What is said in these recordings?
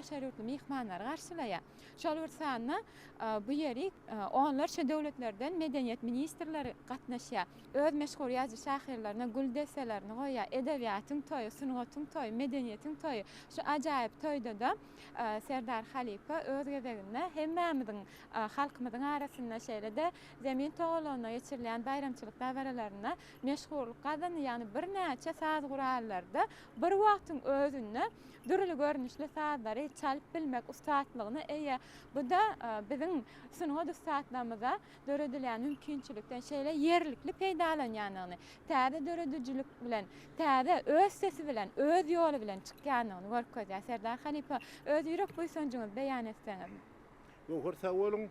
şeruatly mihmanlar garşylaya. Şol bir sanna bu ýeri onlarça döwletlerden medeniyet ministrleri gatnaşýar. Öz meşhur ýazgy şahyrlaryna gül deselerini goýa, edebiýatyň toýy, sunugatyň toýy, medeniýetiň toýy. Şu ajaýyp toýda da Serdar Halipa öz gezeginde hemmämiziň halkymyzyň arasynda şeýle-de zemin toğlagyna geçirilen bayramçylyk däwerelerini meşhurlyk kazandy. Ýani bir näçe saz gurallarda bir wagtyň özünde dürli görnüşli sazlary çalyp bilmek ustaatlygyny eýe. Bu da biziň sunugat ustaatlarymyza döredilen mümkinçilikden şeýle yerlikli peýdalanýanyny, täze döredüjilik bilen, täze öz sesi bilen, öz ýoly bilen çykýanyny görkezýär. Serdar Halipa öz ýürek duýsanjyňyz beýan etseňiz. Gohur sawolun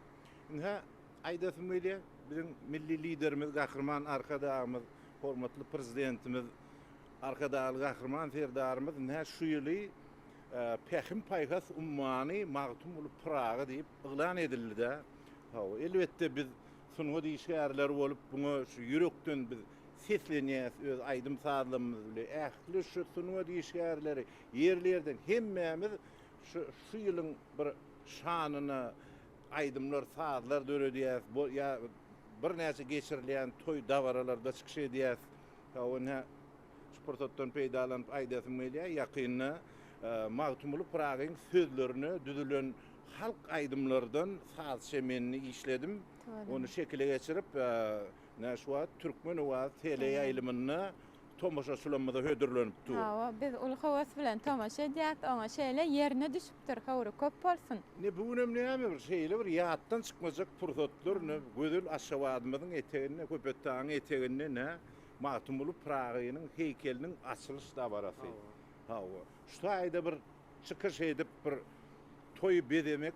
ha aýdasym öýle biziň milli liderimiz, gahrman arkadaşymyz, hormatly prezidentimiz, arkadaşly gahrman Serdarymyz näme şu ýyly Pehim Paýgas ummany magtum bolup Praga diýip yglan edildi-de. Elbetde biz sunugat işgärler bolup buňa şu ýürekden biz seslenýäs, öz aýdym sazlymyz bilen ähli şu sunugat işgärleri ýerlerden hemmämiz şu ýylyň bir şanyny aýdymlar, sazlar döredýäs, ýa bir näçe geçirilen toy dawaralarda çykyş edýäs. Ona sportdan peýdalanyp aýdasym gelýär, ýakynna magtumly Pragaň sözlerini düzülen halk aýdymlardan saz şemenini işledim. Onu şekile geçirip näşwat türkmen we tele ýaýlymyny tomaşa sulanmada hödürlenipdi. Biz ul hawas bilen tomaşa edýät, oňa şeýle ýerine düşüpdir, hawry köp bolsun. Bu näme bir şeýle bir ýatdan çykmajak pursatlar, gözel aşawadymyzyň etegine, köpetdagyň etegine magtumly Pragaňyň heykeliniň açylyş dabarasy. Şu aýda bir çykyş edip bir toy bedemek,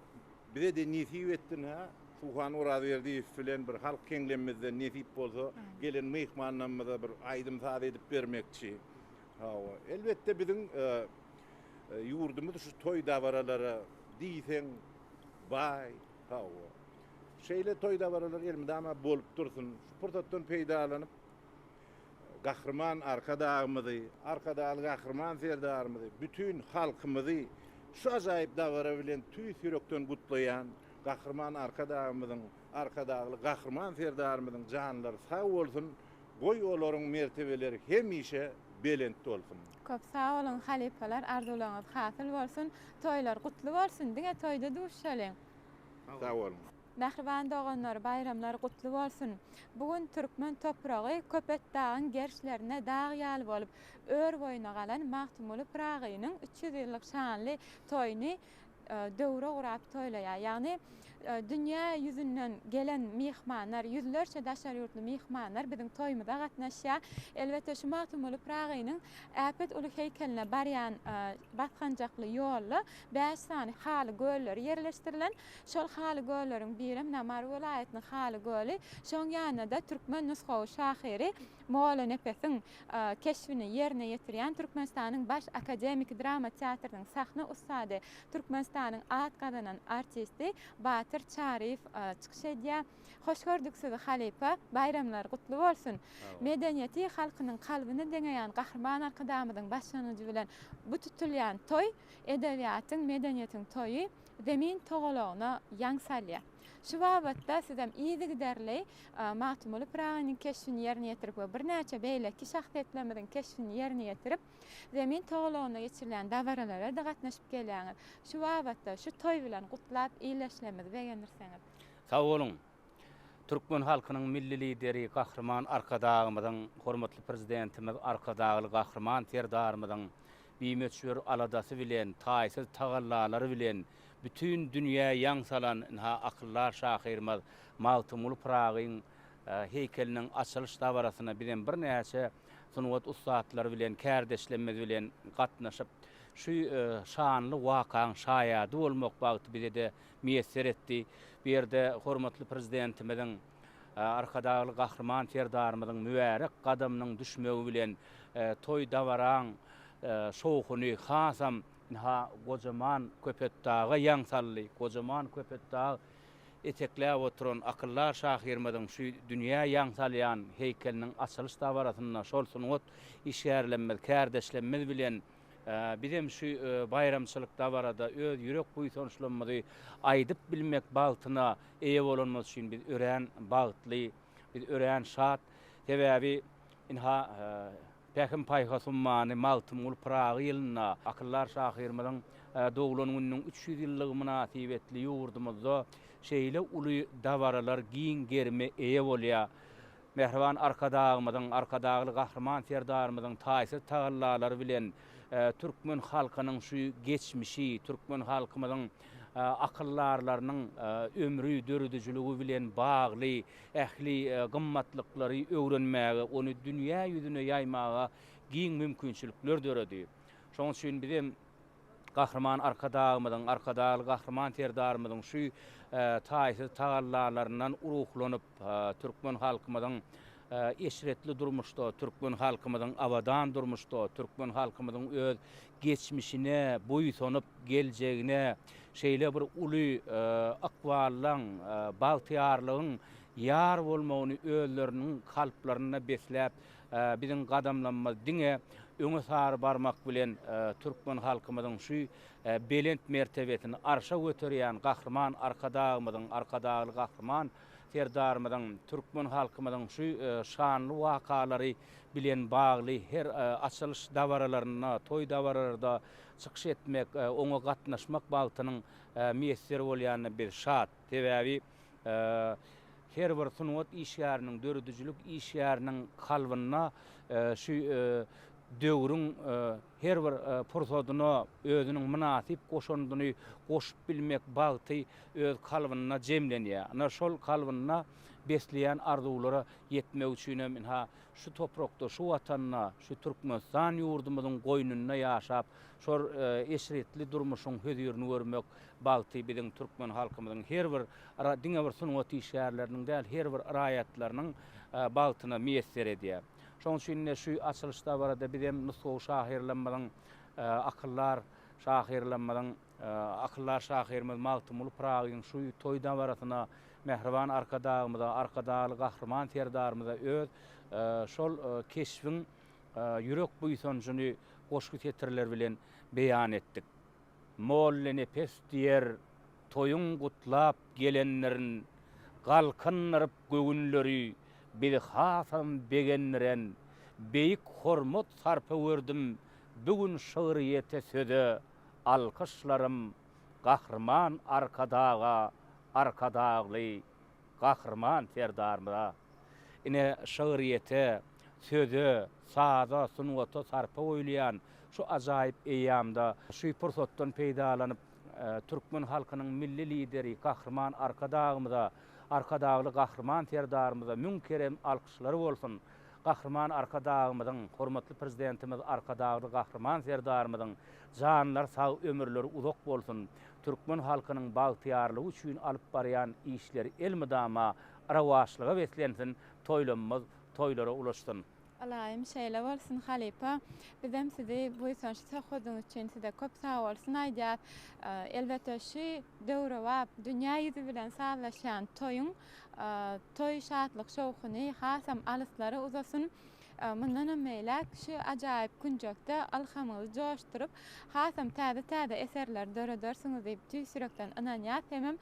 bize de nesip ettin ha. Suhan Uraz berdi filan bir halk kengemizde nesip bolsa, gelen mehmanlarymyza bir aýdym saz edip bermekçi. Elbette biziň ýurdumyz şu toy dabaralary diýseň bay, şeýle toy dabaralary elmide ama bolup dursun. Şu pursatdan peýdalanyp gahrman arkadaşymyzy, arkadaşly gahrman Serdarymyzy, bütün halkymyzy şu ajaýyp dawara bilen tüý sürekden gutlaýan gahrman arkadaşymyzyň, arkadaşly gahrman Serdarymyzyň janlary sag bolsun, goý olaryň mertebeleri hemişe belent bolsun. Köp sag bolun halipalar, arzularyňyz hasyl bolsun, toýlar gutly bolsun, diňe toýda duşşalyň. Sag bolun. Nähriban doganlar, bayramlar gutly bolsun. Bugun türkmen topragy köpetdagyň gerçlerine dag ýaly bolup, ör boýuna galan magtumly Pragaňyň 300 ýyllyk şanly toýuny döwre gurap toýlaýar. Ýagny dünýä ýüzünden gelen mehmanlar, ýüzlerçe daşar ýurtly mehmanlar biziň toýumyza gatnaşýar. Elbetde şu magtumly Pragaňyň äpet uly heykeline barýan batganjakly ýolly 5 sany haly göller ýerleşdirilen. Şol haly gölleriň biri Namar welaýatynyň haly göli, şoň ýanynda türkmen nushawy şahyry Molla Nepesiň keşfini ýerine ýetirýän Türkmenistanyň baş akademik drama teatrzynyň sahna ustady, Türkmenistanyň at gazanan artisti Batyr Çarif çykyş edýär. Hoş gördük sizi Halipa, bayramlar gutly bolsun. Medeniýeti halkynyň kalbyny deňeýän gahrman arkadaşymyzyň başlanyjy bilen bu tutulýan toy, edebiýatyň, medeniýetiň toýy zemin toğlagyna ýaňsalýar. Şu wagtda sizem iýdi giderli magtumly Pragaňyň keşfini ýerine ýetirip we bir näçe beýleki şahsiýetlerimiziň keşfini ýerine ýetirip zemin toğlagyna geçirilen dawaralara da gatnaşyp gelýäňiz. Şu wagtda şu toy bilen gutlap iýleşlemiz beýenirseňiz. Sag bolun. Türkmen halkynyň milli lideri, gahrman arkadaşymyzyň, hormatly prezidentimiz, arkadaşly gahrman Serdarymyzyň biýmeçwer aladasy bilen, taýsyz tagallalary bilen bütün dünýä ýaňsalan akyllar şahyrymyz magtumly Pragaňyň heykeliniň açylyş dawarasyna bilen bir näçe sunugat ustaatlary bilen kärdeşlenmez bilen gatnaşyp şu şanly wakaň şaýady bolmak bagty bize de meýesser etdi. Bu ýerde hormatly prezidentimiziň arkadaşly gahrman Serdarymyzyň mübarek gadamynyň düşmegi bilen toy dawaraň şoğuny hasam gojaman köpetdagy ýaňsally, gojaman köpetdag etekläp oturan akyllar şahyrymyzyň şu dünýä ýaňsalýan heykeliniň açylyş dawarasyna şol sunugat işgärlenmez, kärdeşlenmez bilen Bizim şu bayramçılıkta barada öz yürek buýsançlanmady aýdyp bilmek bagtyna eýe bolanmaz üçin biz ören bagtly, biz ören şat. Sebäbi inha Päkim paýgasymany Maltymul Pragy ýylyna akyllar şahyrmyň dogulanynyň 300 ýyllygy münasibetli ýurdumyzda şeýle uly dabaralar giň germe eýe bolýar. Mehriban arkadagly gahrman serdarymyzyň taýsy tagallalary bilen türkmen halkynyň şu geçmişi, türkmen halkymyzyň akyllarlarynyň ömrü, döredijiligi bilen bagly ähli gymmatlyklary öwrenmäge, ony dünýä ýüzüne ýaymaga giň mümkinçilikler döredi. Şoň üçin bizim gahrman arkadagy gahrman serdarymyzyň şu taýsy tagallarlarynyň uruhlanyp türkmen halkymyzyň eşretli durmuşda, türkmen halkymyzyň awadan durmuşda, türkmen halkymyzyň öz geçmişine buýsanyp geljegine şeýle bir uly akwallaň, bagtyarlygyň ýar bolmagyny özleriniň kalplaryna besläp biziň gadamlanmaz diňe öňe sary barmak bilen türkmen halkymyzyň şu belent mertebetini arşa götürýän gahrman arkadagy gahrman serdarymyzyň türkmen halkymyzyň şu şanly wakalary bilen bagly her açylış dawaralaryna, toý dawarlarda çykyş etmek, oňa gatnaşmak bagtynyň meýesleri bolýanyna bir şat. Sebäbi her bir sunwat işgäriniň, döredijlik işgäriniň kalbyna şu döwrüň her bir pursatyna özüniň münasip goşandyny goşup bilmek bagty öz kalbyna jemlenýär. Ana şol kalbyna besleýän arzuwlara ýetmek üçin hem şu toprakda, şu watanda, şu Türkmenistan ýurdumyzyň goýnuna ýaşap, şol eşretli durmuşyň hödürini görmek bagty biziň türkmen halkymyzyň her bir diňe bir sunwat işgärleriniň däl her bir raýatlarynyň bagtyna meýesser edýär. Şoň üçin şu açylışda barada bizim nusgu şahyrlanmadan akyllar şahyrmyz Maltymul Pragyň şu toýdan barasyna mehriban arkadagy gahrman serdarymyza öz şol keşfiň ýürek buýsanjyny goşky tetirler bilen beýan etdik. Molle nefes diýer toýuň gutlap gelenlerin galkynlaryp gögünleri bir hasam begenren beýik hormat sarpa verdim bugün şahyryete söze alkışlarım gahrman arkadagly gahrman serdarymyza ine şahyryete söze saza sunwata sarpa oýlayan şu ajaýyp eýamda şu pursatdan peýdalanyp türkmen halkynyň milli lideri gahrman arkadagly gahrman serdarymyza münkerem alkışlary bolsun. Gahrman arkadagymyzyň hormatly prezidentimiz arkadagly gahrman serdarymyzyň janlar sag ömürleri uzak bolsun. Türkmen halkynyň bagtyarlygy üçin alyp barýan işleri elmydama rawaşlyga beslensin, toýlanmaz toýlara ulaşsyn. Alayım şeýle bolsun Halipa. Bizem sizi buýsançy sahodyň üçin size köp sag bolsun aýdýar. Elbetde şu döwre wap dünýä ýüzi bilen saglaşýan toýuň, toý şatlyk şowkuny hasam alyslary uzasyn. Mundan meýlek şu ajaýyp günjökde alhamyny joşturup hasam täze eserler döredörsiňiz diýip tüýsürekden inanýar. Hemem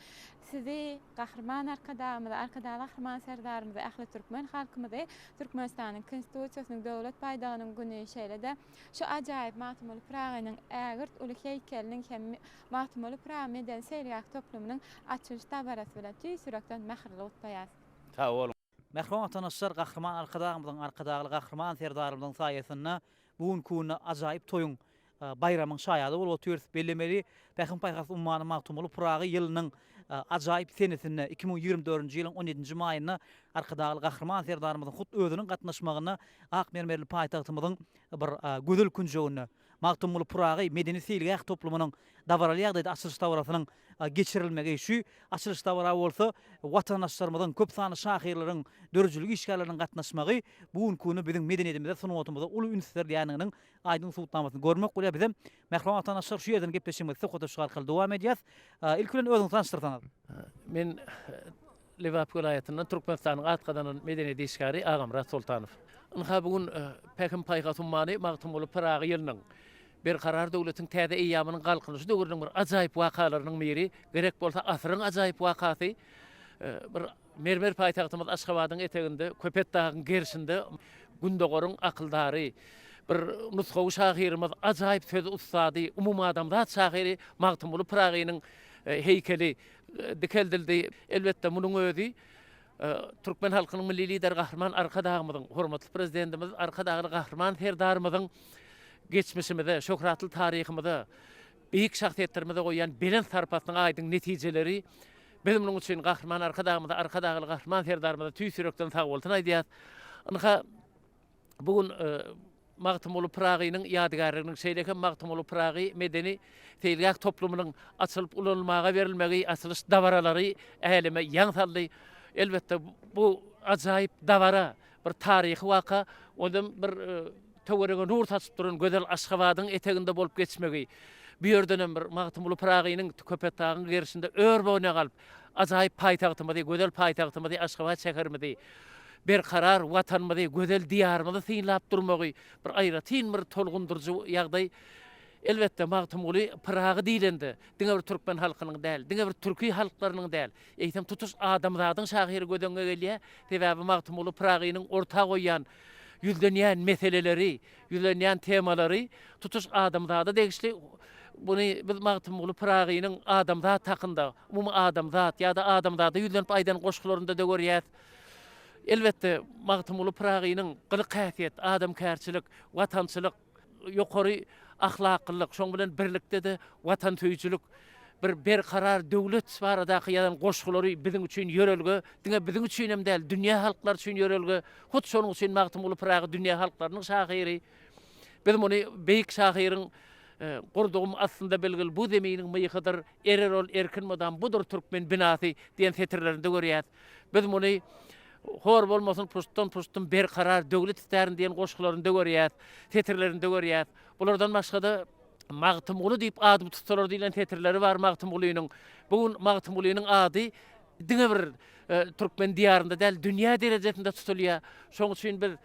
sizi gahrman arkadagy gahrman serdarymyzy ähli türkmen halkymyzy Türkmenistanyň konstitusiýasynyň döwlet paýdagynyň güni şeýlede şu ajaýyp Maltymul Pragynyň ägirt uly heýkeliniň hem Maltymul Pragy meden serýak toplumynyň açylyş dabarasy bilen tüýsürekden mähirli utpaýar. Sag bolun. Mehriban atanaslar gahrman arkadagy gahrman serdarymyzyň saýasynda bugün kunna ajaýyp toýuň bayramyň şaýady bolup oturýar. Bellemeli Päkim paýgasy ummany Maltymul Pragy ýylynyň ajaýyp senesinde 2024-nji ýylyň 17-nji maýyna arkadagy gahrman serdarymyzyň hut özüniň gatnaşmagyna Akmermerli paýtagtymyzyň bir gözel günjogyna Maltymul Pragy medeni seýilgäk toplumynyň dawaralýagdy açylış dawrasynyň geçirilmegi şu açylış dawra bolsa watandaşlarymyzyň köp sany şahyrlaryň dörjülük işgärleriniň gatnaşmagy bugün kunü biziň medeniýetimizde sunwatymyzda uly ünsler ýanynyň aýdyň suwtnamasyny görmek bolýar. Bizem mehriban watandaşlar şu ýerden gepleşmekde hoda şarkal dowam edýär. Ilkülen özüňizi tanıştyrsaňyz. Men Liwap vilayatynyň Türkmenistanyň atgadanyň medeniýet işgäri Agamrat Sultanow. Inha bugün Päkim paýgasy ummany Maltymul Pragy ýylynyň bir karar döwletiň täze eýamynyň galkynyşy döwrüniň bir ajaýyp wakalarynyň biri, gerek bolsa asyryň ajaýyp wakasy. Bir mermer paýtagtymyz Aşgabatyň eteginde, Köpet dagynyň gerisinde Gündogaryň akyldary, bir nusgawy şahyrymyz ajaýyp söz ustady, umum adamzat şahyry Magtymguly Pragynyň heykeli dikeldildi. Elbetde munyň özü Türkmen halkynyň milli lider Gahrman Arkadagymyzyň, hormatly prezidentimiz Arkadagy Gahrman Serdarymyzyň geçmişimizde, şöhratly taryhymyzda, beýik şahsiýetlerimize goýan bilen sarpatynyň aýdyň netijeleri bizim munyň üçin Gahrman Arkadagymyza, Arkadagy Gahrman Serdarymyza tüýsürekden sag bolsun aýdýar. Ynha bugun Magtymguly Pragynyň ýadygarynyň şeýleki Magtymguly Pragy medeni teýlek toplumynyň açylyp ulanmaga berilmegi açylış dawaralary ählime ýaňsaldy. Elbetde bu ajaýyp dawara bir taryhy waka, ondan bir töwerege nur taşyp duran gözel Aşgabatyň eteginde bolup geçmegi. Bu ýerden bir Magtymguly Pragynyň Köpet dagynyň gerisinde ör boýna galyp ajaýyp paýtagtymyzy, gözel paýtagtymyzy Aşgabat şäherimizi bir karar watanymyzy, gözel diýarymyzy synlap durmagy bir aýratyn bir tolgundurjy ýagdaý. Elbetde Magtymguly Pragy diýilende, diňe bir türkmen halkynyň däl, diňe bir türki halklarynyň däl, eýsem tutuş adamzadyň şahyry gödenge gelýär. Sebäbi Magtymguly Pragynyň orta goýan yüzlenýän meseleleri, yüzlenýän temalary tutuş adamzady degişli. Buny biz Magtymguly Pragynyň adamzat hakynda, umum adamzat ýa-da adamzady yüzlenip aýdan goşgularynda da görýär. Elbetde Magtymguly Pragynyň gylyk häsiýet, adamkärçilik, watançylyk, ýokary ahlaklylyk, şoň bilen birlikde de watan töýçilik, bir karar döwlet baradaky ýadan goşgulary biziň üçin ýörelge, diňe biziň üçin hem däl, dünýä halklary üçin ýörelge. Hut şonuň üçin Magtymguly Pragy dünýä halklarynyň şahyry. Biz muny beýik şahyryň gurdugum aslında belgili bu zeminiň myýhydyr, Ererol Erkinmadan budur türkmen binasy diýen setirlerinde görýär. Biz muny hor bolmasyn pustan bir karar döwlet islärin diýen goşgularynda görýär, setirlerinde görýär. Bulardan başga Magtymguly diýip ady tutsalar diýilen tetirleri bar Magtymgulynyň. Bugun Magtymgulynyň ady diňe bir türkmen diýarynda däl, dünýä derejesinde tutulýar. Şoň üçin bir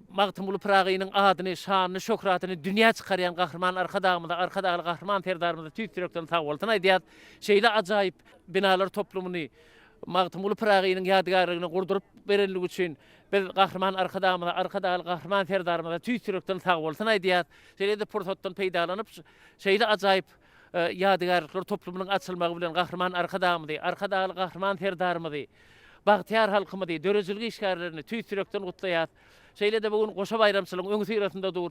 Magtymguly Pragynyň adyny, şanyny, şöhratyny dünýä çykarýan Gahrman Arkadagymyza, Arkadagy Gahrman Serdarymyza tüýsürekden sag bolsun aýdýar. Şeýle ajaýyp binalar toplumyny Magtymguly Pragynyň ýadygaryny gurdurup berenligi üçin biz Gahrman Arkadagymyza, Arkadagy Gahrman Serdarymyza tüýsürekden sag bolsun aýdýar. Şeýle de pursatdan peýdalanyp şeýle ajaýyp ýadygarlyklary toplumynyň açylmagy bilen Gahrman Arkadagymyzy, Arkadagy Gahrman Serdarymyzy, bagtyar halkymyzy, dörejilik işgärlerini tüýsürekden gutlaýar. Şeýle de bugun goşa bayramçylygyň öňü syrasynda dur.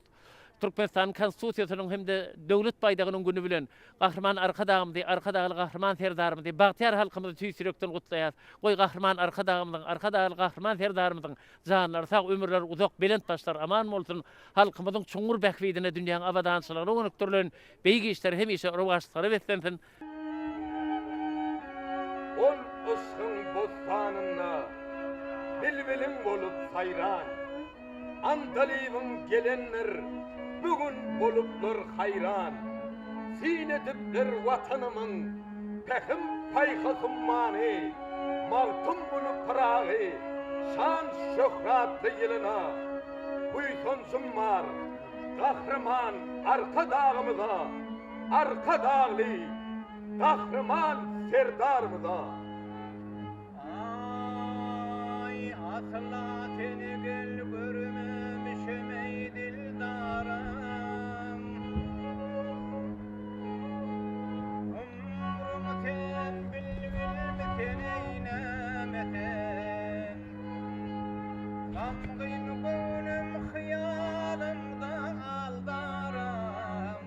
Türkmenistan konstitusiýasynyň hem de döwlet paýdagynyň güni bilen Gahrman Arkadagymyzy, Arkadagy Gahrman Serdarymyzy, bagtyar halkymyzy tüýsürekden gutlaýar. Goý Gahrman Arkadagymyzyň, Arkadagy Gahrman Serdarymyzyň janlary sag ömürler uzak belent başlar aman bolsun. Halkymyzyň çoňur bähwidine dünýäň abadançylygyny önükdirlen beýgi işler hemişe rowaşdary beslensin. Ol ışığın bostanına bilbilim bolup sayran, Andalıyım gelenler bugün boluplar hayran. Sinedipler vatanımın pehim paykasım mani, Magtymguly Pragy şan şöhratly ýylyna buysunsun var. Gahrman Arkadagymyza, Arkadagly Gahrman Serdarymyza. Ay asla seni gel görmemişim ey dildarım. Umrumu sen bilmilmesen eylemesen. Gamgyn gönlüm hıyalımda aldarım.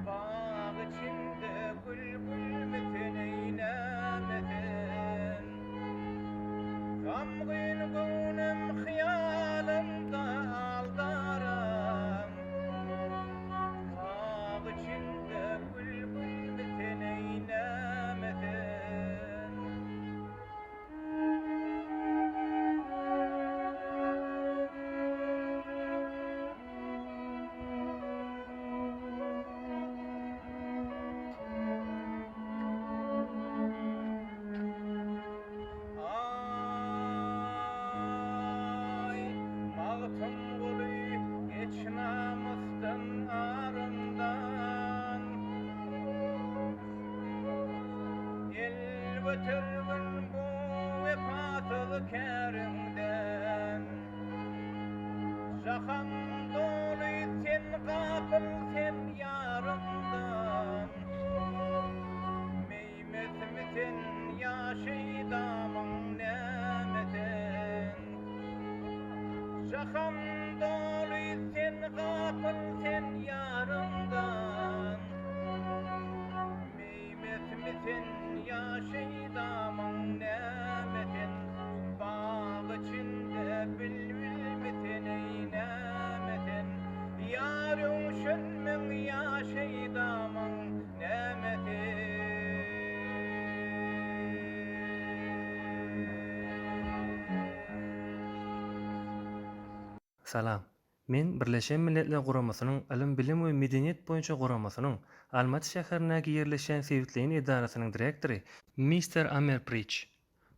Bağ içinde bülbül mesen eylemesen. Gamgyn götürgün bu vefatyly kerimden. Jahan dolu sen gafil sen yarımdan. Meymetmitin yaşaydamın nemeden. Jahan dolu sen gafil sen yarımdan. Meymetmitin yaşaydamın nemeden. Bağ içinde bülbülmitin eynemeden. Yarın şönmen yaşaydamın nemeden. Salam. Men Birleşen Milletler Guramasynyň Ilim Bilim we Medeniýet boýunça guramasynyň Almaty şäherindäki ýerleşen Sewitliğin edarasynyň direktori Mr. Amer Preach.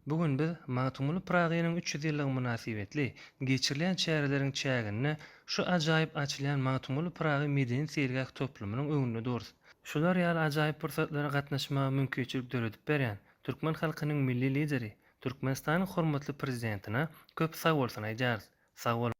Bugün biz Matumul Pragynyň 300 ýyllygy münasibetli geçirilen çäherleriň çägini şu ajaýyp açylan Matumul Pragy medeni sergäk toplumynyň öňünde durdy. Şular ýaly ajaýyp pursatlara gatnaşmaga mümkinçilik döredip berýän Türkmen halkynyň milli lideri, Türkmenistanyň hormatly prezidentina köp sag bolsun aýdýar. Sag bol.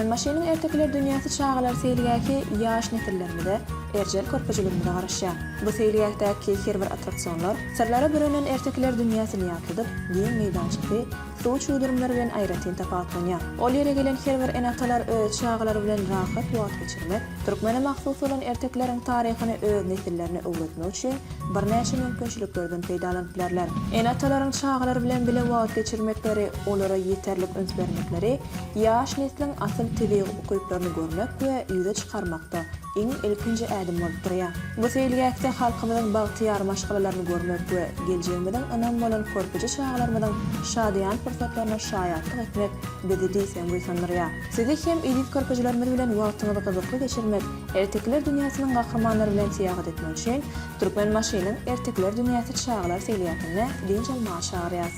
Türkmenmaşynyň ertekler dünýäsi çağalar seýligäki ýaş nesillerinde erjel körpejliginde garaşýar. Bu seýligäkdäki her bir attraksionlar sirlere bürenen ertekler dünýäsyny ýatladyp, giň meýdançyky, suw çuwdurumlary bilen aýratyn tapatlanýar. Ol ýere gelen her bir enatalar öz çağalar bilen rahat wagt geçirmek, türkmene mahsus olan ertekleriň taryhyny öz nesillerine öwretmek üçin bir näçe mümkinçiliklerden peýdalanyplarlar. Enatalaryň çağalar bilen bile wagt geçirmekleri, olara ýeterlik öns bermekleri ýaş nesliň asyl tebigy ukyplaryny görmek we ýüze çykarmakda iň ilkinji ädim bolup durýar. Bu seýligäkde halkymyzyň bagtyýar maşgalalaryny görmek we geljeğimizden önem bolan körpeje çağalarymyzyň şadyan pursatlaryna şaýatlyk etmek bizi diýsem goýsandyrýar. Sizi hem edip körpejelerimiz bilen wagtyňyzy gyzykly geçirmek, ertekler dünýäsynyň gahramanlary bilen syýahat etmek üçin Türkmenmaşynyň ertekler dünýäsi çağalar seýligatyny diňjal maşarýas.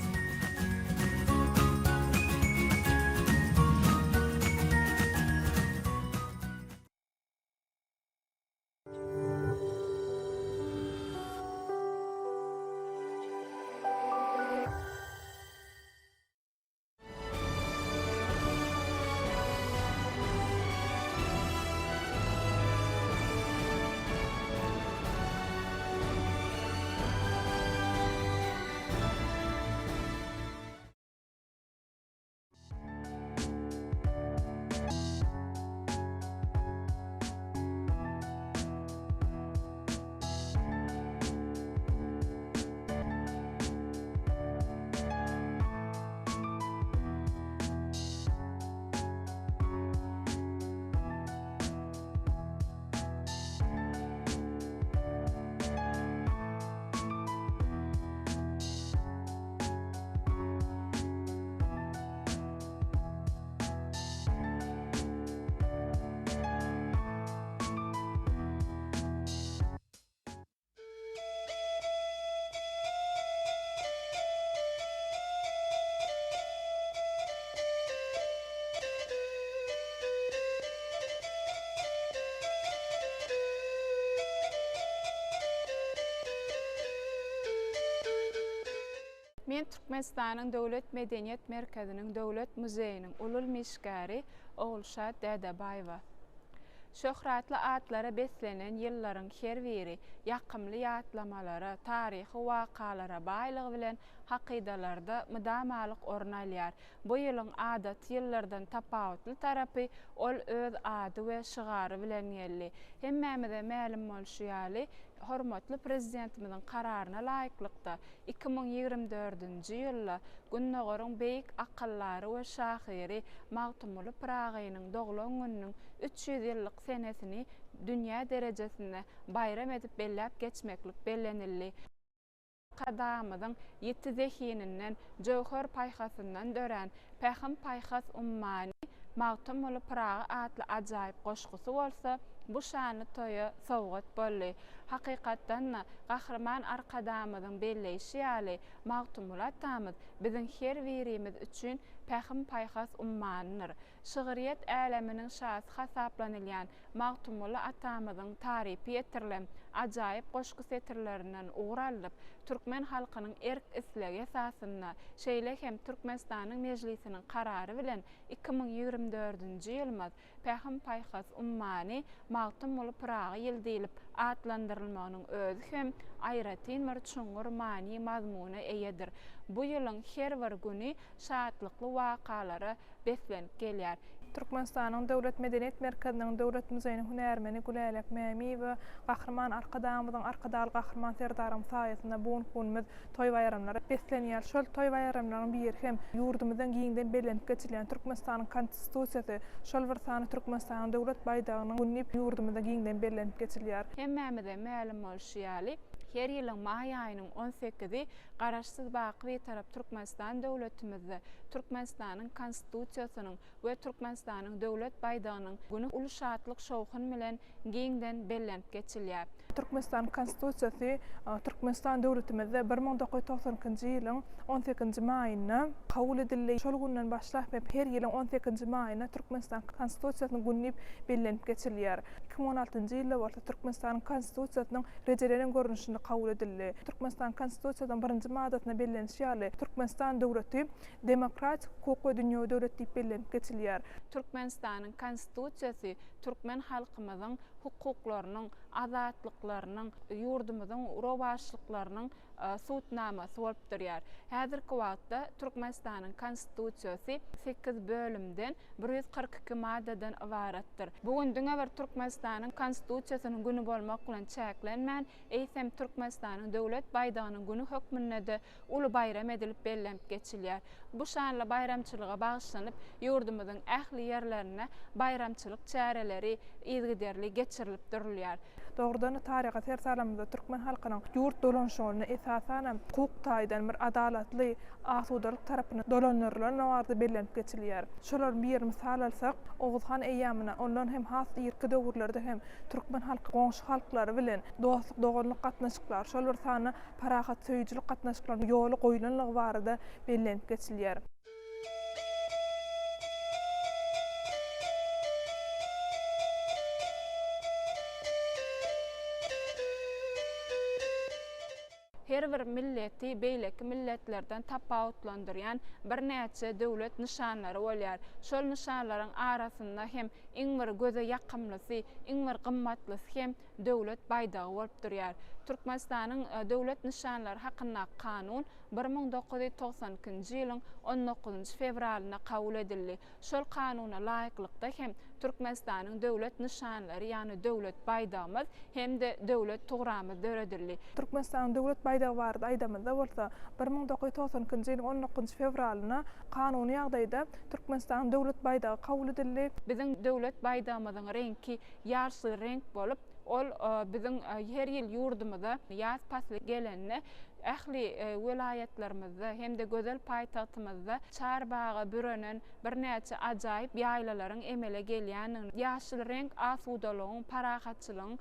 Men Türkmenistanyň Döwlet Medeniýet Merkeziniň Döwlet Muzeýiniň ulul meşgäri Ogulşat Dädebaýewa. Şöhratly atlara beslenen ýyllaryň her biri ýakymly ýatlamalara, taryhy wakalara baýlygy bilen hakydalarda müdamalyk orun alýar. Bu ýylyň adat ýyllardan tapawutly tarapy ol öz ady we şygary bilen geldi. Hemmämize ma'lum bolşýaly, hormatly prezidentimiziň kararyna laýyklykda 2024-nji ýylda Günnägöriň beýik akallary we şahyry Magtymly Pragynyň doglan gününiň 300 ýyllyk senesini dünýä derejesinde bayram edip belläp geçmeklik bellenildi. Kadamyzyň 7 zehininden Jowher paýhasyndan dören Pähim paýhas ummany Magtymly Pragy adly ajaýyp goşgusy bolsa, bu şanly toýa sowgat boldy. Hakykatdan gahraman arkadamyzyň belleşi ýaly Magtymly atamyz biziň her birimiz üçin Pähim paýhas ummanydyr. Şygyryýat äleminiň şahsy hasaplanylýan Magtymly atamyzyň tarypy etirilen ajaýyp goşgu setirlerinden uğralyp türkmen halkynyň erk islegi esasynda şeýle hem Türkmenistanyň mejlisiniň karary bilen 2024-nji ýylymyz Pähim paýhas ummany Magtymly Pragy ýyl diýilip adlandyrylmagynyň özü hem aýratyn bir çuňur many mazmuny eýedir. Bu ýylyň her bir güni şatlykly wakalara beslenip gelýär. Türkmenistanyň Döwlet Medeniýet Merkeziniň Döwlet Muzeýiniň hünärmeni Gülelek Mämiýew gahraman arkadamyzyň arkadaly gahraman serdarym saýasynda bugün günümiz toý bayramlary beslenýär. Şol toý bayramlaryň biri hem ýurdumyzdan giňden bellenip geçirilýän Türkmenistanyň konstitusiýasy, şol bir sany Türkmenistanyň döwlet baýdagynyň günni ýurdumyzda giňden bellenip geçirilýär. Hemmämize ma'lum bolşýaly, her ýylyň maý aýynyň 18-i garaşsyz baky tarap Türkmenistan döwletimizde Türkmenistanyň konstitusiýasynyň we Türkmenistanyň döwlet baýdagynyň güni uly şatlyk şowkun bilen giňden bellenip geçirilýär. Türkmenistan konstitusiýasy Türkmenistan döwletimizde 1992-nji ýylyň 18-nji maýyna kabul edildi. Şol günden başlap her ýylyň 18-nji maýyna Türkmenistan konstitusiýasyny günni bellenip geçirilýär. 2016-njy ýylda bolsa Türkmenistan konstitusiýasynyň rejelenen görnüşinde kabul edildi. Türkmenistan konstitusiýasynyň 1-nji maddasyna bellenýär. Türkmenistan döwleti demokratik hukuk we dünýä döwleti diýip bellenip geçilýär. Türkmenistanyň konstitusiýasy türkmen halkymyzyň hukuklarynyň, azatlyklarynyň, ýurdumyzyň rowaşlyklarynyň suutnamasy bolup durýar. Häzirki wagtda Türkmenistanyň konstitusiýasy 8 bölümden 142 maddadan ibaratdyr. Bugun düňe bir Türkmenistanyň konstitusiýasynyň güni bolmak bilen çäklenmän, eýsem Türkmenistanyň döwlet baýdagynyň güni hökmünde de uly bayram edilip bellenip geçilýär. Bu şanly bayramçylyga bagyşlanyp ýurdumyzyň ähli ýerlerine bayramçylyk çäreleri izgiderli geçirilip durilýär. Doğrudan tariha tersalamda Türkmen halkynyň ýurt dolanşygyny esasan hukuk taýdan bir adalatly asudalyk tarapyna dolanýarlar näwardy bellenip geçilýär. Şolar bir misal alsak, Oğuzhan eýýamyna ondan hem has ýerki döwürlerde hem Türkmen halky goňşy halklary bilen dostlyk doganlyk gatnaşyklar, şol bir sany parahat söýüjlik gatnaşyklaryň ýoly goýulanlygy barada bellenip geçilýär. Her bir milleti beýleki milletlerden tapawutlandyrýan bir näçe döwlet nişanlary bolýar. Şol nişanlaryň arasynda hem iň bir göze ýakymlysy, iň bir gymmatlysy hem döwlet baýdagy bolup durýar. Türkmenistanyň döwlet nişanlary hakynda kanun 1992-nji ýylyň 19 fevralyna kabul edildi. Şol kanuna laýyklykda hem Türkmenistanyň döwlet nişanlary, ýani döwlet baýdagymyz hem de döwlet tugramyz döredildi. Türkmenistanyň döwlet baýdagy barada aýdamyzda bolsa 1992-nji ýylyň 19 fevralyna kanuny ýagdaýda Türkmenistanyň döwlet baýdagy kabul edildi. Biziň döwlet baýdagymyzyň rengi ýarşy renk bolup, ol biziň her ýyl ýurdumyzda ýaz pasly gelenine ähli vilayetlerimizde hem de gözel paýtagtymyzda çarbaga bürenen bir näçe ajaýyp ýaýlalaryň emele gelýän ýaşyl renk asudalygyň, parahatçylygyň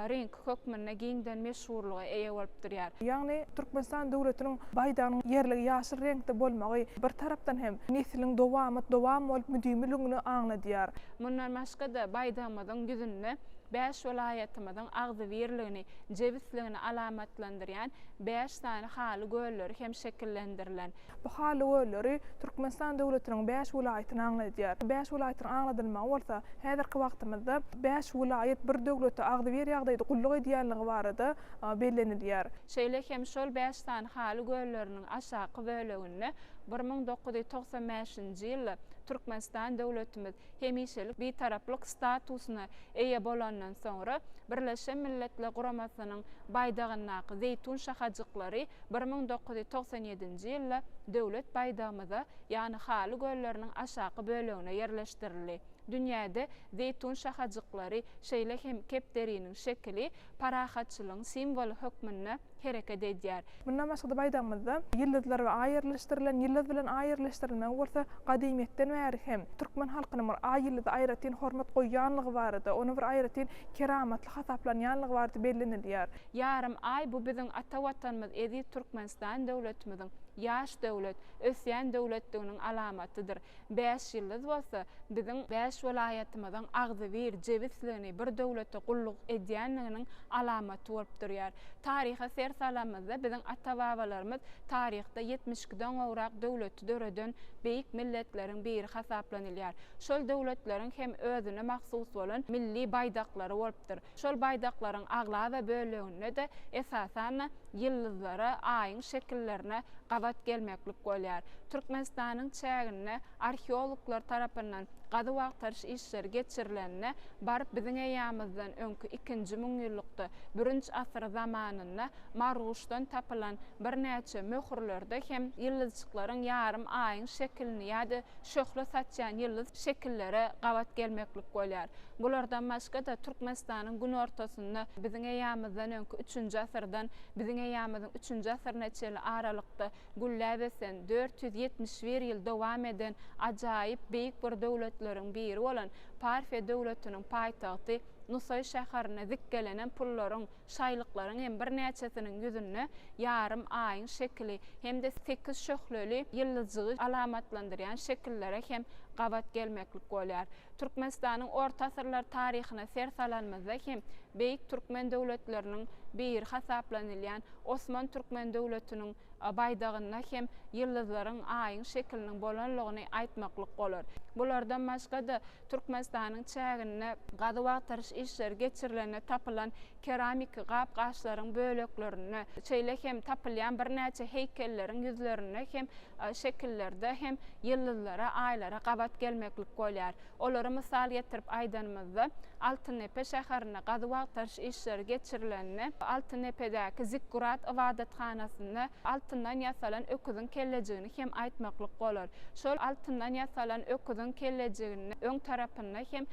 renk hökmüne giňden meşhurlugy eýe bolup durýar. Ýagny Türkmenistan döwletiniň baýdagynyň ýerligi ýaşyl renkde bolmagy bir tarapdan hem nesliniň dowam bolup müdümligini aňladýar. Mundan başga da baýdagymyzyň ýüzünde 5 vilayetimiziň agzy birligini, jebisligini alamatlandyrýan 5 tane haly göller hem şekillendirilen. Bu haly gölleri Türkmenistan döwletiniň 5 vilayatyny aňladýar. 5 vilayatyny aňladylmagy bolsa, häzirki wagtymyzda 5 vilayet bir döwlete agzy bir ýagdaýda gulluk edýänligi barada bellenilýär. Şeýle hem şol 5 tane haly gölleriniň aşaky bölegini 1995-nji ýylda Türkmenistan döwletimiz hemişelik bir taraplyk statusyna eýe bolandan sonra Birleşen Milletler Guramasynyň baýdagyna Zeytun şahajyklary 1997-nji ýylda döwlet baýdagymyza, ýani haly gölleriniň aşaky bölegine ýerleşdirildi. Dünýäde zeytun şahajyklary şeýle hem kepderiniň şekli parahatçylygyň simwol hökmünde hereket edýär. Bundan başga baýdagymyzda ýyldızlar we aýyrlyşdyrylan, ýyldız bilen aýyrlyşdyrylmagy bolsa gadymyetden bäri hem türkmen halkynyň bir aýyrlygy aýratyn hormat goýýanlygy barada, onu bir aýratyn keramatly hasaplanýanlygy barada bellenilýär. Ýarym ay bu biziň ata watanymyz edi Türkmenistan döwletimiziň ýaş döwlet, ösýän döwletliginiň alamatydyr. 5 ýyldız bolsa biziň 5 vilayetimiziň agzy bir jebisligini bir döwlete gulluk edýänliginiň alamaty bolup durýar. Taryha sersalamyzda biziň ata-babalarymyz taryhda 72den gowrak döwleti döreden beýik milletleriň biri hasaplanylýar. Şol döwletleriň hem özüne mahsus bolan milli baýdaklary bolupdyr. Şol baýdaklaryň agla we böleginde de esasan ýyldızlara, aýyň şekillerine gabat gelmeklik bolýar. Türkmenistanyň çägine arheologlar tarapyndan gady wagtarş işleri geçirilenine barıp biziň eýýamyzdan öňkü 2-nji müňýyllykda 1-nji asr zamanynda Maruşdan tapylan bir näçe möhürlerde hem ýyldızçyklaryň ýarym aýyň şekilini ýa-da şöhre satýan ýyldız şekillere gabat gelmeklik bolýar. Bulardan başga da Türkmenistanyň gün ortasynda biziň eýýamyzdan öňkü 3-nji asrdan biziň eýýamyzyň 3-nji asr neçeli aralykda güllabesen 471 ýyl dowam eden ajaýyp beýik bir döwletleriň biri bolan Parfe döwletiniň paýtagty Nusay şäherine dikkelenen pullaryň, şaýlyklaryň hem bir näçesiniň ýüzünde ýarym aýyň şekli hem de 8 şöhleli ýyldızlygy alamatlandyrýan şekillere hem gabat gelmeklik bolýar. Türkmenistanyň orta asyrlar taryhyna ser salanmazda hem beýik türkmen döwletleriniň bir hasaplanylýan Osman Türkmen döwletiniň baydagyna hem ýyldızlaryň aýyň şekliniň bolanlygyny aýtmaklyk bolar. Bulardan başga da Türkmenistanyň çägine gady wagtarış işleri geçirilene tapylan keramik gap gaşlaryň böleklerini, çeýle hem tapylýan bir näçe heykelleriň ýüzlerini hem şekillerde hem ýyldızlara, aýlara gabat gelmeklik bolýar. Olary mysal getirip aýdanymyzda Altynepe şäherine gady wagtarış işleri geçirilene Altynepedäki Zikkurat ibadatxanasyna altyndan ýasalan öküziň kelejigini hem aýtmaklyk bolar. Şol altyndan ýasalan öküziň kelejigini öň tarapyna hem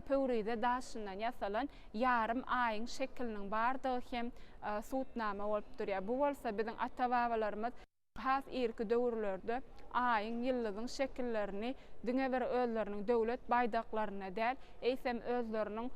pöwride daşyndan ýasalan ýarym aýyň şekliniň bardygy hem suwtnama bolup durýar. Bu bolsa biziň ata-babalarymyz has irki döwürlerde aýyň ýyldyzyň şekillerini diňe bir özleriniň döwlet baýdaklaryna däl, eýsem özleriniň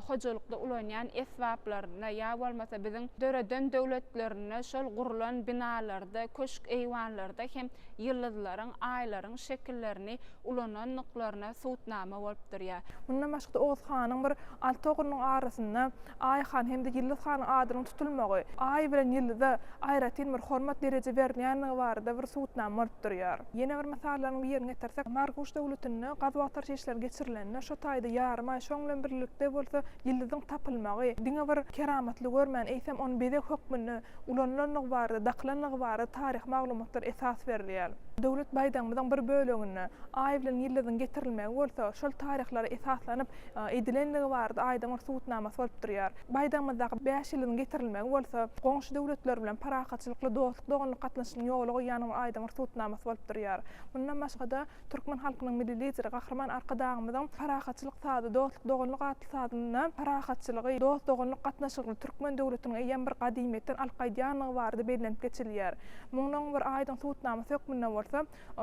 hojalykda ulanýan esbaplaryna ýa bolmasa biziň döreden döwletlerine şol gurulan binalarda, köşk eýwanlarda hem ýyldızlaryň, aýlaryň şekillerini ulananlyklaryna suwtnama bolup durýar. Bundan başga Oğuz Hanyň bir alty ogunyň arasynda Aý han hem de Ýyldız hanyň adynyň tutulmagy, Aý bilen Ýyldyza aýratyn bir hormat derece berilýänligi barada bir suwtnama bolup durýar. Ýene bir masallaryň ýerine getirsek, Marguş döwletinde gady wagtar işler geçirilende şo taýda ýarym aý şoň bilen birlikde bolsa Ýyldyzyň tapylmagy, diňe bir keramatly görmän, eýsem onu bedek hökmüni ulananlygy barada, daklanlygy barada taryh maglumatlar esas berilýär. Döwlet baýdamyzyň bir bölegini Aý bilen Ýyldyzyň getirilmegi bolsa, şol taryhlary esaslanyp edilenligi barada aýdan bir suwtnamasy bolup durýar. Baýdamyzdaky 5 ýylyň getirilmegi bolsa, goňşy döwletler bilen parakatçylykly dostluk doganlyk gatnaşygyň ýoglugy ýanyň aýdan bir suwtnamasy bolup durýar. Bundan başga da türkmen halkynyň milli lideri Gahryman Arkadağymyzyň parakatçylyk sady, dostluk doganlyk sadyna parakatçylygy, dost doganlyk gatnaşygyny türkmen döwletiniň eýen bir gadymetden alqaýdýanlygy barada bellenip geçirilýär. Muňdan bir aýdan suwtnamasy hökmüne bolsa,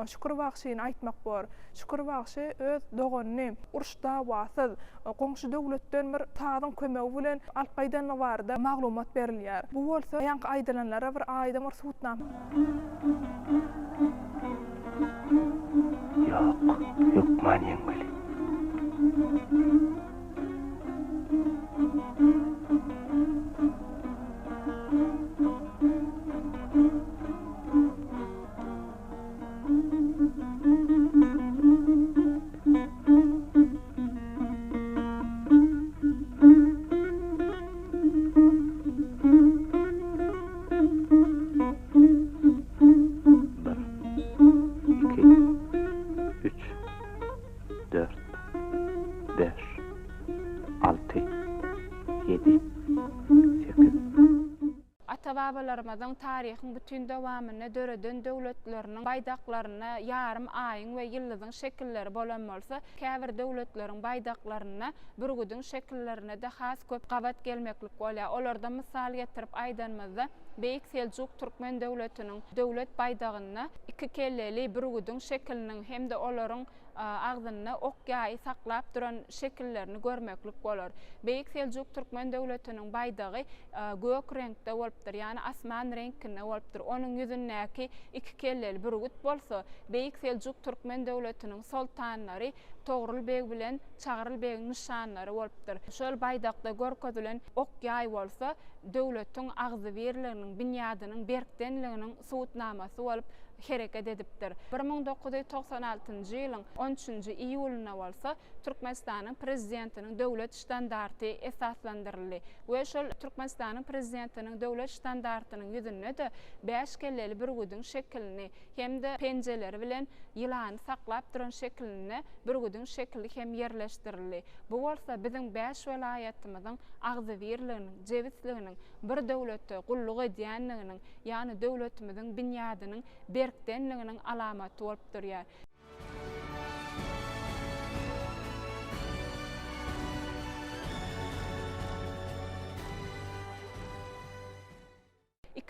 Şükür Bagşyny aýtmak bor. Şükür Bagşy öz doganyny uruşda wasyz goňşy döwletden bir taýdan kömegi bilen alqaýdanlygy barada maglumat berilýär. Bu bolsa ýanky aýdalanlara bir aýdan bir suwtnama. Yok man yengeli. Ata-babalarymyzyň taryhyň bütün dowamyny döreden döwletleriniň baýdaklaryna ýarym aýyň we ýyldyzyň şekilleri bolan bolsa, käbir döwletleriň baýdaklaryna birgüdüň şekillerine de has köp gabat gelmeklik bolýar. Olardan mysal getirip aýdanmazda Beýik Seljuk Türkmen döwletiniň döwlet baýdagyna iki kelleli birgüdüň şekiliniň hem de olaryň agzyny ok ýaý saklap duran şekillerini görmeklik bolar. Beýik Seljuk Türkmen döwletiniň baýdagy gök reňkde bolupdyr, ýani asman reňkinde bolupdyr. Onuň ýüzündäki iki kelleli birgüt bolsa, Beýik Seljuk Türkmen döwletiniň sultanlary Togrulbeg bilen Çagyrylbeg nişanlary bolupdyr. Şol baýdakda görkezülen ok ýaý bolsa, döwletiň agzy berliginiň, binýadynyň berkdenliginiň suwtnamasy bolup hereket edipdir. 1996-njy ýylyň 13-nji iýulyna bolsa Türkmenistanyň prezidentiniň döwlet standarty esaslandyryldy. We şol Türkmenistanyň prezidentiniň döwlet standartynyň ýüzünde de 5 kelleli birgüdüň şekilini hem de penjeleri bilen ýylany saklap duran şekilini birgüdüň şekli hem ýerleşdirildi. Bu bolsa biziň 5 welaýatymyzyň agzy berliginiň, jewitliginiň bir döwletde gulluk edýänliginiň, ýani döwletimiziň binýadynyň berkdenliginiň alamaty bolup durýar.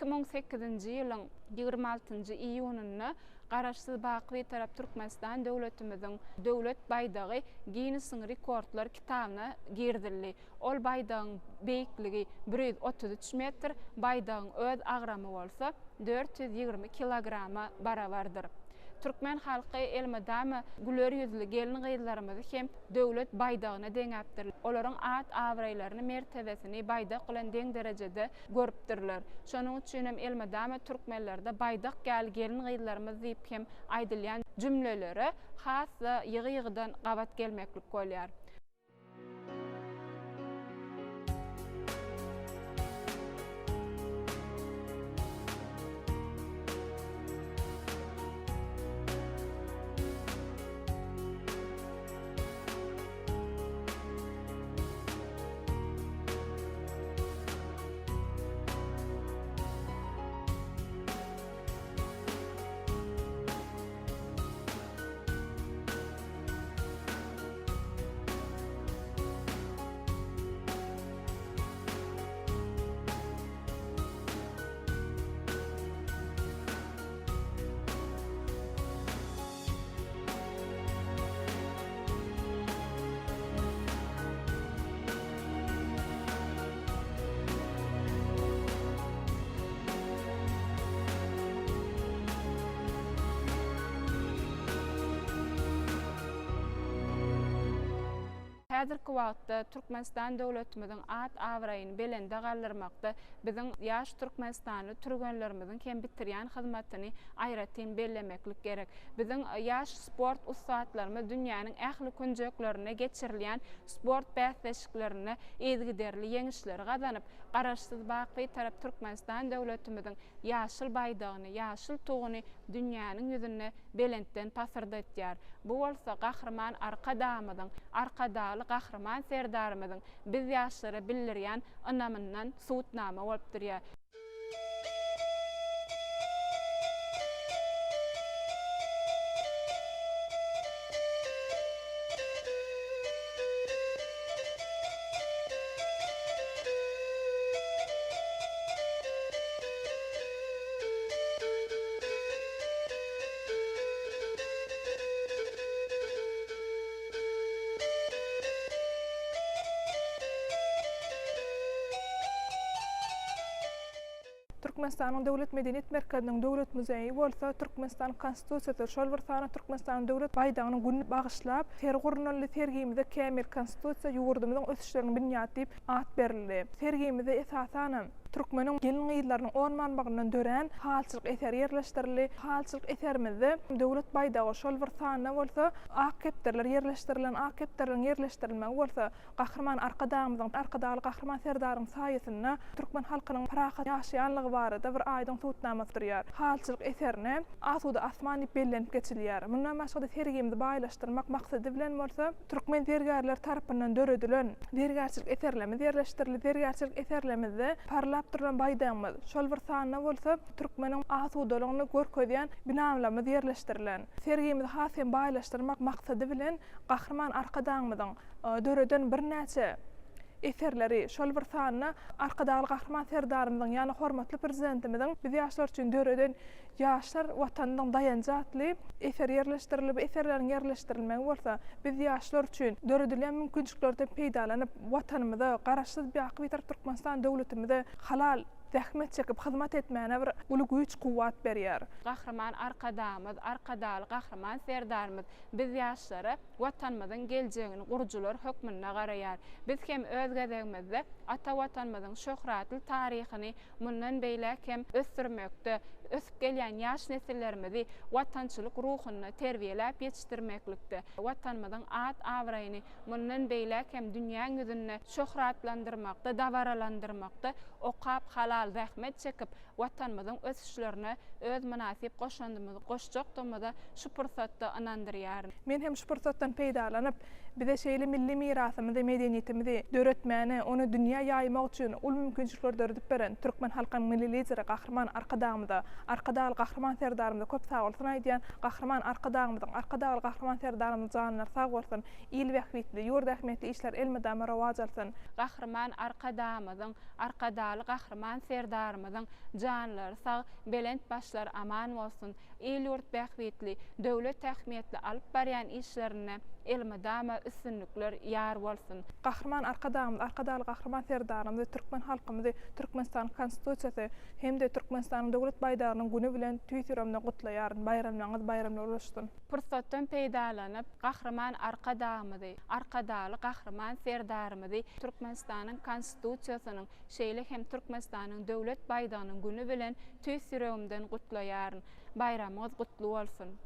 ýylyň 26-njy iýunyna garaşsyz Baky tarap Türkmenistan döwletimiziň döwlet baýdagy Guinness rekordlar kitabyna girdildi. Ol baýdagyň beýikligi 133 metr, baýdagyň öz agramy bolsa 420 kilograma barabardyr. Türkmen halky elmadama güler yüzlü gelin gyzlarymyzy hem döwlet baýdagyna deňäpdir. Olaryň at awraýlaryny mertebesini baýdak bilen deň derejede görüpdirler. Şonuň üçin hem elmadama türkmenlerde baýdak gelin gyzlarymyz diýip hem aýdylýan jümleleri has ýygy-ýygydan gabat gelmeklik bolýar. Häzirki wagtda Türkmenistan döwletimiziň at awraýyny belende galdyrmakda biziň ýaş Türkmenistanly türgenlerimiziň hem bitirýän hyzmatyny aýratyn bellemeklik gerek. Biziň ýaş sport ustaatlarymyz dünýäniň ähli künjeklerine geçirilýän sport bäsleşiklerini ezgiderli ýeňişleri gazanyp, garaşsyz baky tarap Türkmenistan döwletimiziň ýaşyl baýdagyny, ýaşyl tuguny dünýäniň ýüzüne belentden pasyrdatýar. Bu bolsa gahrman arkadamyzyň, arkadaly gahrman serdarymyzyň biz ýaşlara bildirýän önäminden suwtnama bolup durýar. Türkmenistanyň Döwlet Medeniýet Merkeziniň Döwlet Muzeyi bolsa Türkmenistan Konstitusiýasy şol bir sana Türkmenistan Döwlet baýdagyny gününi bagyşlap tergurnaly tergimizde kämil konstitusiýa ýurdumyzyň ösüşlerini binýat diýip at berildi. Tergimizde esasan Türkmeniň gelin gyzlarynyň orman bagyndan dören halçylyk eser ýerleşdirildi. Halçylyk eserimizde döwlet baýdagy şol bir sana bolsa ak kepderler ýerleşdirilen, ak kepderlerin ýerleşdirilmegi bolsa gahrman arkadamyzyň, arkadaly gahrman serdaryň saýasynda Türkmen halkynyň parahat ýaşaýanlygy barada bir aýdyň suwtnamaty durýar. Halçylyk eserine asuda asmany bellenip geçilýär. Mundan başga da tergimde baýlaşdyrmak maksady bilen bolsa Türkmen dergärler tarapyndan döredilen dergärçilik eserlerimiz ýerleşdirildi. Dergärçilik eserlerimizde parlap duran baýdamyz şol bir sana bolsa Türkmeniň asudalygyny görkezýän binalarymyz ýerleşdirilen. Tergimde has hem baýlaşdyrmak maksady bilen gahrman arkadamyzyň döreden bir näçe eserleri şol bir sana arkadaly gahrman serdarymyzyň ýani hormatly prezidentimiziň biz ýaşlar üçin döreden ýaşlar watanyň dayanjatly eser ýerleşdirilip eserleriň ýerleşdirilmegi bolsa biz ýaşlar üçin döredilen mümkinçiliklerden peýdalanyp watanymyza garaşsyz bir Türkmenistan döwletimize halal zähmet çekip hyzmat etmäne bir uly güýç kuwwat berýär. Gahrman arkadamyz, arkadaly gahrman serdarymyz biz ýaşlara watanymyzyň geljegini gurjylar hökmüne garaýar. Biz hem öz gezegimizde ata watanymyzyň şöhratly taryhyny mundan beýle hem ösdürmekde, ösüp gelýän ýaş nesillerimizi watançylyk ruhuny terbiýelep ýetişdirmeklikde. Watanymyzyň at awraýyny mundan beýle hem dünýä ýüzüne şöhratlandyrmakda, dawaralandyrmakda okap halal zähmet çekip watanymyzyň ösüşlerini öz münasip goşandymyzy goşjakdymyzy şu pursatda anandyrýar. Men hem şu pursatdan peýdalanyp bize şeýle milli mirasymyzy, medeniýetimizi döretmäne, onu dünýä ýaymak üçin ul mümkinçilikler döredip beren Türkmen halkynyň milli lideri gahrman arkadamyza, arkadaly gahrman serdarymyza köp sag bolsun aýdýan gahrman arkadamyzyň, arkadaly gahrman serdarymyzyň janlar sag bolsun, il wagtly, ýurda ähmetli işler elmedama rowaj alsyn. Gahrman arkadamyzyň, arkadaly gahrman serdarymyzyň janlar sag, belent başlar aman bolsun. El ýurt bähwetli, döwlet ähmetli alyp barýan işlerine elmedama üstünlükler ýar bolsun. Gahrman arkadaly gahrman serdarymyzy türkmen halkymyzy Türkmenistan konstitusiýasy hem-de Türkmenistanyň döwlet baýdagynyň güni bilen tüýsüramda gutlaýar, bayramlaryňyz bayramlar bolsun. Pursatdan peýdalanyp gahrman arkadaly gahrman serdarymyzy Türkmenistanyň konstitusiýasynyň şeýle hem Türkmenistanyň döwlet baýdagynyň güni bilen tüýsüramdan gutlaýar. Bayramyňyz gutly bolsun.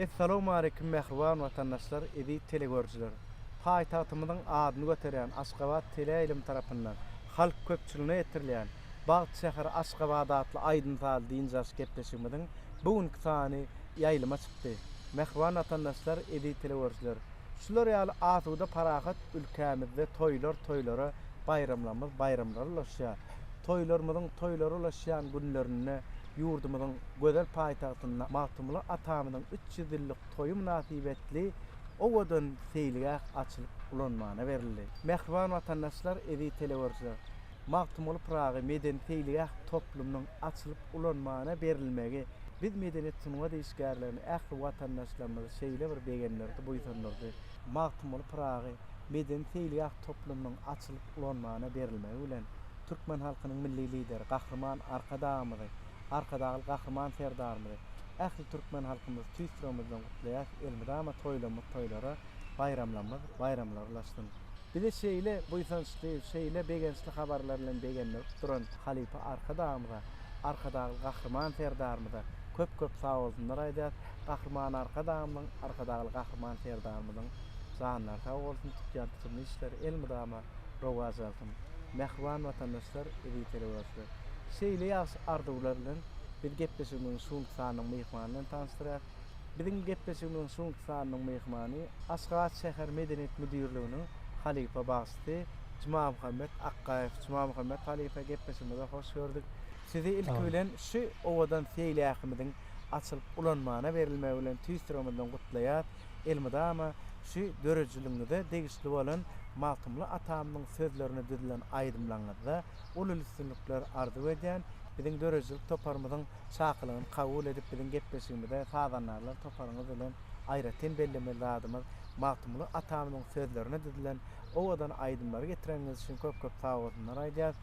Assalamu alaykum mehriban vatandaşlar, edi telegörjüler. Paytahtymyzyň adyny götüren Aşgabat Teleilim tarapyndan halk köpçüligine ýetirilýän Bağdy şäher Aşgabat adly aýdyn sal diýinjas gepleşigimiň bugünkü sany ýaýlyma çykdy. Mehriban vatandaşlar, edi telegörjüler. Şular ýaly asuda parahat ülkämizde toýlara bayramlar ulaşýar. Toýlarymyzyň toýlary ulaşýan günlerini yurdumyzyň gözel paýtagtyna magtymly atamynyň 300 ýyllyk toýu münasibetli owadan seýlige açylyp ulanmana berildi. Mehriban vatandaşlar, edi telegörjüler. Magtymly Pragy meden seýlige toplumynyň açylyp ulanmana berilmegi biz medeniyet sunuwa değişgärlerini ähli vatandaşlarymyz şeýle bir begenlerdi boýsanlardy. Magtymly Pragy meden seýlige toplumynyň açylyp ulanmana berilmegi bilen Türkmen halkynyň milli lideri Gahrman Arkadagy Gahrman Serdarymyz ähli Türkmen halkymyz tüýströmizden gutlaýar, elmydama toýlara bayramlar ulaşdyn. Bile şeýle şeýle begençli habarlar bilen begenler duran Halipa Arkadagy Gahrman Serdarymyz köp sag bolsunlar aýdýar. Gahrman Arkadagy Gahrman Serdarymyzyň zanlar sag bolsun, tutýan işler elmydama rowaj alsyn. Mehriban vatandaşlar, edi telegörjüler. Şeýle ýaşy arzuwlar bilen bir gepleşigimiň soňky sanynyň mehmanyny tanışdyrar. Biziň gepleşigimiň soňky sanynyň mehmany Aşgabat şäher medeniyet müdürliginiň Halipa bagsty Cuma Muhammed Akkaýew. Cuma Muhammed Halipa gepleşigimize hoş gördük. Sizi ilk bilen şu owadan seýlýäkimiziň açylyp ulanmana berilmegi bilen tüýströmizden gutlaýar. Elmydama şu dörejiliňizde degişli bolan magtymly atamynyň sözlerini düzülen aýdymlaňyzda ulul üstünlikler arzu edýän biziň dörejilik toparmyzyň şakylygyny kabul edip biziň gepleşigimizde fazanlarlar toparymyz bilen aýratyn bellemeli adymyz magtymly atamynyň sözlerini düzülen owadan aýdymlary getireniniz üçin köp sag bolsunlar aýdýar.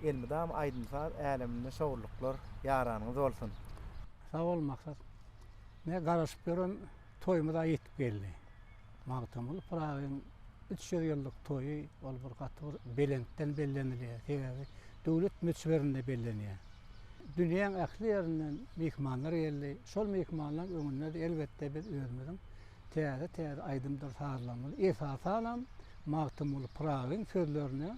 Elmydam aýdymsal äleminde şowurluklar ýaranyňyz bolsun. Sag bol maksat. Ne garaşyp görün toýumyza ýetip geldi. Magtymly Pragyň 300 ýyllyk toýy ol bir gatyr belentden bellenilýär. Sebäbi döwlet müçberinde bellenýär. Dünýäň ähli ýerinden mehmanlar geldi. Şol mehmanlar öňünde elbetde biz özümiziň täze aýdymlar saýlanmaly. Esasalam Magtymly Pragyň sözlerini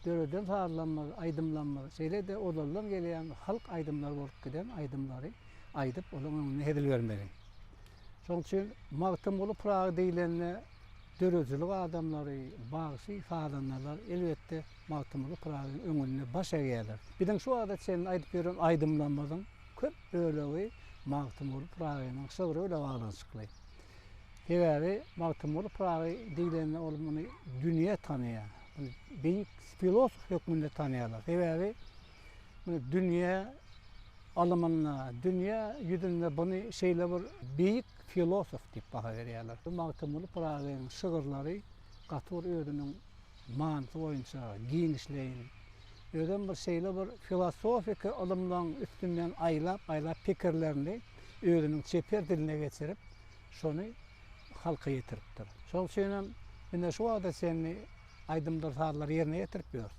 döreden saýlanmaly, aýdymlanmaly. Şeýle-de olallam gelýän halk aýdymlar bolup giden aýdymlary aýdyp olaň öňüne hedil bermeli. Şoň üçin Magtymly Pragy diýilende dörejilik adamlary, bagsy fadanlar elbetde Magtymly Pragyň öňüne baş egerler. Biziň şu adat senin aýdyp beren aýdymlanmadyň köp bölegi Magtymly Pragynyň şöwre ile baglanşykly. Sebäbi Magtymly Pragy diýilende ol muny dünýä tanýar. Beýik filosof hökmünde tanýarlar. Sebäbi dünýä alymyna, dünýä ýüzünde buny şeýle bir beýik filosof diýip baha berýärler. Magtymly Pragyň şygyrlary gatyr özüniň manty boýunça giňişleýin. Özüm bir şeýle bir filosofik alymlaryň üstünden aýlap pikirlerini özüniň çeper diline geçirip şonu halka ýetiripdir. Şol üçin mene şu wagtda seni aýdymlar saýlar ýerine ýetirip ber.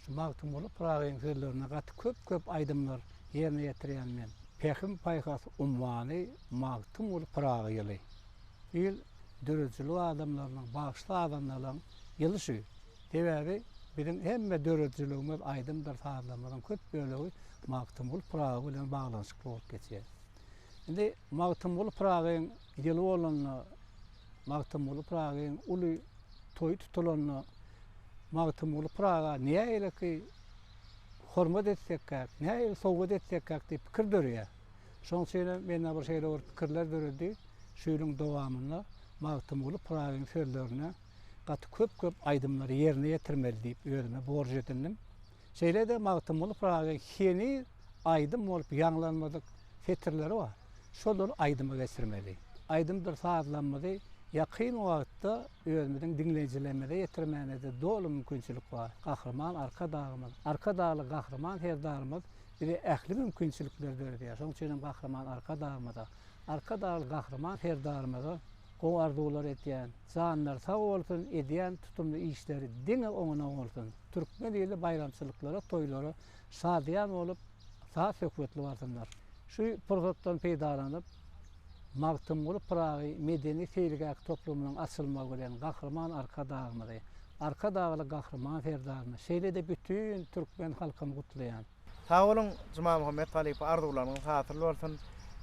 Şu Magtymly Pragyň sözlerine gaty köp aýdymlar ýerine ýetirýän men. Pähim paýhas umwany Magtymly Pragy ýyly. Il dörejilik adamlarynyň, bagşly adamlaryň ýyly şu. Sebäbi biziň hemme dörejiligimiz aýdymlar saýlanmadan köp bölegi Magtymly Pragy bilen baglanşykly bolup geçýär. Indi Magtymly Pragyň ýyly bolanyny, Magtymly Pragyň uly toý tutulanyny, Magtymly Praga näýe ki hormat etsek, näýe sowgat etsek diýip pikir dörýär. Şoň üçin men bir şeýle pikirler döredi. Şuýlyň dowamyna Magtymly Pragyň sözlerini gaty köp aýdymlary ýerine ýetirmeli diýip özüme borç edindim. Şeýle-de Magtymly Pragyň heni aýdym bolup ýanglanmadyk fetirleri bar. Şolary aýdyma geçirmeli. Aýdymdyr saýlanmady. Ýakyn wagtda özümiziň dinleýijilerine ýetirmänede dolu mümkinçilik bar. Gahrman Arkadagy Gahrman Serdarymyz bir ähli mümkinçilikler berýär. Şoň üçin Gahrman Arkadagy Gahrman Serdarymyz gowy arzuwlar etýän, zanlar sag bolsun edýän tutumly işleri diňe oňuna bolsun. Türkmen ýyly bayramçylyklara, toýlara şadýan bolup, sag söhbetli barsunlar. Şu pursatdan peýdalanyp Magtymly Pragy medeni feýilgäk toplumynyň açylmagy bilen gahrman arka dağymydy. Arka dağly gahrman ferdaryny şeýle-de bütün türkmen halkyny gutlaýan. Taýolun Juma Muhammed Talip arzuwlarynyň hatyrly bolsun.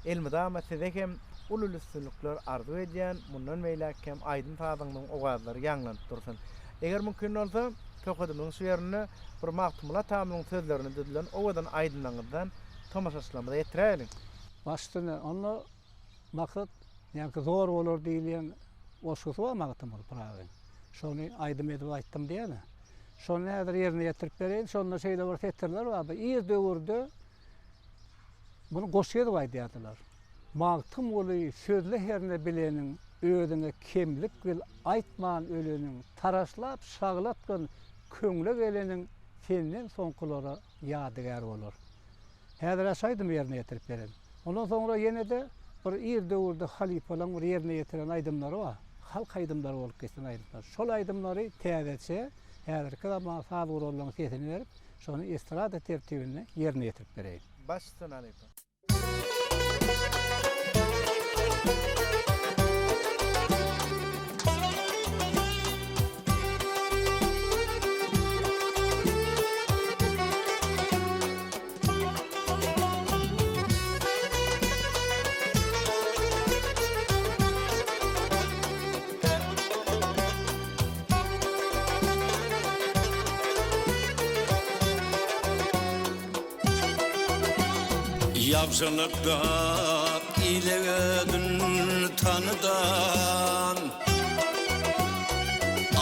Elmidama sizekem ulul üstünlükler arzu edýän, mundan meýläkem aýdyn taýdynyň ogadlary ýanglanyp dursun. Eger mümkin bolsa, töküdümiň şeýerini bir Magtymla tamamyň sözlerini dedilen ogadan aýdynlangydan tomaşaçylarymyza ýetiräliň. Başlyny onu maksat ýa-ki zor bolar diýilen oşusy var Magtymly Pragy. Şonu aýdym edip aýtdym diýene. Şonu häzir ýerine ýetirip bereýin, şonda şeýle bir fetrler bar. Ir döwürde bunu goşýar aýdýardylar. Magtymly sözle herne bileniň özüne kemlik bil aýtman öleniň taraşlap şaglatgan köňle geleniň senden soňkulara ýadygar bolar. Häzir aşaýdym ýerine ýetirip beren. Ondan soňra ýene-de bir ir döwürde halifalaryň bir ýerine ýetiren aýdymlary bar. Halk aýdymlary bolup geçen aýdymlar. Şol aýdymlary täzeçe häzirki zaman sabur bolan sesini berip, şonu estrada tertibine ýerine ýetirip bereýin. Başdan alypy. Yavşılıkta ilegedin tanıdan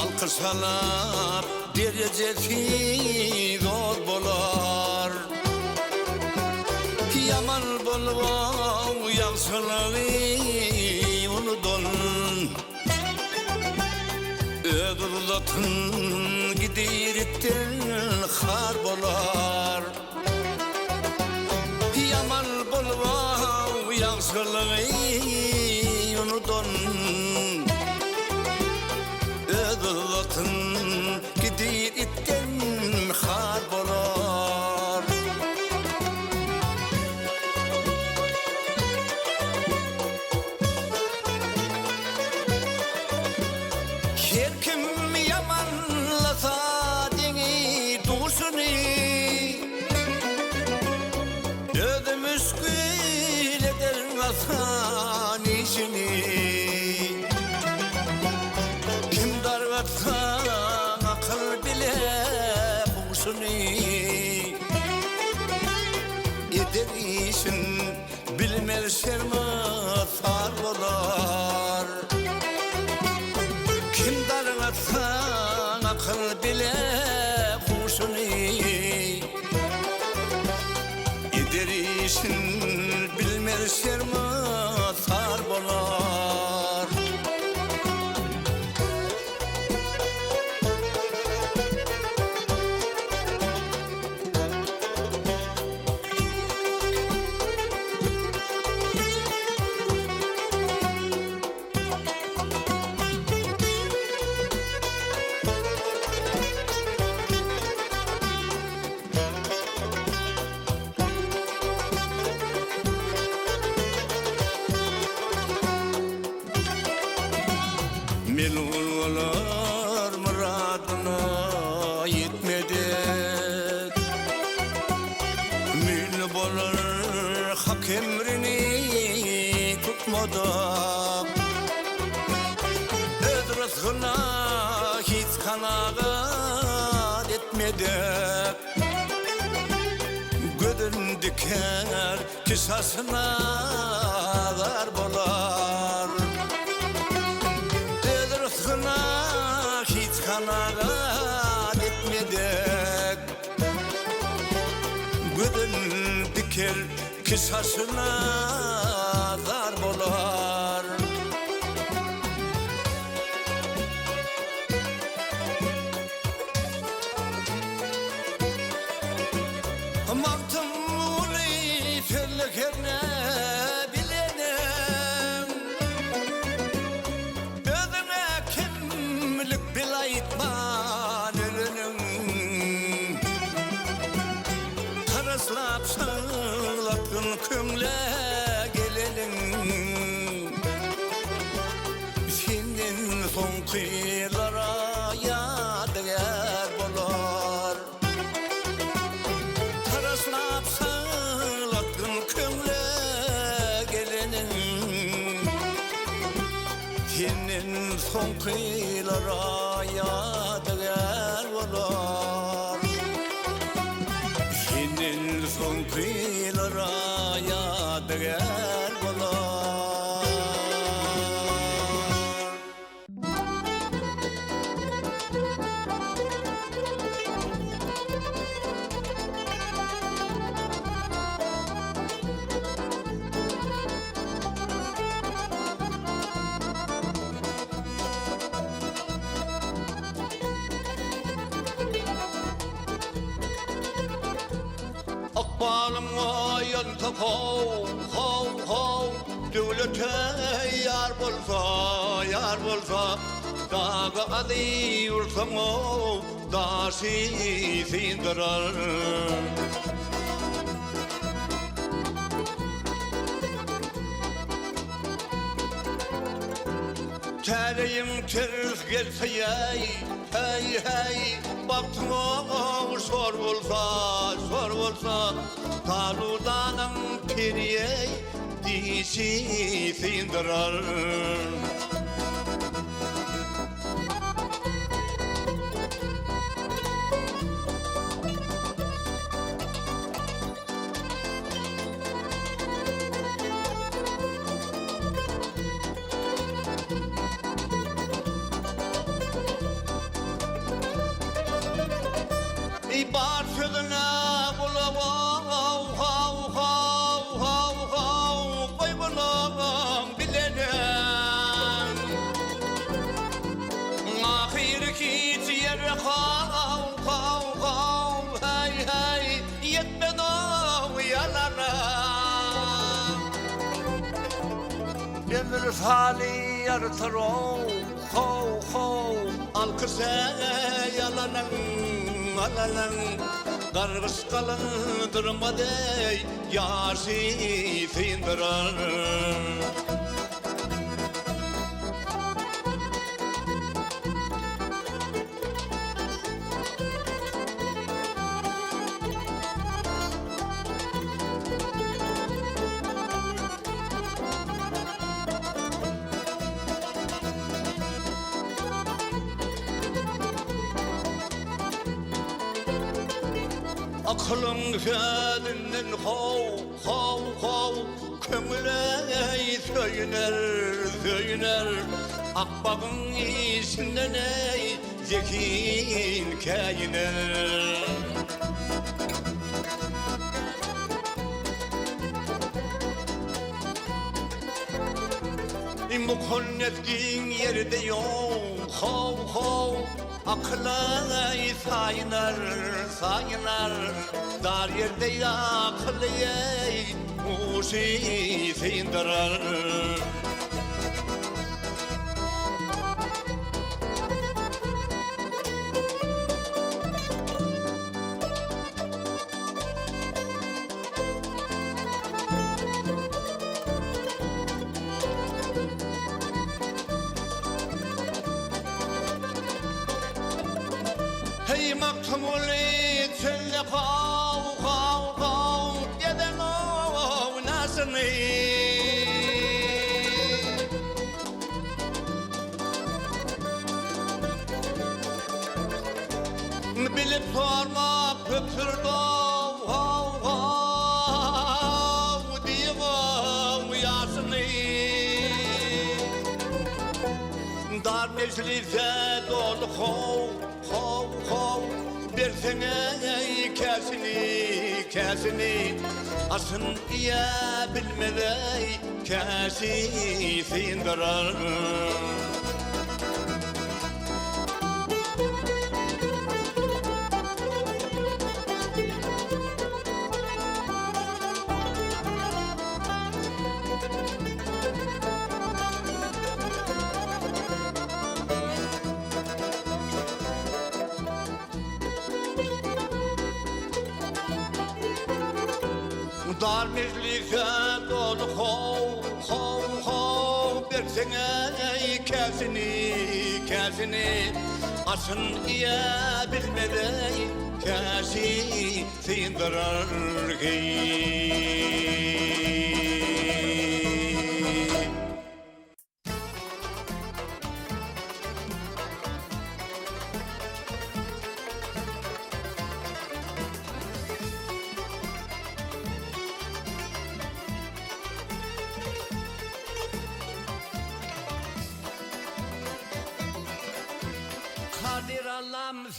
alkışalap derecesi zor bolar. Yaman bolvav yavşılığı unudun, ödürdatın gidiritten har bolar. Yaman bolvav yavşılığı unudun, ödürdatın gidiritten har bolar. Her kim yamanlasa deni duşunu, ödümüskül eder asan işini. Kim dargatsa akıl bile kuşunu, eder işin bilmez şermazar bolar. Kim dargatsa akıl bile kuşunu, eder işin bilmez şermazar bolar. Melunlar muradına yetmedek, mül bolar hak emrini tutmadak. Öz rızkına hiç kanaat etmedek, gödün diker kisasına dar bolar. Hiç kanaat etmedek, gödün diker kisasına dar bolar. Magtymly ferlekerne bilenem, özüne kimlik bil aýtman öleniň. Taraslap şaglatgyn köňle Hinin son kıyılara yadigar olar. Hinin son kıyılara yadigar olar. Akbalım ayan tapav, hav hav, devlete yar bolsa, dağı adı yurtsam o, daşı sindirar. Tereyim ters gelse hey, baktım o sor bolsa, taludanın periye dişi sindirar. İbar sözüne bulav, hav, koy bunu bilelim. Ahir ki yere hav, hey, yetmedi o yalara. Demir fali yaratır o, hav, alkıse yalanın. Alalan gargıs kalındırmadı yaşı sindirar. Aklım fedinden hav, kömüle söyüner, akbağın isinden ey zekin kayner. Mukonnet yerde yok, hav, akla sayınar, dar yerde yakılı ey, uşi sindirar. Hey maktumuli telle hav, yeden o nasını. Bilip sorma pöpürdü hav, diyev yasını. Dar meclise dolu hav, versene kesini, asın diye bilmede kesi sindirar. Dar meclise dolu hav, versene kesini, asın diye bilmede kesi sindirar.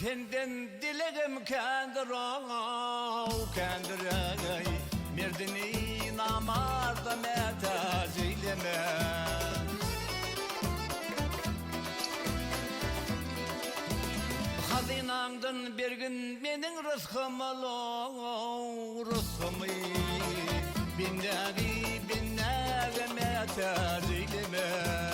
senden dilegim kendir kendir merdini namarda metaz eyleme Hazinandan bir gün menin rızkım ol rızkımı binnagi metaz eyleme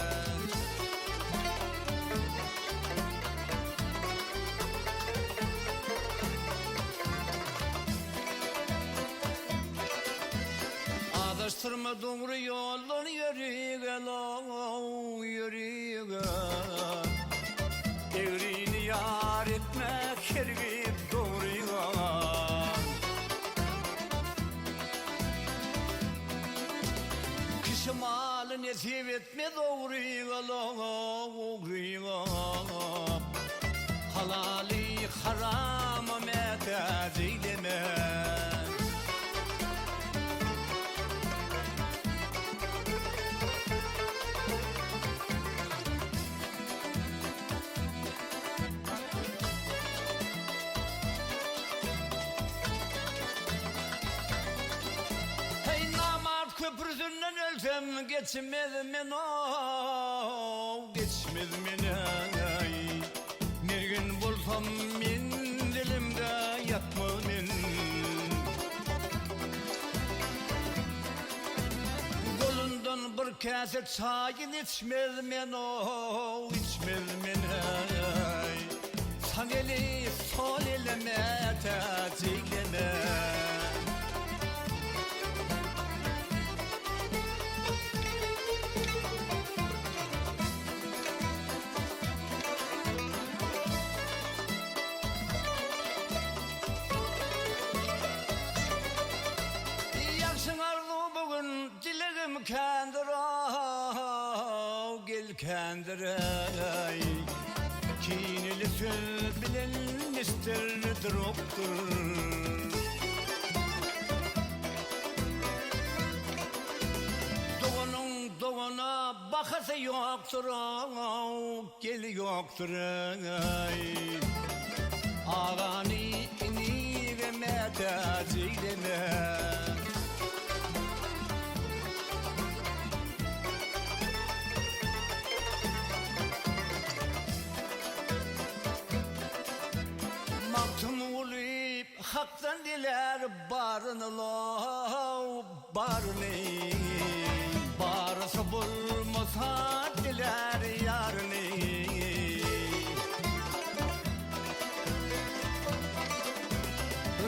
Adastırma doğru yollar yürüge Evrini yar etmek hergip doğruya Kişi malı nesip etme doğruya Halali haramı metaz eyleme Köprüsünden ölsem geçmez men o geçmez men bir gün bulsam men dilimde yatmaz men Golundan bir kase çayın içmez men o içmez men Saneli sol eleme tatileme Kendir gel kendir kinili söz bilen isterdir oktur Doğuna bakası yoktur gel yoktur Ağani ini ve metaz eyleme Hak'tan diler barını barını Barısı bulmasa diler yarını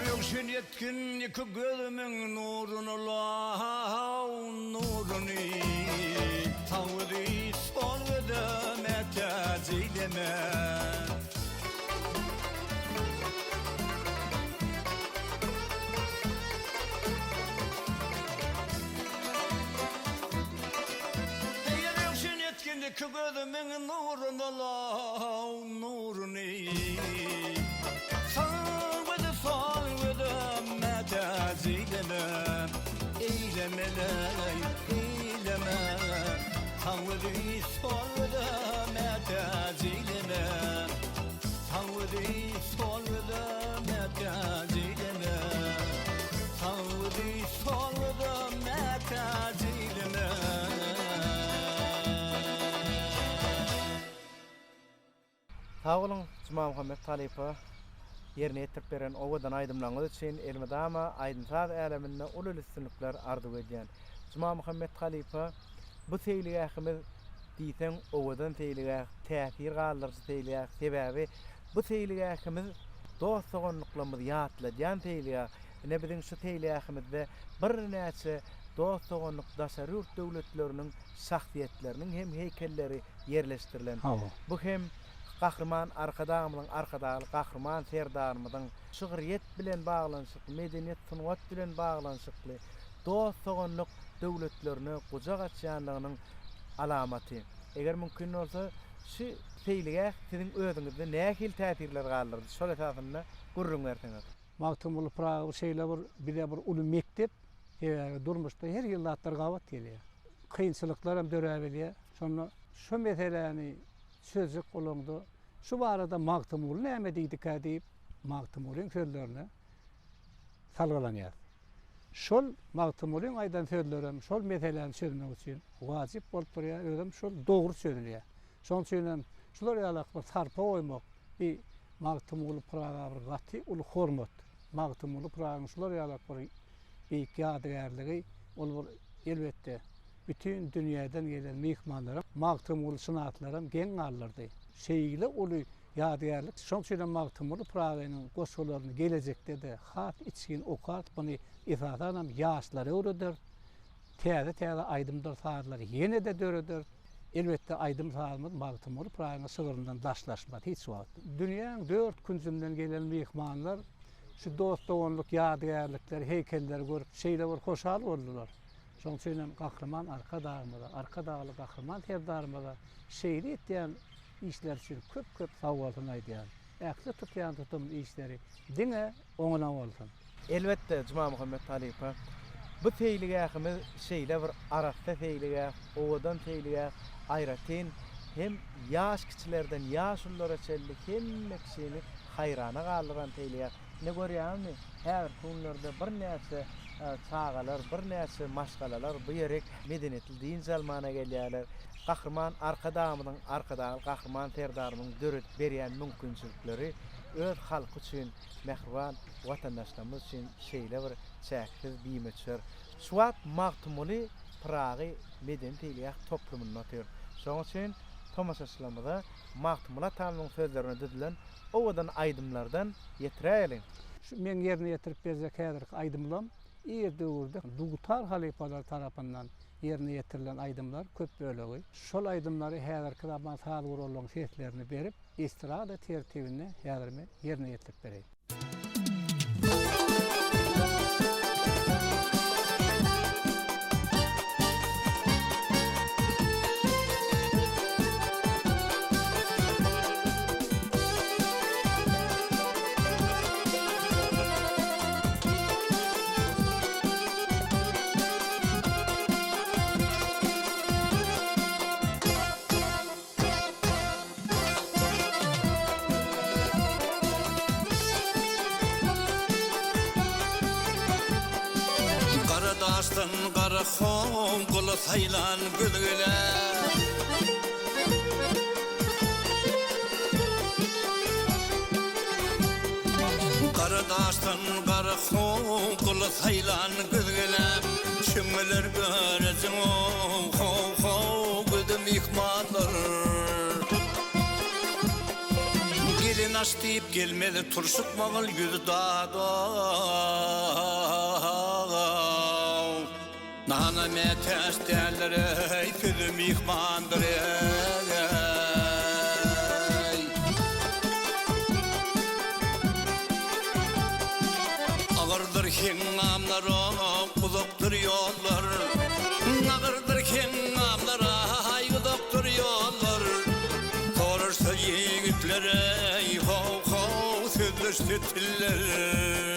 Rökşün yetkin iki gözümün nurunu nurunu Tavri sol ödüm etaz eyleme İki gözümün nurunu Sağ sol metaz eyleme Eyleme Tavri sol metaz eyleme Tavri sol metaz eyleme Tavri sol metaz eyleme Sağ olun Cuma Muhammed Talipa yerine etip beren owadan aydımlaňyz üçin elmedama aydınsaat äleminde ulul üstünlikler arzu edýän Cuma Muhammed Talipa bu seýliähimiz diýsen owadan seýliäh täsir galdyryjy seýliäh sebäbi bu seýliähimiz dost soňluklarymyz ýatlaýan seýliäh ne biziň şu seýliähimizde bir näçe dost soňluk daşary döwletleriniň şahsiýetleriniň hem heykelleri yerleşdirilen bu hem Kahraman arkadaşlyk kahraman serdarymyzyň şygryet bilen baglanşykly, medeniýet sunwat bilen baglanşykly dost soňluk döwletlerini gujak açýanlygynyň alamaty. Eger mümkin bolsa şu seýlige siziň özüňizde nähil täsirler galdyrdy? Şol esasynda gurrun berseňiz. Maktumul Praga şeýle bir uly mektep durmuşda her ýyllar gawat gelýär. Kynçylyklar hem döräbilýär. Şonu şu meseleni sözlük olundu Şu barada Magtymul näme diýdik diýip Magtymul'un sözlerine salgılanýar. Şol Magtymul'un aýdan sözlerim, şol meseleleri çözmek üçin wajyp bolup durýar, özüm şol dogry sözlýär. Şoň üçin şular ýalak bir sarpa goýmak, bir Magtymul Praga bir gaty ul hormat. Magtymul Praga şular ýalak bir ýadygärligi, ol bir elbetde bütün dünýäden gelen mehmanlarym, Magtymul sanatlarym geň alyrdy. Şeýle uly ýadygärlik. Şoň üçin Magtymul Praga'nyň goşgularyny gelecekde de hat içgin okat buny ifadanam ýaşlary öredir. Täze aýdymdyr saatlar ýene de döredir. Elbetde aýdym saatymyz Magtymul Praga'nyň sygyryndan daşlaşmady hiç wagt. Dünýäň 4 künjünden gelen mehmanlar şu dostowonluk ýadygärlikler, heykeller görüp şeýle bir hoşal boldular. Şoň üçin Gahrman arka dağly Gahrman terdarymyza şeýle etýän işler için köp sawalyn aýdýar. Ähli tutýan tutum işleri diňe oňuna bolsun. Elbette Cuma Muhammed Talip'a bu feýligähimiz şeýle bir arafda feýligä, owadan feýligä aýratyn hem ýaş kiçilerden ýaşullara çellik hem kişini hayrana galyran feýligä. Ne görýärmi? Her kunlarda bir näçe çağalar, bir näçe maşgalalar bu ýerek medeniyetli diň zalmana gelýärler. Gahrman arkadağımın Gahrman terdarımın dörüt berýän mümkinçilikleri öz halky üçin mehriban watandaşlarymyz üçin şeýle bir çäksiz biýmeçler. Şuwat Magtymuly Pragy medeniyet toplumyny atýar. Şoň üçin tomaşaçylarymyza Magtymula tanlyň sözlerini didilen owadan aýdymlardan ýetiräýin. Men ýerine ýetirip berjek häzirki aýdymlam ýerde Dugutar halifalar tarapyndan yerine yetirilen aydımlar köp bölegi. Şol aydımları häzirki zaman sağ olan seslerini berip istirada tertibine häzirme yerine yetirip bereyim. Daştan qara xon qulu saylan gülgüle Qara daştan qara xon qulu saylan gülgüle Şümmeler görezin o güdüm ihmanlar Gelin aç deyip gelmeli turşuk mağıl yüzü dağda Nana metes derleri tüdüm ihmandır Ağırdır hingamlar kuluktur yollar Ağırdır hingamlar ayıdıktır yollar Sorursa yiğitlere ho sözleşti tiller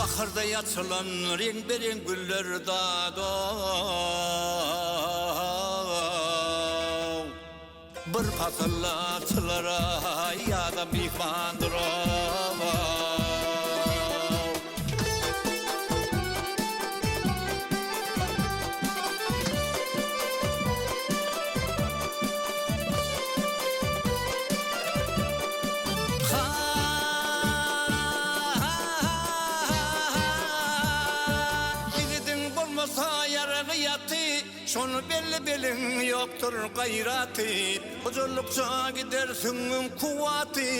Baharda yatılan renk güller dağda Bir patıllatçılara ya mihmandır Şonu belin yoktur gaýraty Huzurlukça gidersin kuwatı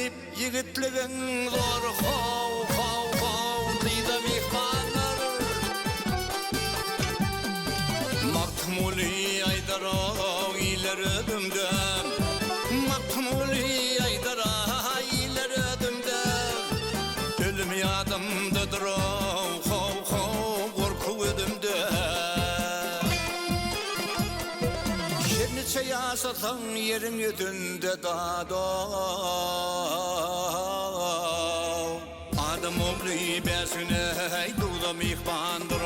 Yigitligin zor haw Dida mihmanlar Magtymuly aýdara iler ödümde Magtymuly aýdara iler ödümde Ölüm ýadymdadyr gorku ödümde Yaşatan yerin yüzünde dağda Adım oğlu besine duydum ihbandır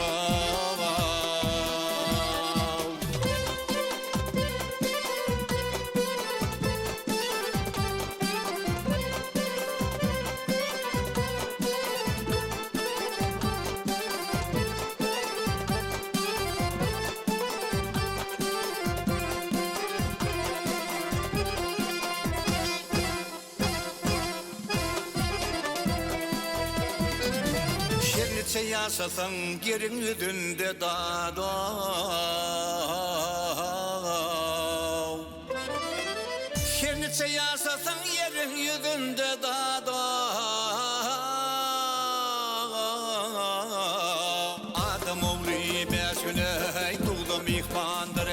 neçe yaşasan gerin yüzünde dağda. Her neçe yaşasan yerin yüzünde dağda. Adam oğlu beşüne tuğdum ihmandır.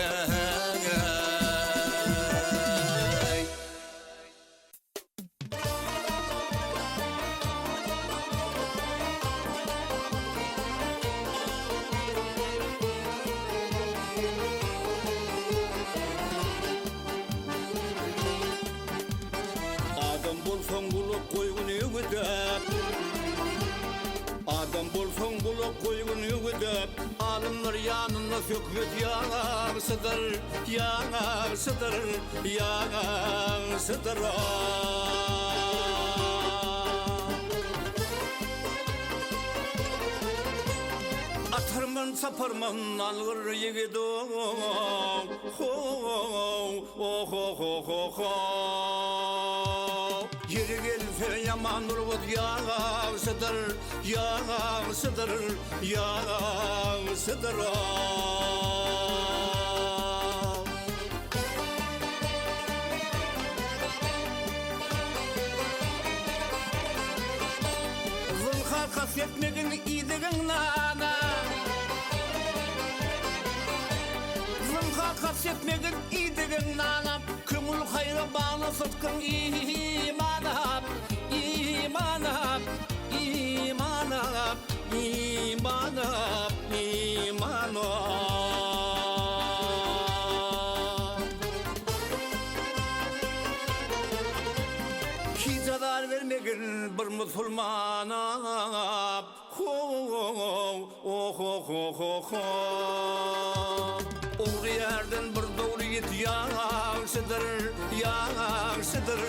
Adam bolson bulup koygun yügüdüp alımlar yanına söküp yansıdır, yansıdır, yansıdır. Atarman saparman alır yigidim, ho ho ho ho ho. Yeri gelse yaman urgut yansıdır, yansıdır, yansıdır. Zılha kasvetmegin idigin nana, zılha kasvetmegin idigin nana. Kümül hayra bağlı sıtkın imanam, imanam, imanam, imanam, imanam. Hiç zarar vermegin bir musulmana. Oğru yerden bir doğru git yansıdır, yansıdır,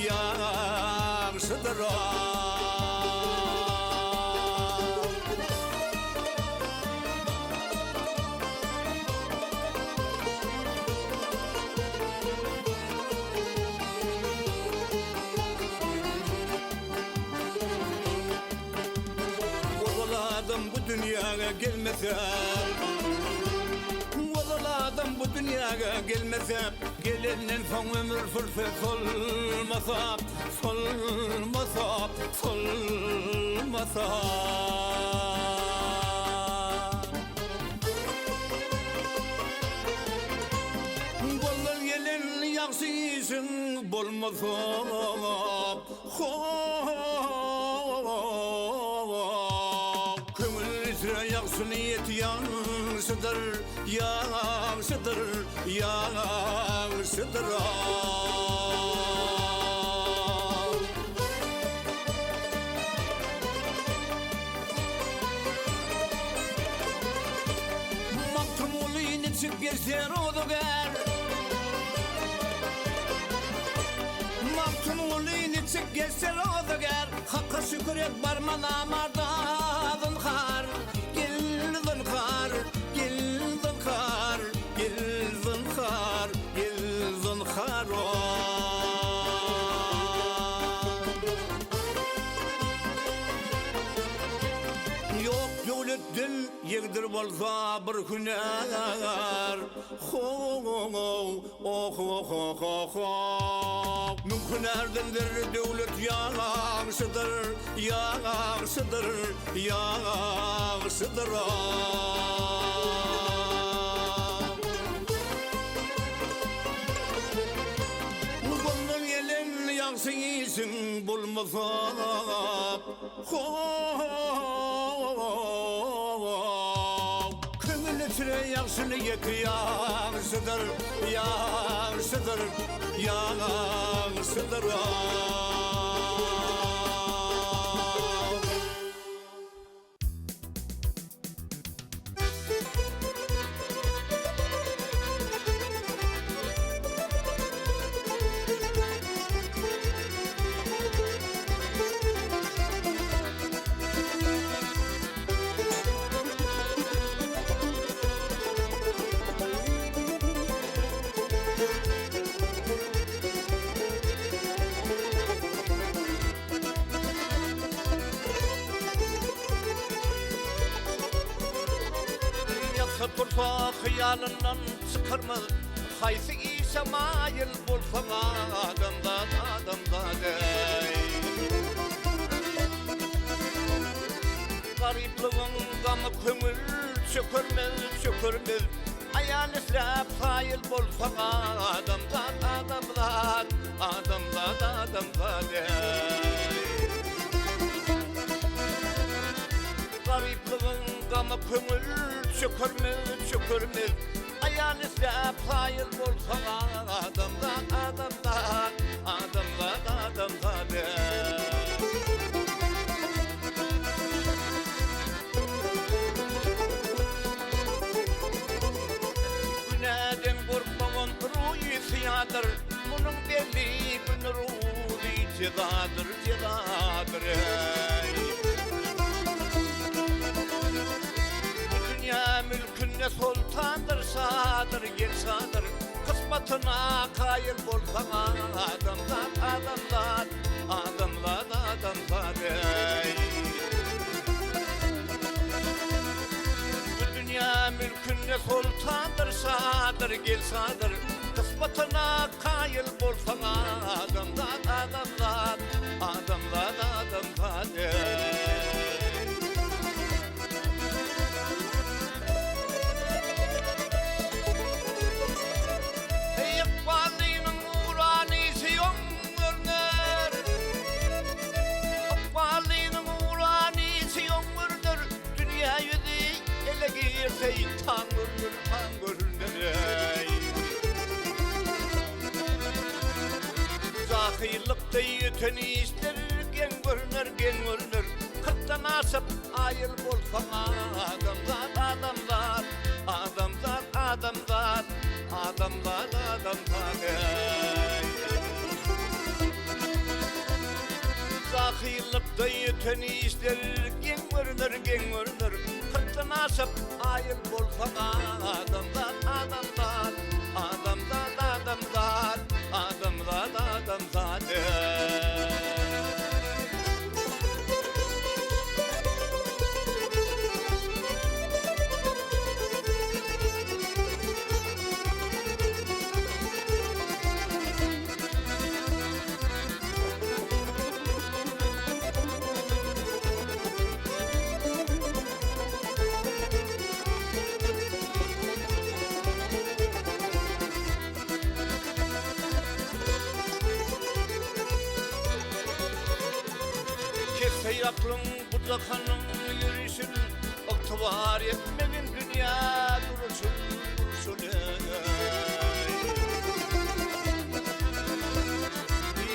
yansıdır. Oğuladım bu dünyaya gelmesem, oğuladım bu dünyaya gelmesem, gelenden son ömür fırsat olmasa, olmasa, olmasa. Bollar gelen yaxşı işin bolmasa, yaxşı niyet yansıdır, yansıdır, yansıdır. Maktum olu yine çık geçer odu gel. Maktum olu yine çık geçer odu gel. Hakka şükür et barman amardadın kar. Gildin kar, gildin kar, gildin kar, gildin kar. Yok devletten yegdir bolsa bir hüner. Ho ho ho ho ho. Mümkün erdendir devlet yansıdır, yansıdır, yansıdır. Bundan gelen yansın iyisin bulmasa. Kömül içine yansını yeki yansıdır, yansıdır, yansıdır. Qaysı tursa xiyalından çıkarmaz Qaysı işe mayıl bolsa adamda dey Garipliğin gamı kömür çökürmez Ayal israp hayıl bolsa adamda dey Garipliğin gamı kömür çökürmez Ayal israp hayıl bolsa adamda dey Güneden korkmağın ruhi siyadır Bunun belli bin ruhi cedadır Dünya mülkünne sultandır sadır gel sadır Kısmetine kayıl bolsa adamlar dey Dünya mülkünne sultandır sadır gel sadır Kısmetine kayıl bolsa adamlar dey Şeytan görünür Zahirlik deyten işler gen görünür Kırktan asıp ayıl bolsa adamlar Zahirlik deyten işler gen görünür Kırktan asıp ayıl bolsa adamlar Kesse aklın budakanın yürüsün Oktuvar etmegin dünya durursun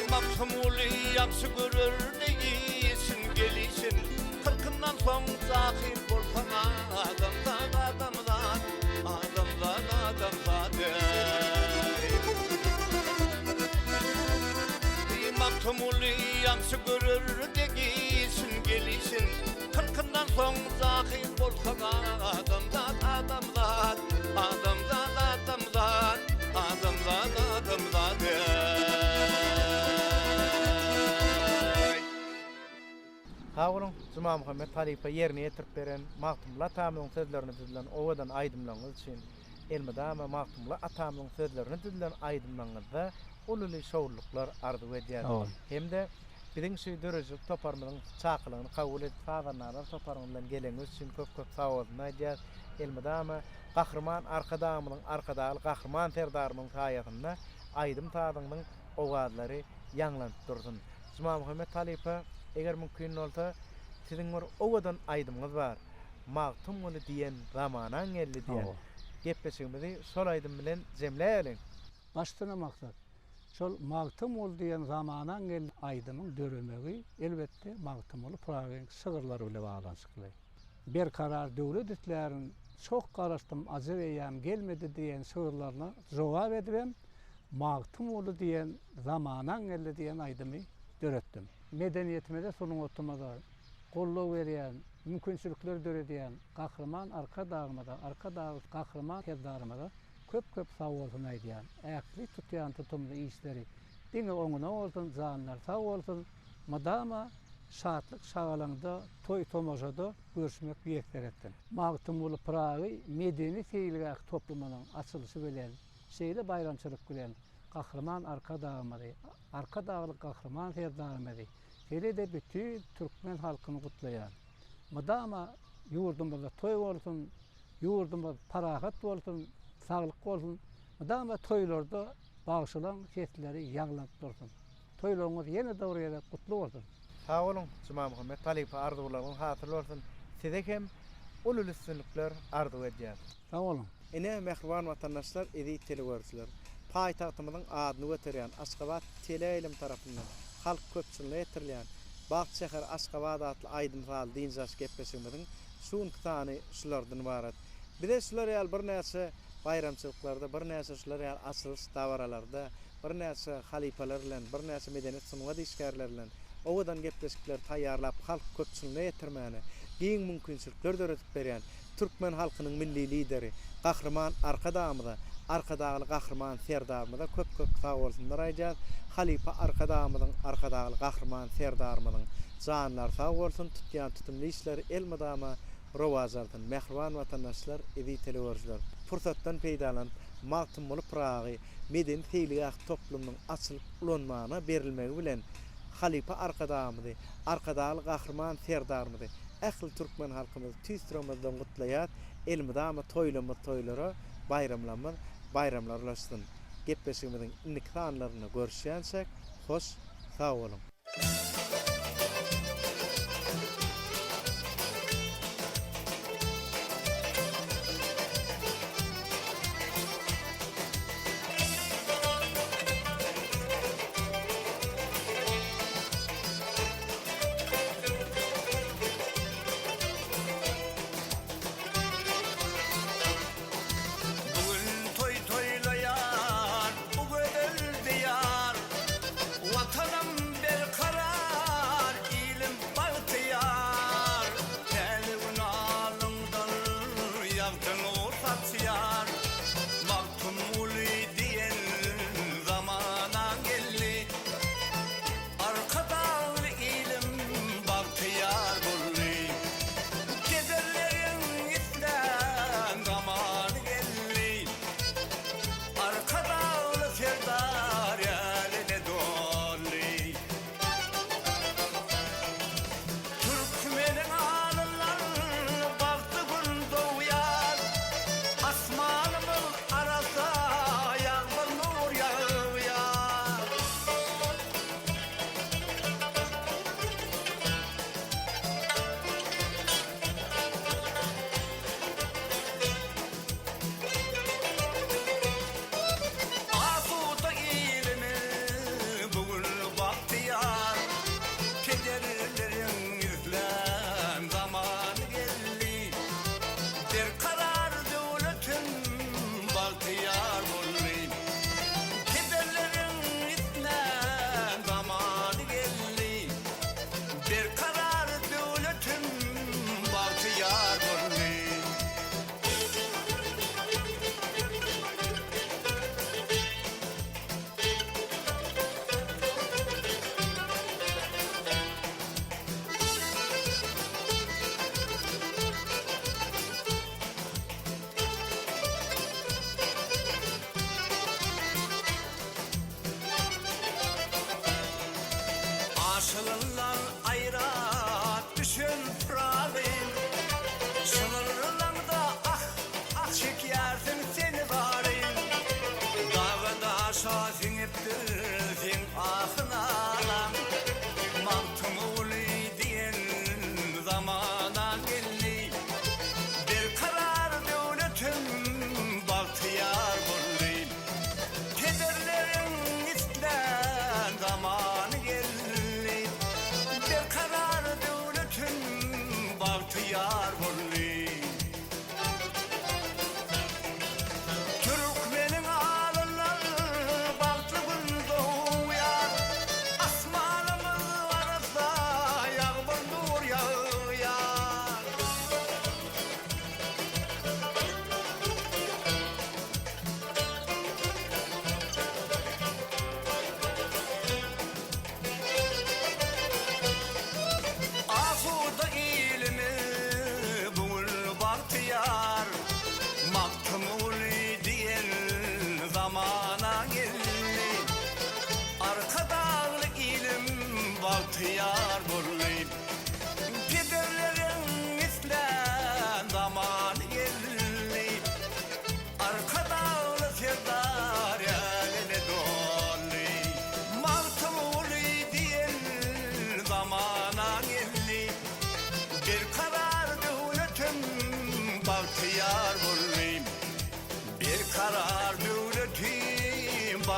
Maktumuli yaksı görür ne giysin gelişin Kırkından son zahir bolsan adamlar Maktumuli yaksı görür ne giysin gelişin Kırkından son zahir bolsan adamlar Hawrun Cuma Muhammed Talipa yerine yetirip beren Maktumla Atamyň sözlerini dizilen owadan aýdymlaňyz üçin elmedama Maktumla Atamyň sözlerini dizilen aýdymlaňyzda ully şowluklar arzu edýär. Hemde biziň şu dörejik toparmyň çakylygyny kabul edip faganlar toparmyň geleňiz üçin köp sag bolun aýdýar. Elmedama gahrman arkadamyň arkadaly gahrman terdarmyň haýatynda aýdym tadyňyň owadlary ýanglanıp dursun. Cuma Muhammed Talipa eger mümkin olsa sizin bir owadan aýdymyňyz bar. Maktum uly diýen zamanaň geldi diýen. Gepleşigimizi şol aýdym bilen jemleýelim. Başlyna maksat şol Maktum uly diýen zamanaň geldi aýdymyň döremegi elbetde Maktum uly Pragyň sygyrlary bilen baglanyşykly. Bir karar döwlet etlärin çok garaşdym azereýam gelmedi diýen sygyrlaryna jogap edibem. Maktum uly diýen zamanaň geldi diýen aýdymy döretdim. Medeniyetimizde sonun oturmada golluk berýän, mümkinçilikler döredýän gahrman arka dağ gahrman terdarymada köp sag bolsun aýdýan. Äkli tutýan tutumly işleri diňe oňuna bolsun, janlar sag bolsun. Madama şatlyk şagalanda, toy tomajada görüşmek biýekler etdim. Magtymly Pragy medeni feýilgäk toplumynyň açylyşy bilen, şeýle bayramçylyk bilen Gahrman arka dağymady, arka dağly Gahrman ferdarymady. Şeýle bütün türkmen halkyny gutlaýar. Mydama ýurdumyzda toy bolsun, ýurdumyz parahat bolsun, saglyk bolsun, mydama toýlarda bagşylan sesleri ýaňlap dursun. Toýlaryňyz ýene dowry gutly bolsun. Sağ olun Cuma Muhammed Talipa arzuwlaryň hatyrly bolsun. Size hem ulul üstünlikler arzu edýär. Sağ olun. Ene mehriban vatandaşlar, edi telegörçüler. Paýtagtymyzyň adyny göterýän Aşgabat Teleýilim tarapyndan halk köpçüligine ýetirilýän Bagty şäher Aşgabat adly aýdym fal diňjaş gepleşigimiň şuň kytany şulardan ibaret. Bide şular ýaly bir näçe bayramçylyklarda, bir näçe şular ýaly açylyş dawaralarda, bir näçe halipalar bilen, bir näçe medeniýet sunuwady işgärler bilen owadan gepleşikler taýýarlap halk köpçüligine ýetirmäni giň mümkinçilikler döretip berýän türkmen halkynyň milli lideri Gahrman Arkadağymyda, Arkadağly Gahrman Serdarymyda köp sag bolsunlar aýdýar. Halipa Arkadağymyň, Arkadağly Gahrman Serdarymyň janlar sag bolsun, tutýan tutumly işleri elmydama rowazardan. Mehriban vatandaşlar, edi telegörçüler, fursatdan peýdalanyp Magtymly Pragy medeni feýilgäk toplumynyň açylyp ulanmagyna berilmegi bilen Halipa Arkadağymydy, Arkadağly Gahrman Serdarymydy ähli türkmen halkymyz tüýstürmezden gutlaýar, elmydama toýlara bayramlar ulaşsyn. Gepleşigimiziň innikdanlaryny görüşýänsek, hoş, sag bolun. Vatanım bir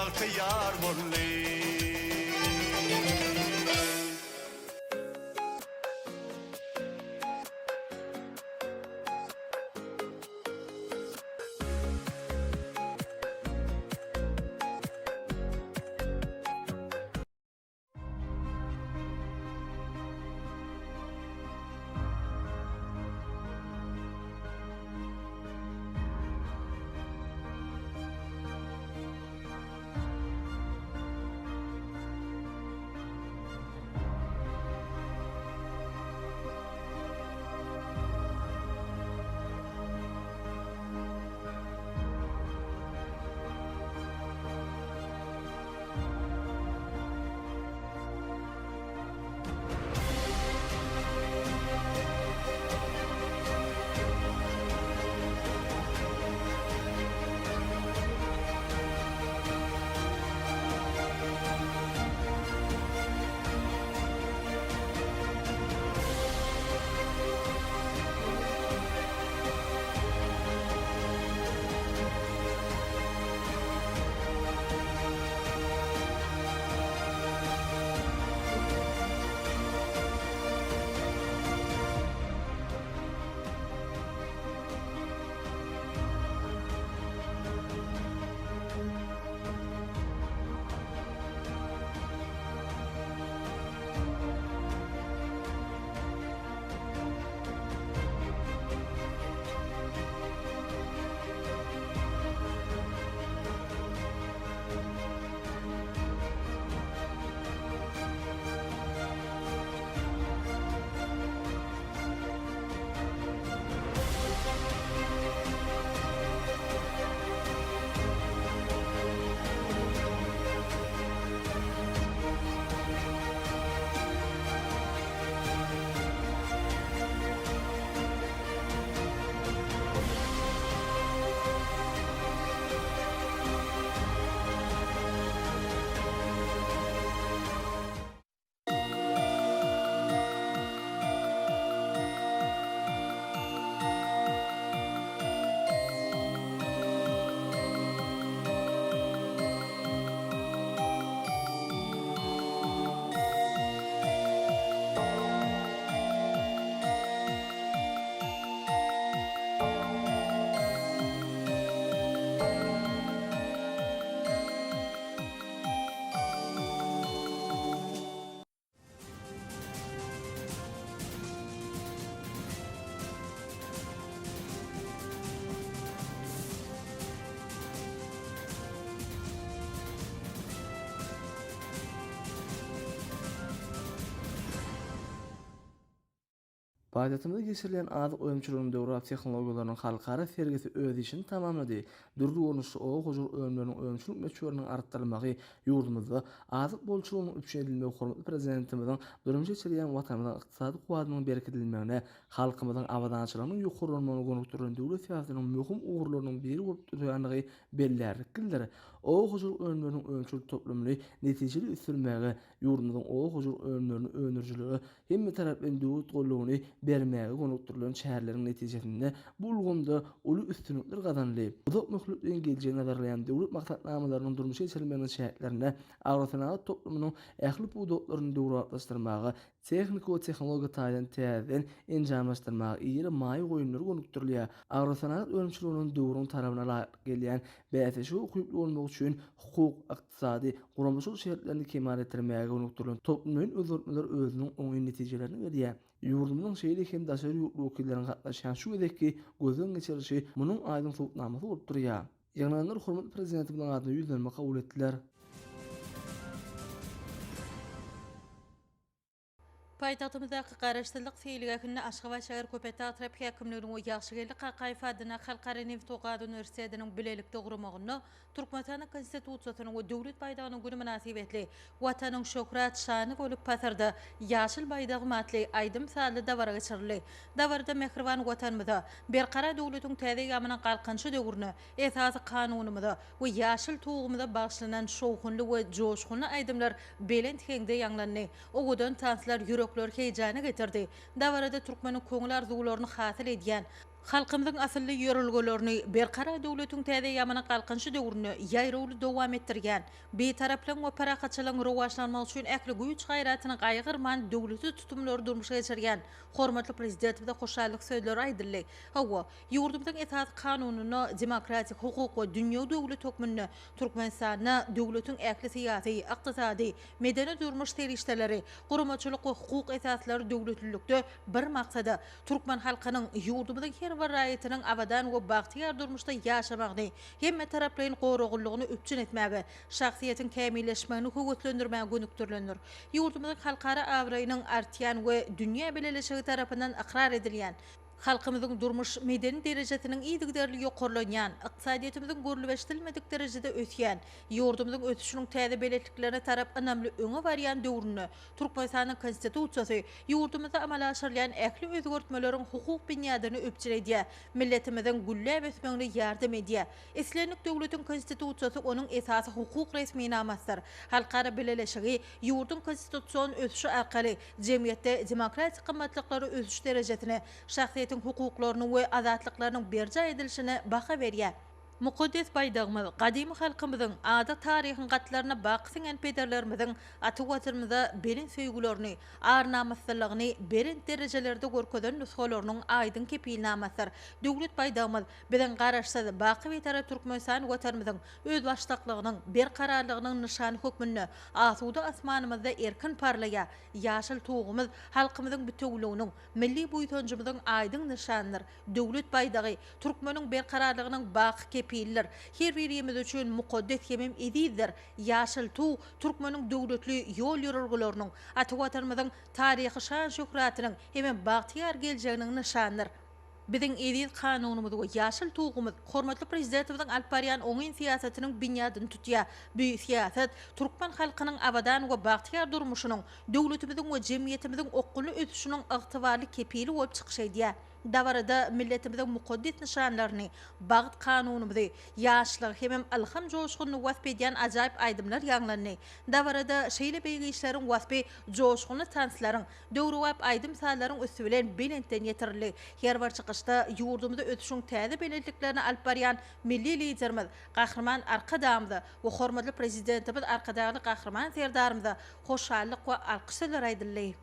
altı yar bolli. Paýdagtymyzda geçirilen azyk öýümçülüğiniň döwrap tehnologiýalarynyň halkara sergisi öz işini tamamlady. Dürli gornuşy o hojur öýümleriniň öýümçülük meçhurlygyny artdyrmagy ýurdumyzda azyk bolçulugynyň üpşedilmegi hormatly prezidentimiziň dürümçe çirýän watanymyzyň ykdysady kuwadynyň berkitilmegine, halkymyzyň awadançylygynyň ýokurlanmagyna gonukduran döwlet siýasatynyň möhüm ugurlarynyň biri bolup durýanlygy bellärik bildir. O hojur öýümleriniň öýümçülük toplumyny netijeli üstürmäge, ýurdumyzyň o hojur öýümlerini öňürjüligi hemme tarapdan döwlet gollugyny bermäge gonukdurulan şäherleriň netijesinde bulgunda uly üstünlikler gazanly. Bu möhletden gelýän nazarlayan döwlet maksatnamalarynyň durmuşa geçirilmegine şäherlerine agrotanagat toplumynyň ähli budotlaryny döwratlaşdyrmagy, texnik we tehnologiýa taýdan täzen enjamlaşdyrmagy ýeri maý goýunlary gonukdurulýar. Agrotanagat öňçüliginiň döwrüň tarabyna laýyk gelýän bäze şu hukuky bolmak üçin hukuk, ykdysady, gurulmuşyk şertlerini kemal etdirmäge gonukdurulan toplumyň özürtmeler özüniň oňy netijelerini berýär. Ýurdumyň şeýle hem daşary ýurtluklaryň gatnaşan şu edeki gözden geçirişi munyň aýdyn sowtnamasy bolup durýar. Ýagnalanlar hormatly prezidentimiň adyna ýüzlenme kabul etdiler. Paýtagtymyzdaky garaşdyrlyk feýligekinne Aşgabat şäher köpeti atrap häkimliginiň o ýagşygellik Hakaýew adyna Halkara Neft Ogad Üniversitetiniň bilelikde gurmagyny Türkmenistan konstitusiýasynyň we döwlet baýdagynyň güni münasibetli watanyň şöhrat şany bolup pasarda ýaşyl baýdagy matly aýdym sally dawara geçirildi. Dawarda mehriban watanymyza berqara döwletiň täze ýamynyň galkynçy döwrüne esasy kanunymyza we ýaşyl tugumyza bagşlanan şowhunly we joşgunly aýdymlar belent hende ýanglandy. Ogudan tanslar ýürekler heýjany getirdi. Dawarada türkmeniň köňül arzularyny hasyl edýän Halkımızın asıllı yörülgelerini berkara devletin täze ýamana kalkınşy döwrüne ýaýrowly dowam etdirgen, betaraplan we parakaçylyň rowaşlanmagy üçin äkli güýç gaýratyny gaýgyrman döwleti tutumlary durmuşa geçirgen hormatly prezidentimize hoşallyk sözleri aýdyldy. Hawa ýurdumyzyň esas kanunyna, demokratik hukuk we dünýä döwlet hökmüne Türkmenistana döwletiň äkli syýasy, ykdysady, medeni durmuş serişdeleri, guramaçylyk we hukuk esaslary döwletlilikde bir maksada Türkmen halkynyň ýurdumyzyň her bir raýatynyň abadan we bagtyar durmuşda ýaşamagyny, hemme taraplaryň gorugullygyny öpçün etmäge, şahsiýetiň kämilleşmegini höwetlendirmäge gönükdirlendir. Ýurdumyzyň halkara awraýynyň artýan we dünýä beleleşigi tarapyndan ikrar edilýän halkymyzyň durmuş medeni derejesiniň iýdigderligi ýokarlanýan, ykdysadiyetimiziň görülbeşdirilmedik derejede ösýän, ýurdumyzyň ösüşiniň täze beletliklerine tarap önemli öňe barýan döwrüne Türkmenistanyň konstitusiýasy ýurdumyzda amala aşyrylýan äkli özgörtmeleriň hukuk binýadyny öpçüledi, milletimiziň güllä besmegine ýardam edýär. Islemik döwletiň konstitusiýasy onuň esasy hukuk resminamasdyr. Halkara beleleşigi ýurdun konstitusiýon ösüşi arkaly jemgyýetde demokratik gymmatlyklary ösüş derejesine, şahsiýetiň hukuklaryny we azatlyklarynyň berja edilişine baha berýär. Mukaddes baýdagymyz, gadymy halkymyzyň ada taryhyň gatlaryna baksyň pederlerimiziň atywatyrymyza berin söýgülerini, arnamasylygyny berin derejelerde görkezden nusgalarynyň aýdyn kepilnamasdyr. Döwlet baýdagymyz bilen garaşsyz baky wetara Türkmenistan watanymyzyň öz başlyklygynyň berkararlygynyň nişany hökmünde asuda asmanymyzda erkin parlaýar. Ýaşyl tugumyz halkymyzyň bütünliginiň, milli buýtanjymyzyň aýdyn nişanydyr. Döwlet baýdagy Türkmeniň berkararlygynyň baky piller. Her birimiz üçin mukaddes hemem edidir. Ýaşyl tu Türkmeniň döwletli ýol ýörülgelerini, atawatarymyzyň taryhy şan şöhratynyň hemem bagtyar geljeginiň nişanydyr. Biziň edil kanunumyz we ýaşyl tugumyz hormatly prezidentimiziň alparyan oňyn siýasatynyň binýadyny tutýar. Bu siýasat Türkmen halkynyň abadan we bagtyar durmuşynyň, döwletimiziň we jemgyýetimiziň okguly ösüşiniň ygtybarly kepili bolup çykyşydýar. Davarada milletimiziň mukaddes nişanlaryny, bagyt kanunumuzy, ýaşlyk hemem alham joşguny wasp edýän ajaýyp aýdymlar ýaňlany. Davarada şeýle beýgi işleriň waspy joşguny tanslaryň, döwrewap aýdym sallaryň üstü bilen belentden ýetirildi. Her bir çykyşda ýurdumyzda ötüşiň täze belentliklerini alp barýan milli liderimiz, gahrman arkadamyz we hormatly prezidentimiz arkadagy gahrman serdarymyza hoşallyk we alkyşlar aýdyldy.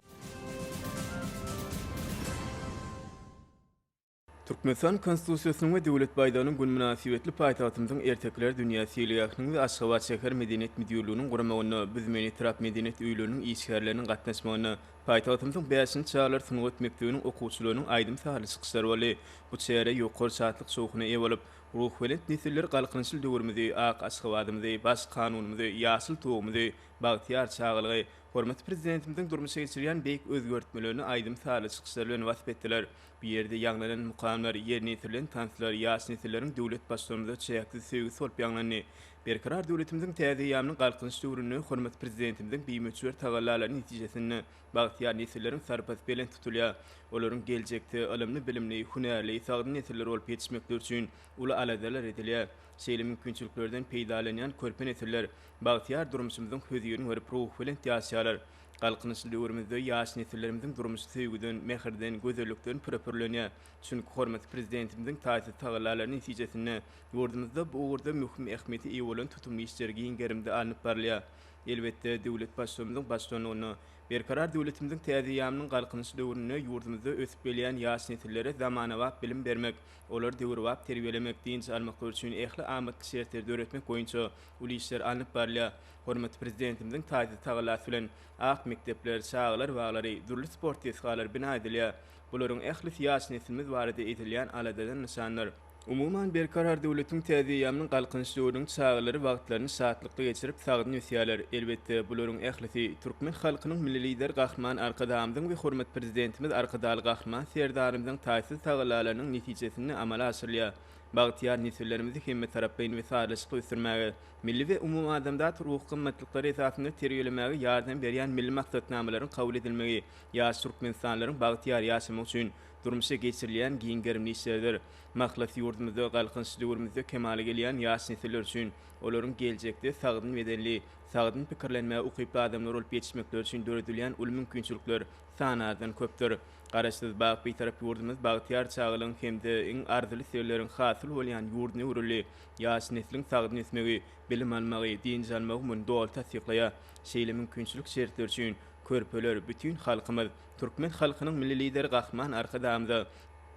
Türkmenistan konstitusiýasynyň we döwlet baýdagynyň gün münasibetli paýtagtymyzyň ertekler dünýä syýasynyň we Aşgabat şäher medeniýet müdürlüğiniň guramagyny biz meni tarap medeniýet öýleriniň işgärleriniň gatnaşmagyny paýtagtymyzyň 5-nji çağlar sunup etmekdiginiň okuwçylarynyň aýdym sahaly çykyşlary boly. Bu çäre ýokary saatlyk soňuny eýe bolup, ruhwelent nesiller galkynçyl döwrümizde ak Aşgabadymyzda baş kanunumyzda ýaşyl tugumyzda bagtyar çağlygy hormatly prezidentimiziň durmuşa geçirýän beýik özgörtmelerini aýdym sahaly çykyşlary bilen wasp etdiler. Bu ýerde ýanglanan mukamlar ýerine ýetirilen tansylar ýaş nesilleriň döwlet başçylarynda çäkli söýgüsi bolup ýanglandy. Berkarar döwletimiziň täze ýamynyň galkynç döwrüne hormatly prezidentimiziň beýmeçwer tagallalaryň netijesinde bagtyar nesilleriň sarpas bilen tutulýar. Olaryň geljekde ilmli, bilimli, hunärli, sagdy nesilleri bolup ýetişmekleri üçin uly aladalar edilýär. Şeýle mümkinçiliklerden peýdalanýan körpe nesiller bagtyar durmuşymyzyň höýürini görüp ruhwelent ýaşaýarlar. Galkynçyl döwrümizde ýaş nesillerimiziň durmuşy söýgüden, mehirden, gözellikden pürpürlenýär. Çünki hormatly prezidentimiziň taýsy tagallalarynyň netijesinde ýurdumyzda bu ugrda möhüm ähmiýeti ýa bolan tutumly işlerge ýeňgerimde alınıp barylýar. Elbetde döwlet başçylygymyzyň başçylygyny berkarar döwletimiziň täze ýamynyň galkynçy döwrüne ýurdumyzda ösüp gelýän ýaş nesillere zamanawa bilim bermek, olar döwrewap terbiýelemek diýinç almaklar üçin ähli amatly şertler döretmek boýunça uly işler alınıp barylýar. Hormatly prezidentimiziň taýsy tagalasy bilen ak mekdepler, çağlar waglary, durly sport ýetgalary bina edilýär. Bularyň ähli ýaş nesilimiz barada edilýän aladadan nişanlar. Umuman berkarar döwletiň täze ýamynyň galkynç döwrüniň çağlary wagtlaryny saatlykda geçirip sagdyny ýetýärler. Elbetde bularyň ählisi Türkmen halkynyň milli lider gahrman arkadamyzyň we hormat prezidentimiz arkadaly gahrman serdarymyzyň taýsy tagallalarynyň netijesini amala aşyrýar. Bagtyar nesillerimizi hemme tarapyn we saýlyşyk ösürmäge, milli we umumy adamdat ruh gymmatlyklary esasynda terbiýelemäge ýardam berýän milli maksatnamalaryň kabul edilmegi, ýaş türkmenistanyň bagtyar ýaşamak üçin durmuşa geçirilýän giňgerimli işlerdir. Mahlas ýurdumyzda galkynç döwrümizde kemale gelýän ýaş nesiller üçin olaryň geljekde sagdyn medenli, sagdyn pikirlenmäge ukyply adamlar bolup ýetişmekleri üçin döredilýän uly mümkinçilikler sanadan köpdür. Garaşsyz bag bir tarap ýurdumyz Bagtyar çağılyň hemde iň arzyly serleriň hasyl bolýan ýurduny urly ýaş neslin sagdyn ismegi, bilim almagy, din almagy mün dol tasdiqlaýar. Şeýle mümkinçilik şertleri üçin körpeler bütün halkymyz, Türkmen halkynyň milli lideri Gahman Arkadamyzy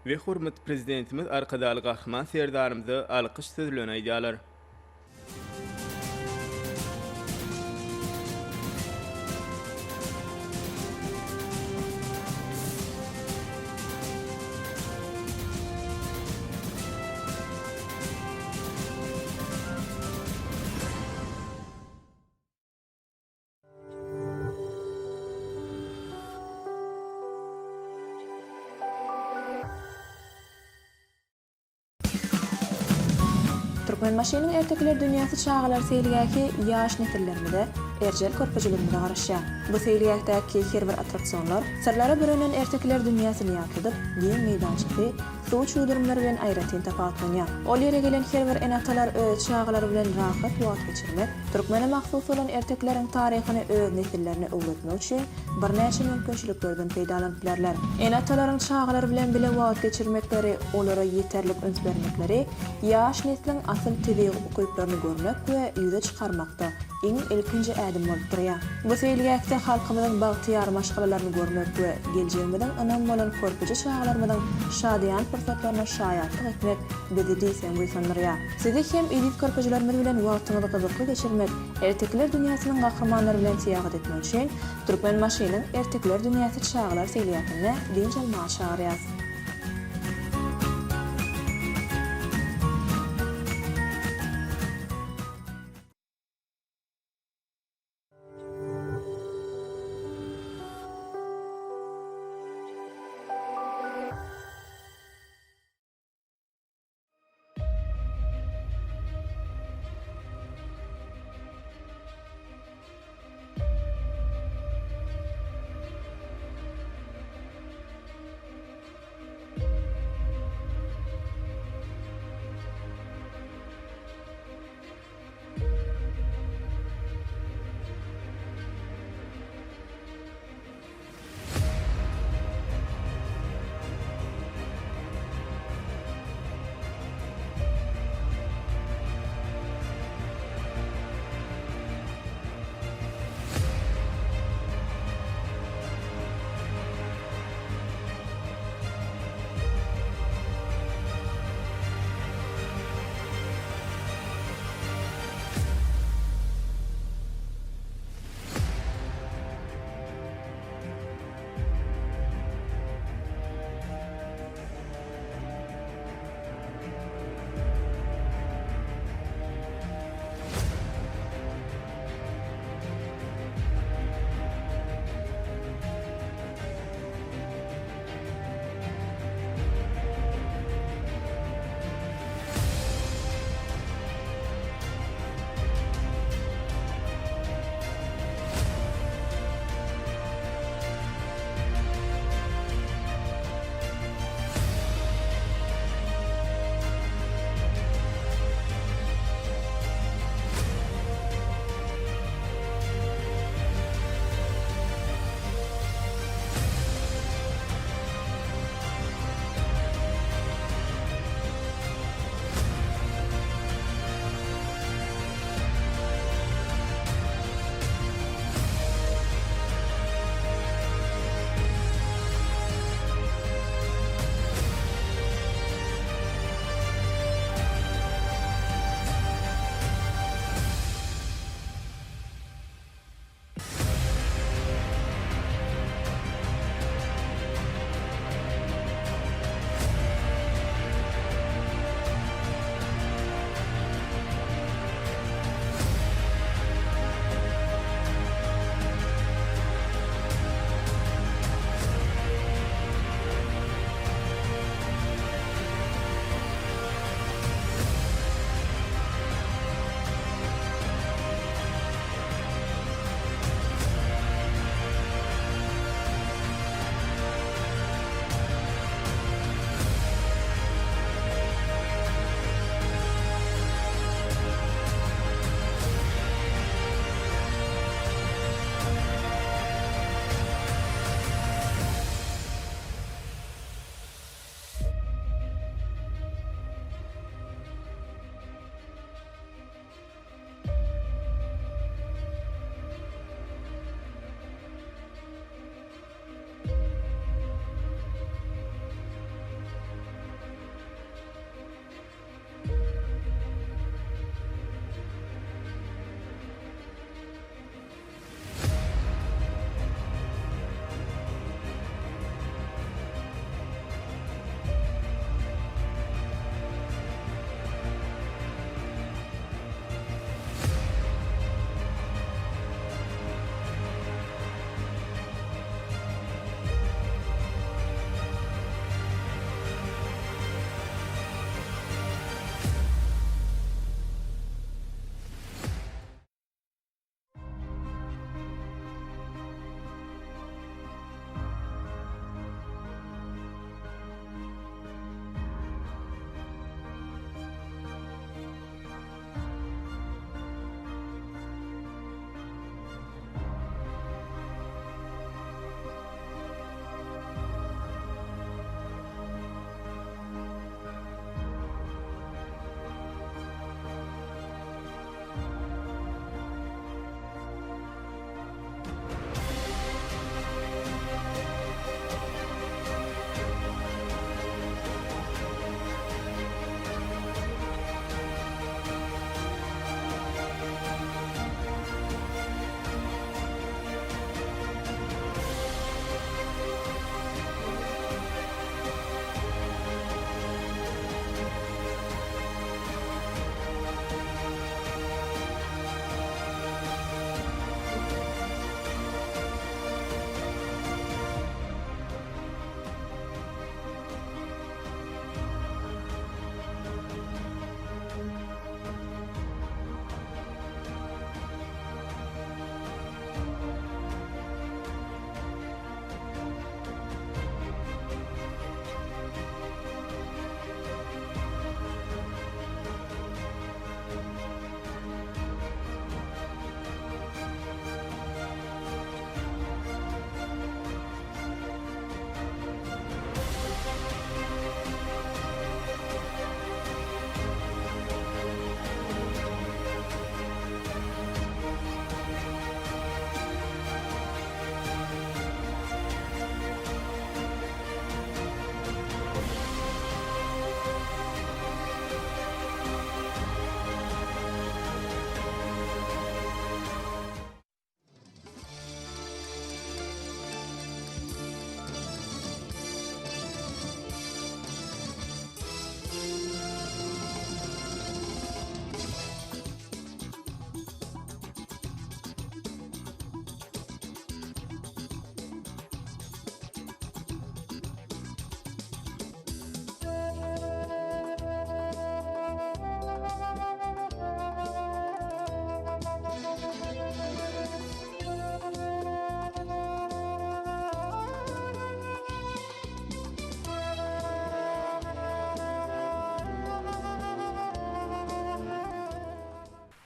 we hormat prezidentimiz Arkadaly Gahman serdarymyzy alkyş sözlerini aýdýarlar. Türkmen maşynyň ertekler dünýäsi çağalar seýligäki ýaş nesillerinde erjel körpejüliginde garaşýar. Bu seýligäkdäki her bir attraksionlar sirlary bürenen ertekler dünýäsyny ýakydyp, giň meýdançyky, suw çuwdurmlary bilen aýratyn tapatlanýar. Ol ýere gelen her bir enatalar öz çağalary bilen rahat wagt geçirmek, Türkmene mahsus bolan ertekleriň taryhyny öz nesillerine öwretmek üçin birnäçe mümkinçiliklerden peýdalanıp bilerler. Enatalaryň çağalary bilen bile wagt geçirmekleri, olara ýeterlik öns bermekleri ýaş nesliň asyl tebigy ukyplaryny görmek we ýüze çykarmakda iň ilkinji ädim bolup durýar. Bu seýligäkde halkymyzyň bagtyar maşgalalaryny görmek we geljegimiň önem bolan körpeje çağalarymyň şadyan fırsatlaryna şaýatlyk etmek bizi diýsem goýsanlarýar. Sizi hem edip körpejelerimiz bilen wagtyňyzy gyzykly geçirmek, ertekler dünýäsiniň gahrymanlary bilen syýahat etmek üçin Türkmen maşynyň ertekler dünýäsi çağalar seýligatyny diň almagy çağırýar.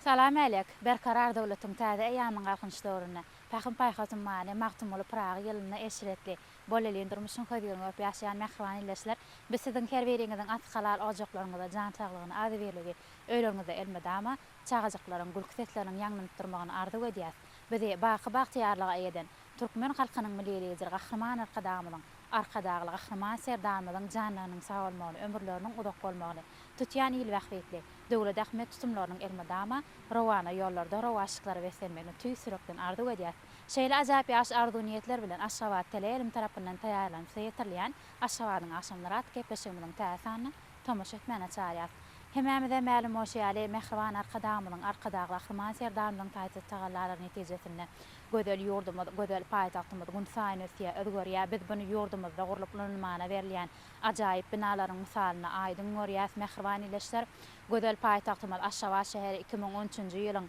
Salam alek. Berkarar dowlatyň täze ýamyň galkynçlaryna, Pähim paýhatym many magtymly Pragy ýylyna eşretli bolelin durmuşyň höýdüňi öp ýaşaýan mähriban illeşler biz siziň her biriňiziň atkalal ojaklaryňyza jan saglygyny ady berligi öýleňizde elmedama çagajaklaryň gülksetleriniň ýaňlanyp durmagyny arzu edýär. Bizi baky-baktýarlyga eden türkmen halkynyň milli gahryman arkadamyň arkadagy gahryman serdamyň janlarynyň sag bolmagy, ömürleriniň udak bolmagy tutýan ýyl wagtly döwlet ähmet tutumlarynyň elmedama rawana ýollarda rawaşyklary besenmegini tüýsürekden arzu edýär. Şeýle ajap ýaş arzu niýetler bilen Aşgabat teleýelim tarapyndan taýýarlanyp ýetirlen Aşgabatyň akşamlary gepleşigimiň täsany tomaşa etmäne çağırýar. Hemmämize ma'lum bolşýaly mähriban arkadamyň arkadagy gahryman serdamyň taýýat tagallary netijesinde gödel ýurdumyz, gödel paýtagtymyz gün saýyn ötýär, ödgörýär. Biz buny ýurdumyzda guruluplanmana berilýän ajaýyp binalaryň misalyna aýdym görýäs. Mähriban illeşler gödel paýtagtymyz Aşgabat şäheri 2013-nji ýylyň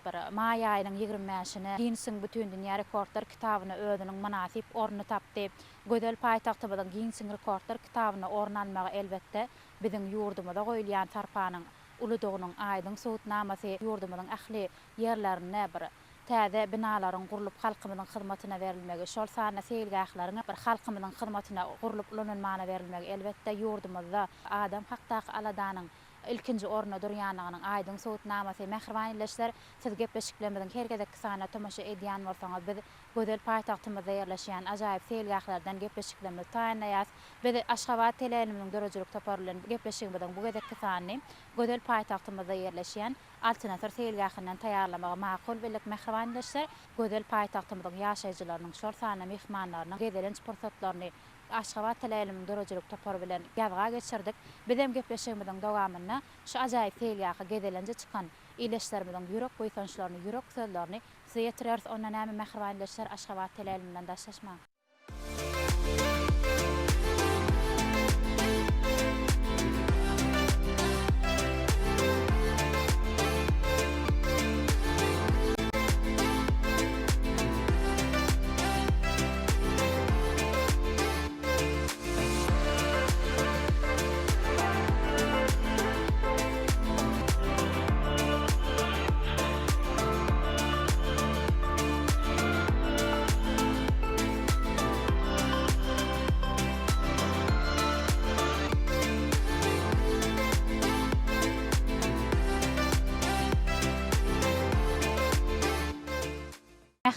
bir may aýynyň 25-sine Guinness'in bütün dünýä rekordlar kitabyna özüniň manasip orny tapdy. Gödel paýtagtymyzyň Guinness'in rekordlar kitabyna orun almagy elbetde biziň ýurdumyzda goýulýan tarpanyň uludygynyň aýdyň sowutnamasy ýurdumyzyň ähli ýerlerine bir täze binalaryň gurulup halkymyzyň hyzmatyna berilmegi, şol sany seýilgählaryna bir halkymyzyň hyzmatyna gurulup ulanmana berilmegi elbetde ýurdumyzda adam hakdaky aladanyň ilkinji orna durýanynyň aýdyň sowutnamasy mähriban illeşler siz gepleşiklerimiziň hergedeki sana tomaşa edýän bolsaňyz biz gödel paýtagtymyzda ýerleşýän ajaýyp seýilgählerden gepleşiklerimiz taýýanlaýas. Biz Aşgabat teleýeliminiň dörejilik toparlanan gepleşigimiziň bu gedekki sany gödel paýtagtymyzda ýerleşýän Altynasar seýilgähinden taýýarlamagy makul bilik mähriban illeşler gödel paýtagtymyzyň ýaşaýjylarynyň şol sany mehmanlarynyň gedelenç pursatlaryny Aşgabat teleýeliminiň dörejilik topar bilen gazga geçirdik. Bizem gepleşigimiziň dowamyna şu ajaýyp seýilgähe gedelençe çykan illeşlerimiziň ýürek goýsançlaryny, ýürek sözlerini size ýetirýäris. Ondan näme mähriban illeşler Aşgabat teleýeliminden daşlaşma.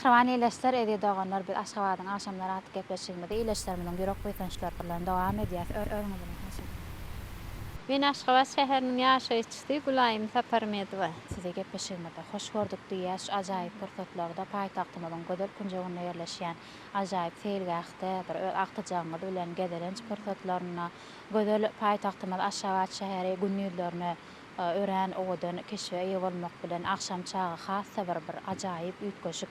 Mähriban illeşler edi doganlar bir Aşgabatyň akşamlary aty gepleşigimizde illeşlerimiň ýürek goýsançlary bilen dowam edýär. Men Aşgabat şäheriniň ýaşaýjçysy Gulaýym Saparmedowa. Size gepleşigimizde hoş gördük diýäs. Ajaýyp pursatlarda paýtagtymyzyň gödel kunjagynda ýerleşýän ajaýyp seýilgähde bir aktyjanyň bilen gedelenç pursatlaryna gödel paýtagtymyz Aşgabat şäheri günýürlerini ören owadan keşfe eýe bolmak bilen akşam çağı hassa bir ajaýyp üýtgeşik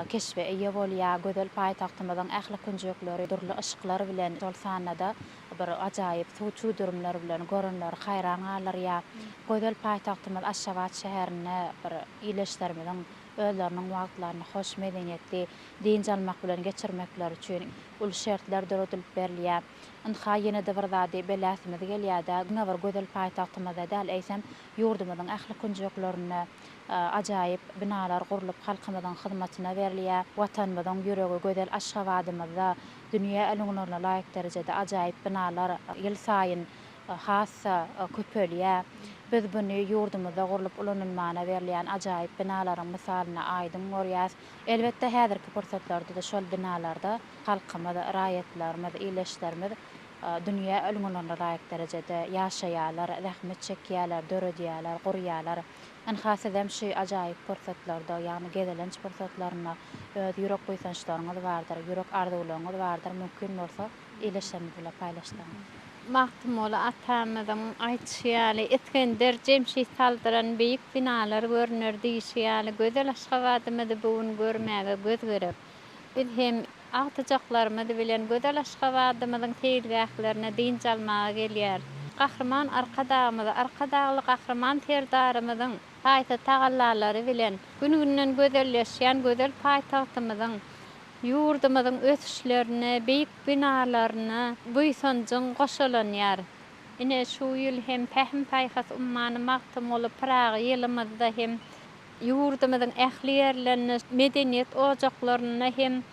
keşfe eýe bolýar. Gödel paýtagtymyzyň ähli kunjagylary, durly ışıklar bilen şol sanada bir ajaýyp suwçu durumlar bilen görenler haýran galarýar. Gödel paýtagtymyz Aşgabat şäherine bir illeşlerimiň özleriniň wagtlaryny hoş medeniýetli dinç almak bilen geçirmekleri üçin ul şertler döredilip berilýär. Ynha ýene-de bir zady beläsimiz gelýär-de näwer gödel paýtagtymyzda däl eýsem ýurdumyzyň ähli kunjaglaryny ajaýyp binalar gurulup halkymyzyň hyzmatyna berilýär. Watanymyzyň ýüregi gödel Aşgabadymyzda dünýä elňlerine laýyk derejede ajaýyp binalar ýyl saýyn hassa köpelýär. Biz buny ýurdumyzda gurulup ulanmana berilýän ajaýyp binalaryň misalyna aýdym görýäs. Elbetde häzirki pursatlarda da şol binalarda halkymyz, raýatlarymyz, illeşlerimiz dünýä ölümlerine laýyk derejede ýaşaýarlar, zähmet çekýärler, döredýärler, gurýarlar. Enhasydam şu ajaýyp pursatlarda, ýani gedelenç pursatlaryna öz ýürek goýsançlaryňyz bardyr, ýürek arzularyňyz bardyr. Mümkin bolsa illeşlerimiz bilen paýlaşdyr. Magtymly atamyzyň aýtýaly Eskender Jemşit saldyran beýik binalar görünür diýýärler. Gödel Aşgabadymyzy bugun görmäge göz gerek. Biz hem agtyjaklarymyz bilen gödel Aşgabadymyzyň seýilgählerine dinç almaga gelýär. Gahryman arkadagymyz, arkadagy gahryman terdarymyzyň taýta tagallary bilen gün-günden gözelleşýän gödel paýtagtymyzyň ýurdumyzyň ösüşlerini, beýik binalaryny bu ýysanjyň goşulanýar. ine şu ýyl hem pähim paýhas ummany magtymly Praga ýylymyzda hem ýurdumyzyň ähli ýerlerini medeniýet ojaklaryna hem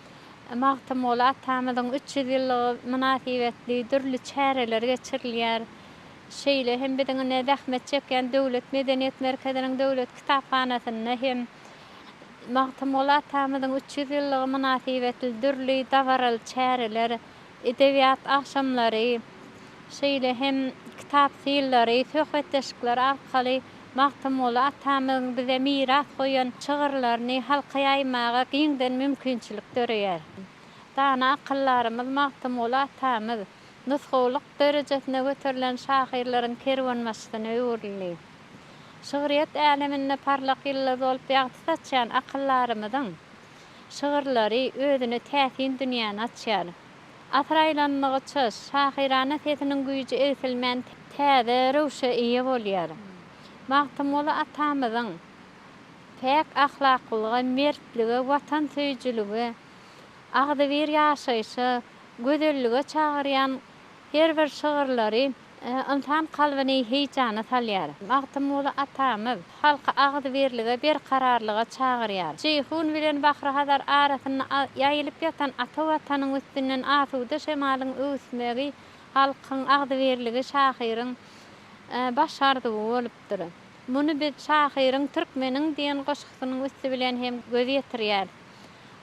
magtymly atamyzyň 300 ýyllygy münasibetli dürli çäreler geçirilýär. Şeýle hem biziňe zähmet çeken döwlet medeniýet merkeziniň döwlet kitapxanasyna hem magtymly atamyzyň 300 ýyllygy münasibetli dürli dawaral çäreler, edebiýat akşamlary, şeýle hem kitap syllary, söhbetleşikler arkaly magtymly atamyzyň bize miras goýan çygyrlaryny halka ýaymaga giňden mümkinçilik döreýär. Dana akyllarymyz magtymly atamyz nusxawlyk derejesine göterilen şahyrlaryň kerwanmasyna öwrüli. Şygyryýat äleminde parlak ýyllar bolup ýagty saçan akyllarymyzyň şygyrlary özüne täsin dünýäni açýar. Atraýlanlygy çöz, şahyrana sesiniň güýji esilmän täze rewşe ýa bolýar. Magtymly atamyzyň pek ahlaklygy, mertligi, watan söýjüligi, agdy bir ýaşaýşy, gözellige çagyrýan her bir şygyrlary insan kalbyny heýjana salýar. Magtymly atamyz halka agdy berlige, bir kararlyga çagyrýar. Jeyhun bilen Bahry Hazar arasyna ýaýylyp ýatan ata watanyň üstünden asuda şemalyň ösmegi halkyň agdy berligi şahyryň başardy bolupdyr. Muny biz şahyryň türkmeniň diýen goşgysynyň üstü bilen hem göz ýetirýär.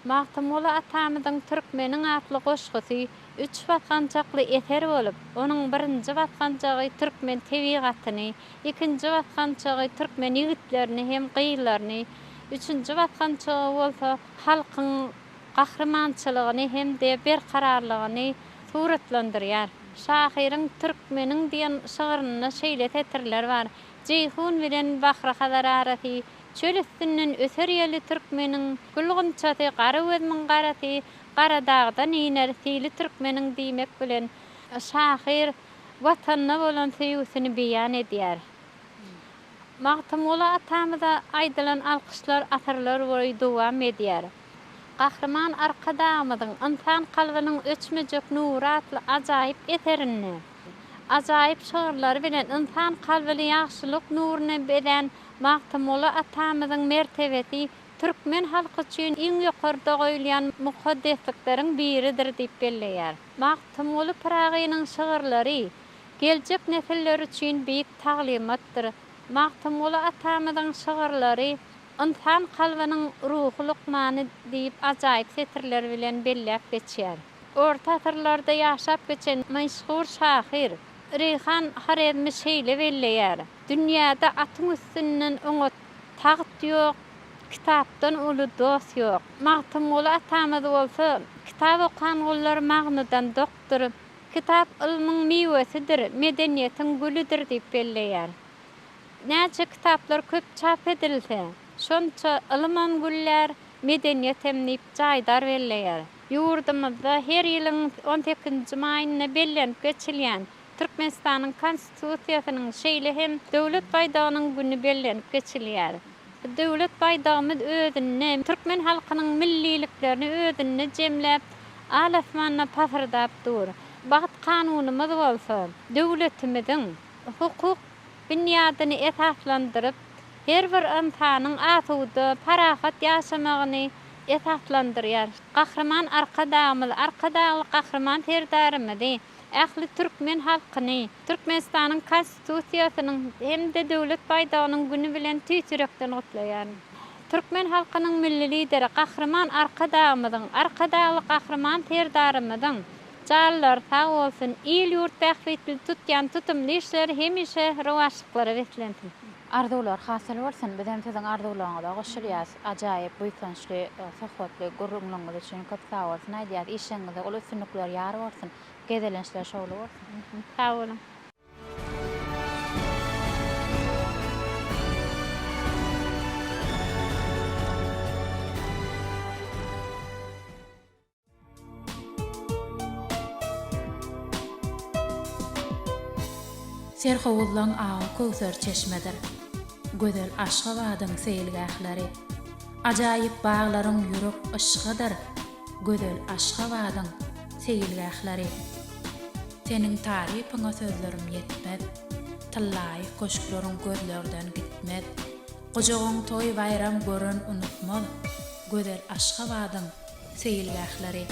Magtymly atamyzyň türkmeniň atly goşgysy 3 batgançakly eser bolup, onuň birinji batgançagy türkmen tebigatyny, ikinji batgançagy türkmen ýigitlerini hem gyýlaryny, üçünji batgançagy bolsa halkyň gahrmançylygyny hem de berkararlygyny suratlandyrýar. Şahyryň türkmeniň diýen şygyryna şeýle tetirler bar. Jeyhun bilen Bahry Hazar arasy çöl üstünden öser ýeli türkmeniň gülgünçaty, gara gözüň garaty, Garadağdan iner sili türkmeniň diýmek bilen şahyr watanyna bolan söýgüsini beýan edýär. Magtymly atamyza aýdylan alkyşlar asarlar boýy dowam edýär. Gahrman arkadağymyzyň insan kalbynyň öçmejek nury atly ajaýyp eserini, ajaýyp şygyrlary bilen insan kalbyny ýagşylyk nuruny beren magtymly atamyzyň mertebeti türkmen halky üçin iň ýokarda goýulýan mukaddeslikleriň biridir diýip belleýär. Magtymly Pragynyň şygyrlary geljek nesiller üçin beýik taglimatdyr. Magtymly atamyzyň şygyrlary insan kalbynyň ruhy lukmany diýip ajaýyp setirler bilen belläp geçýär. Orta asyrlarda ýaşap geçen meşhur şahyr Reyhan Harezmi şeýle belleýär. Dünýäde atyň üstünden oňa taht ýok, kitapdan uly dost ýok. Magtymly atamyz bolsa, kitap okan gollar magnydan doktor. Kitap ilmiň miwesidir, medeniýetiň gülüdir diýip belleýär. Näçe kitaplar köp çap edilse, şonça ilman güller medeniýet hemnip jaýdar belleýär. Ýurdumyzda her ýylyň 18-nji maýyna bellenip geçilýän Türkmenistanyň konstitusiýasynyň şeýle hem döwlet baýdagynyň güni bellenip geçilýär. Döwlet baýdagymyz özüne, türkmen halkynyň milliliklerini özüne jemläp, alasmanyna pasardap dur. Baht kanunymyz bolsa, döwletimiziň hukuk binýadyny esaslandyryp, her bir insanyň asuda, parahat ýaşamagyny esaslandyrýar. Gahrman arkadağymyz, arkadağly gahrman terdarymyzy, ähli türkmen halkyny, Türkmenistanyň konstitusiýasynyň hem de döwlet baýdagynyň güni bilen tüýtürekden gutlaýar. Türkmen halkynyň milli lideri Gahrman arkadağymyzyň, arkadağly gahrman terdarymyzyň jallar sag bolsun, il ýurt tähwitli tutýan tutumly işler hemişe rowaşlyklary wetlensin. Arzuwlar hasyl bolsun, bizem siziň arzuwlaryňyza goşulýas. Ajaýyp buýsançly, sohbatly gurrunlygyňyz üçin köp sag bolsun. Aýdýar, işiňizde ol üstünlikler ýar bolsun. Gezelençler şowly bolsun. Sag bolun. Serhowullaň agy Kowsar çeşmedir. Gözel Aşgabatyň seýilgähleri. Ajaýyp baglaryň ýürek ışgydyr. Gözel Aşgabatyň seýilgähleri. Senin tarifine sözlerim yetmez. Tallaý koşklaryň gözlerden gitmez. Gojagyň toý bayram görün unutmaly. Gözel Aşgabatyň seýilgählери.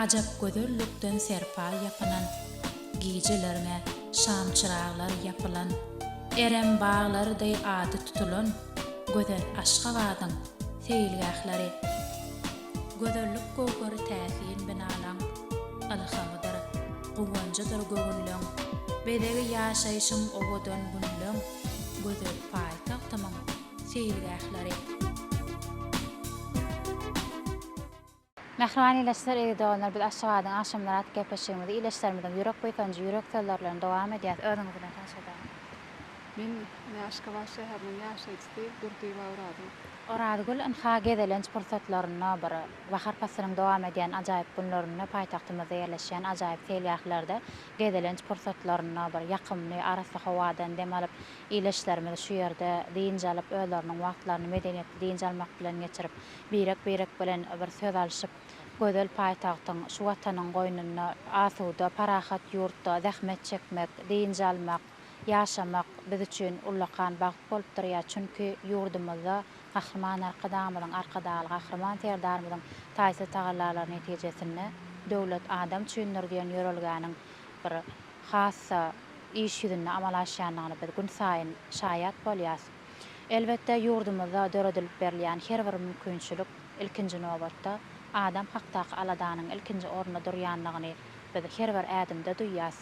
Ajap gözellükden serpa yapılan, giyicilerine şam çırağlar yapılan, erem bağları day adı tutulan, Gözel Aşgabatyň seýilgählери. Gözellük gowgary täsin binalan, alhamydyr, guwanjydyr göwünlüň, bedegi ýaşaýyşyň owadan günlüň, gözel paýtagtyň seýilgähleri. Mähriban ileşler eýdolar, biz Aşgabatyň akşamlary atyp gepleşýärmiz. İleşlerimiň ýürek boýtanjy ýürek söýlerlerini dowam edýär. Özüňiz bilen tanışdyrýar. Men Aşgabat şäheriniň ýaşaýjysy Durdy Bawrady. Oradygul anha gedelenç pursatlaryna bir bahar pasynyň dowam edýän ajaýyp günlerine paýtagtymyzda ýerleşýän ajaýyp seýilgählerde gedelenç pursatlaryna bir ýakymly arasy hawadan dem alyp ileşlerimiz şu ýerde diýinje alyp özleriniň wagtlaryny medeniýetli diýinje almak bilen geçirip birek bilen bir söz alşyp gözel paýtagtyň şu watanyň goýnuny asuda parahat ýurtda zähmet çekmek, diýinje almak, ýaşamak biz üçin ullakan bagt bolup durýar. Çünki ýurdumyzda Gahrman Arkadamyň arkadaly Gahrman Terdarmyň taýsy tagallary netijesinde döwlet adam çyndirdiýen ýörelgäniň bir hassa iş ýüzünde amal aşýanyny biz gün saýyn şaýat bolýas. Elbetde ýurdumyzda döredilip berilýän her bir mümkinçilik ilkinji nowbatda adam hakdaky aladanyň ilkinji ornuna durýanlygyny biz her bir ädimde duýýas.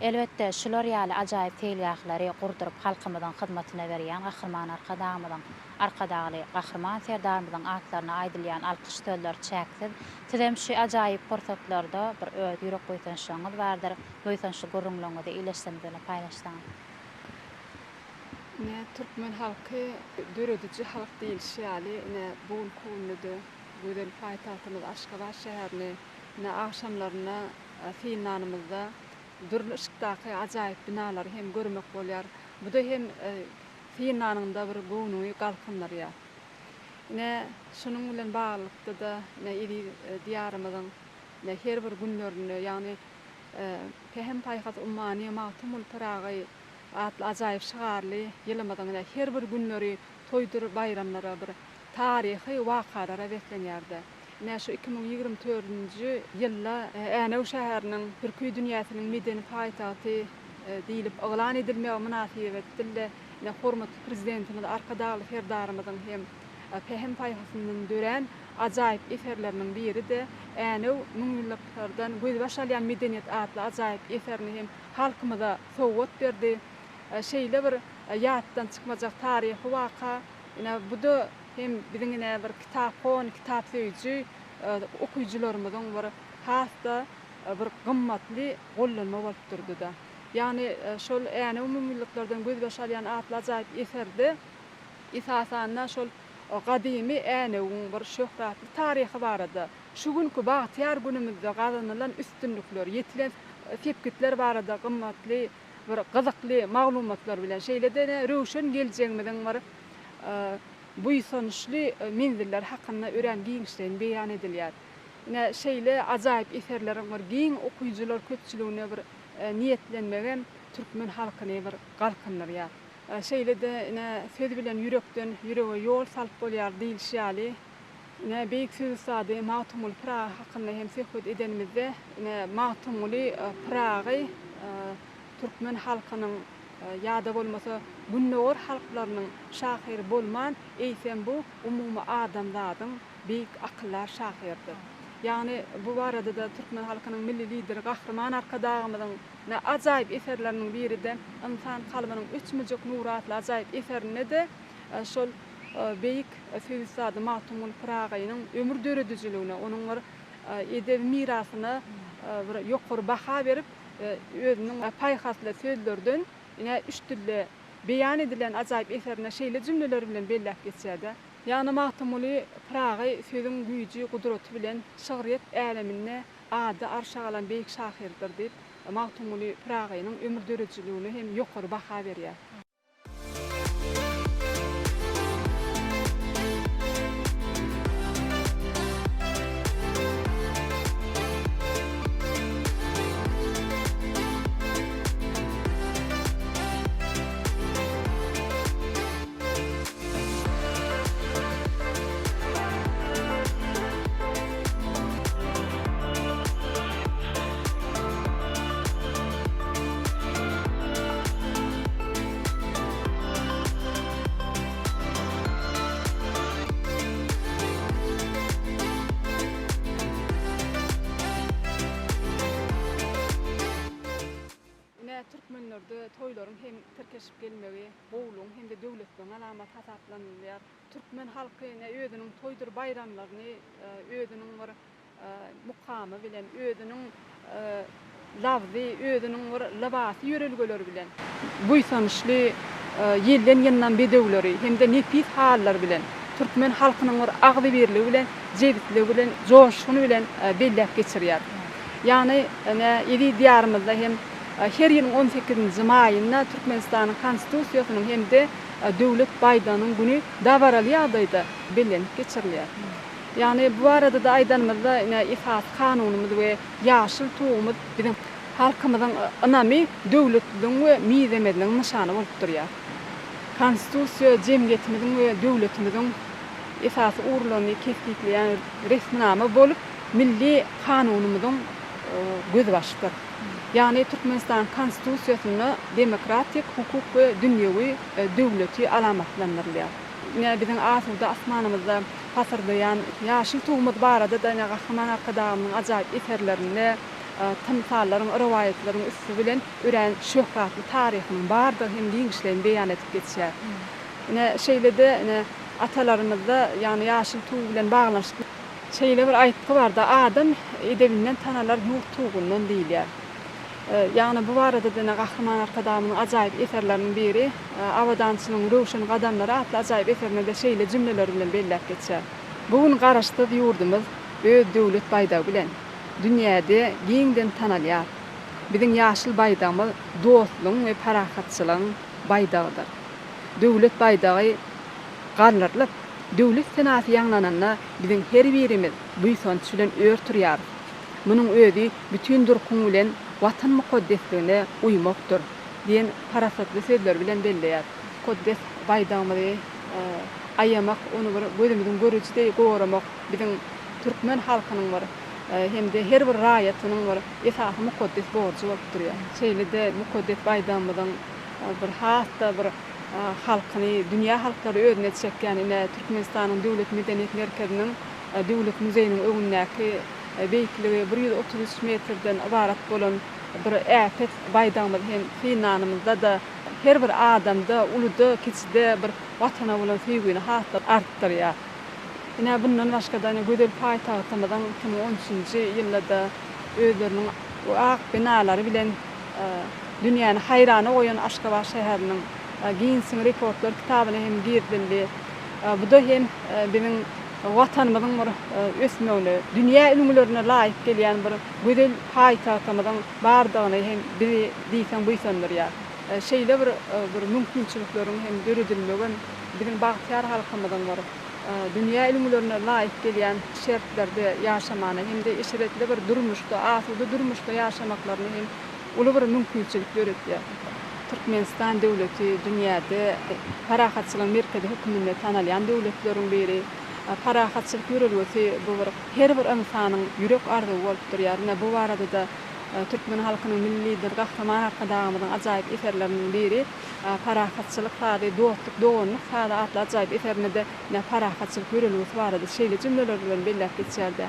Elbetde şular ýaly ajaýyp seýilgähleri gurduryp halkymyzyň hyzmatyna berýän Gahrman Arkadamyň arkadaly Gahrman Terdarmyň atlaryna aýdylýan alkyş sözler çäksiz. Sizem şu ajaýyp pursatlarda bir öz ýürek boýtanşyňyz bardyr. Boýtan şu gurrunlygyňyzy ileşseniz bilen paýlaşdyň. Ne Türkmen halky dörediji halk diýilýär. Ne bu kunludy gözel paýtagtymyz Aşgabat şäherini ne akşamlaryna fiilnanymyzda durluşdaky ajaýyp binalar hem görmek bolýar. Bu da hem fiilnanynda bir gownuny galkynlarýar. Ne şunuň bilen baglykda da ne iri diýarymyzyň ne her bir günlerini, ýani hem paýhat ummany magtumul paragy atly ajaýyp şygarly ýylymyzyň her bir günleri toýdur bayramlara bir taryhy wakalara beklenýärdi. Ne şu 2024-nji ýylda Änew şäheriniň türki dünýäsiniň medeni paýtagty diýilip oglan edilmegi münasibetinde ne hormatly prezidentimiz arkadaly Terdarmyň hem paýhasynyň dören ajaýyp eferleriniň biri de Änew müňlüklerden göz başalýan medeniýet atly ajaýyp eferini hem halkymyza sowgat berdi. Şeýle bir ýatdan çykmajak taryhy waka. Bu da hem biziň bir kitap söýüji okuyucularymyzyň bir hasta bir gymmatly gollanma bolup durdy da. Ýani şol Änew müňlüklerden göz başalýan atly ajaýyp eferde esasanda şol gadymy Änewiň bir şöhratly taryhy barada. Şu günkü bagtyar günümizde gazanylan üstünlükler, ýetilen tepkitler barada gymmatly bir gyzykly maglumatlar bilen şeýlede röwşen geljeğimiziň bir buýsançly menziller hakynda ören giňişden beýan edilýär. Ne şeýle ajaýyp eferleriň bir giň okuyucular köpçüligine bir niýetlenmegen türkmen halkyny bir galkynlarýar. Şeýle de ne söz bilen ýürekden ýürege ýol salyp bolýar diýilýär. Ne beýik söz sady Magtumul Prag hakynda hem söhbet edenimizde ne Magtumul Pragy türkmen halkynyň ýada bolmasa günnäwir halklarynyň şahyry bolman eýsem bu umumy adamlaryň beýik akyllar şahyrdyr. Ýani bu barada da türkmen halkynyň milli lideri Gahrman Arkadamyň ne ajaýyp eferleriniň biri de insan kalbynyň üçmüjek nuratly ajaýyp eferine de şol beýik söýsady Magtumul Pragynyň ömür döredijligine, onuň bir edebi mirasyna bir ýokary baha berip özüniň paýhasly sözlerden ine üçtürli beýan edilen ajaýyp eferine şeýle jümleler bilen belläp geçýärdi. Ýani Magtumul Pragy sözüň güýji, gudraty bilen şyhryet äleminde adı arşagalan beýik şahyrdyr diýip Magtumuly Piragynyň ömür döredijligini hem ýokary baha berýär. Türkmenlerde toylaryň hem terkeşip gelmegi, bowluň hem de döwletden alamat hasaplanýar. Türkmen halky özüniň toydur bayramlaryny, özüniň bir mukamy bilen, özüniň lawzy, özüniň bir labasy ýörelgeleri bilen, buýsançly ýelden ýandan bedewleri hem de nepis hallar bilen Türkmen halkynyň bir agdy berligi bilen, jeditligi bilen, joşuny bilen bellep geçirýär. Ýani edi diýarymyzda hem her ýylyň 18-nji maýynda Türkmenistanyň konstitusiýasynyň hem de döwlet baýdanyň güni dabaraly ýagdaýda bellenip geçirilýär. Ýani bu arada da aýdanmyzda ifat kanunumyz we ýaşyl tuğumyz bizim halkymyzyň ynamy döwletligiň we miýzemediniň nyşany bolup durýar. Konstitusiýa jemgyýetimiziň we döwletimiziň esasy urlany kesgitleýän resminama bolup milli kanunumyzyň gözi başydyr. Yani Türkmenistan konstitusiýasyny demokratik, hukuk we dünýäwi döwleti alamatlandyrylýar. Bizim asuda asmanymyzda hasyrdaýan ýaşyl tuğumyz barada da Gahryman Arkadagynyň ajaýyp eserlerini, tymsallaryň, rewayetlaryň üstü bilen ören şöhratly taryhynyň bardygy hem diňişlerini beýan etip geçýär. Şeýlede atalarymyzda ýani ýaşyl tuğ bilen baglanşyk şeýle bir aýtgy bar da adam edebinden tanalar ýurt tuğundan diýilýär. Yani bu arada da Gahryman Arkadagynyň ajaýyp eserleriniň biri Awadançynyň Röwşen gadamlary atly ajaýyp eserinde şeýle jümleler bilen bellep geçýär. Bugun garaşdy ýurdumyz öz döwlet baýdagy bilen dünýäde giňden tanalýar. Biziň ýaşyl baýdamyz dostlugyň we parahatçylygyň baýdagydyr. Döwlet baýdagy garlarlyp, döwlet senasy ýanglananda biziň her birimiz buýsanç bilen örtürýär. Munyň özi bütün durkun bilen watan mukaddesligine uymokdur diyen parasatly sözler bilen belleýär. Mukaddes baýdamyzy aýamak, onu bir gözümizden görüjide goramak biziň türkmen halkynyň bir hem de her bir raýatynyň bir esasy mukaddes borçy bolup durýar. Şeýle-de mukaddes baýdamyzyň bir hasta bir halkyny, dünýä halklary özüne çekýän Türkmenistanyň döwlet medeniýet merkeziniň döwlet muzeýiniň öňündäki beýikligi 133 metrden ibarat bolan bir äpet baýdamyz hem finanymyzda da her bir adamda, uluda, kiçide bir watana bolan sevgini hatda artdyrýar. Bundan başga da gödel paýtagtymyzyň 2013-nji ýylda özleriniň ak binalary bilen dünýäni haýrana goýan Aşgabat şäheriniň Ginsin reportlar kitabyny hem girdildi. Bu da hem biziň watanymyzyň bir ösmegini, dünýä ilmlerine laýyk gelýän bir gödel paýtagtymyzyň bardygyny hem biri diýsen buýsandyrýar. Şeýle bir mümkinçilikleriň hem döredilmegen biziň bagtyar halkymyzyň bir dünýä ilmlerine laýyk gelýän şertlerde ýaşamany hem de işaretli bir durmuşda, asuda durmuşda ýaşamaklaryny hem uly bir mümkinçilik göretýär. Türkmenistan döwleti dünýäde parahatçylyk merkezi hökümine tanalýan döwletleriň biri. Parahatçylyk ýörelgesi bu bir her bir insanyň ýürek arzuwy bolup durýar. Bu arada da Türkmen halkynyň milli lider Gahryman Arkadagynyň ajaýyp eserleriniň biri parahatçylyk sady dostluk, doganlyk sady atly ajaýyp eserinde parahatçylyk ýörelgesi barada şeýle jümleler bilen bellep geçýärdi.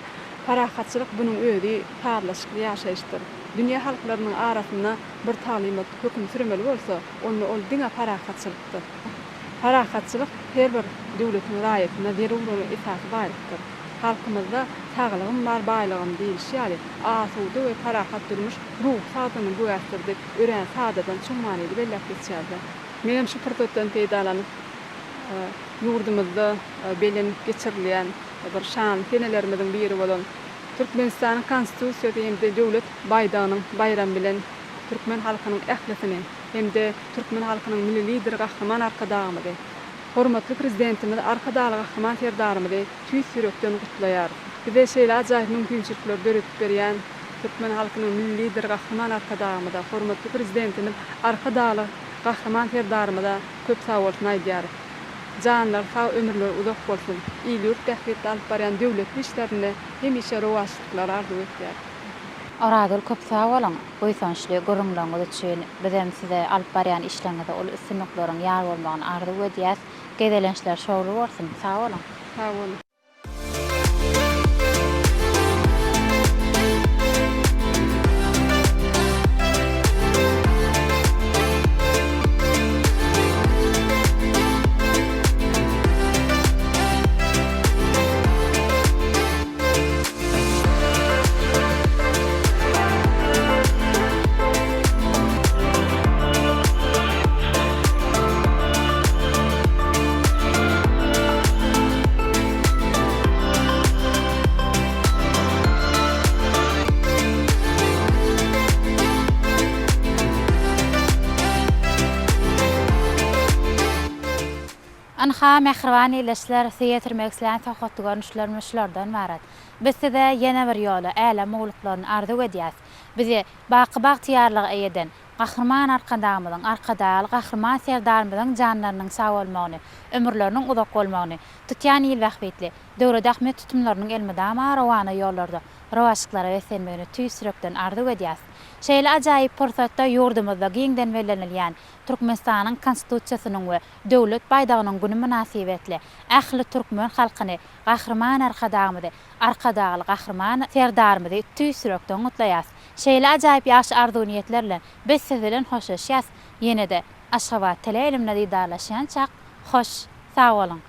Parahatçylyk bunyň özi tarlaşykly ýaşaýyşdyr. Dünýä halklarynyň arasynda bir talymat höküm sürmeli bolsa, ol diňe parahatçylykdyr. Parahatçylyk her bir döwletiň raýatyna derewrul esasy bardyr. Halkymyzda taglygym bar, baýlygym diýilýär. Asuda we parahat durmuş ruh sadyny goýardyr, ören sadadan çyň manyly bellep geçýärdi. Menem şu fırsatdan peýdalanyp ýurdumyzda bellenip geçirilýän bir şan tenelerimiziň biri bolan Türkmenistan'ın konstitusiyasy hem-de döwlet baýdagynyň bayram bilen türkmen halkynyň ählisini hem-de türkmen halkynyň milli lideri Gahraman Arkadagymyzy, hormatly prezidentimiz Arkadaly Gahraman Serdarymyzy tüýs ýürekden gutlaýar. Bize şeýle ajaýyp mümkinçilikler beretip berýän türkmen halkynyň milli lideri Gahraman Arkadagymyza, hormatly prezidentimiz Arkadaly Gahraman Serdarymyza köp sag bolsun aýdýar. Janlar sag ömürler uzak bolsun. Iýlik tähkit alyp barýan döwlet işlerinde hemişe rowaşlyklar arzu etýär. Oradol köp sag bolan. Goýsançly görüňleriniz üçin bizem size alyp barýan işleriňizde ol üstünliklaryň ýar bolmagyny arzu edýäs. Gedelençler şowly bolsun. Sag bolan. Sag bolun. Anha mehribany ileşler teatr megslan tahatdy görnüşlermişlerden marat. Bizde de ýene bir ýola äle mugluklaryny arzu edýäs. Bizi baqy tiýarlyk eýeden Gahraman Arkadagymyzyň arkadaly Gahraman Serdarymyzyň janlarynyň sag bolmagyny, ömürleriniň uzak bolmagyny, tutýan ýyl wagtly döwlet ähmet tutumlarynyň elmedama rawana ýollarda rawaşyklara wesenmegini tüýsürekden arzu edýäs. Şeýle ajaýyp pursatda ýurdumyzda giňden bellenilýän Türkmenistanyň konstitusiýasynyň we döwlet baýdagynyň güni münasibetli ähli türkmen halkyny Gahraman Arkadagymyzy, Arkadaly Gahraman Serdarymyzy tüýsürekden gutlaýas. Şeýle ajaýyp ýaşy arzu niýetlerle biz siz bilen hoşlaşýas. Ýene-de Aşgabat teleýilimle diýdarlaşan çak hoş, sag bolun.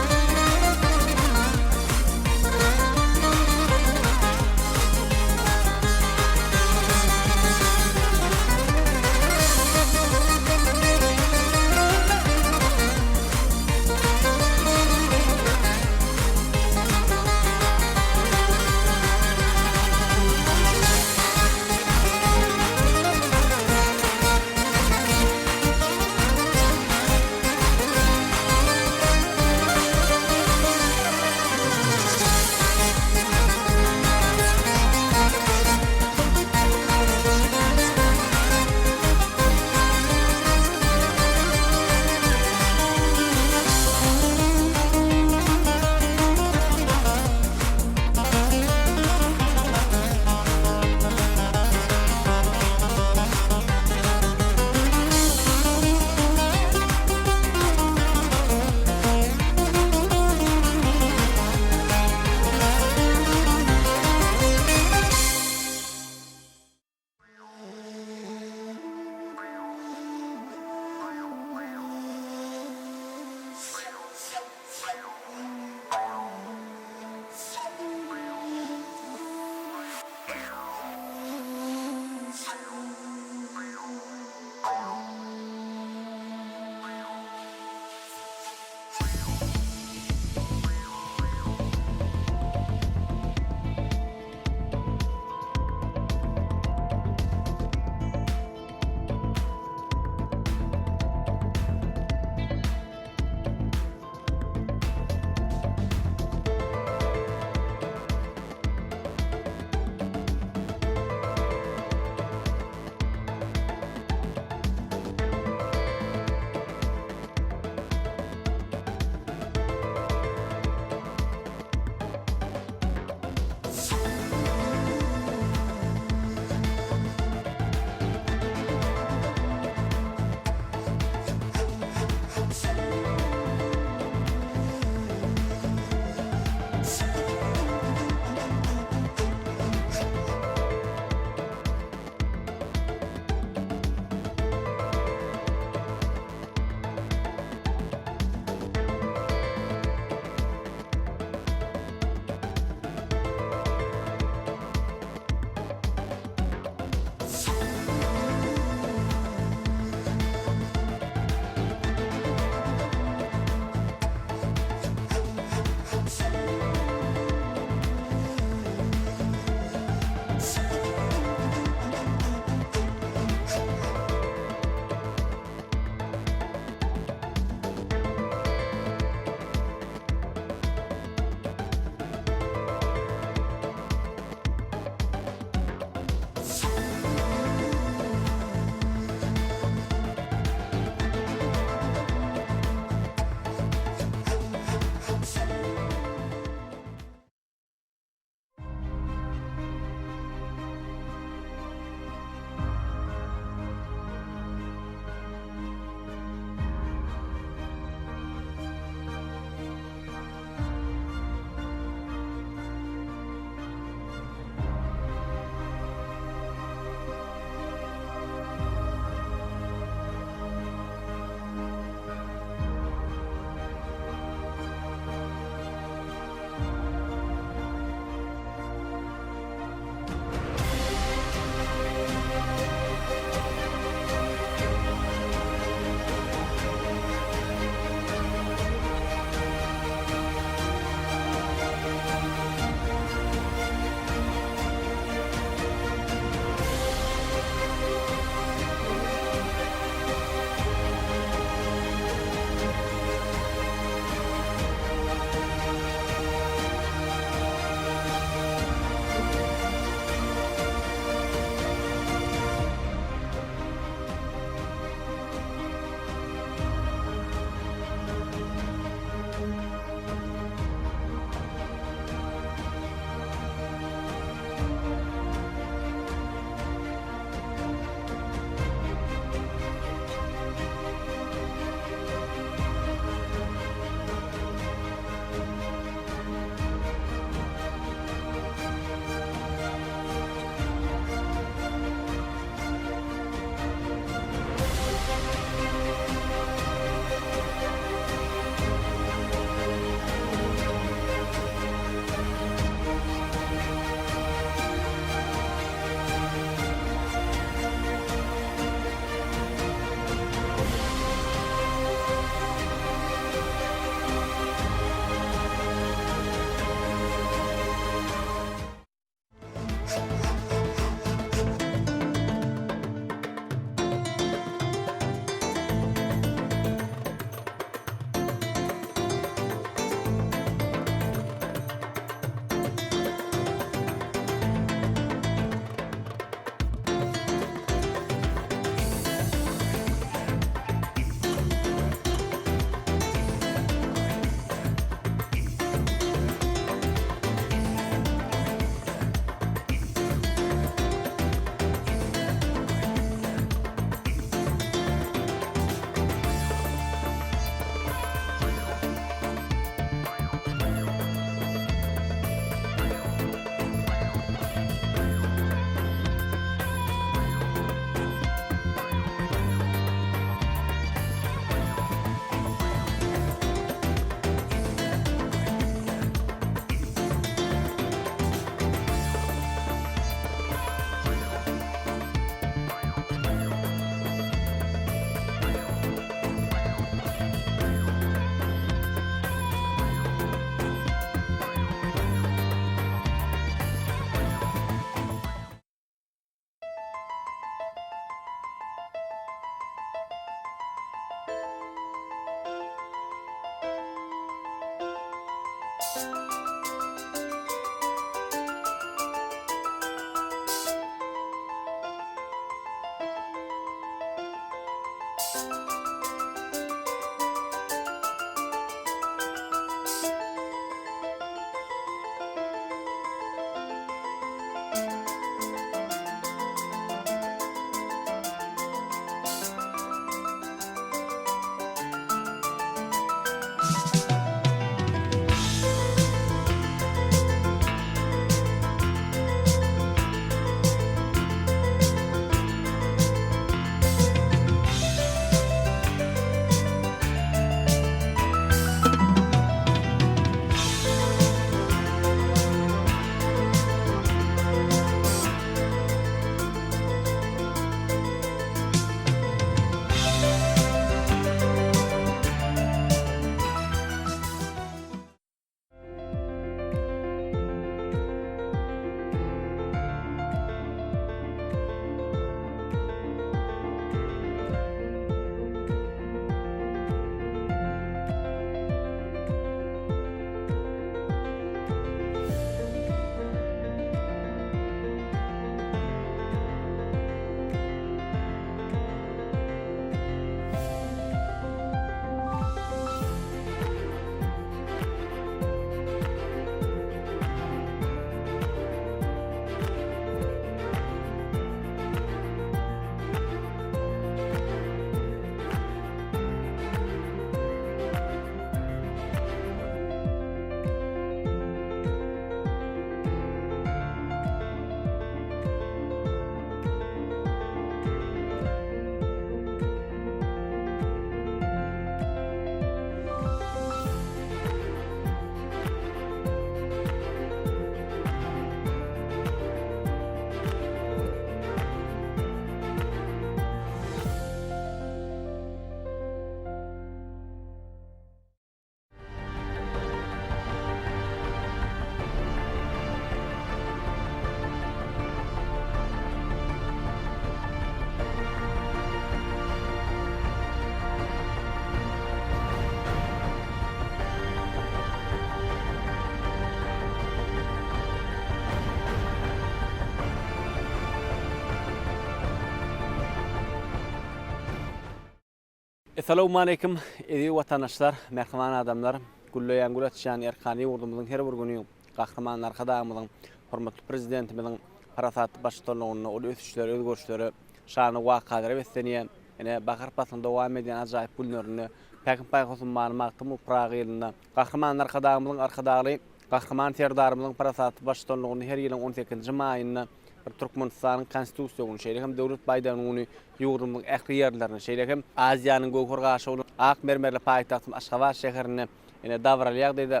Assalamu alaikum, edi vatandaşlar, merhaman adamlar. Güllöýän gületşän erkany ýurdumyzyň her bir güni gahramanlar hadamyň, hormatly prezidentimizin parasat başçylygyny, ol ösüşleri, özgörüşleri, şany wakalara beslenýän, ene bakar pasynda dowam edýän ajaýyp günlerini, Päkin paýhosyn magtym Praga ýylynda gahramanlar hadamyň arkadaly, gahraman terdarymyň parasat başçylygyny her ýylyň 18-nji maýynda Türkmenistanyň konstitusiýasyny şeýle hem döwlet baýdanyny ýurdumyň ähli ýerlerini şeýle hem Aziýanyň göwgurgaşy bolan Ak mermerli paýtagtyň Aşgabat şäherine ene davralýar diýdi.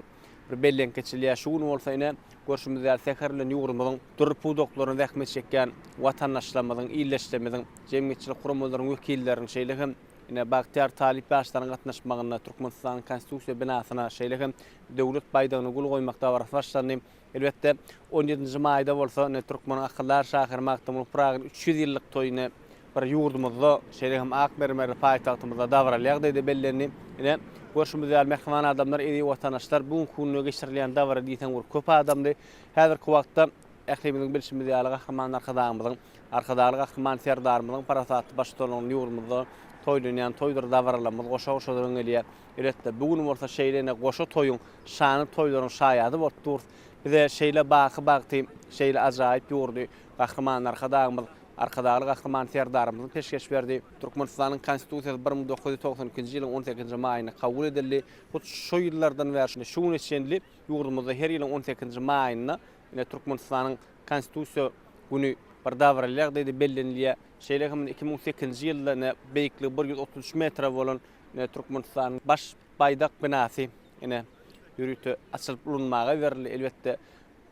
Bir bellen keçilýär şuny bolsa ene görşümizde şäherlen ýurdumyň durpudoklaryny zähmet çekýän watandaşlarymyzyň, illeşdirmediň, jemgyýetçilik guramlarynyň wekillerini şeýle hem ene Bahtiyar Talip başlaryň gatnaşmagyna Türkmenistanyň konstitusiýa binasyna şeýle hem döwlet baýdanyny gul goýmakda bar başlanyp elbetde 17-nji maýda bolsa ne Türkmen akyllar şäher magtymyň Praga 300 ýyllyk toýuny bir ýurdumyzda şeýle hem Ak mermerli paýtagtymyzda davralýar diýdi bellenip ene görşümizde merhaman adamlar edi watandaşlar bu günü geçirilýän dawra diýsen bir köp adamdy. Häzirki wagtda ählimiziň bilişimizde ýaly gahramanlar hadamyzyň, arkadaly gahraman serdarymyzyň parasatly başçylygyny ýurdumyzda toýlanýan toýdur dawralarymyz goşa-goşa döňelýär. Elbetde bugün bolsa şeýlene goşa toýun, şany toýlaryň şaýady bolup dur. Bize şeýle bagty, şeýle ajaýyp ýurdy. Gahramanlar hadamyz, arkadaly gahraman serdarymyzyň peşkeş berdi. Türkmenistanyň konstitusiýasy 1992-nji ýylyň 18-nji maýyna kabul edildi. Bu şu ýyllardan bäri şuny içenli ýurdumyzda her ýylyň 18-nji maýyna Türkmenistanyň konstitusiýa güni bir davralýar diýdi bellenilýär. Şeýle hem 2008-nji ýylda beýikligi 133 metre bolan Türkmenistanyň baş baýdak binasy ene ýürüti açylyp bulunmaga berildi. Elbetde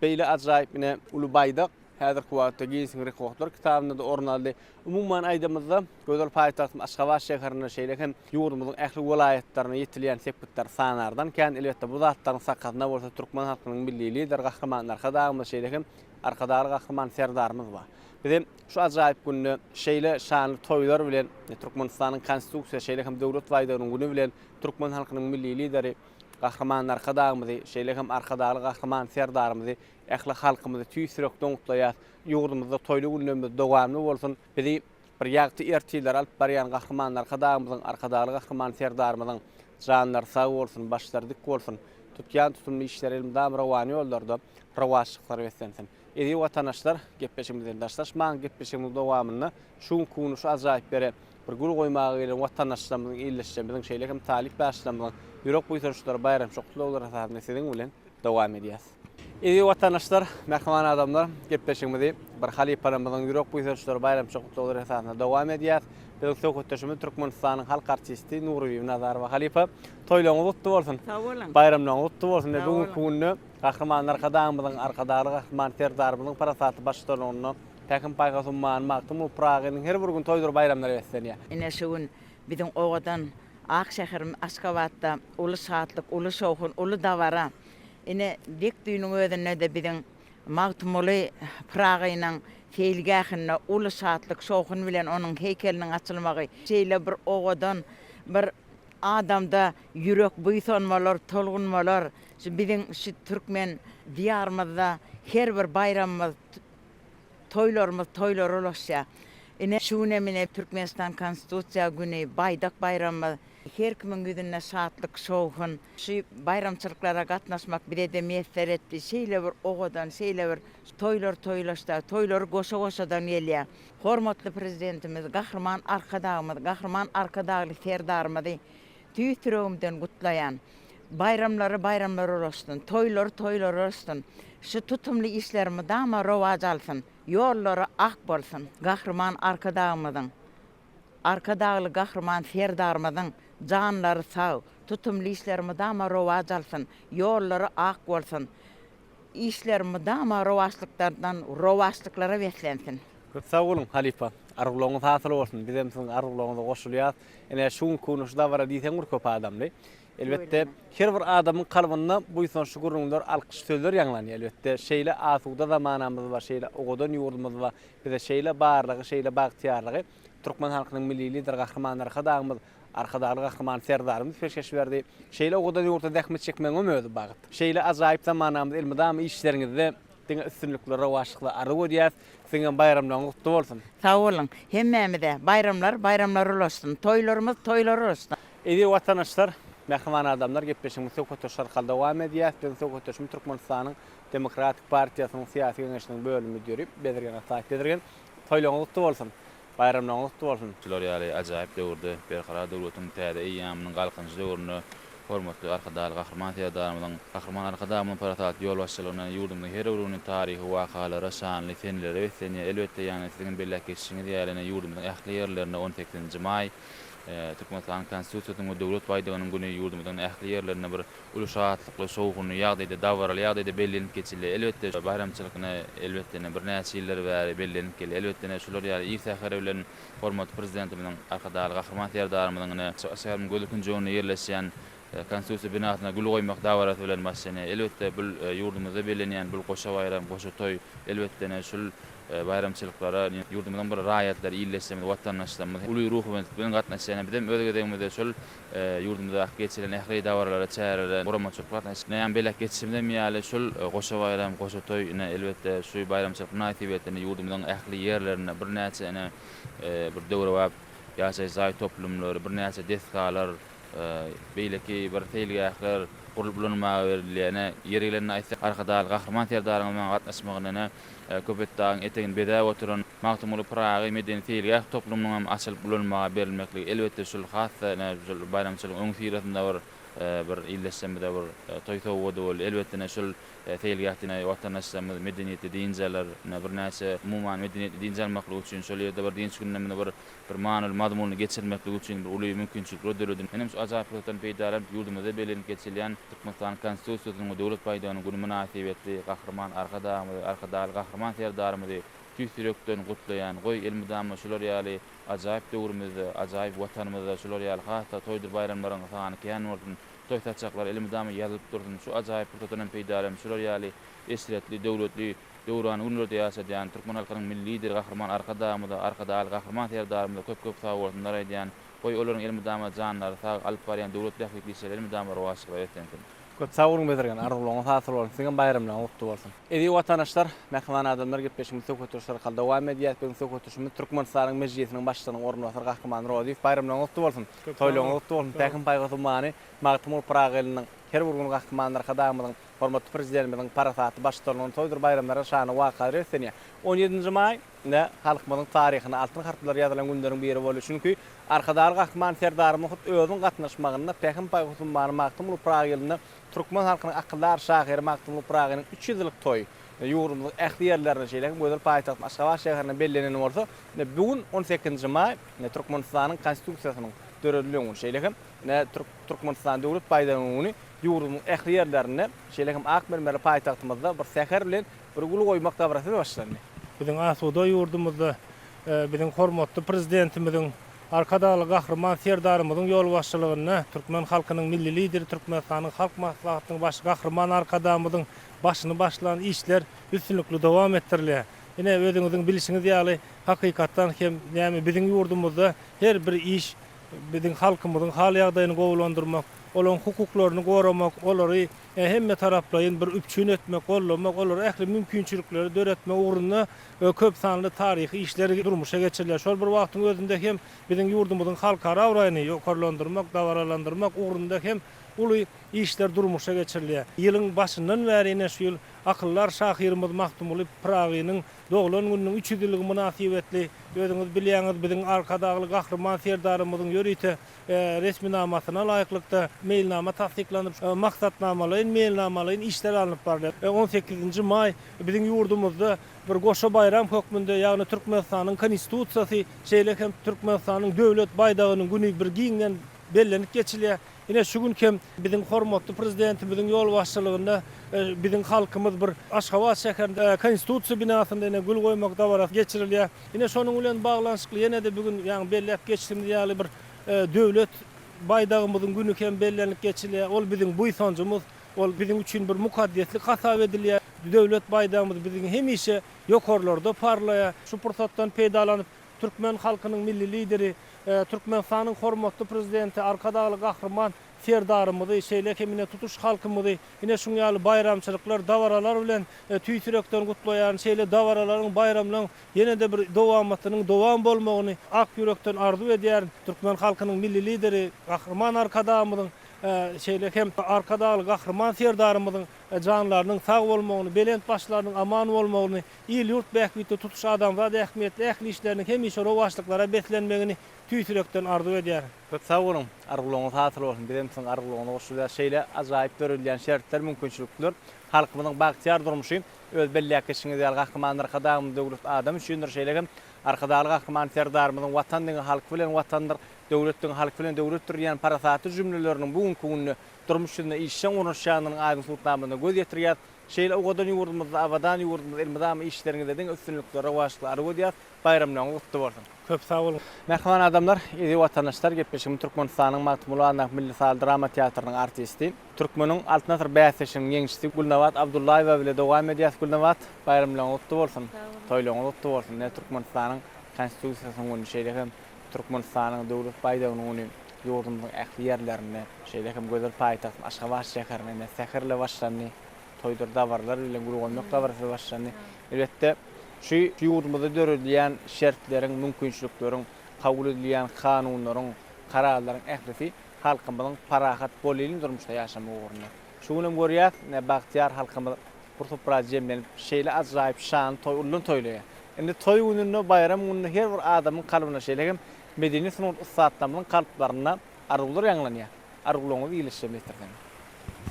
beýle ajaýyp ene uly baýdak häzirki wagtda Guinness rekordlar kitabyna da orun aldy. Umumyň aýdymyzda Gözel paýtagtyň Aşgabat şäherine şeýle hem ýurdumyzyň ähli welaýatlaryna ýetilýän sepetler sanardan kän elbetde bu zatlaryň sakatyna bolsa türkmen halkynyň milli lider gahramanlar hadamyz şeýle hem arkadaly gahraman serdarymyz bar. Bizim şu ajaýyp günni şeýle şanly toýlar bilen Türkmenistanyň konstitusiýa şeýle hem döwlet baýdanynyň güni bilen türkmen halkynyň milli lideri gahramanlar hadamyzy şeýle hem arkadaly gahraman serdarymyzy ähli halkymyzy tüýsürek doňutlaýar. Ýurdumyzda toýly günlerimiz dowamly bolsun. Bizi bir ýagty ertiler alyp barýan gahramanlar hadamyzyň arkadaly gahraman serdarymyzyň janlary sag bolsun, başlary dik bolsun. Tutýan tutumly işler elimizde rawany ýollarda rawaçlyklar beslensin. Edi watandaşlar gepleşimizden daşlaşmaň gepleşimiz dowamyny şu kunu şu ajaýyp bere bir gul goýmagy bilen watandaşlarymyzyň illeşmediň şeýle hem talip başlamyň ýürek buýtarşlar bayram şoklawlar hasabyna seden bilen dowam edýäs. Edi watandaşlar, merhaman adamlar gepleşimizi bir halipalarymyzyň ýürek buýtarşlar bayram şoklawlar hasabyna dowam edýäs. Bizim söhbetdeşimiz Türkmenistanyň halk artisti Nurubiýew Nazarowa halipa toýlaryňyz gutly bolsun. Bayramlaryňyz gutly bolsun. Bugün günü gahramanlar hadamyzyň arkadaly gahraman serdarymyzyň parasatly başçylygyny Päkin paýhosyn magtym Pragaň her bir gün toýdur bayramlary beslenýär. Ine şu gün biziň owadan Ak şäherim Aşgabatda uly saatlyk, uly şowhun, uly dawara. Ine dik düýnüň özünde de biziň magtymly Pragaýyň feýilgähine uly saatlyk şowhun bilen onuň heykeliniň açylmagy. Şeýle bir owadan bir adamda ýürek buýsanmalar, tolgunmalar. Biziň şu türkmen diýarymyzda her bir bayramymyz toýlar olaşýar. Ine şu nemine Türkmenistan konstitusiýa güni baýdak bayramy her kimin gözüne saatlyk şowhun şu bayramçylyklara gatnaşmak bir de meýser etdi. Şeýle bir ogadan, şeýle bir toýlar toýlaşda, toýlar goşa-goşadan gelýär. Hormatly prezidentimiz, gahraman arkadagymyz, gahraman arkadaly serdarymyzy tüýtürегimden gutlaýan. Bayramlar olaşsyn, toýlar olaşsyn. Şu tutumly işlerimi dama rowaja alsyn. Ýollary ak bolsun. Gahraman arkadagymyzyň, arkadaly gahraman serdarymyzyň janlary sag, tutumly işlerimi dama rowaja alsyn. Ýollary ak bolsun. İşlerimi dama rowaçlyklara beslensin. Köp sag bolun halipa. Argulagyňyz hasyl bolsun. Bizim siň argulagyňyza goşulýar. Ene şu kunuşda bara diýsen köp adamly. Elbette her bir adamın kalbynda bu ýson gurulmalar alkyş sözler ýanglanýar. Elbette şeýle asuda zamanamyz bar, şeýle ogadan ýurdumyz bar, bize şeýle barlygy, şeýle bagtyarlygy türkmen halkynyň milli lider gahramanlary hadamyz, arkadaly gahraman serdarymyz peşkeş berdi. Şeýle ogadan ýurtda zähmet çekmeň ömözi bagyt. Şeýle ajaýyp zamanamyz elmidam işleriňizde diňe üstünlüklere başykly arzu edýäs. Siňe bayramlaryň gutly bolsun. Sağ olun. Hemmemize bayramlar ulaşsın. Toylarımız toylar olsun. Edi watandaşlar, mehman adamlar gepleşimiz Sökötür şarkal dowam edýär. Biz Sökötür Türkmenistanyň Demokratik Partiýasynyň syýasy geňeşliginiň bölüm müdiri Bedirgen Ataýew bedirgen. Toylaryň gutly bolsun. Bayramlaryň gutly bolsun. Şular ýaly ajaýyp döwürde berqarar döwletiň täze eýýamynyň galkynjy döwrüne hormatly arkadaşlar gahrman täzedarymyň gahrman arkadaşlarymyň paratat ýol başçylygyna ýurdumyň her urunun taryhy wakalary şanly fenleri we seni elbetde ýani siziň bellek geçişiňiz ýalyna ýurdumyň ähli ýerlerine 18-nji may Türkmenistan Konstitusiýasynyň döwlet baýdygynyň güni ýurdumyň ähli ýerlerine bir uluşatlykly sowguny ýagdaýda dawraly ýagdaýda bellenip geçildi. Elbetde bayramçylygyna elbetde bir näçe ýyllar bäri bellenip geldi. Elbetde şular ýaly ilk sähäre bilen hormatly prezidentimiň arkadaşlar gahrman täzedarymyň şäherimiň gözükünjegine ýerleşýän Konstitusiýa binasyna gül goýmak dawraty bilen maşyny elbetde bu ýurdumyzda bellenýän bu goşa bayram, goşa toy elbetde şul bayramçylyklara ýurdumyň bir raýatlar ýylleşmeli watandaşlarymyz uly ruhy bilen gatnaşýan bizim özgedegimizde şol ýurdumyzda geçilen ähli dawralara çärilen guramaçyklar näme belek geçişimden ýaly şol goşa bayram, goşa toy elbetde şu bayramçylyk münasibetini ýurdumyň ähli ýerlerine bir näçe bir döwre wap ýaşaý zaý toplumlary bir näçe deskalar beýleki bir teýliger gurup bulanmagy berilýän ýerlerini aýtsa arkadaşlar gahrman täzedarymyň gatnaşmagyna köpetdaň etegin bedäp oturan Magtymly Pragy medeni teýliger toplumyň açylyp bulanmagy berilmekligi elbetde şol hassa bayramçylyk öň sirasynda bir ýylleşmede bir toy towudy bol elbetde şol teýligerine watandaşlarymyz medeniýeti diýinjeler bir näçe umuman medeniýeti diýinjelmeklik üçin şol ýerde bir diňç gündemine bir manyly mazmuny geçirmeklik üçin bir uly mümkinçilik ödülüdün. Menem şu ajaýyplykdan peýdalar ýurdumyzda belenip geçilýän Türkmenistan Konstitusiýasynyň döwlet baýdygynyň güni münasibetli gahrman arkadaşlar gahrman täzedarymyzy tüýsürekden gutlaýan goý elmidamy şular ýaly ajaýyp döwrümizde ajaýyp watanymyzda şular ýaly hatda toýdur bayramlaryň sany kän bolsun toy taçaklar elmidamy ýazyp durdun şu ajaýyplykdan peýdalar şular ýaly esretli döwletli döwran ünlerde ýaşadýan türkmen halkynyň milli lider gahrman arkadaşlar gahrman täzedarymyzy köp sag bolsunlar aýdýan goý olaryň elmidamy janlary sag alyp barýan döwlet tählikçileri elmidamy rowaşlyk etdiň. Köp sawuryň bedirgen arzuwlaryň hasy bolsun. Siňe bayramlaryň gutly bolsun. Edi watandaşlar, mehman adamlar gepleşimiz Sökötür şarkal dowam edýär. Biz Sökötür Türkmenistan mejlisiniň başlygynyň ornundaşary Gahraman Roziýew bayramlaryň gutly bolsun. Toýlaryň gutly bolsun. Täkin paýgatymany Magtymly Pragylyň her bir gün Gahraman arkadaşymyň hormatly prezidentimiň parasaty başlygynyň toýdur bayramlary şany wakaly etdiň. 17-nji may halkymyzyň taryhyna altyn harfler ýazylan günleriň biri bolýar. Çünki arkadaşlar Gahraman täzedarymyň özüň gatnaşmagyna täkin paýgatymany Magtymly Pragylyň Türkmen halkynyň akyllar şahyry Magtymly Pragynyň 300 ýyllyk toy ýurdumyň ähli ýerlerine şeýle gözel paýtaht Aşgabat şäherine belleneni bolsa, bugün 18-nji may Türkmenistanyň konstitusiýasynyň döredilýäni şeýle Türkmenistan döwlet baýdygyny ýurdumyň ähli ýerlerine şeýle akmermeri paýtahtymyzda bir säher bilen bir gul goýmak dabrasy başlandy. Biziň asuda ýurdumyzda biziň hormatly prezidentimiziň arkadaşlar gahrman täzedarymyzyň ýol başçylygyna türkmen halkynyň milli lideri Türkmenistanyň halk maslahatynyň baş gahrman arkadaşymyzyň başyny başlayan işler üstünlikli dowam etdirilýär. Ine özüňiziň bilişiňiz ýaly hakykatdan hem näme biziň ýurdumyzda her bir iş biziň halkymyzyň hal ýagdaýyny gowlandyrmak, olaryň hukuklaryny goramak, olary hemme taraplaryň bir üpçün etmek, gollamak, olary ähli mümkinçilikleri döretmek ugrunda köp sanly taryhy işleri durmuşa geçirilýär. Şol bir wagtyň özünde hem biziň ýurdumyzyň halkara awraýyny ýokarlandyrmak, dawaralandyrmak ugrunda hem uly işler durmuşa geçirilýär. Ýylyň başyndan bäri ine şu ýyl akyllar şahyrymyz Magtymly Pragynyň doglan gününiň 300 ýyllygy münasibetli özüňiz bilýäňiz biziň arkadaşly gahrman täzedarymyzyň ýörüýte resminamasyna laýyklykda mailnama tasdiklanyp maksatnamalaryň mailnamalaryň işler alınıp barlar. 18-nji may biziň ýurdumyzda bir goşa bayram hökmünde ýagny Türkmenistanyň konstitusiýasy şeýle hem Türkmenistanyň döwlet baýdygynyň güni bir giňden bellenip geçilýär. Ine şu gün hem biziň hormatly prezidentimiziň ýol başçylygynda biziň halkymyz bir Aşgabat şäherinde konstitusiýa binasynda ine gül goýmak dabarasy geçirilýär. Ine şonuň bilen baglanşykly ýene de bugün ýani bellep geçişimde ýaly bir döwlet baýdagymyzyň güni hem bellenip geçilýär. Ol biziň buýsanjymyz, ol biziň üçin bir mukaddeslik hasap edilýär. Döwlet baýdagymyz biziň hemişe ýokarlarda parlaýar. Şu pursatdan peýdalanyp Türkmen halkynyň milli lideri Türkmenistanyň hormatly prezidenti arkadaşly gahrman serdarymyzy, şeýle kemine tutuş halkymyzy, ine şuň ýaly bayramçylyklar, dawaralar bilen tüýsürekden gutlaýan şeýle dawaralaryň bayramlaryň ýene-de bir dowamatynyň dowam bolmagyny ak ýürekden arzu edýär. Türkmen halkynyň milli lideri, gahrman arkadamyň şeýle hem arkadaly gahrman serdarymyň janlarynyň sag bolmagyny, belent başlarynyň aman bolmagyny, il ýurt bähbiti tutuş adamzat ähmiýetli ähli işleriniň hemişe rowaşlyklara beslenmegini tüýsürekden arzu edýär. Köp sag bolun, argulagyňyz hatyr bolsun. Bilen soň argulagyny goşulýar şeýle ajaýyp döredilýän şertler, mümkinçilikler, halkymyzyň bagtyar durmuşy öz belläkeşiňiz ýaly gahrman arkadamy döwlet adam üçindir şeýle hem arkadaly gahrman serdarymyzyň watan diňi halk bilen watandyr, döwletdiň halk bilen döwletdir ýan parasaty jümleleriniň bugun günnä durmuşyna işçi uruşýanynyň aýdyň surtnamasyna göz ýetirýär. Şeýle ogadan ýurdumyzda, abadan ýurdumyzda elmydam işleriňizde deň üstünlikleri, waşlyklary gödýär. Bayramlaryň gutly bolsun. Köp sag bolun. Merhaban adamlar, edi watandaşlar, gepleşim Türkmenistanyň Matmul Anak Milli Sal Drama Teatrynyň artisti, Türkmeniň Altynasır bäsleşiniň ýeňişçisi Gulnawat Abdullaýewa bilen dowam edýär. Gulnawat, bayramlaryň gutly bolsun. Toýlaryň gutly bolsun. Ne Türkmenistanyň konstitusiýasyny güni şeýle hem Türkmenistanyň döwlet baýdagyny ýurdumyň ähli ýerlerini, şeýle hem gözel paýtaht Aşgabat şäherine, Säherle başlany toýdur dawarlar bilen gurulmak dawarlar başlany. Elbetde şu ýurdumyzda döredilýän şertleriň, mümkinçilikleriň, kabul edilýän kanunlaryň, kararlaryň ählisi halkymyzyň parahat bolýan durmuşda ýaşamy ugruna. Şu bilen görýär, ne bagtyar halkymyz burtup projemlenip şeýle ajaýyp şan toý ulun toýlaýar. Endi toý gününe, bayram gününe her bir adamyň kalbyna şeýle hem medeni sunup usatlamyň kalplaryna arzular ýanglanýar. Arzularymyz ýylyşýar.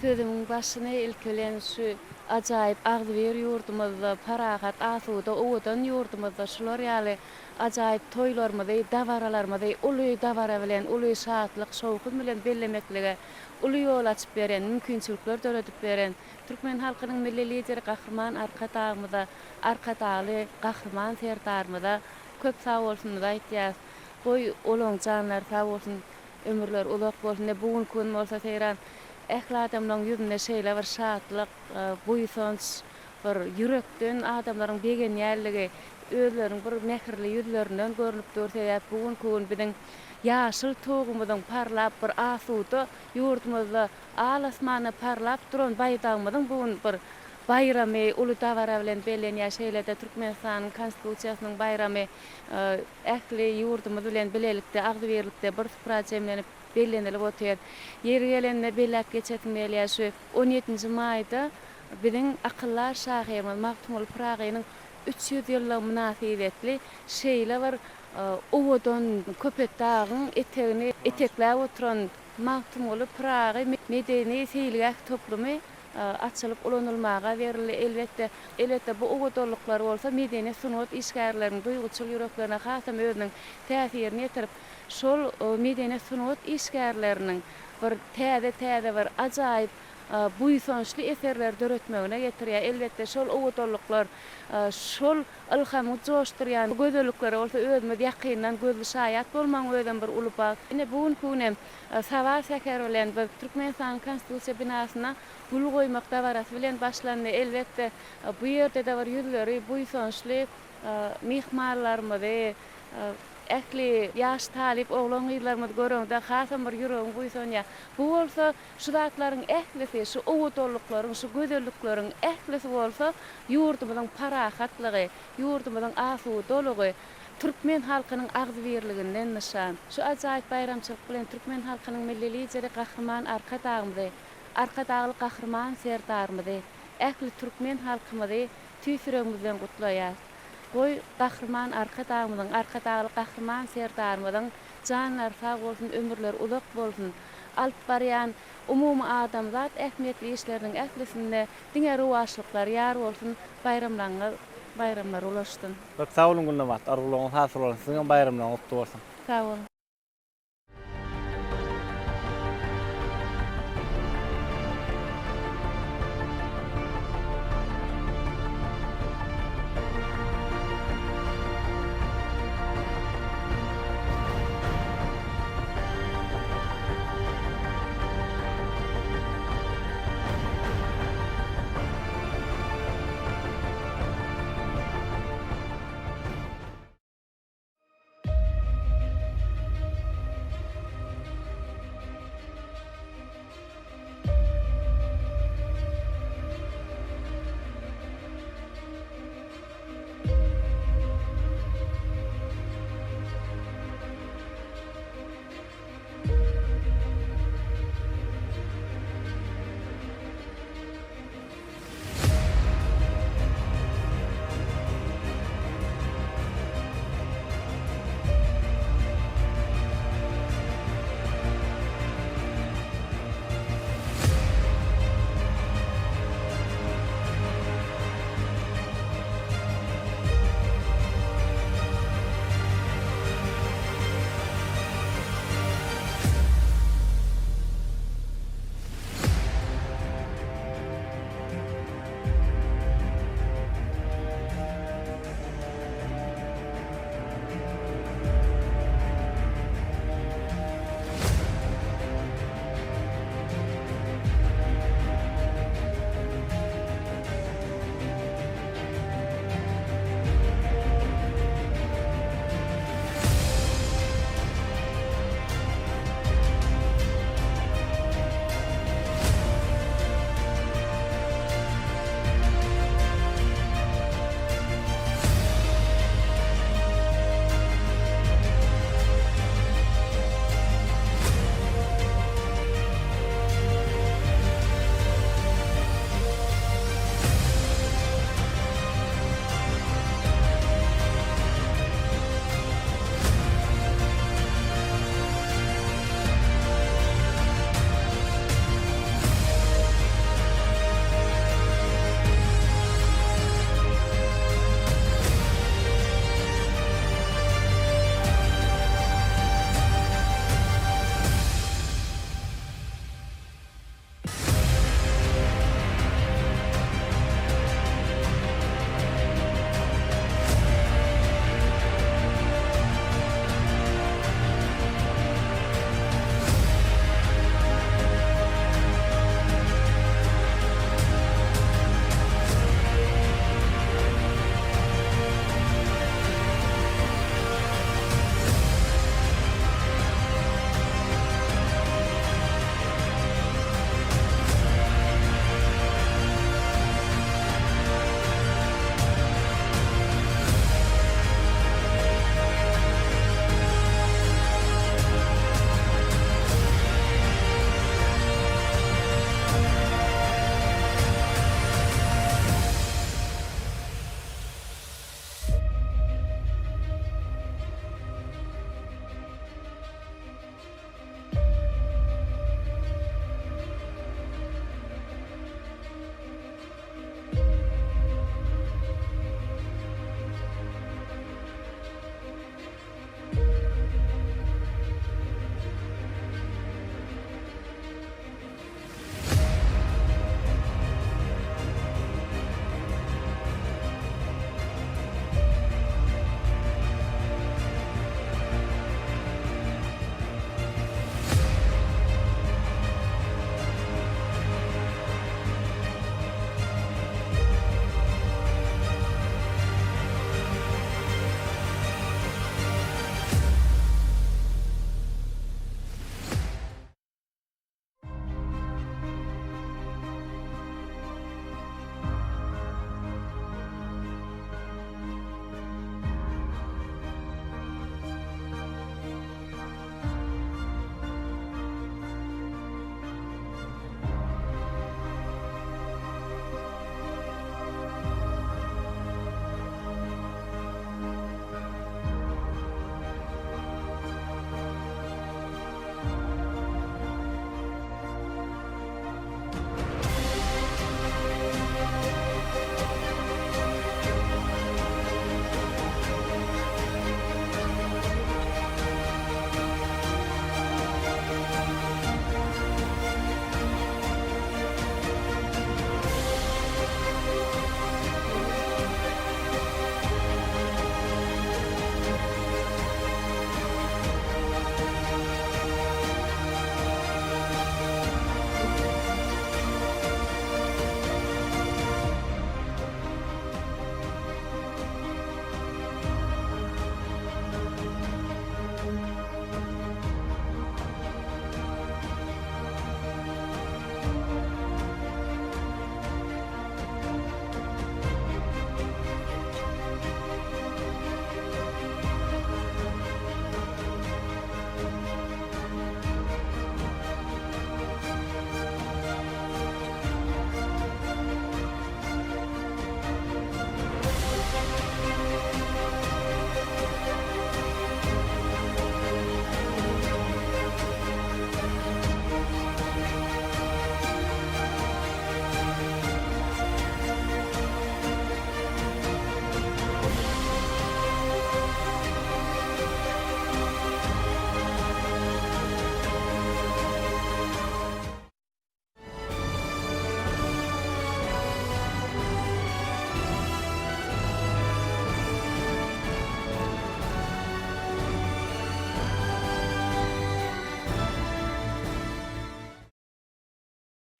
Sözümün başyna ilkelen şu ajaýyp agdyber ýurdumyzda parahat asuda owadan ýurdumyzda şular ýaly ajaýyp toýlarymyzy, dawaralarymyzy uly dawara bilen, uly şatlyk, şowkun bilen bellemeklige uly ýol açyp beren, mümkinçilikler döredip beren Türkmen halkynyň milli lideri gahrman arkadamyda, arkadaly gahrman serdarymyda köp sag bolsun aýtýar. Boy olaň janlar sag bolsun, ömürler ulak bolsun. Ne bugun gün bolsa teýran ähli adamlaryň ýüzünde şeýle bir şatlyk, buýsonç, bir ýürekden adamlaryň begen ýerligi, özleriň bir mehirli ýüzlerinden görünip durýar. Bugun gün biziň ýaşyl togumyzyň parlap bir asuda ýurdumyzda alasmana parlap duran baýdagymyzyň bugun bir bayramy, uly dawara bilen bellenýär şeýlede Türkmenistanyň konstitusiýasynyň bayramy ähli ýurdumyz bilen bilelikde, agdyberlikde bir projemlenip bellenilip otyar. Ýeri gelende bellek geçetmeli şu 17-nji maýda biziň akyllar şahyrymyz Maktumul Pragynyň 300 ýyllyk münasibetli şeýle bir owadan köpet dagyň etegini etekläp oturan Maktumul Pragy medeni seýilgäk toplumy açılıp ulanılmağa verildi. Elbette bu owadalyklar bolsa medeni sunat işgärläriniň duýguçyl ýüreklerine hasam özüniň täsirini ýetirip şol medeni sunat işgärläriniň bir täze bir ajaýyp buýsonçly eserler döretmegine getirýär. Elbette şol owadalyklar şol ilhamy joşdurýan gözellikleri bolsa özümiz ýakyndan gözli şaýat bolmaň özüň bir uly bak. Ine bugun günem Sawa Säker bilen Türkmenistan konstitusiýa binasyna gul goýmak dawarasy bilen başlandy. Elbette bu ýerde de bir ýüzleri buýsonçly mihmanlarymyzy, ähli ýaş talip oglan ýyllarymyz görüňde hasam bir ýüregim buýsonýar. Bu bolsa şu zatlaryň ählisi, şu owadolyklaryň, şu gözellikleriň ählisi bolsa ýurdumyzyň parahatlygy, ýurdumyzyň asudalygy, Türkmen halkynyň agdyberliginden nişan. Şu ajaýyp bayramçylyk bilen Türkmen halkynyň milli lideri gahrman arkadagymyzy, arkadaly gahrman serdarymyzy, ähli Türkmen halkymyzy tüýsüregimizden gutlaýar. Boy gahrman arkadagymyzyň, arkadaly gahrman serdarymyzyň janlar sag bolsun, ömürler ulak bolsun. Alyp barýan umumy adamzat ähmiýetli işleriniň ählisinde diňe rowaşlyklar ýar bolsun, bayramlar ulaşdyn. Sag bolun Gulnawat, argulagyňyz hasyr bolsun, siziň bayramlaryňyz gutly bolsun. Sag bolun.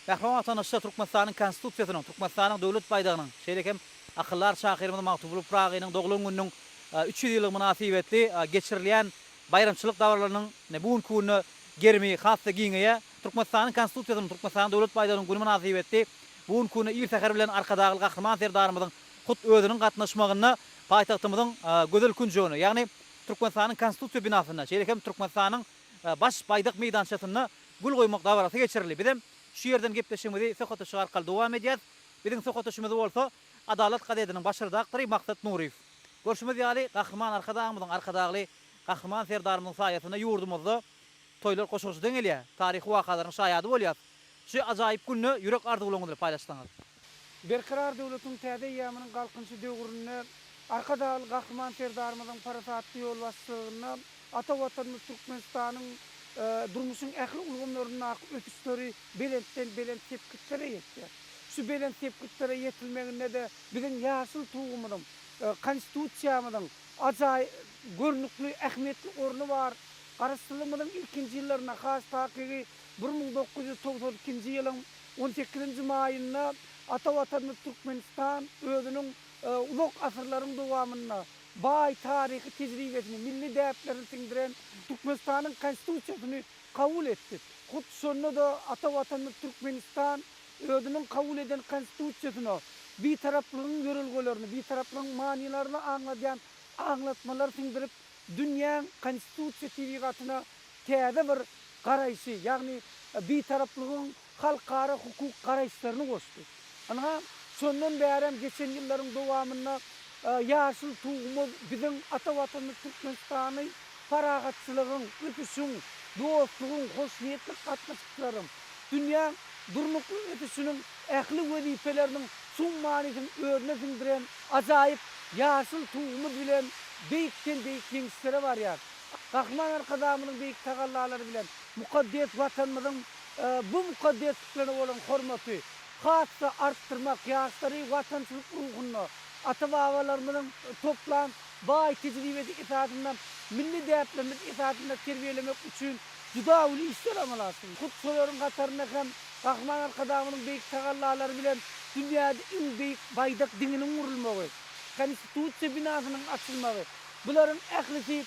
Bahraman vatandaşlar Türkmenistan'ın konstitusiýasynyň, Türkmenistan'ın döwlet baýdagynyň, şeýlekem akyllar şahyrymyň Maktubul Pragynyň doglan günüň 300 ýyllyk münasibetli geçirilýän bayramçylyk dawrlarynyň bugun kununa germi hassa giňeýe Türkmenistan'ın konstitusiýasynyň, Türkmenistan'ın döwlet baýdagynyň günü münasibetli bugun kununa ir seher bilen arkadagy gahryman serdarymyzyň hut özüniň gatnaşmagyna paýtagtymyzyň gözel günjüni, ýagni Türkmenistan'ın konstitusiýa binasyna, şeýlekem Türkmenistan'ın baş baýdak meýdançasyna gül goýmak dawarasy geçirildi. Bizim şu yerden gepleşigimizi söhbetçi arkaly dowam edýär. Bizim söhbetçimiz bolsa Adalet Gazetynyň başlygy Maksat Nuriýew. Görüşmez ýaly gahryman arkadagy gahryman serdarymyzyň saýatyna ýurdumyzda toýlar goşuşy deňelýär. Taryhy wakalaryň şaýady bolýar. Şu ajaýyp günni ýürek arzuwlaryňyzy paýlaşdyňyz. Berkirar döwletiň täze ýamynyň galkynçy döwründe arkadaly gahryman serdarymyzyň parasatly ýol başçylygyna ata watanymyz Türkmenistanyň durmuşun ähli ulgamlaryna ötüşleri belent tepkitlere ýetdi. Şu belent tepkitlere ýetilmeginde de biziň ýaşyl tuğumyň, konstitusiýamyň ajaýyp görnükli ähmiýetli orny bar. Garaşdyrmanyň ilkinji ýyllaryna has takygy 1992-nji ýylyň 18-nji maýynda ata watanymyz Türkmenistan özüniň ulak asyrlaryň dowamyna bay tarihi tejribesini, milli däplerini siňdiren Türkmenistanyň konstitusiýasyny kabul etdi. Hut şonda da ata watanymyz Türkmenistan özüniň kabul eden konstitusiýasyny bir taraplygyň görelgelerini, bir taraplygyň manylaryny aňladýan aňlatmalar siňdirip dünýäň konstitusiýa tebigatyna täze bir garaýşy, ýagni bir taraplygyň halkara hukuk garaýşlaryny goşdy. Ana şondan bäri geçen ýyllaryň dowamyna ýaşyl tuğumyz biziň ata watanymyz Türkmenistanyň paragatçylygyň, ötüşüň, dostlugyň, hoşniýetli gatnaşyklaryň, dünýä durnukly ötüşüniň ähli wezipeleriniň şun manysyny özüne siňdiren ajaýyp ýaşyl tuğumy bilen beýikden beýik ýeňişleri barýar. Gahryman arkadamynyň beýik tagallary bilen mukaddes watanymyzyň bu mukaddesliklerine bolan hormaty hassa arttırmak, ýaşlary watançylyk ruhuny ata-babalarymyzyň toplan baý tejribesi esasynda milli däplerimiz esasynda terbiýelemek üçin juda uly işler amalasyn. Hut şolaryň gataryna hem gahryman arkadamynyň beýik tagallary bilen dünýäde iň beýik baýdak diňiniň urulmagy, konstitusiýa binasynyň açylmagy. Bularyň ählisi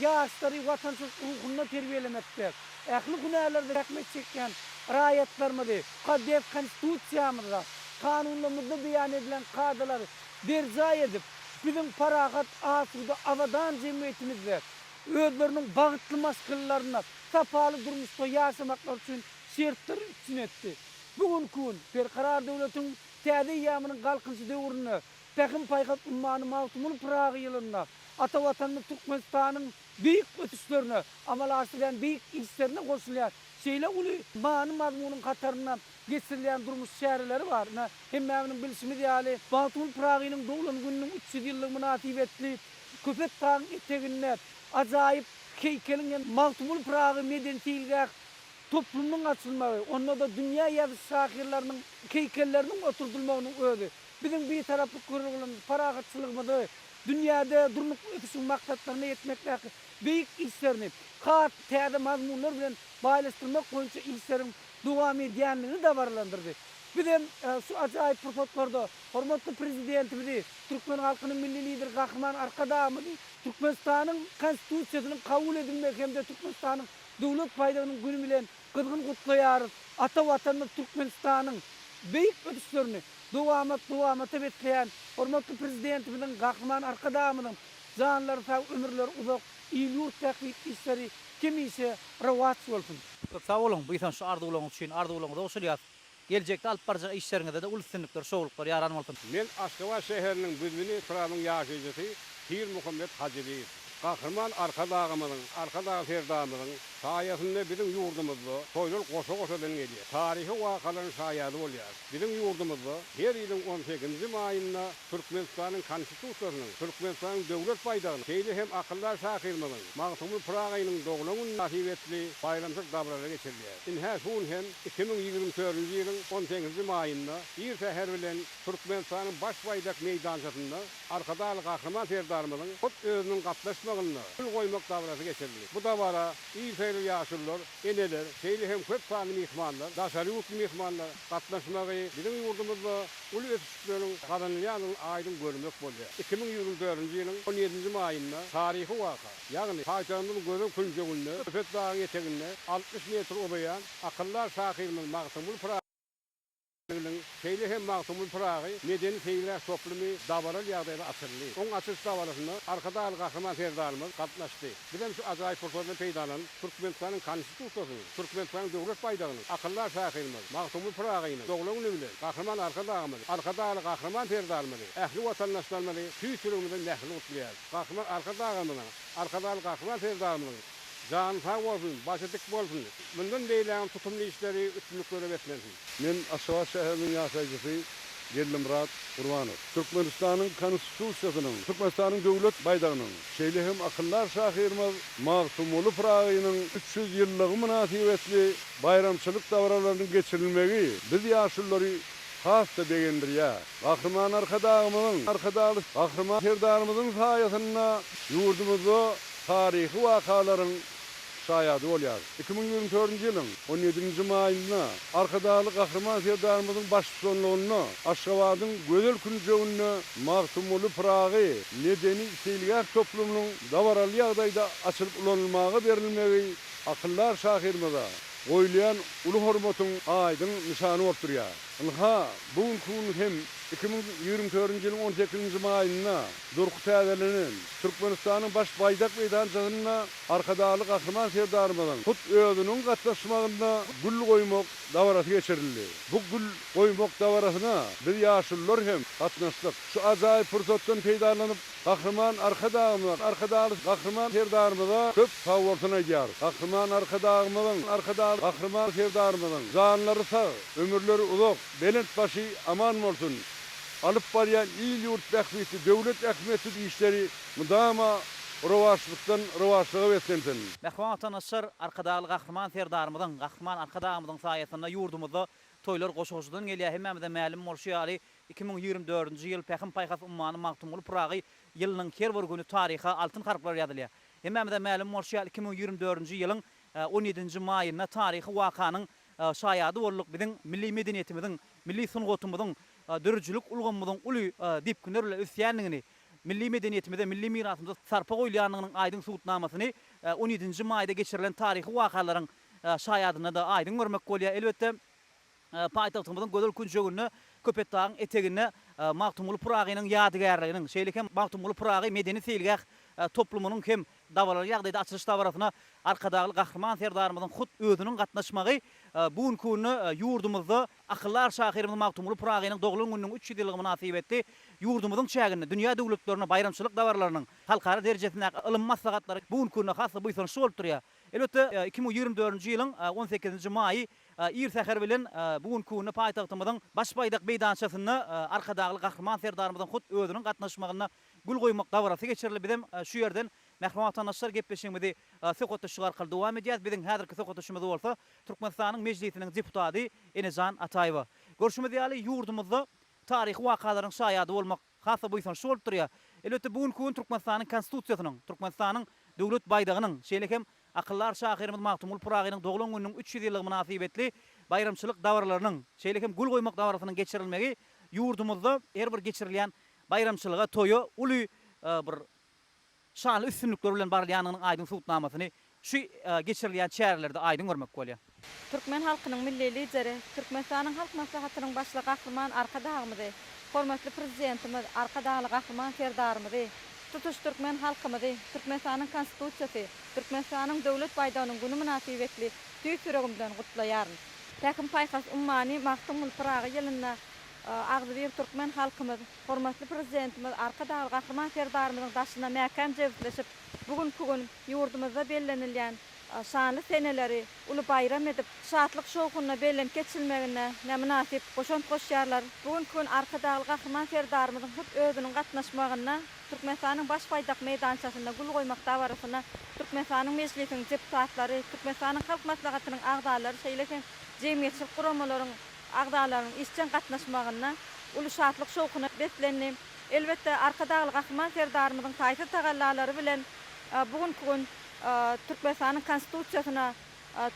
ýaşlary watançylyk ruhuny terbiýelemekde. Ähli günälerde rahmet çekýän raýatlarymyzy, mukaddes konstitusiýamyzda, kanunlarymyzda beýan edilen kadalar berja edip, biziň paragat asuda awadan jemgyýetimizde özleriniň bagytly maskalaryna tapaly durmuşda ýaşamaklary üçin şertler üçin etdi. Bugun kun berkarar döwletiň täze ýamynyň galkynçy döwrüne täkim paýgat ummany Maktubul Pragy ýylynda ata watanymyz Türkmenistanyň beýik ötüşlerine, amal aşylan beýik işlerine goşulýar. Şeýle uly many mazmunyň kataryna geçirilýän durmuş şäherleri bar. Hemmämiň bilişimiz ýaly Maktubul Pragynyň dowlan gününiň 300 ýyllyk münasibetli köpet taň eteginde ajaýyp heýkeliniň Maktubul Pragy medeniýetine toplumyň açylmagy, onda da dünýä ýazy şahyrlarynyň heýkelleriniň oturdulmagynyň özü. Biziň bir taraply görülen paragatçylygymyzy dünýäde durmuş ötüşüň maksatlaryna ýetmekdäki beýik işlerini hat täze mazmunlar bilen baýlaşdyrmak boýunça işleriň dowam edýänligini de barlandyrdy. Bizim şu ajaýyp fursatlarda hormatly prezidentimiz, Türkmen halkynyň milli lideri Gahryman Arkadamy Türkmenistanyň konstitusiýasynyň kabul edilmegi hem de Türkmenistanyň döwlet baýdagynyň günü bilen gyzgyn gutlaýar. Ata watanymyz Türkmenistanyň beýik ötüşlerini dowamaty betleýän hormatly prezidentimiziň Gahryman Arkadamynyň janlary sag, ömürleri uzak, ýylyk täklik işleri kemise rawat bolsun. Sag bolun, bu ýa-da şu arzuwlaryňyz üçin, arzuwlaryňyz oşulýar. Gelecekde alyp barjak işleriňizde de ulsynlyklar, şowluklar ýaran bolsun. Men Aşgabat şäheriniň büdüni Pragyň ýaşaýjysy Pir Muhammed Hajyliýew. Gahryman arkadagy serdarymyzyň saýasynda biziň ýurdumyzda toýlar goşa-goşa denilýär. Taryhy wakalaryň şaýady bolýar. Biziň ýurdumyzda her ýylyň 18-nji maýynda Türkmenistanyň konstitusiýasynyň, Türkmenistanyň döwlet baýdagyny, şeýle hem akyllar şahyrmyzyň Maktubul Pragynyň doglan münasibetli bayramçylyk dawralary geçirilýär. Inhä şun hem 2024-nji ýylyň 18-nji maýynda bir seher bilen Türkmenistanyň baş baýdak meýdançasynda arkadaly gahryman serdarymyzyň özüniň gatnaşmagyny gül goýmak dawrasy geçirildi. Bu dawra ýyl şeýle ýaşullar, eneler, şeýle hem köp sany mihmanlar, daşary ýurt mihmanlar gatnaşmagy bizim ýurdumyzda uly ötüşleriň gadanlyanyň aýdyn görmek bolýar. 2024-nji ýylyň 17-nji maýynda taryhy waka, ýagny paýtanyň gözüm künjeginde, Köpet dagyň eteginde 60 metr obaýan akyllar şahyrymyz Magtymul şeýle hem Magtymul Pragy medeni feýler toplumy dabaral ýagdaýda açyldy. Oň açyş dabarasyna arkada Gahrman Ferdarymyz gatnaşdy. Bizim şu ajaýyp formatda peýdalan Türkmenistanyň konstitusiýasyny, Türkmenistanyň döwlet baýdagyny, akyllar şahyrymyz Magtymul Pragyny doglagyny bilen Gahrman arkada Gahrman Ferdarymyz ähli watandaşlarymyz tüýsürüňden nähli utlaýar. Arkada Gahrman Ferdarymyz can sağ olsun, başatık bolsun. Bundan beýlen tutumly işleri üstünlük görebilmesin. Men Aşgabat şäheriniň ýaşaýjysy Gellimrat Gurbanow. Türkmenistanyň konstitusiýasynyň, Türkmenistanyň döwlet baýdagynyň, şeýle hem akyllar şahyrymyz Magtymul Pragynyň 300 ýyllygy münasibetli bayramçylyk dawralarynyň geçirilmegi biz ýaşullary hasta begendirýär. Gahrman Gahrman Ferdarymyzyň saýasyna ýurdumyzda tarihi wakalaryň şaýady bolýar. 2024-nji ýylyň 17-nji maýynda arkadaly Gahrman Ferdarymyzyň başçylygyna Aşgabatyň gözel künjeginde Magtymul Pragy medeni feýler toplumynyň dawaral ýagdaýda açylyp ulanylmagy berilmegi akyllar şahyrymyza goýulýan uly hormatyň aýdyn nişany bolup durýar. Bugun hem 2024-nji ýylyň 18-nji maýynda durky täzelenen Türkmenistanyň baş baýdak meýdançygyna arkadaly Gahrman Ferdarymyzyň hut özüniň gatnaşmagynda gül goýmak dawarasy geçirildi. Bu gül goýmak dawarasyna biz ýaşullar hem gatnaşdyk. Şu ajaýyp fursatdan peýdalanyp Gahrman arkadaly Gahrman Ferdarymyza köp sowgatlaryny ýar. Gahrman Ferdarymyzyň janlary sag, ömürleri uzak, belent başy aman bolsun. Alıp barýan il ýurt bähmeti, döwlet ähmeti işleri mudama rowaşlyga betlensin. Mehman atanaslar arkadaly Gahrman Ferdarymyzyň, Gahrman arkadaýymyzyň saýasyna ýurdumyzda toýlar goşgoşdan gelýär. Hemmemizde ma'lum bolşýary 2024-nji ýyl Pähim Paýhas ummany Magtymul Pragy ýylynyň her bir güni taryha altyn harplar ýazylýar. Hemmemizde ma'lum bolşýar 2024-nji ýylyň 17-nji maýynda taryhy wakanyň şaýady bolluk biziň milli medeniýetimiziň, milli sungatymyzyň, dörjülük ulgamyzyň uly dip günlerle ösýänligini, milli medeniýetimizde, milli mirasymyzda sarpa goýulýanynyň aýdyn suwutnamasyny 17-nji maýda geçirilen taryhy wakalaryň şaýadyna da aýdyn görmek bolýar. Elbetde paýtagtymyzyň gözel künjeginde Köpet dagyň eteginde Magtymul Pragynyň ýadygärliginiň, şeýlekem Magtymul Pragy medeni feýilgäh toplumynyň hem dawalar ýagdaýda açylyş dawarasyna arkadaly Gahrman Ferdarymyzyň hut özüniň gatnaşmagy bugun güni ýurdumyzda akyllar şahyrymyz Magtymul Pragynyň doglan gününiň 3 ýyllygy münasibetli ýurdumyzyň çäginde dünýä döwletlerine bayramçylyk dawralarynyň halkara derejesinde alınmaz sagatları bugun güni hasy bu ýyl şol durýar. Elbetde 2024-nji ýylyň 18-nji maýy ir säher bilen bugun güni paýtagtymyzyň baş baýdak meýdançasyna arkadaly Gahrman Ferdarymyzyň hut özüniň gatnaşmagyna gül goýmak dawarasy geçirildi. Bizim şu ýerden mehman atanaslar gepleşigimizi söhbetleşik arkaly dowam edýär. Biziň häzirki söhbetleşigimiz bolsa Türkmenistanyň mejlisiniň deputaty Enejan Ataýewa. Görüşmedi ýaly ýurdumyzda taryhy wakalaryň şaýady bolmak hasy bu ýyl şol durýar. Elbetde bugun gün Türkmenistanyň konstitusiýasynyň, Türkmenistanyň döwlet baýdagynyň, şeýlekem akyllar şahyrymyz Magtymul Pragynyň doglan gününiň 300 ýyllygy münasibetli bayramçylyk dawralarynyň, şeýlekem gül goýmak dawrasynyň geçirilmegi ýurdumyzda her bir geçirilýän bayramçylyga toýu uly bir şanly üstünlükler bilen barlyanynyň aýdyn suwutnamasyny şu geçirilýän çäherlerde aýdyn görmek bolýar. Türkmen halkynyň milli lideri, Türkmenistanyň halk maslahatynyň başlygy Gahrman arkadaýymyzy, hormatly prezidentimiz arkadaly Gahrman Ferdarymyzy, tutuş Türkmen halkymyzy, Türkmenistanyň konstitusiýasy, Türkmenistanyň döwlet baýdagynyň güni münasibetli tüýsüregi bilen gutlaýar. Pähim Paýhas ummany Magtymul Pragy ýylyna agzybir Türkmen halkymyz, hormatly prezidentimiz arkadaly Gahrman Ferdarymyzyň daşyna mäkem jebleşip bugun ýurdumyzda bellenilýän şanly seneleri uly bayram edip şatlyk şowkunyna bellen geçilmegine münasip goşant goşýarlar. Bugun arkadaly Gahrman Ferdarymyzyň hut özüniň gatnaşmagyna Türkmenistanyň baş baýdak meýdançasyna gül goýmak dawarasyna Türkmenistanyň mejlisiniň deputatlary, Türkmenistanyň halk maslahatynyň agdalary, şeýlekem jemgyýetçilik guramalaryň agdalaryň işçen gatnaşmagyna uly şatlyk şowkunyna betlenip, elbetde arkadaly Gahrman Ferdarymyzyň taýsy tagallalary bilen bugun Türkmenistan'ın konstitusiýasyna,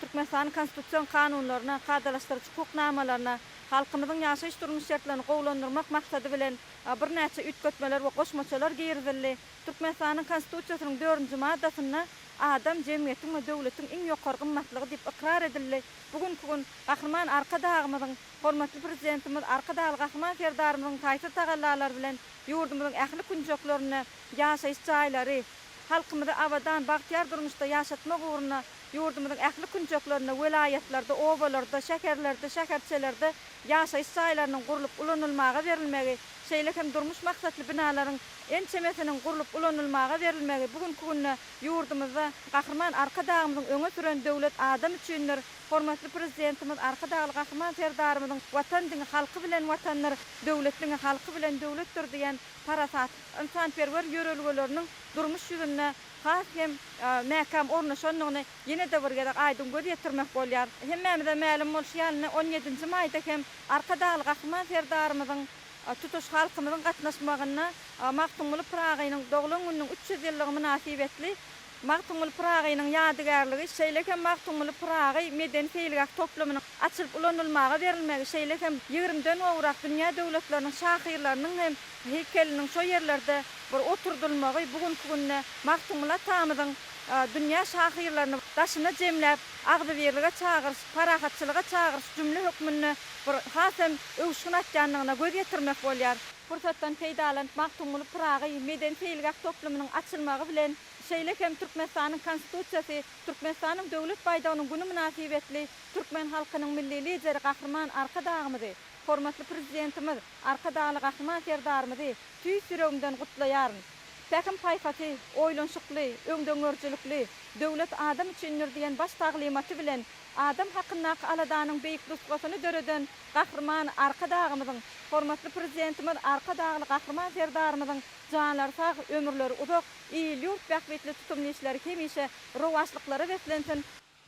Türkmenistan'ın konstitusiýon kanunlaryna, kadalaşdyrjy hukugnamalarına, halkymyzyň ýaşaýyş durmuş şertlerini gowlandyrmak maksady bilen bir näçe ütkötmeler we goşmaçalar girizildi. Türkmenistan'ın konstitusiýasynyň 4-nji maddasyna adam jemgyýetiň we döwletiň iň ýokary gymmatlygy diýip ikrar edildi. Bugünkü gün Gahrman Arkadağymyzyň hormatly prezidentimiz Arkadagy Gahrman Ferdarymyzyň taýsir tagallalary bilen ýurdumyzyň ähli künjoklaryny, ýaşaýyş jaýlary, halkymyzy abadan bagtyar durmuşda ýaşatmak uğruna ýurdumyzyň ähli künjoklaryna welaýatlarda, obalarda, şäherlerde, şäherçelerde ýaşaýyş jaýlarynyň gurulyp ulanylmagy berilmegi, şeýle hem durmuş maksatly binalaryň en çemesiniň gurulyp ulanylmagy berilmegi bugünkü günde ýurdumyzda Gahrman Arkadağymyzyň öňe süren döwlet adam üçindir. Hormatly prezidentimiz Arkadagy Gahrman Ferdarymyzyň watan diňi halky bilen watanlar, döwletliňi halky bilen döwletdir diýen parasat insanperwer ýörelgeleriniň durmuş ýüzüne has hem mäkam ornaşanlygyny ýene de bir gezek aýdyn göz ýetirmek bolýar. Hemmemize ma'lum bolýan 17-nji maýda hem Arkadagy Gahrman Ferdarymyzyň tutuş halkymyzyň gatnaşmagyna Maktumly Pragynyň doglan günüň 300 ýyllygy münasibetli Maktumly Pragynyň ýadygarlygy şeýleken Maktumly Pragy medeni feýilgak toplamynyň açylyp ulanylmagy berilmegi şeýleken 20-den owrak dünýä döwletleriniň şahyrlarynyň hem heykeliniň şo ýerlerde bir oturdulmagy bugünkü günde Maktumly tamyzyň dünýä şahyrlaryny daşyna jemläp agdyberlige çagyryş, parahatçylyga çagyryş jümle hökmüni bir hasem öwüşgün atjanlygyna göz ýetirmek bolýar. Fursatdan peýdalanıp Maktumly Pragy medeni feýilgak toplamynyň açylmagy bilen şeýlekem Türkmenistanyň konstitusiýasy, Türkmenistanyň döwlet baýdagynyň güni münasibetli türkmen halkynyň milli lideri Gahrman Arkadağymyzy, hormatly prezidentimiz Arkadagy Gahrman Ferdarymyzy tüý süregimden gutlaýaryn. Täkim paýpaty, oýlanşykly, öňdöňörçilikli, döwlet adam üçindir diýen baş taglimaty bilen adam hakyna aladanyň beýik nusgasyny döreden Gahrman Arkadağymyzyň, hormatly prezidentimiz Arkadagy Gahrman Ferdarymyzyň janlary sag, ömürleri uzak, iýil ýurt bähbetli tutumly işleri hemişe rowaçlyklary beslensin.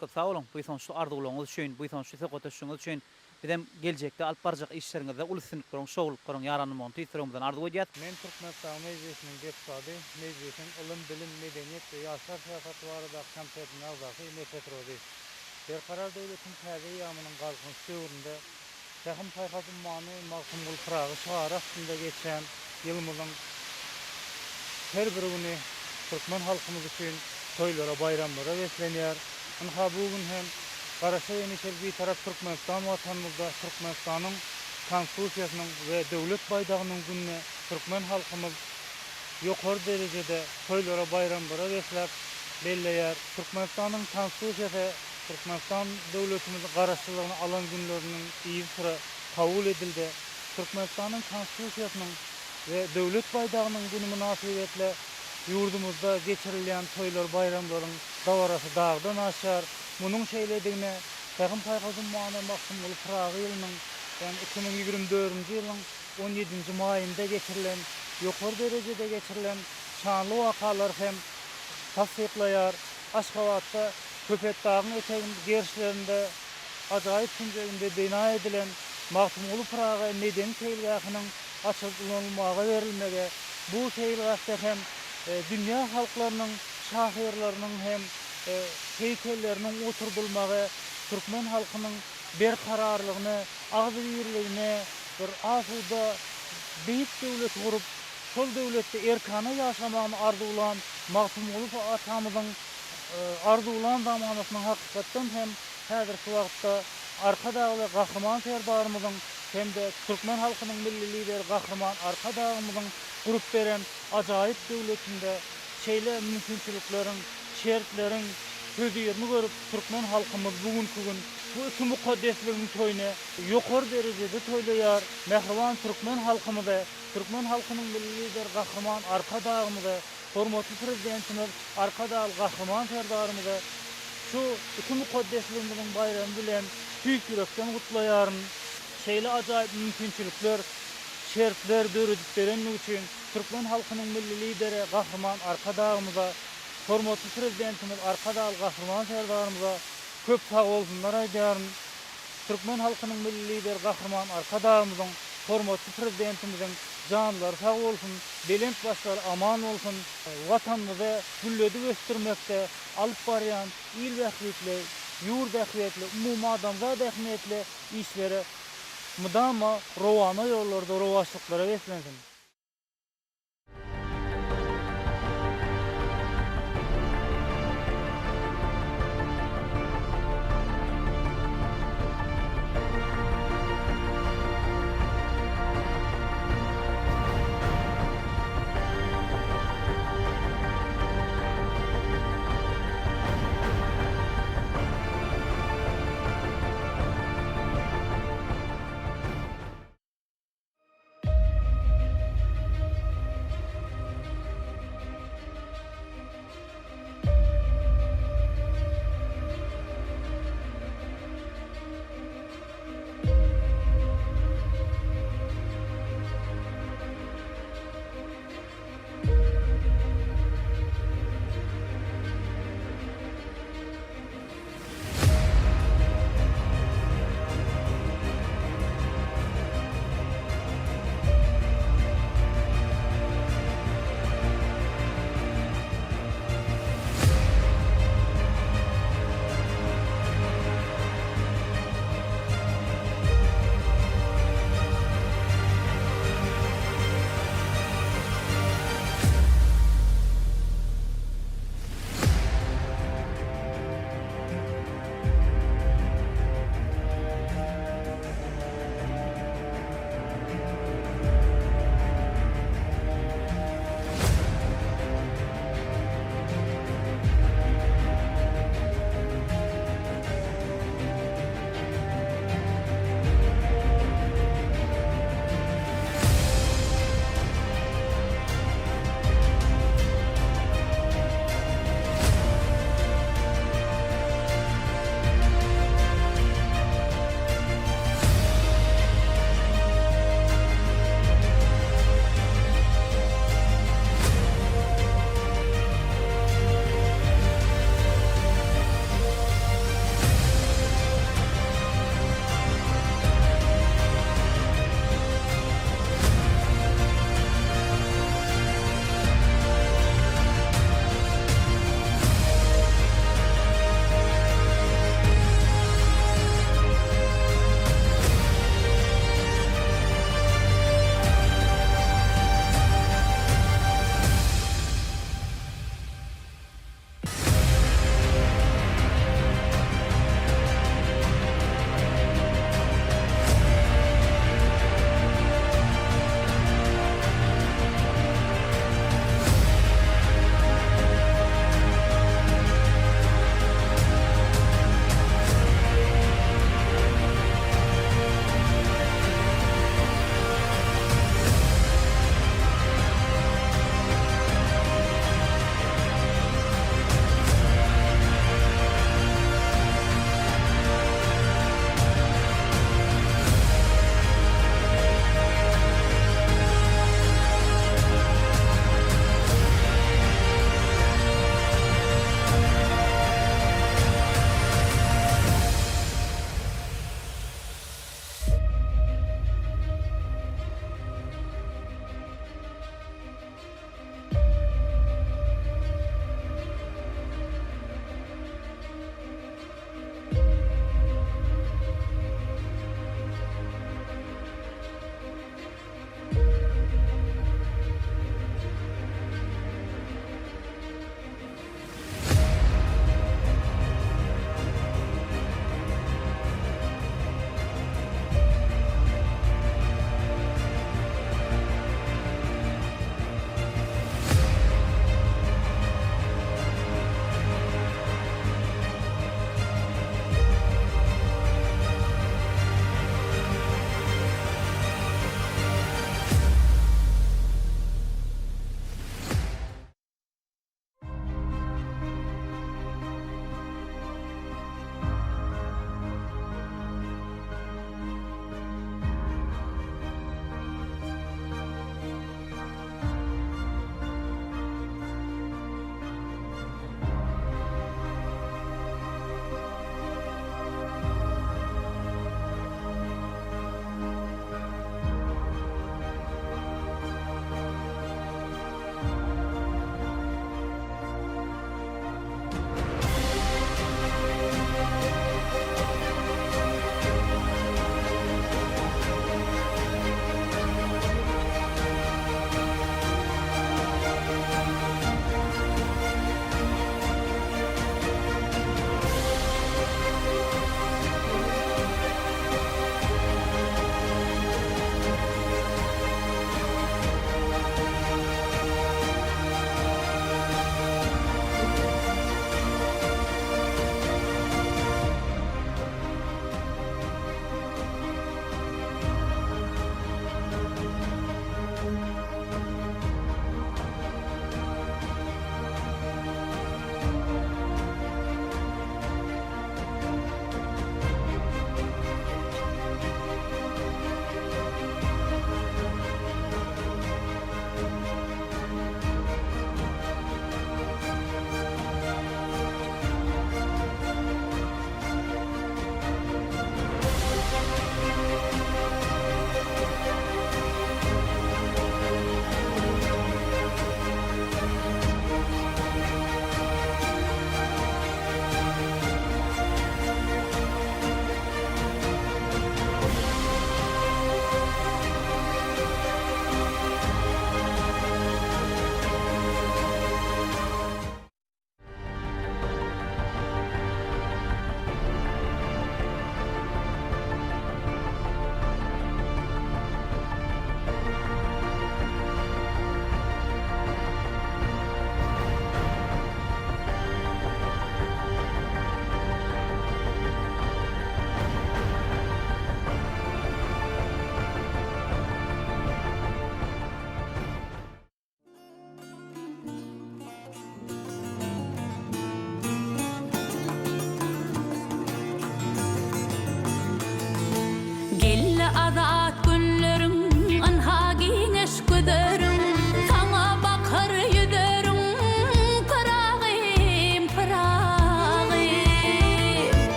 Köp sag bolun, bu ýa-da şu arzuwlaryňyz üçin, bu ýa-da şu segotaşyňyz üçin bizem geljekde alyp barjak işleriňizde ulysynlyklaryň, şowluklyklaryň ýaranmagyny tüýsüregimizden arzu edýät. Men Türkmenistan Meclisiniň deputaty, meclisiň ilim, bilim, medeniýet we ýaşar syýasaty barada komitetiň agzasy Emel Petroviň. Berkarar döwletiň täze ýamynyň galkyny döwründe täkim taýhaty many Maktumly Pragy şahar astynda geçen ýylmyzyň her bir güni Türkmen halkymyz üçin toýlara, bayramlara beslenýär. Anha bugün hem Garaşa ýene-şer bir tarap Türkmenistan watanymyzda Türkmenistanyň konstitusiýasynyň we döwlet baýdagynyň gününe türkmen halkymyz ýokary derejede toýlara, bayramlara beslep belleýär. Türkmenistanyň konstitusiýasy Türkmenistan döwletimiziň garaşçylygyny alan günleriniň iýi sıra kabul edildi. Türkmenistanyň konstitusiýasynyň we döwlet baýdagynyň güni münasibetle ýurdumyzda geçirilýän toýlar, bayramlaryň dawarasy dagdan aşar. Munyň şeýledigine täkim paýgazyň many Maktumly Pragy ýylynyň, ýani 2024-nji ýylyň 17-nji maýynda geçirilen, ýokary derejede geçirilen şanly wakalar hem tasdiklaýar. Aşgabatda Köpet Dagyň eteğinde gerişlerinde ajaýyp künjeginde bina edilen Maktumly Pragy medeni feýilgakynyň açylyp ulanylmagy berilmegi, bu feýilgakda hem dünýä halklarynyň, şahyrlarynyň hem heykelleriniň oturdulmagy, türkmen halkynyň berkararlygyny, agzybirligine bir asuda beýik döwlet gurup, şol döwletde erkana ýaşamagyny arzuwlan Maktumly atamyzyň arzuwlan zamanasynyň hakykatdan hem häzirki wagtda Arkadagy Gahrman Ferdarymyzyň hem de türkmen halkynyň milli lideri Gahrman Arkadağymyzyň gurup beren ajaýyp döwletinde şeýle mümkinçilikleriň, şertleriň gözýerini görüp türkmen halkymyz bugünkü gün bu iki mukaddesligiň toýuny ýokary derejede toýlaýar. Mehriban türkmen halkymyza, türkmen halkynyň milli lideri Gahrman Arkadağymyza, hormatly prezidentimiz Arkadagy Gahrman Ferdarymyza şu iki mukaddesligimiziň bayramy bilen büýük ýürekden gutlaýaryn. Şeýle ajaýyp mümkinçilikler, şertler döredip berenlik üçin türkmen halkynyň milli lideri Gahrman Arkadağymyza, hormatly prezidentimiz Arkadagy Gahrman Ferdarymyza köp sag bolsunlar aýdýaryn. Türkmen halkynyň milli lideri Gahrman Arkadağymyzyň, hormatly prezidentimiziň canlar sağ olsun, belent başlar aman olsun, vatanımızı gülledi göstermekte alıp barayan il vahiyetli, yurt vahiyetli, umuma adamzat ehmiyetli işleri mudama rovana yollarda rovaşlıklara beslensin.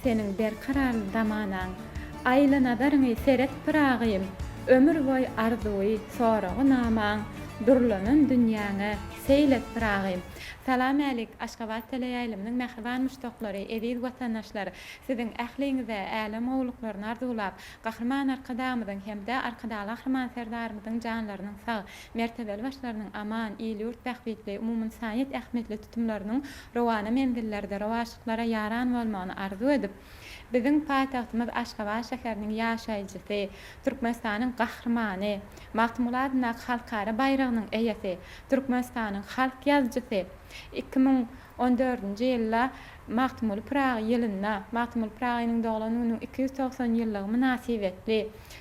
senin berkararly damanan, aylanadarňy seret pırağym, ömür boy arzuwy soragy naman, durlanan dünýäňe seylet pırağym. Salam alik, Aşgabat teleýaýlymyň mähriban müştaklary, eziz watandaşlary, siziň ähliňize, älim owluklaryny arzulap, gahrman arkadamyzyň hemde arkadaly gahrman serdarymyzyň janlarynyň sag, mertebeli başlarynyň aman, ýylyurt bähbetli, umumyň sanyet ähmetli tutumlarynyň rowana mendillerde rowaşyklara ýaran bolmagyny arzu edip, biziň paýtagtymyz Aşgabat şäheriniň ýaşaýjysy, Türkmenistanyň gahrmany, Magtymuladyna halkara bayragynyň eýesi, Türkmenistanyň halk ýazgysy, 2014-nji ýylda Magtymul Prag ýylyna, Magtymul Pragynyň doglanunyň 290 ýyllygy münasibetli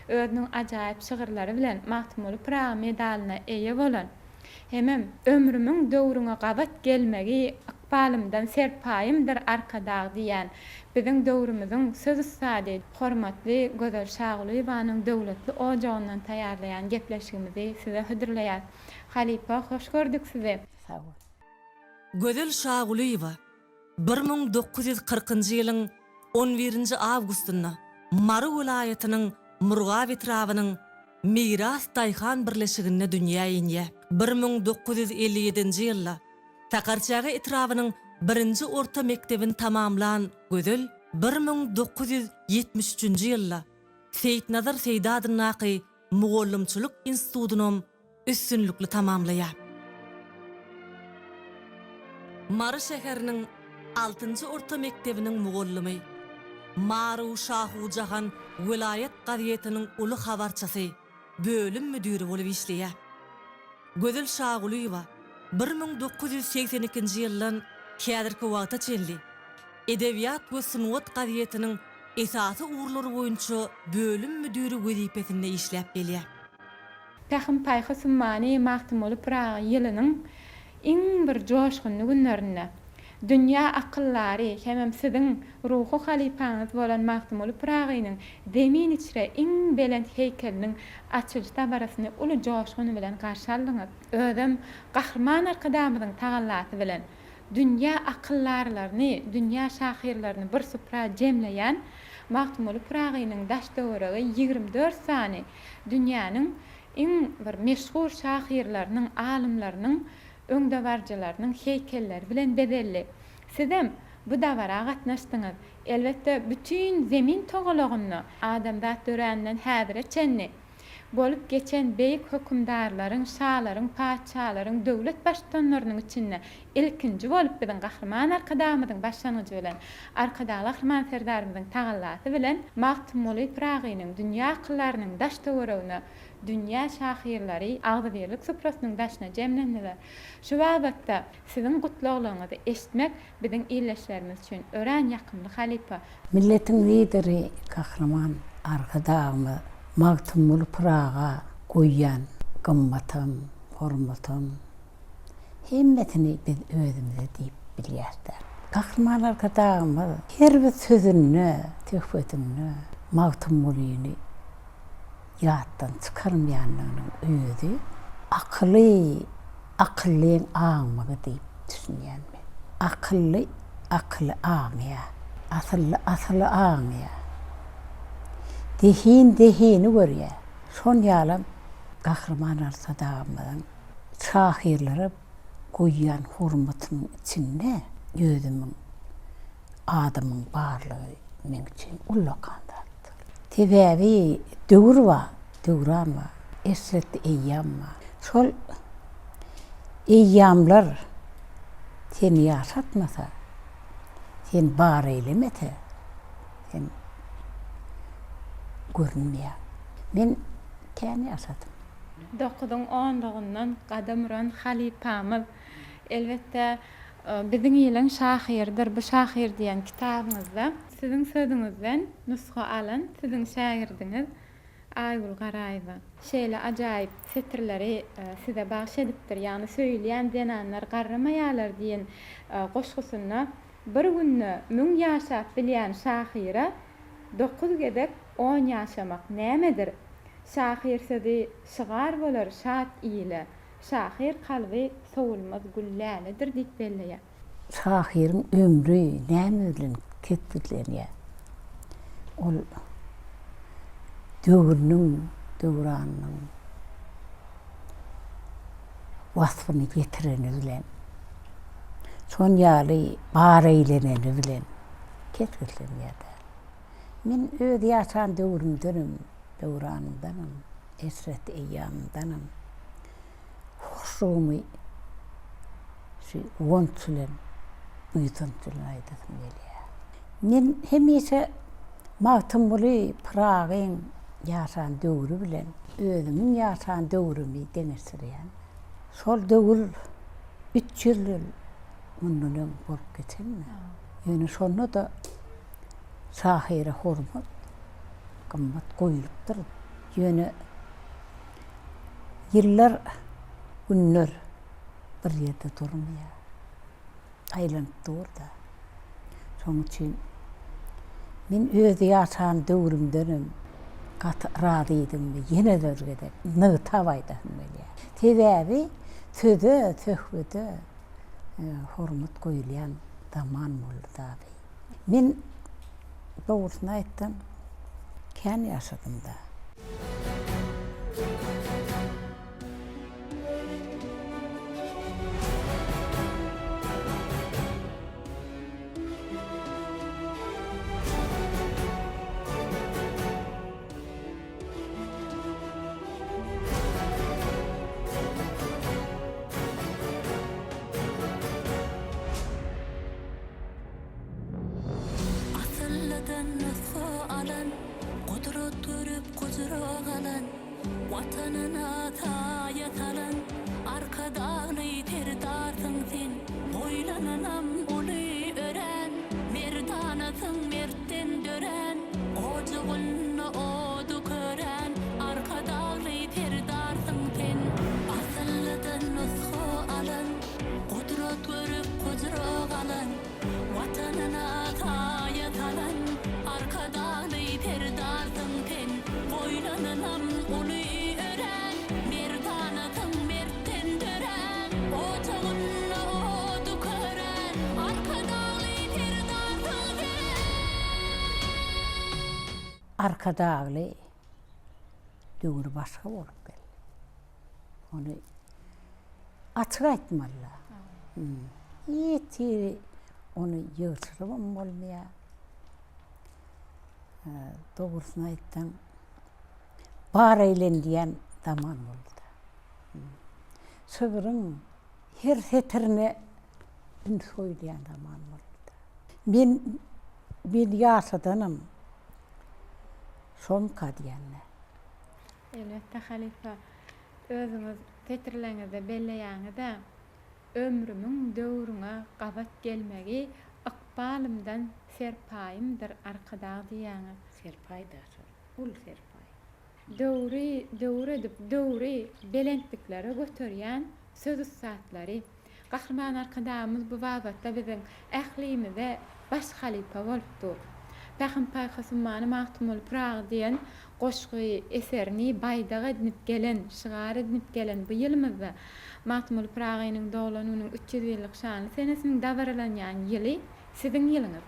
özüniň ajaýyp şygyrlary bilen Magtymul Prag medalyna eýe bolan, hemem ömrümiň döwrüne gabat gelmegi ykbalymdan serpayymdyr arkadag diýen biziň döwrümüziň söz sady, hormatly Gözel Şagulyewanyň döwletli ojagynyň taýýarlayan gepleşigimizi size hödürleýär. Halipa, hoş gördük sizi. Sağ ol. Gözel Şagulyewa 1940-njy ýylyň 11-nji awgustynda Mary welaýatynyň Murgaw etrawynyň Miras Daýhan birleşigine dünýä ýenýär. 1957-nji ýylda Takarçagy etrawynyň 1-nji orta mektebini tamamlan Gözel 1973-nji ýylda Seýitnazar Seýdadynaky Mugallimçilik institutyny üstünlükli tamamlaýar. Mary şäheriniň 6-njy orta mektebiniň mugallimy, Maru Şahujahan vilayet gazetiniň uly habarçysy, bölüm müdiri bolup işleýär. Gözel Şagulyewa 1982-nji ýyldan häzirki wagta çenli Edebiýat we Sunwat gazetiniň esasy uğurlary boýunça bölüm müdiri wezipesinde işläp gelýär. Tähim paýha summany Magtymul Prag ýylynyň iň bir joşgunly günlerinde dünýä akıllary hemem siziň ruhy halipaňyz bolan Magtymul Pragynyň demin içre iň belent heykeliniň açylyş tabarasyny uly joşgun bilen garşy aldyňyz. Özüm gahrman arkadamyzyň tagallaty bilen dünýä akıllarlaryny, dünýä şahirlaryny bir supra jemleýän Magtymul Pragynyň daş döwregi 24 sany dünýäniň iň bir meşhur şahirlarynyň, alimlarynyň, öňdewarjylarynyň heykelleri bilen bedelli. Sizem bu dawara gatnaşdyňyz. Elbetde bütün zemin togalagyny adamzat döränden häzire çenni bolup geçen beýik hökümdarlaryň, şahlaryň, paçalaryň, döwlet başdanlarynyň içinde ilkinji bolup biziň gahrman arkadamyzyň başlanyjy bilen arkadaly gahrman serdarymyzyň tagallaty bilen Magtymul Pragynyň dünýä akyllarynyň daş döwregine dünýä şahirleri agzybirlik suprasynyň daşyna jemlendiler. Şu wagtda siziň gutluglaryňyzy eşitmek biziň ýyleşlerimiz üçin ören ýakymly halipa. Milletiň lideri gahrman arkadamy Magtymul Praga goýan gymmatym, hormatym hemmetini biz özümizde diýip bilýärler. Gahrman arkadamy her bir sözüni, töhfetini Magtymulyny ýatdan çykarmaýanlygynyň özü akyllyň aňmagy diýip düşünýärmi. Akylly aňya, asly aňya. Dehini görýär. Şon ýalam gahrman arkadamyň şahirlere goýan hormatynyň içinde özümiň adamyň barlygy men üçin ullakandyr. Tebebi döwrama, esretli eýýamma. Şol eýýamlar seni ýaşatmasa, sen bar eylemete, sen görünmeýär. Men käni ýaşadym. 9-10-lygyndan gadamran halipamyz elbetde biziň ýylyň şahirdir. Bu şahir diýen kitabyňyzda siziň sözüňizden nusga alan siziň şagirdiniz Aygul Garaýewa. Şeýle ajaýyp setirleri size bagş edipdir. Ýani söýleýän denanlar garramaýarlar diýen goşgusyna bir günni 1000 ýaşap bilýän şahira 9 gedek 10 ýaşamak nämedir? Şahir sözi şygar bolar şat ýyle. Şahir kalby sowulmaz güllälidir diýip belleýär. Şahirin ömrü näme bilen ketdilenýär. ol döwürnüň, döwranynyň wasfyny getireni bilen, son ýaly bar eýleneni bilen ketgirlen ýa-da. Men öz ýaşan döwrümdenim, döwranymdanam, esret eýýamymdanam. Hoşumy şu wonçulen uyutançylan aýdasym gelýär. Men hemişe magtymly Pragyň ýaşan döwrü bilen özümiň ýaşan döwrümi deňeşdirýän. Sol döwür 3 ýyl mundan bolup geçenmi? Ýöne şonu da şahyra hormat, gymmat goýulypdyr. Ýöne ýyllar, günler bir ýerde durmaýar. Aýlanyp durda. Şoň üçin men öz ýaşan döwrümdenim razy edim, ýene de örgede nyta baýdasym gelýär. Sebäbi söze, söhbete hormat goýulýan zaman boldy. Men dogrusyny aýtsam, kän ýaşadym da. Vatanına tayat alan, arkadağını terdarsın sen. Boylananam ulu ören, merdanasın mertten dören. Ocuğunna odu kören, arkadağını terdarsın sen. Asıllıdan nusku alan, kudret görüp kudret alan. Vatanına tayat alan, arkadağını terdarsın sen. Boylananam ulu ören, merdanasın mertten dören. Ocuğunna odu kören, arkadağını terdarsın sen. Arkadağlı döwür başga bolup geldi. Onu açyk aýtmaly. Ýeti onu ýygyrtyrmam bolmaýar. Dogrusyny aýtsam, bar eýlendiýän zaman boldy. Söwürüň her setirine ün söýleýän zaman boldy. Men ýaşadanam. Son kadýanna. Elbette halifa, özüňiz tetirleňizde belleýäňizde ömrümüň döwrüňe gabat gelmegi ykbalymdan serpayymdyr arkada diýäňiz. Serpayda, ul serpay. Döwri edip döwri belentliklere götürýän söz usatlary. Gahrman arkadamyz bu wagtda biziň ählimize baş halifa bolupdyr. Paýgamber Hasymany Magtymul Prag diýen goşgy eserini baýdaga edinip gelen, şygar edinip gelen bu ýylymyzda Magtymul Pragynyň doglanunyň 300 ýyllyk şany senesiniň dawarlanýan ýyly siziň ýylyňyz.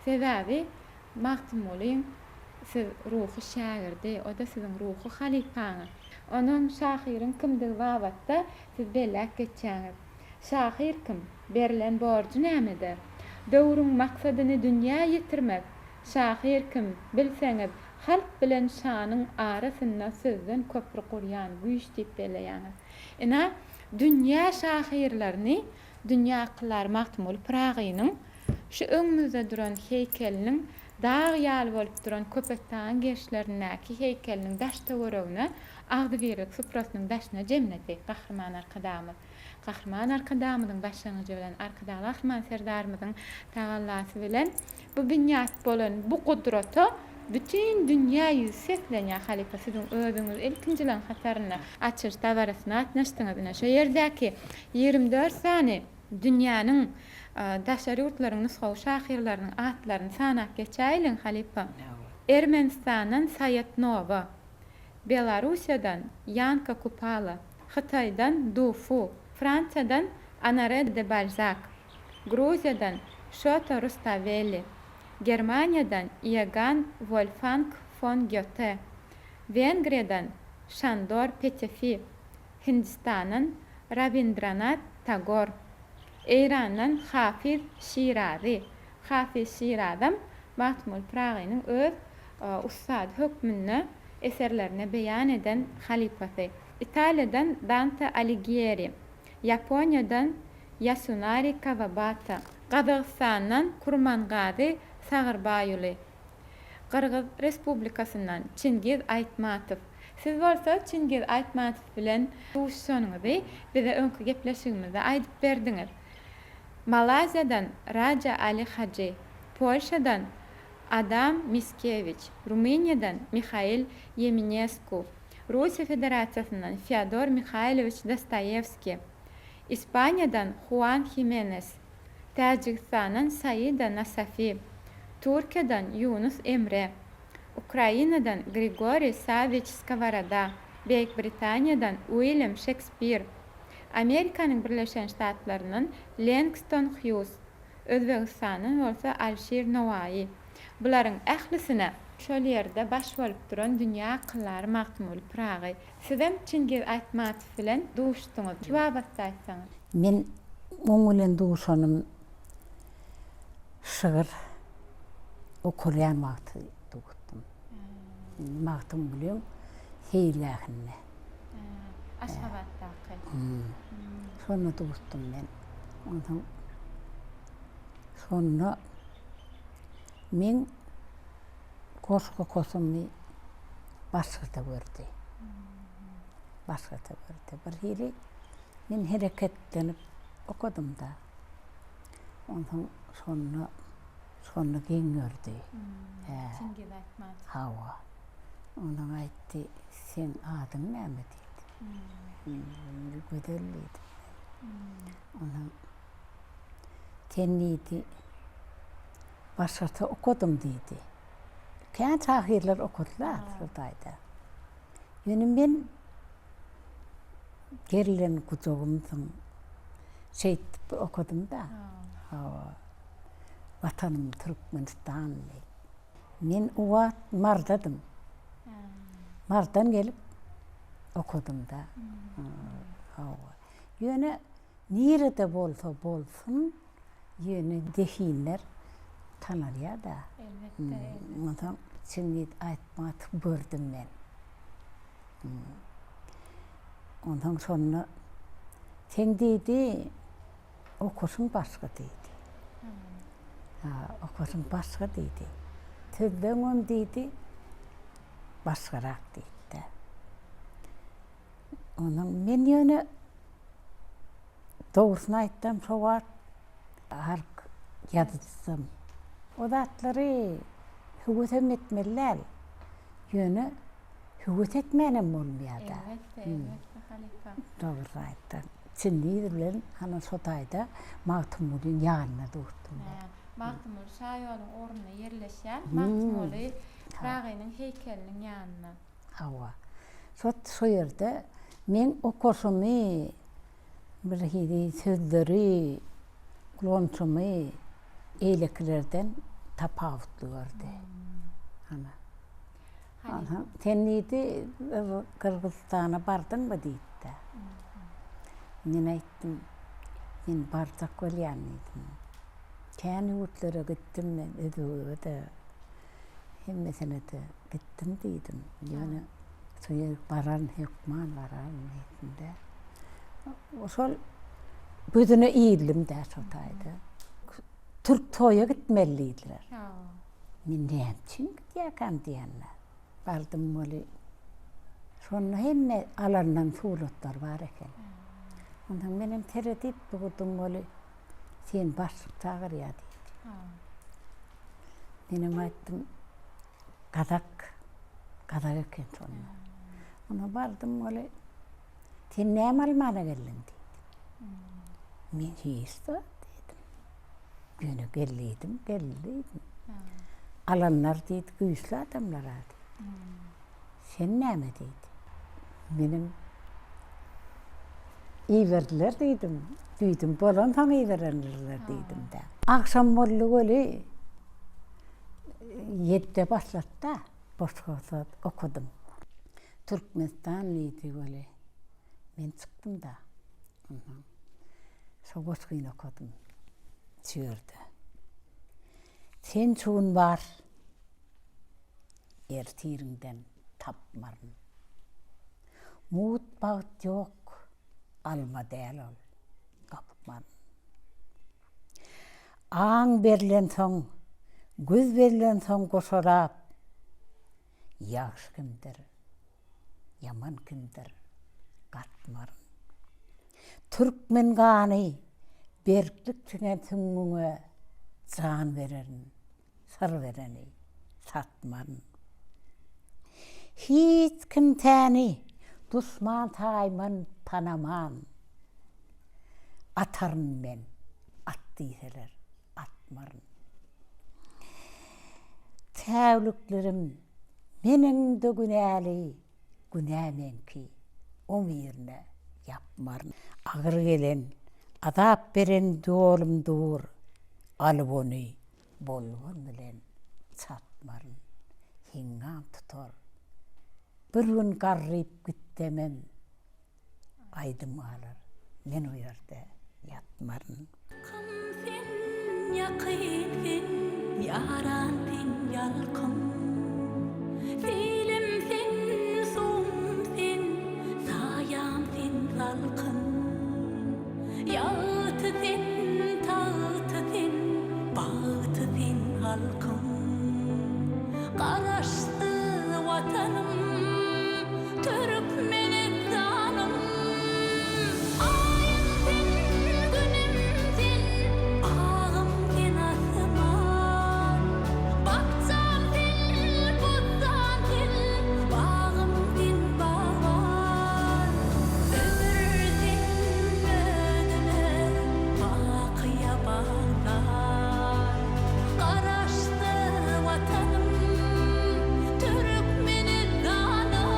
Sebäbi Magtymulyň siz ruhy şagirdi, o da siziň ruhy halifaňyz. Onuň şahyryň kimdigi wagtda siz bellek geçýäňiz. Şahyr kim? Berilen borjy nämedir? Döwrüň maksadyny dünýä ýetirmek. Şahyr kim? Bilseňiz, halk bilen şanyň arasynda sözden köprü kurýan güýç diýip belleýäňiz. Ina dünýä şahyrlaryny dünýä kılar Magtymul Pragynyň şu öňümizde duran heykeliniň dağ ýaly bolup duran köpektaň geçlerindäki heykeliniň daşda görewine Agdyberek suprasynyň daşyna jemneti gahrman arkadamyz. Gahrman arkadamyzyň başlanýyjy bilen arkadaly Ahman serdarymyzyň tagallasy bilen bu bünyat bolan bu gudraty bütün dünýä ýüzü seslenýär halifa siziň özüňiz ilkinjilen hataryna açyş dawarasyna atnaşdyňyz. Şo ýerdäki 24 sany dünýäniň daşary ýurtlarynyň nusgaw şahyrlarynyň atlaryny sanap geçäýlen halifa. Ermenistandan Sayat Nova, Belarusiýadan Yanka Kupala, Hytaýdan Dufu, Fransiýadan Honoré de Balzac, Gruziýadan Şota Rustavelli, Germaniyadan Igan Wolfgang von Goethe, Vengriyadan Shandor Petefi, Hindistan'ın Rabindranath Tagore, İran'dan Hafiz Şirazi. Hafiz Şirazam Mahmud Praghi'nin öz ustad hükmünü eserlerine beyan eden halifası. İtalya'dan Dante Alighieri, Japonya'dan Yasunari Kawabata, Qazaqstan'dan Kurmangazi Sagırbayuli, Qırgız Respublikasından Çingiz Aytmatov. Siz bolsa Çingiz Aytmatov bilen duşşanyňyzy bize öňkü gepleşigimizde aýdyp berdiňiz. Malaziyadan Raja Ali Haji, Polşadan Adam Mickiewicz, Rumeniyadan Mikhail Yeminescu, Rusiya Federasyasyndan Fyodor Mikhailovich Dostoyevski, İspaniyadan Juan Jimenez, Tajikistan'dan Saida Nasafi, Türkiye'den Yunus Emre, Ukrayna'dan Grigori Savich Skovoroda, Büyük Britanya'dan William Shakespeare, Amerikanyň Birleşen Ştatlarynyň Langston Hughes, Özbegistanyň bolsa Alşir Nowai. Bularyň ählisine şol ýerde baş bolup duran dünýä akıllary Mahmud Praghi. Sizem Çingiz Aytmatov bilen duşdyňyz. Jogap aýtsaňyz. Men oň bilen duşanym şygyr okuryan wagty duşdum. Mahtum bilen heýlähine. Aşgabatdaky. Şonu duşdum men. Ondan sonra men koşka koşumny başgada gördi. Başgada gördi. Bir hili men hereketlenip okudum da. Ondan sonra giňördi. Çingiz Aytmatov. Hawa. Ondan aýtdy, sen adyň näme diýdi. Gödeliydi. Ondan tenniydi. Başgada okudum diýdi. Kän tahirler okudular şurdaýda. Ýöne men gerilen kutogumdyň şeýtip okudum da. Vatanım Türkmenistan. Men uwa Mardadym. Mardan gelip okudum da. Ýöne nirede bolsa bolsun, ýöne dehinler tanar ya da. Elbette. Ondan Çingiz Aytmatov gördüm men. Ondan sonra sen diýdi, okursun başga diýdi. Okursun başga diýdi. Tüzdeňem diýdi, başgarak diýdi. Ondan men ýöne dogrusyny aýtdym, şo wagt hark ýazyjsam. O zatlary hüwet etmeliler. Ýöne hüwet etmenem bolmaýar da. Elbette, halifa. Dogry aýtdym. Çinliler bilen ana şotaýda Mahmud'un ýanyna durdum. Mahmud şaýalyň ornuna ýerleşýär. Mahmud Praghi'nin heykeliniň ýanyna. Hawa. Şo ýerde men okursumy bir hili sözleri, kulonçumy eýleklerden tapawutly gördi. Ana. Tenniydi Kırgızstana bardymmy diýdi. Men aýtdym, men bardak bolýanmydym. Kän ýurtlere gitdim men, öde hemmesine de gitdim diýdim. Ýöne şoýa baran hükman baran diýdim. Oşol büdüne iýildim de şotaýda. Türk toýa gitmelidiler. Men näçin gitýäkän diýenler. Bardym boly. Şonu hemme alandan suwlutlar bar eken. Ondan menem teredip bugudum boly. Sen başlyk çağır ýa diýdi. Menem aýtdym, gadak eken şonu. Ona bardym boly. Sen näme almana geldin diýdi. Men hiç da dedim. Ýöne geldim. Alanlar diýdi, güýçli adamlar diýdi. Sen näme diýdi. Menem iýerler diýdim. Duýdum bolan taň iýerenler diýdim de. Akşam boldy göli. 7'de başladı da Boşkoğuz'da okudum. Türkmenistanlıydı böyle. Ben çıktım da. Soğuşkuyun okudum. Sürdü. Sen çoğun var. Ertirinden tapmarın. Mut bağıt yok. Alma değil ol. Kapmarın. Ağın verilen son, göz verilen son koşarap. Yaxşı kimdir, yaman kimdir, katmarın. Türkmen gani, berklik tüne tüngüne can vererin, sır vereni, satmarın. Hiç kim tani, düşman tayman tanaman. Atarın ben, attıyseler, atmarın. Tevlüklerim, menin de günahmenki, o yerine yapmarın. Ağır gelen, adap beren doğulum doğur, alıp onu bolğun bilen çatmarın. Hingam tutar, bir gün qarrıyıp gittemem, aydım alır, men o yerde yatmarın. Kamfin, yakifin, yaranfin, yalkın. Filimfin, sumfin, sayamfin, zalkın. Yağıtıfin, tağıtıfin, bağıtıfin, halkın. Qaraşdı vatanım, Türkmenistanım. Ayımfin, günümfin, ağımfin, asman. Bakçamfin, buzdanfin, bağımfin, bağvan. Ömürdin önüne bakıya bağlar. Qaraşdı vatanım, Türkmenistanım.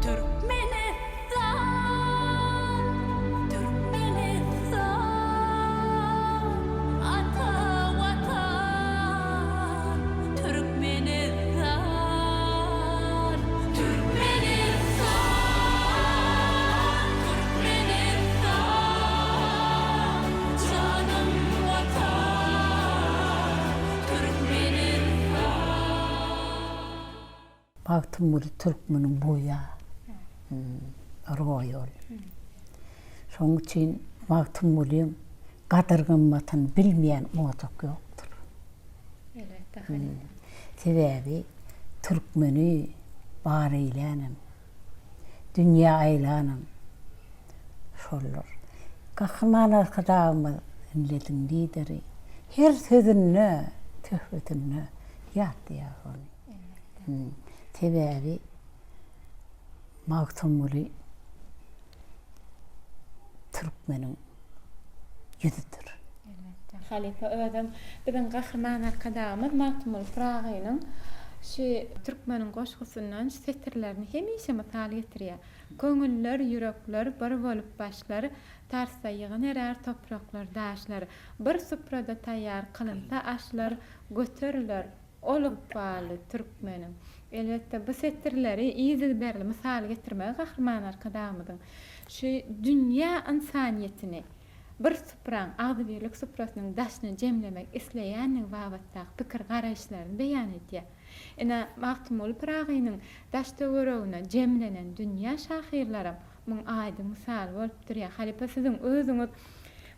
Türkmenistan, Türkmenistan. Ata vatan, Türkmenistan. Türkmenistan, Türkmenistan. Canım vatan, Türkmenistan. Baktım bunu Türkmenin boya, royol. Şoň için baktım bunu qadırgınmatın bilmeyen odak yoktur. Sebebi Türkmeni bar eylenim, dünya eylenim. Şollar. Kahraman arkadaşımız milletin lideri. Her sözünü, töhbetini yattı ya onu. Sebebi Maktumuli Türkmenin yüzüdür. Halife ödüm bizim kahraman arkadaşımız Maktumul Pragynyň şu Türkmenin goşgusundan setirlerini hemişe misal getirýär. Köňüller, yürekler bir bolup başlary tarsa ýygyň erer topraklar, daşlar bir suprada taýýar kılynsa aşlar götürler. Olup baly Türkmenin. Elbette bu setirleri iýizi berli misal getirmek kahraman arkadaşymyň şu dünya insaniyetini bir supran, agdyrlyk suprasynyň daşyny jemlemek isleýäniň wagtda pikir garaşlaryny beýan etýär. Ene Maktumul Pragynyň daş töweregine jemlenen dünya şahyrlary muň aýdy misal bolup durýar. Halipe siziň özüňiz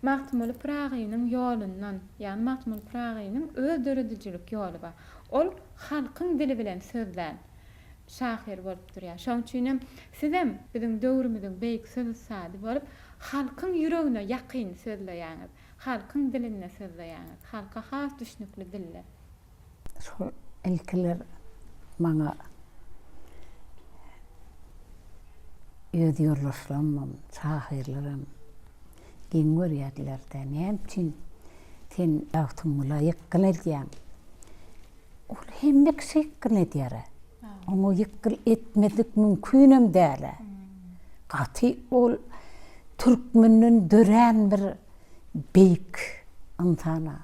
Maktumul Pragynyň ýolundan, ýani Maktumul Pragynyň öz dörediljilik ýoly bar. Ol halkyň dili bilen sözlän şahyr bolup durýar. Şoň üçin sizem biziň döwrümizden beýik söz sady bolup halkyň ýüregine ýakyn sözleýäňiz, halkyň diline sözleýäňiz, halka has düşnükli dille. Şol ilkiler maňa ýödýärleşmem, şahyrlarym giňwer ýerlerde näçin sen ýagtymyla ýykyn edýän. Ol hemmek şekil edýär. Onu ýykyn etmedik mümkünem däl. Gaty ol Türkmeniň dören bir beýik insana.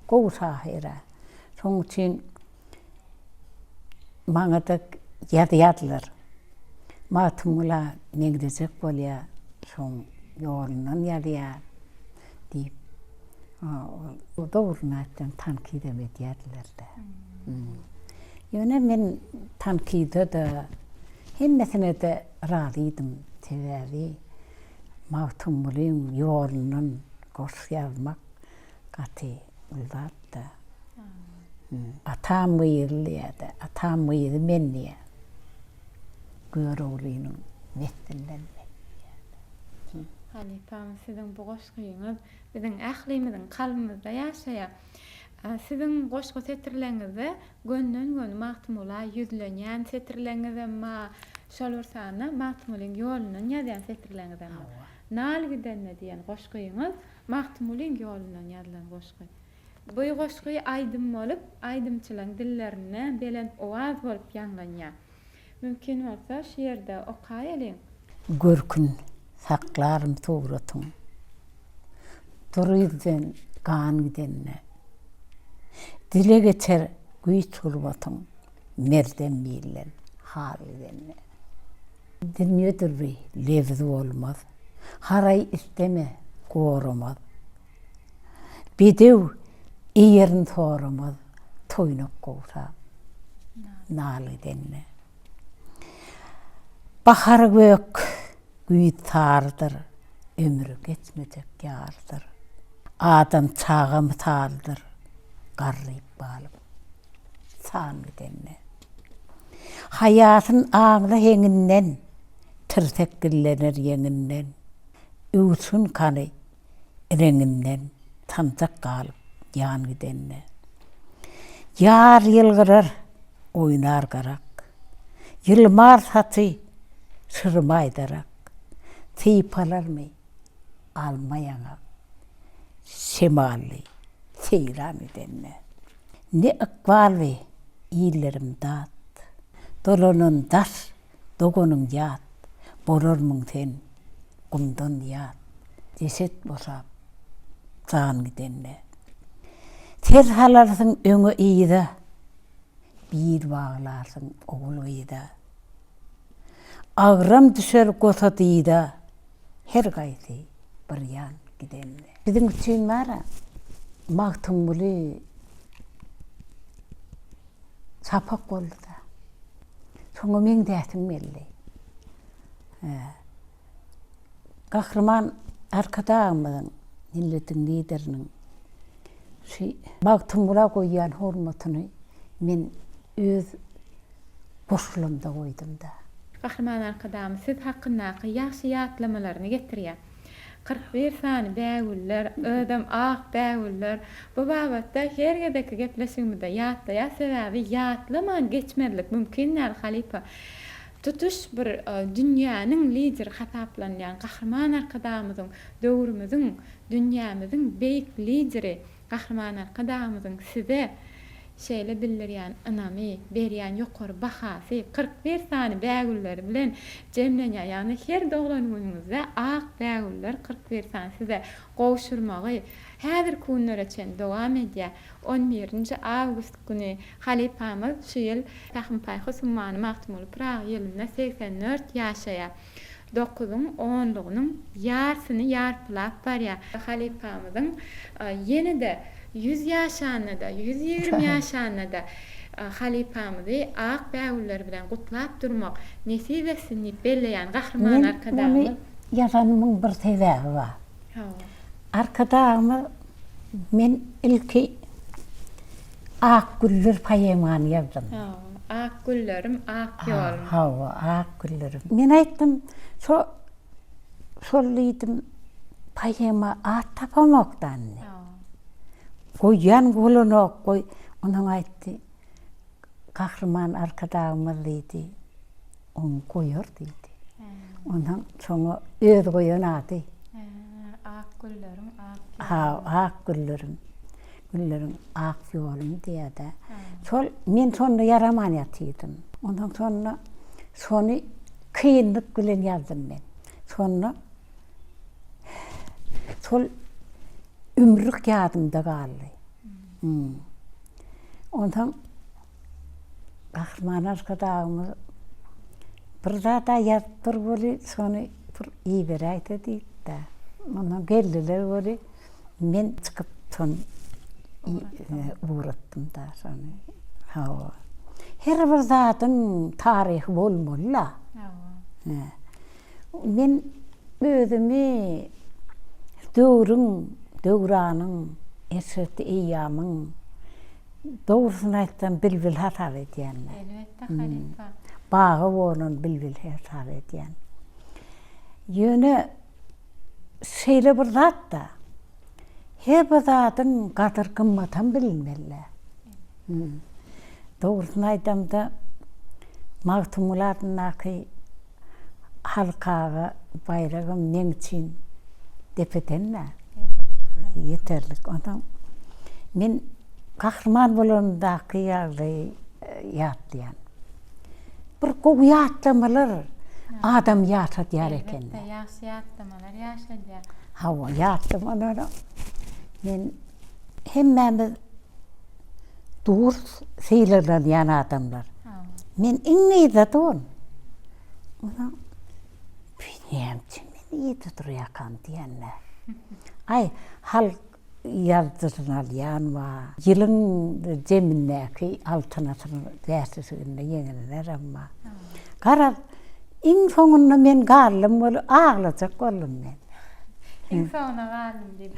Goğsahira. Şoň üçin maňa da ýadylar. Matymla negdejek bolýar. Şoň ýolundan ýalýar diýip. O dogrunaýtdan tankid edýärler de. Ýöne men tankide de hemmesine de razyydym. Sebäbi Magtymlyň ýolundan goşýarmak gaty ulbatda. Atam buyurlýardy, atam buyurdy menniýe. Görüwliňiň mesleğinden. Halipam, sizin bu goşgyňyz biziň ählimiziň kalbymyzda ýaşaýar. Sizin goşgy setirleňizde gönden Magtymla ýüzlenýän setirleňiz emma şolursana Magtymlyň ýolundan ýazýan setirleňiz emma. Nal gidenne diýen goşgyňyz Magtymlyň ýolundan ýazylan goşgy. Bu goşgy aýdym bolup, aýdymçylaryň dillerine belent owaz bolup ýanganýar. Mümkin bolsa şu ýerde okaýalyň. Görkün saklarım tuğratın. Duruyden kan gidenne. Dile geçer güýç turbatın. Merden bilen hal edenne. Dinýedir bi lewzi bolmaz. Haray isteme gorumaz. Bidew iýerini soramaz. Toýnak gowsa. Nal edenne. Bahar gök güýt tardır, ömrü geçmejek ýardır. Adam çağım tardır, garryp balyp, san gidenne. Haýatyn aňly heňinden, tirteklener ýeňinden, üwsün kany reňinden, tanjak galyp, ýan gidenne. Ýar ýylgyrar, oýnar garak, ýylmar saty, sırmaydarak, teypalarmy almayaňa, şemali, seyran edenne. Ne ıkbal we iýlerim dat, dolanın daş, dogonun ýat, borarmyň sen, gumdan ýat, deset bosap, can gidenne. Ter halarsyň öňe iýde, bir baglarsyň ogul iýde. Ağram düşer gotadyda, her gaýsy bir ýan gidenne. Biziň üçin mara Magtymly sapak boldy da. Soňa men dätim belli. Gahrman arkadamyň, milletiň lideriniň Magtymla goýan hormatyny men öz boşlugymda goýdum da. Gahrman arkadam siz hakkındaky ýaşy ýatlamalarını getirýär. 41 sany bäwüller, ödem ak bäwüller. Bu babatda hergedeki gepleşigimizde ýatlaýar sebäbi ýatlaman geçmedlik mümkinler Halipa. Tutuş bir dünýäniň lider hataplanýan Gahrman arkadamyzyň, döwrümizin, dünýämiziň beýik lideri Gahrman arkadamyzyň size şeýle bildirýän ynamy, berýän ýokary bahasy 41 sany bägüller bilen jemlenýär. Ýani her doglanýyňyzda ak bägüller 41 sany size gowşurmagy häzir günlere çen dowam edýär. 11-nji awgust güni Halipamyz şu ýyl Tahmin Paýhy Summany Magtymly Prag ýylynda 84 ýaşaýar. 9-yň 10-lygynyň ýarsyny ýarpylap barýar. Halipamyzyň ýene-de 100 ýaşanyda da, 120 ýaşanyda Halipamyzy ak bäwüller bilen gutlap durmak nesibesini belleýän Gahrman arkadamy. Ýazanymyň bir sebäbi bar. Arkadamy men ilki ak güller paýamany ýazdym. Ak güllerim, ak ýolum. Ak güllerim. Men aýtdym, şollyydym paýama at tapamakdan. Goýan golunak goý, onuň aýtdy. Gahrman arkadamy diýdi. On goýar diýdi. Onuň soňa öz goýan ady. Ak güllerim, ak. Ak güllerim. Güllerim ak ýolum diýdi. Şol men şonu yaraman ýatydym. Onuň soňra şonu kynlyk bilen ýazdym men. Şonu şol ümrük ýadymda galdy. Ondan kahraman arkadağımız bir zata yattır böyle sonra bir iyi bir ayta deyip de. Ondan geldiler böyle men çıkıp son uğrattım da sonra. Her bir zatın tarihi bolmalı. Men özümü döwranın esirti eýýamyň doğrusunu aytsam bilbil hata edýänler. Elbette halifa. Bağı bolan bilbil hata edýän. Ýöne şeýle bir zat da her bir zatın gadyr gymmatyny bilmeli. Doğrusunu aytsam da magtumulatnaky halkaga bayragym men için depetenler. Yeterlik. Ondan men kahraman bolandaky ýaly ýatlaýan. Bir gowy ýatlamalar adam ýaşat ýar eken. Elbette ýaşy ýatlamalar ýaşadýar. Hawa ýatlamalar men hemmemiz dur seýlerden ýan adamlar. Men iňňe zaton. Ondan Näçe men ýeti durýakan diýenler. Ay halk ýazdyrylan ýan wa ýylyň jemindäki altynasyny därsizliginde ýeňeler amma. Gara iň soňunda men garlym bolup ağlajak boldum men. Iň soňuna garlym diýip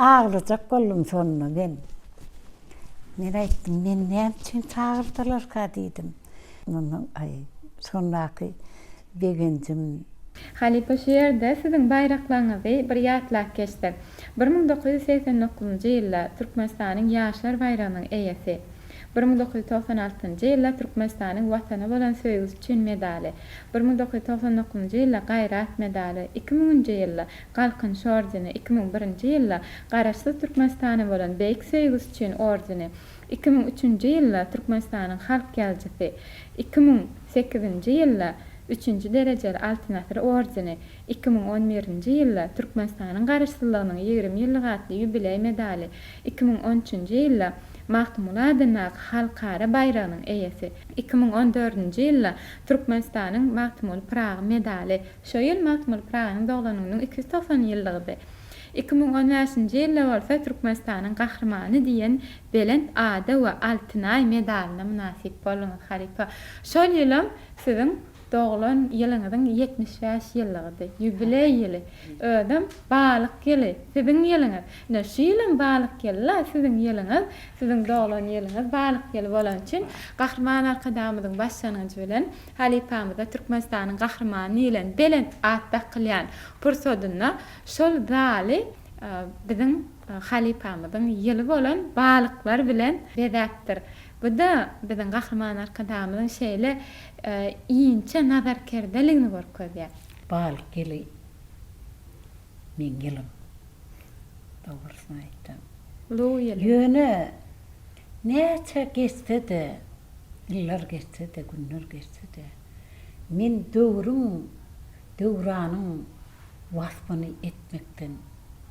ağlajak boldum soňuna men. Men aýtdym men näçe çagyrdylar ka diýdim. Ondan ay sonraky begencim. Halipa şu ýerde siziň bayraklaryňyzy bir ýatlap geçdi. 1989-njy ýylda Türkmenistanyň ýaşlar bayrağynyň eýesi. 1996-njy ýylda Türkmenistanyň watana bolan söýgüsi üçin medali. 1999-njy ýylda Gaýrat medali. 2000-njy ýylda Galkynç ordeni. 2001-njy ýylda Garaşsyz Türkmenistana bolan beýik söýgüsi üçin ordeni. 2003-njy ýylda Türkmenistanyň halk gelçisi. 2008-njy ýylda 3-nji derejeli altynatry ordeni. 2011-nji ýylda Türkmenistanyň garaşsyzlygynyň 20 ýyllyk atly ýubiley medali. 2013-nji ýylda Magtumul Adynak halkara bayrağynyň eýesi. 2014-nji ýylda Türkmenistanyň Magtumul Prag medali. Şo ýyl Magtumul Pragnyň doglananynyň 290 ýyllygydy. 2015-nji ýylda bolsa Türkmenistanyň gahrmany diýen Belent Ada we Altynay medalyna munasip bolan halifa. Şol ýylym siziň doglan ýylyňyzyň 75 ýyllygydy. Ýubiley ýyly. Ödüm balyk ýyly. Siziň ýylyňyz. Näme şu ýylyň balyk ýyly, siziň ýylyňyz, siziň doglan ýylyňyz balyk ýyly bolan üçin gahrman arkadamyzyň başlanýanjy bilen halifamyza Türkmenistanyň gahrmany bilen Belent atda qilýan pursodyna şol daly biziň halifamyzyň ýyly bolan balyklar bilen bedäpdir. Bu da biziň gahrman arkadamyzyň şeýle iňçe nazarkerdeligini görkezýär. Balyk ýyly men ýylym. Dogrusyny aýtdym. Ýöne näçe geçdi, ýyllar geçdi, günler geçdi. Men döwranyň wasfyny etmekden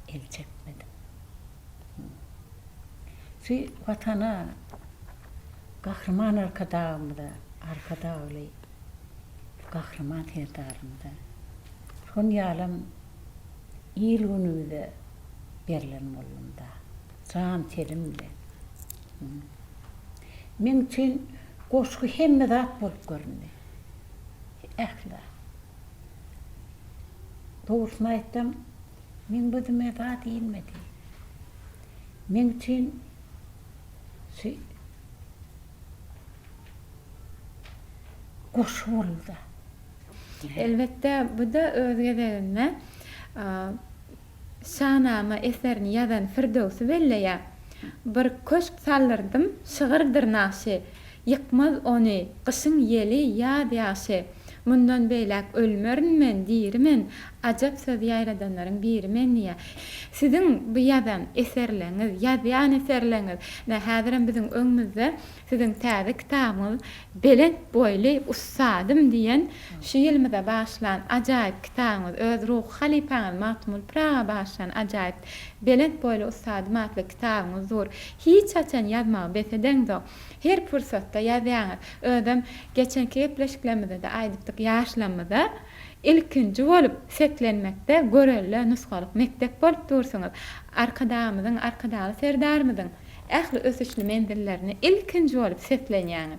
el çekmedim. Şu watana gahrman arkadağımda, arkadağıly gahrman herdarımda. Son ýalym ýyl günüde berilen boldumda. Can terimle. Men üçin goşky hemme zat bolup göründi. Ähli. Dogrusyny aýtdym, men bu dünyada diýilmedi. Men üçin goşu boldy. Elbette bu da özgelerine şanama eserini ýazan Firdowsy belleýär. Bir köşk sallardym, şygyrdyr naşy. Ýykmaz ony, gyşyň ýeli ýad ýaşy. mundan beýlek ölmörünmen diýirimen, ajap söz ýaýradanlaryň birimen diýe. Sizin bu ýazan eserleriňiz, ýazýan eserleriňiz, häziren biziň öňümizde sizin täze kitabymyz Belent boýly ussadym diýen şu ýylmyda başlan ajaýyp kitabymyz, öz ruh halipaňyz Mahtumul Praga başlan ajaýyp Belent boýly ussadym adly kitabymyz dur. Hiç açan ýazmagy besedeňiz. Her pursatda ýazýaňyz. Ödem geçenki gepleşiklerimizde de aýdypdyk ýaşlamyda ilkinji bolup setlenmekde görelle nusgalyk mektep bolup dursaňyz. Arkadamyzyň, arkadaly serdarmyzyň ähli ösüşli mendillerini ilkinji bolup setlenýäňiz.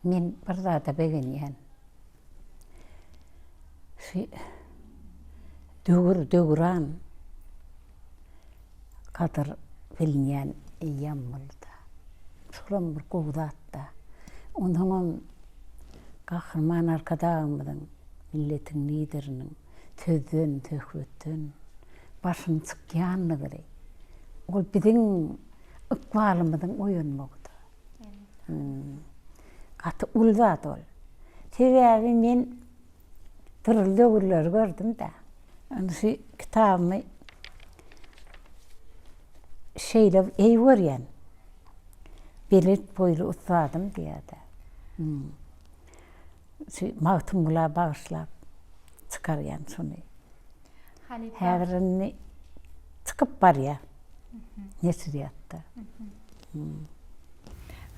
Men bir zada begenýän. Döwüran kadar bilinýän ýam boldy. Şuram bir gowdatda. Ondan Kahraman arkadamyzyň milletiň lideriniň tözden töhbetden başyny çykýanlygy. Ol biziň ykbalymyzyň oýunmagdy. Gaty ulzat ol. Sebäbi men türlü döwürler gördüm da. Şu kitabymy şeýle eýwerýän. Belent boýly ussadym diýdi. Mahtumula bağışlap çıkaryan şunu. Häzirini çıkıp barya. Nesiriyatta.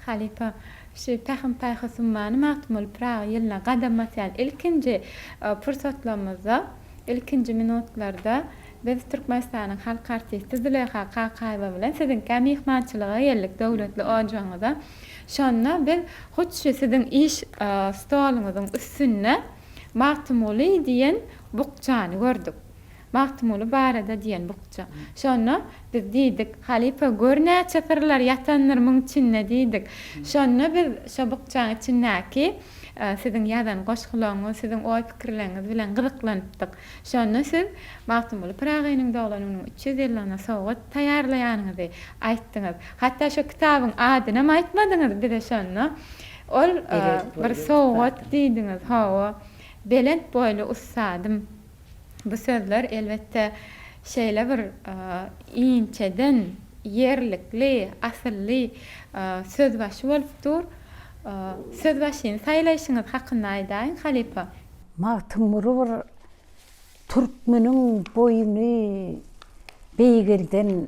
Halipa, şu pähim pähüsümmany Mahtumul Praga ýylyna gadamasyal ilkinji pursatlarymyzda, ilkinji minutlarda biz Türkmenistanyň halk artisti Züleyha Qaqaýewa bilen sizin mehmançylyga geldik döwletli ojaňyza. Şonda biz hoçşy sizin iş stoluňyzyň üstünde Mahtumuli diýen bukçany gördük. Mahtumulu barada diýen bukça. Şonda biz diýdik, halipa görnäçe sırlar ýatanlarymyň içinde diýdik. Şonda biz şo bukçanyň içindäki sizin ýazan goşgularyňyz, sizin oý pikirleriňiz bilen gyzyklandyk. Şonda siz Mahtumulu Pragaýynyň dowlanynyň 300 ýylyna sowgat taýýarlaýanyňyzy aýtdyňyz. Hatda şu kitabyň adyny aýtmadyňyz bize şonda. Ol bir sowgat diýdiňiz. Hawa Belent boýly ussadym. Bu sözler elbette şeýle bir iňçeden yerlikli, asylly söz başy bolupdyr. Söz başyny saýlaýşyňyz hakynda aýdaýyn halipa. Mahtumuru bir Türkmeniň boýuny beýgilden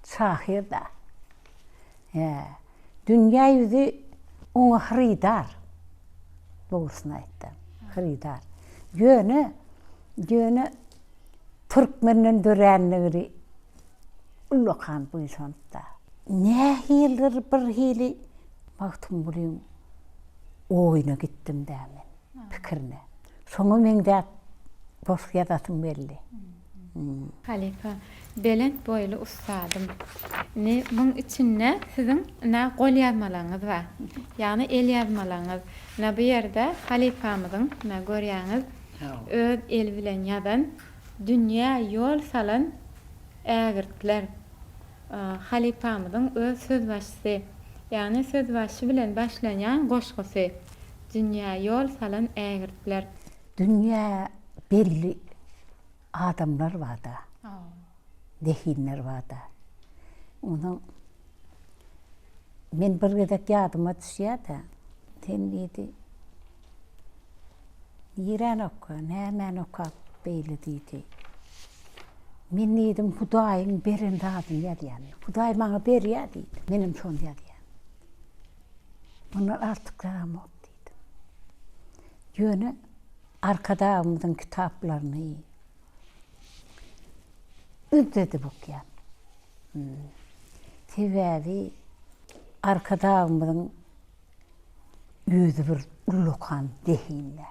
şahyr da. Dünýä ýüzi oňa hyrydar. Dogrusyny aýtdy. Hyrydar. Ýöne Türkmeniň döränligini ullakan buýsanda. Nähildir bir hili Mahtumuluň oýuna gitdim dämen. Pikirine. Soňa meňde boşyadatym belli. Halipa, Belent boýly ussadym. Muň içinde sizin gol ýazmalaryňyz bar. Ýani el ýazmalaryňyz. Bu ýerde halipamyzyň görýäňiz öz el bilen ýazan dünýä ýol salan ägirtler. Halipamyzyň öz söz başysy, ýani söz başy bilen başlanýan goşgusy. Dünýä ýol salan ägirtler. Dünýä belli adamlar barda. Dehinler barda. Onu men bir gedek ýadyma düşýärdi. Tenlidi. Ýeren oka, nämen oka beýle diýdi. Men diýdim, Hudaýyň berende adym ýadýan. Hudaý maňa berýär diýdi. Menim şonu ýadýan. Bunlar artyklarym ok diýdim. Ýöne arkadamyzyň kitaplaryny üzdedi bukýan. Sebäbi arkadamyzyň ýüzi bir ullukan dehinle.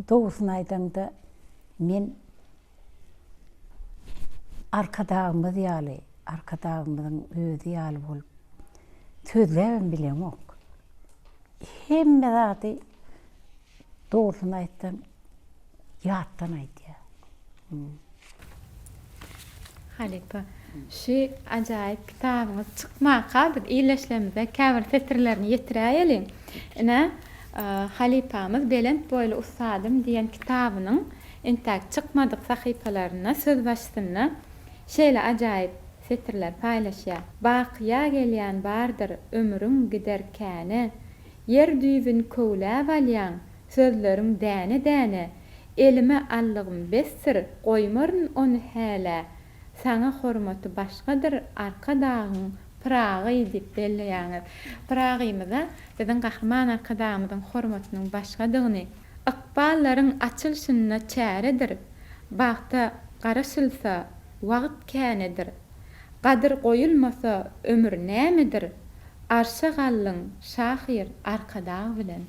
Dogrusyny aýdanda men arkadamyz ýaly, arkadamyzyň özi ýaly bolup sözläbem bilen ok. Hemme zady dogrusyny aýtsam ýatdan aýdýar. Halipa, Şu acayip kitabımız çıkma kaldık. İyileşlemizde käbir setirlerini yetirayeli. Ine halipamız Belent boylu ustadım diyen kitabının intak çıkmadık sahipalarına söz başsınna şeýle acayip setirler paylaşýar. Bakyýa gelýän bardyr ömrüň giderkäne, yer düýbün köwläp alýan sözleriň däne-däne, elime allygym bestir, goýmaryn onu häle. Sana hormaty başgadyr, arka dagyň pyragy diýip belleýär. Pyragymyza biziň gahrman arka dagymyzyň hormatynyň başgadygyny, ykballaryň açylşyna çäredir. Bagta garaşylsa wagt känedir. Gadyr goýulmasa ömür nämedir? Arşa gallyň şahyr arka dagy bilen.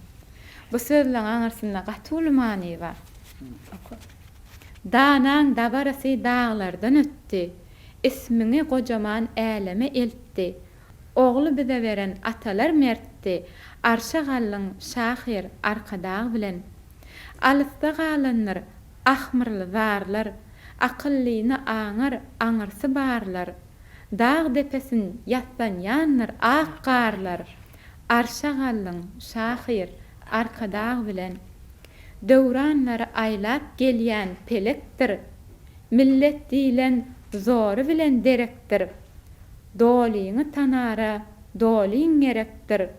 Bu sözleň aňarsynda gatyly many bar. Danan dabarasy dağlardan ötti. İsmini gojaman äleme eltdi. Ogly bize beren atalar mertdi. Arşa gallyň şahyr arka dagy bilen. Alysda galanlar, ahmyrly zarlar, akyllyny aňar, aňarsy barlar. Dağ depesin yatsan ýanlar, ak garlar. Arşa gallyň şahyr arka dagy bilen. Döwranlary aýlap gelýän pelekdir. Millet diýlen zory bilen derekdir. Dolyny tanara, dolyň gerekdir.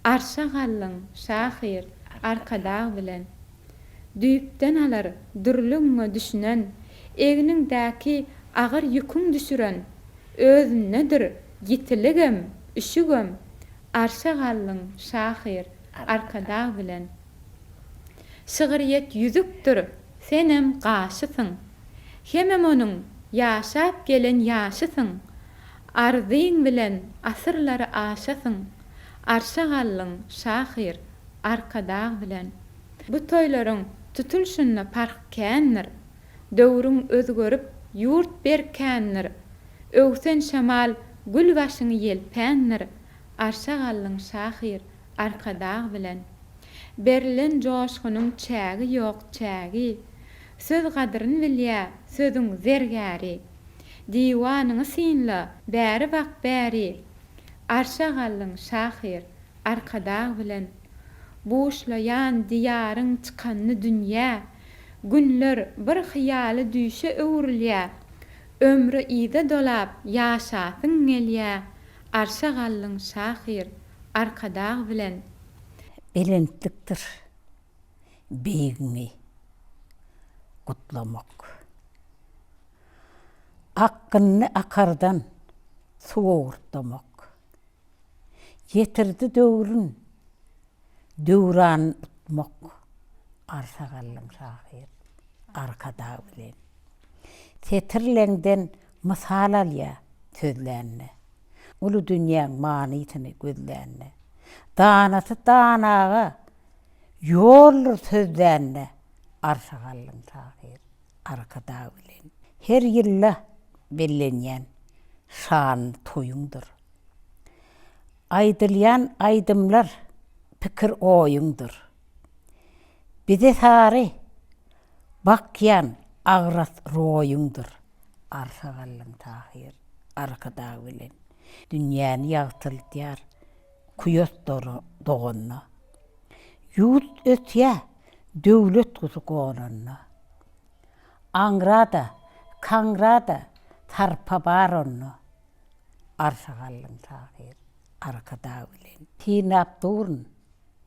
Arşa gallyň şahyr arka dagy bilen. Düýpden alar dürlüňe düşünen, egniňdäki agyr ýüküň düşüren, özünedir gitiligem, üşügem. Arşa gallyň şahyr arka dagy bilen. Şygyryet yüzükdir, senem gaşysyň. Hemem onuň ýaşap gelen ýaşysyň. Arzyň bilen asyrlary aşasyň. Arşa gallyň şahyr arka dagy bilen. Bu toýlaryň tutulşyna park kändir. Döwrüň özgörüp ýurt berkändir. Öwsen şamal gül başyny ýelpändir. Arşa gallyň şahyr arka dagy bilen. Berilen joşgunyň çägi ýok çägi. Söz gadryny bilýär, sözüň zergäri. Diwanyny synla, bäri wak bäri. Arşa gallyň şahyr arka dagy bilen. Boşlayan diýaryň çykany dünýä. Günler bir hyýaly düýşe öwrülýär. Ömrü ýyda dolap ýaşasyň gelýär. Arşa gallyň şahyr arka dagy bilen. Belentlikdir beýigini gutlamak. Akkyny akardan soğurtlamak. Yetirdi döwrün, döwran utmak. Arşa gallyň şahyr arka dagy bilen. Setirlengden mysal alýa sözlerini. Ulu dünýäň manysyny gözlerini. Danasy danaga ýoldur sözlerini. Arşa gallyň şahyr arka dagy bilen. Her ýylla bellenýän şan toýuňdur. Aýdylýan aýdymlar pikir oýuňdur. Bize sary bakýan agras roýuňdur. Arşa gallyň şahyr arka dagy bilen. Dünýäni ýagtyldyar kuyos dogonna. Ýurt ötýä döwlet gusu gonanna. Angrada, kangrada tarpa baronna. Arşa gallyň şahyr arka dagy bilen. Tinap durun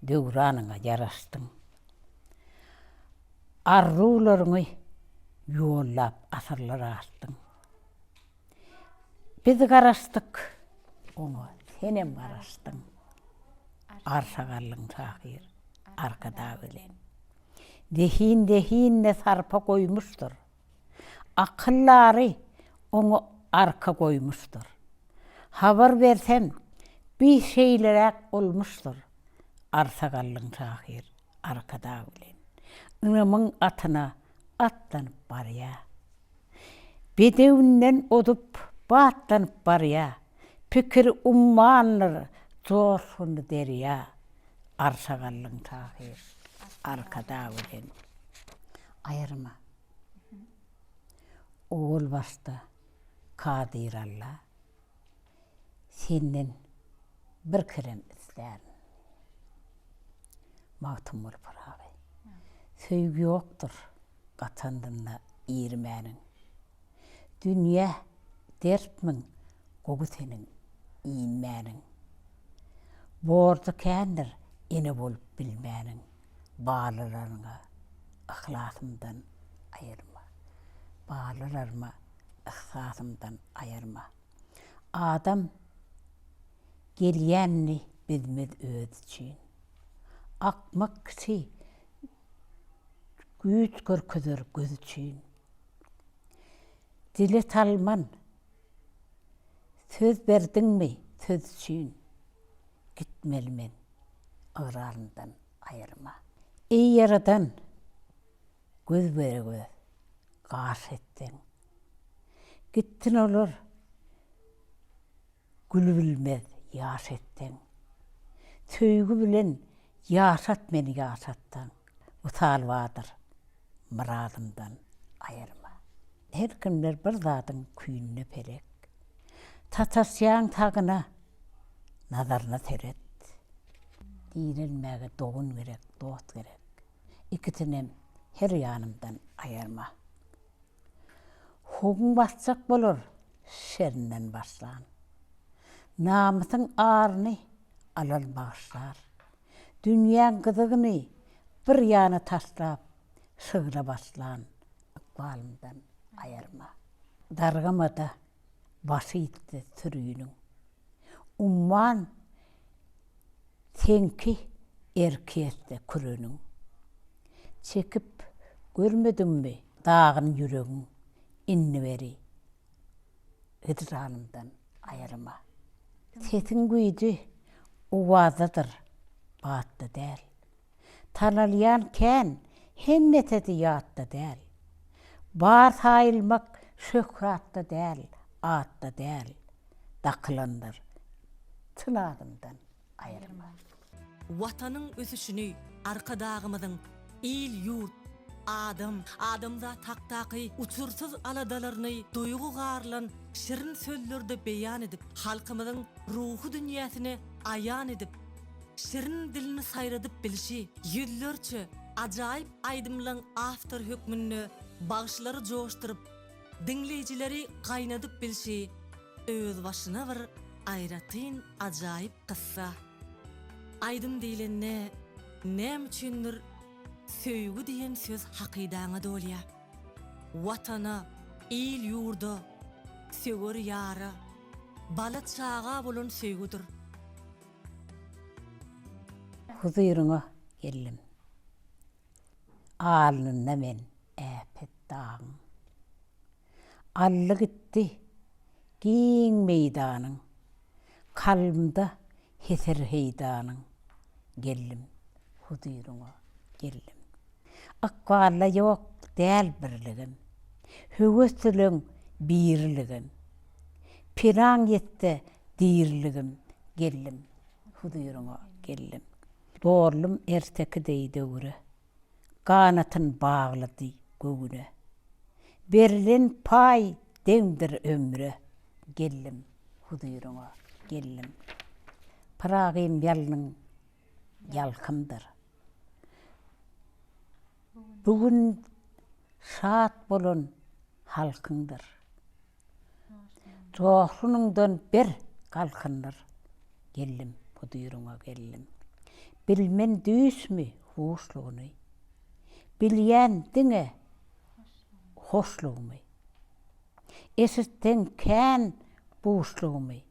döwranyňa yaraşdyň. Arrularyňy ýollap asyrlar açdyň. Biz garaşdyk onu, senem garaşdyň. Arşa gallyň şahyr arka dagy bilen. Dehin sarpa koymuştur. Akıllary onu arka koymuştur. Habar versen bir şeylerek olmuştur. Arşa gallyň şahyr arka dagy bilen. Ünümüň atyna atlanıp barýa. Bedewünden odup batlanıp barýa. Pikir ummanlar joşgundy derýa. Arşa gallyň şahyr arka dagy bilen. Ayırma. Oğul başta Kadir Allah. Senden bir kerem isterim. Mağtumul Pırağı. Söýgü yoktur gatandynda ýermäniň. Dünýä derpmiň, gogu senin iýinmäniň. Bordy kändir ene bolup bilmäniň. Balalaryňa ihlasymdan aýyrma. Balalaryma ihlasymdan aýyrma. Adam gelýänni bilmez öz üçin. Akmak kişi güýç görkezür göz üçin. Dili talman söz berdiňmi söz üçin. Gitmelimen agraryndan aýyrma. Ey yaradan göz beregi gaş etdiň. Gittin olur gül bilmez ýaş etdiň. Söýgü bilen ýaşat meni ýaşatdyň. Utal wadyr muradymdan aýyrma. Her kimler bir zadyň küýünne perek. Tatasýan tagyna nazarına seret. Diýilmäge dogun gerek, dost gerek. İkisinem her ýanymdan aýyrma. Hugun bassak bolur, şernden başlan. Namysyň aryny alal bağışlar. Dünýäň gyzygyny bir ýana taşlap, şygyra başlan. Ykbalymdan aýyrma. Dargamada başı ýitdi sürüýüniň. Umman senki erkekde kürünüň. Çekip görmedimmi dağın yüregiň inni beri. Hıdranımdan aýyrma. Sesin güýji uwazadyr, batda däl. Tanalyan kän hemmetedi ýatda däl. Bar saýylmak şöhratda däl, atda däl. Daklandyr. Tınadımdan aýyrma. Watanyň ösüşini arkadagymyzyň il ýurt adamda taktaky uçursuz aladalaryny duýgu garlan şirin sözlerde beýan edip halkymyzyň ruhy dünýäsini aýan edip şirin dilini saýradyp bilişi ýüllerçe ajaýyp aýdymlaň after hökmünü bagşlary joşduryp dinleýijileri gaýnadyp bilişi öz başyna bir aýratyn ajaýyp kissa. Aydın diýilenne näme üçindir söýgü diýen söz hakydaňa dolýa. Watana, il ýurda, söwer ýara, bala çaga bolan söýgüdir. Huzuryňa geldim. Alnynda men äpet dağın. Allı gitti, giň meýdanyň. Kalbymda heser heýdanyň. Geldim, huzuryňa geldim. Akballa ýok däl birligim. Höwesliň birligim. Piran ýetdi dirligim. Geldim, huzuryňa geldim. Borlum erteki deýdegure. Ganatyn baglady göwüne. Berilen pay deňdir ömre. Geldim, huzuryňa geldim. Pırağın ýalynyň ýalkymdyr. Bugün şat bolan halkyndyr. Joğlunyňdan bir galkyndyr. Geldim, huzuryňa geldim. Bilmen düýsmi hoşlugyny. Bilýän diňe hoşlugyny. Esitden kän boşlugyny.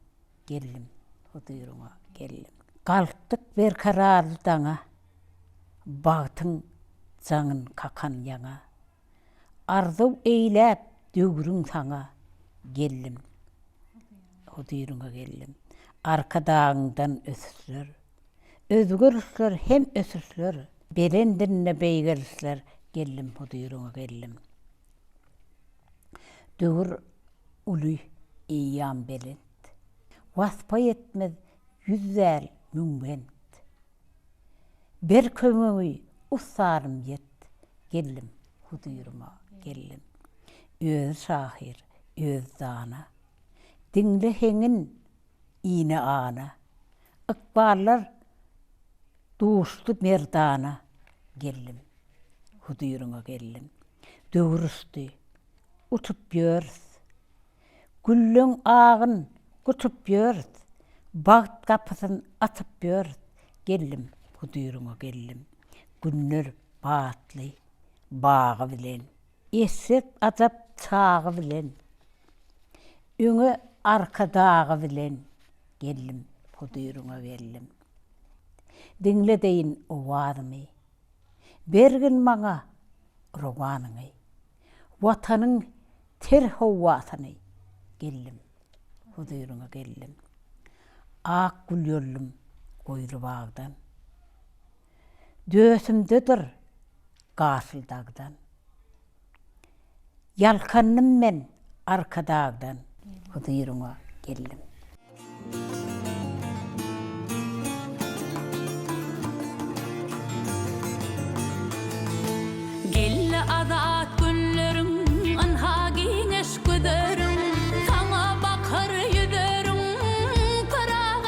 Geldim, huzuryňa geldim. Galkdyk bir kararly daňa. Bagtyň jaňyn kakan ýaňa. Arzuw eýläp döwrüň saňa. Geldim, huzuryňa geldim. Arkadaňdan ösüşler. Özgürüşler hem ösüşler. Belendinne beýgelişler. Geldim, huzuryňa geldim. Döwür uly eýýan belent. Waspa etmez yüzzel mümbent. Bir kömüňi usarym yet. Geldim, huzuryňa geldim. Öz şahir, öz dana. Dinle henin iğne ana. Ikballar duştu merdana. Gellim. Huduyuruna gellim. Dövrüstü. Utup yörüz. Güllün ağın kutup yörüz. Bağıt kapısın atıp yörüz. Gellim. Huduyuruna gellim. Günler bağıtlı. Bağı bilen. Esip azap çağı bilen. Üngü arka dağı bilen. Gellim. Huduyuruna gellim. Dinle deyin o vadımı. Bergin bana romanını. Vatanın ter hovatını. Gellim. Huduyuruna gellim. Ak gül yollum koyru bağdan. Dösümdedir gasıl dağdan. Yalkanım men arka dağdan. Huduyuruna gellim. Gelle azat günlerim anha gineş güderim sana bakar yüderim parağım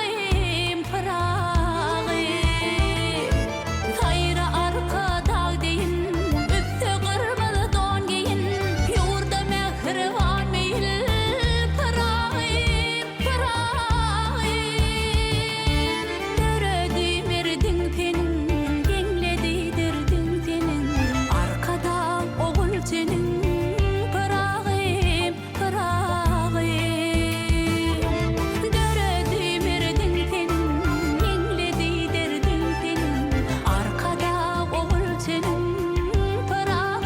kayra arka dağ deyin üstü kırmızı don giyin yurda mehrivan meyil parağım döredim erdin tenin gengledi dirdin tenin arkada oğul senin parağım döredim erdin tenin gengledi dirdin tenin arkada oğul senin parağım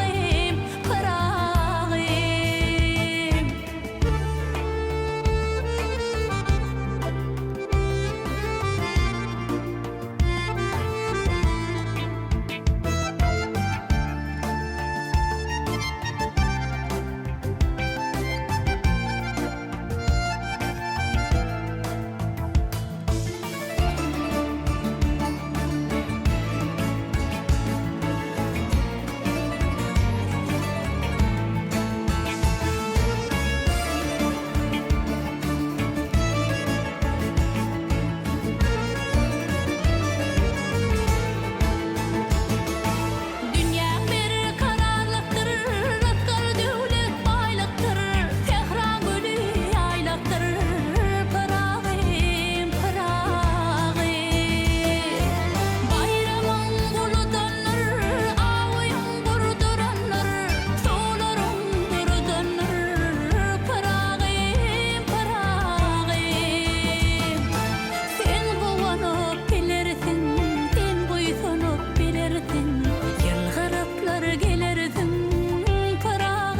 Dünya bir kararlıktır, rızkar devlet baylıktır, tehran gülü aylaktır, parağım bayramın buludanır, ağıyın burduranır, soğuların durdanır, parağım sen buvanıp bilirsin, sen buysunup bilirsin, yılgırıplar gelirsin, parağım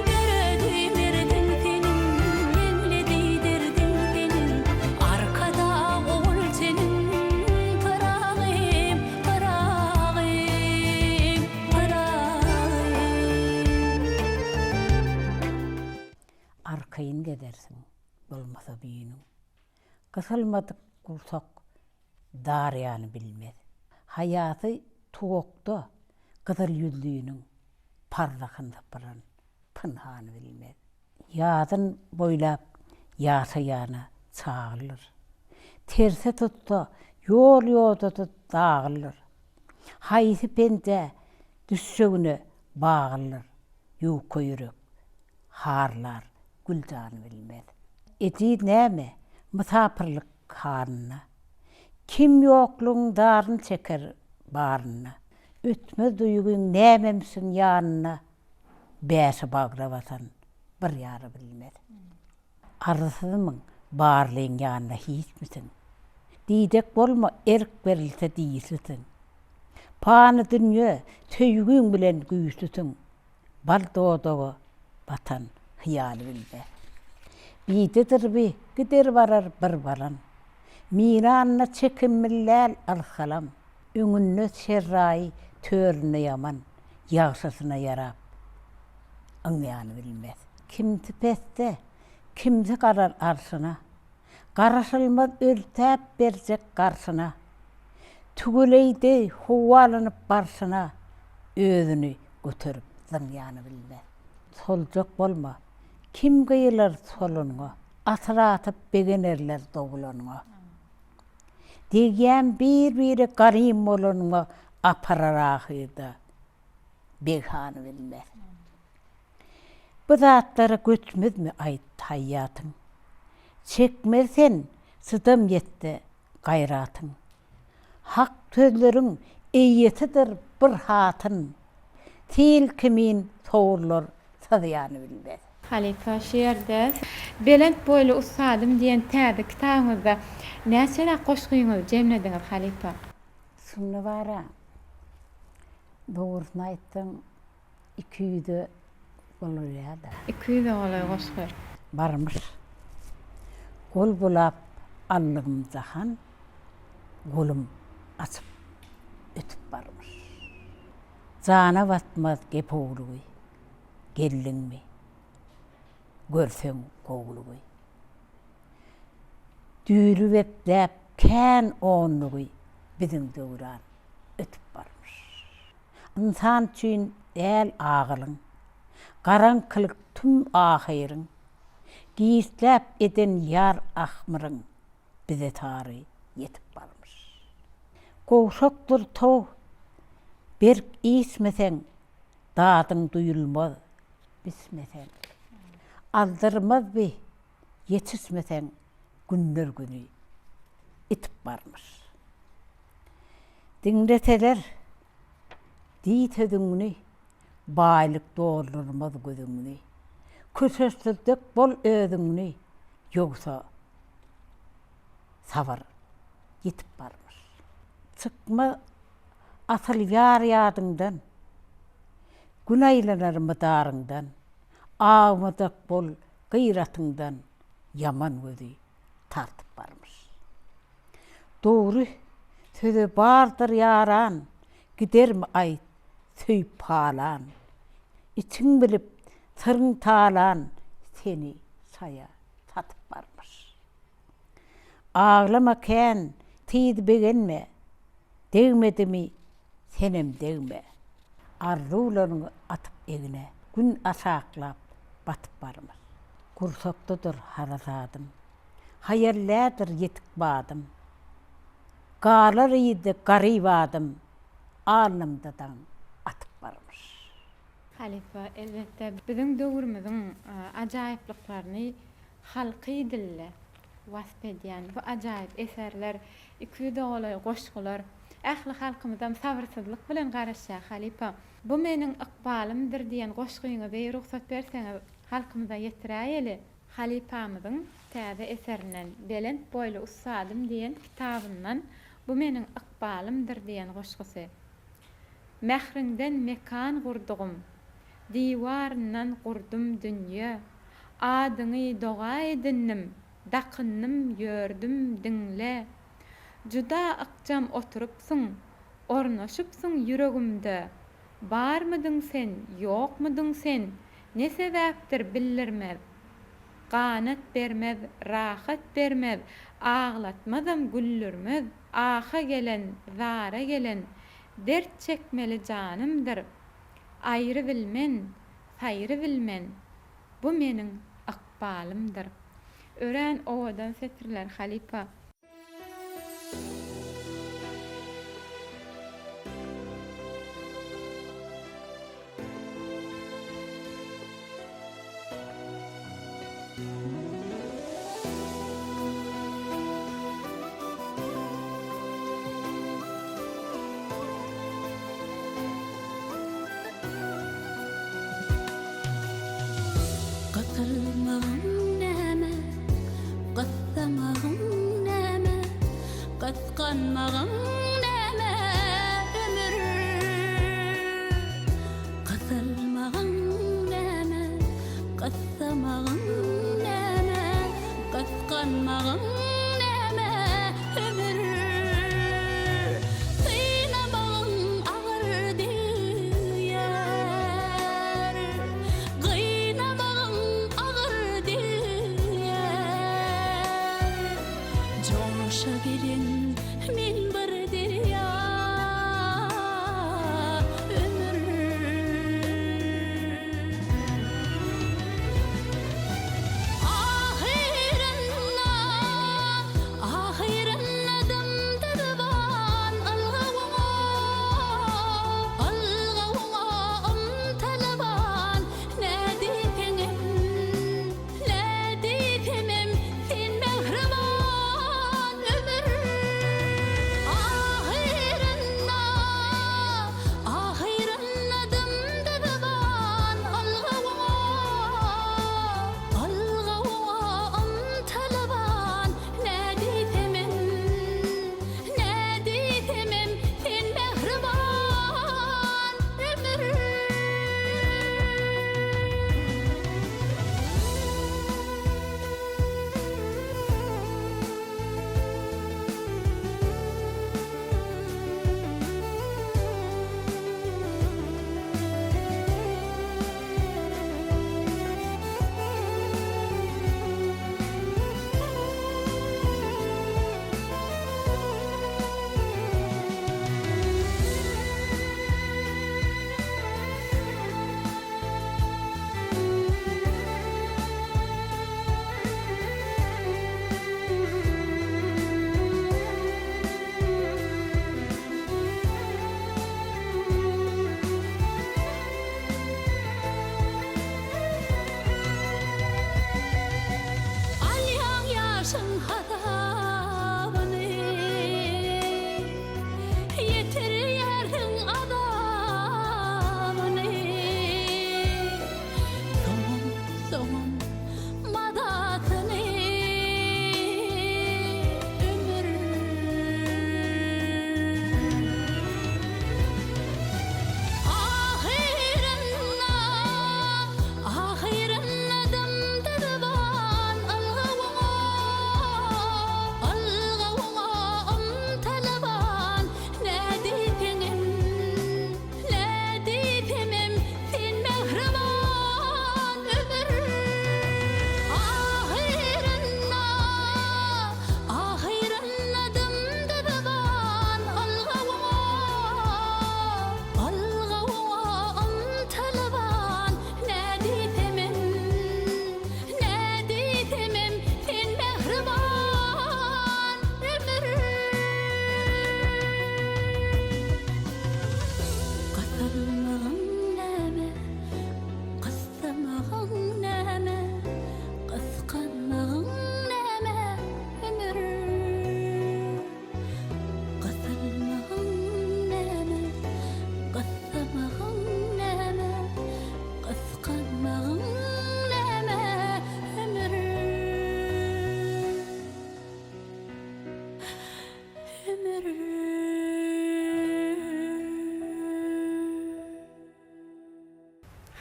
döredim erdin senin, gengledi dirdin senin, arkada oğul senin, parağım Arkayın gidersin, olmasa büyünün. Kısılmadık kursak, daryanı bilmez. Hayatı tuğukta, kızıl yüzlüğünün, parlakında pıran, pınhanı bilmez. Yadın boylap, yasa yana çağılır. Terse tutsa, yol yolda tut dağılır. Haysi pente, düşsögüne bağılır. Yuka yürük, harlar, gülcanı bilmez. Eti näme? Misapırlık hanına. Kim yokluğun darını çeker barına. Ütmez duygun nämemsin yanına. Bäsi bagravatan bir yarı bilmez. Arısızmın barlığın yanına hiç misin? Didek bolma erk verilse değilsin. Panı dünya tüygün bilen güýsüsün. Bal doğduğu batan hıyal bilmez. Bidedir bi, gider varar bir balan. Miranna çekinmillel alhalam. Üngünne şerrai törüne yaman. Yağsasına yarap. Anlayanı bilmez. Kim tipette, kimse karar arsına. Karışılmaz ürtep verecek karşına. Tügüleydi huvalanıp barsına. Özünü götürüp zınyanı bilmez. solcak bolma. Kim gıyılar solunğa, atıra atıp begenerler doğulanğa. Degen bir garim olunğa apararahıydı. Beghanı bilmez. Bu zatlara göçmez mi ait hayatın? Çekmezsen sıdım yetti gayratın. Hak sözlerin eyyetidir bir hatın. Til kimin soğurlar sadıyanı bilmez. Halifa şiirde belent boylu ustadım diyen täze kitabınızda näçe goşgyňyzy jemlediňiz Halifa? Şunu bara. Doğrusunu aytdım. 200'de olur ya da. 200 olay goşgy. Barmış. Gol bulap allığım zahan. Golum açıp ötüp barmış. Zana batmaz gep oğluy. Gelin mi? Görsen oğluy. Düğrü veplep kän onluy. Bizim döwran ötüp barmış. İnsan üçün el ağılın. Garankılık tüm ahirın. Giyislep eden yar ahmırın. Bize tarih yetip barmış. Koşoktur toğ. Bir ismesen dadın duyulmaz. Bismesen. Aldırmaz bi. Yetişmesen günler günü itip barmış. Dinleteler dit ödüňni, baylyk doldurmaz gözüňni. Kösesizlik bol özüňni, ýogsa sabar yetip barmış. Çıkma asıl yar ýadyňdan, günaýlanar mydaryňdan, ağmadak bol gıyratyňdan yaman gözü tartyp barmış. Doğru söze bardır yaran, gider mi ay söyüp palan. İçin bilip sırın talan, seni saya satıp barmış. Ağlama ken, tiydi begenme, degmedi mi senem degme. Arzularını atıp egine, gün asaklap batıp barmış. Kursaktadır harazadım, hayallerdir yetik badım. Galar iyiydi garibadım, alnımdadan atıp barmış. Halifa, elbette bizim döwrümüziň ajaýyplyklaryny halky dille wasp edýän bu ajaýyp eserler, 200 olay goşgular, ähli halkymyzdan sabırsyzlyk bilen garaşýar Halifa. Bu meniň ykbalymdyr diýen goşgyňyzy ruhsat berseňiz halkymyza ýetiräýeli. Halifamyzyň täze eserinden Belent boylu ustadym diýen kitabyndan bu meniň ykbalymdyr diýen goşgysy. Mehrinden mekan gurdugum, diwaryndan gurdum dünýe. Adyny doga edindim, dakynym ýördüm dinle. Juda akjam oturupsyň, ornaşypsyň yüregimde. Barmydyň sen, ýokmudyň sen? Ne sebäpdir bildirmez. Ganat bermez, rahat bermez, ağlatmazam güllürmez. Aha gelen, zara gelen, dert çekmeli canımdır. Ayrı bilmen, sayrı bilmen, bu meniň akbalymdyr. Ören owadan setirler Halifa. Qatılmağın näme, qatlamağın näme, qatqanmağın näme ömür. Qatılmağın näme, qatlamağın näme, qatqanmağın näme ömür. Qynamağın ağır diýer, qynamağın ağır diýer. Coşa gelen min bir derya ömür.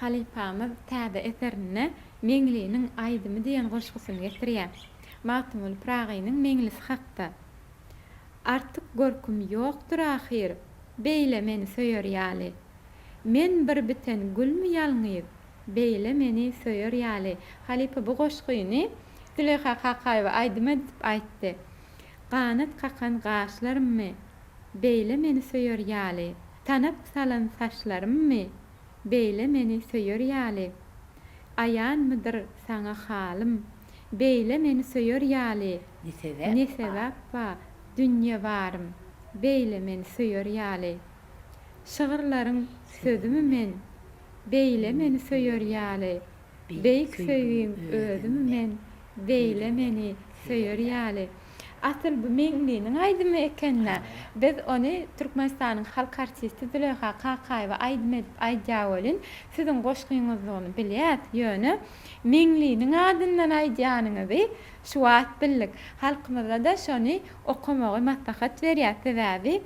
halifamyz täze eserine meňliğiniň aýdymy diýen goşgusyny getirýär. Magtymul Pragynyň meňlisi hakda. Artık gorkum ýokdur ahir, beýle meni söýür ýaly. Men bir biten gülmü ýalňyz, beýle meni söýür ýaly. Halipa bu goşguny Züleyha Kakaýewa aýdyma diýip aýtdy. Ganat kakan gaşlarymmy, beýle meni söýür ýaly. Tanap salan saçlarymmy, beýle meni söýür ýaly. Aýanmydyr saňa halym, beýle meni söýür ýaly. Ne sebäp ba, dünýe barym, beýle meni söýür ýaly. Şygyrlaryň sözümü men, beýle meni söýür ýaly. Beýik söýüň özümü men, beýle meni söýür ýaly. Asıl bu meňliğiniň aýdymy ekenler. Biz ony Türkmenistanyň halk artisti Züleyha Kakaýewa aýdyma edip aýdýar bolyn. Siziň goşgyňyzdygyny bilýär. Ýöne meňliğiniň adyndan aýdýanyňyzy şu wagt bildik. Halkymyza da şonu okamagy maslahat berýär. Sebäbi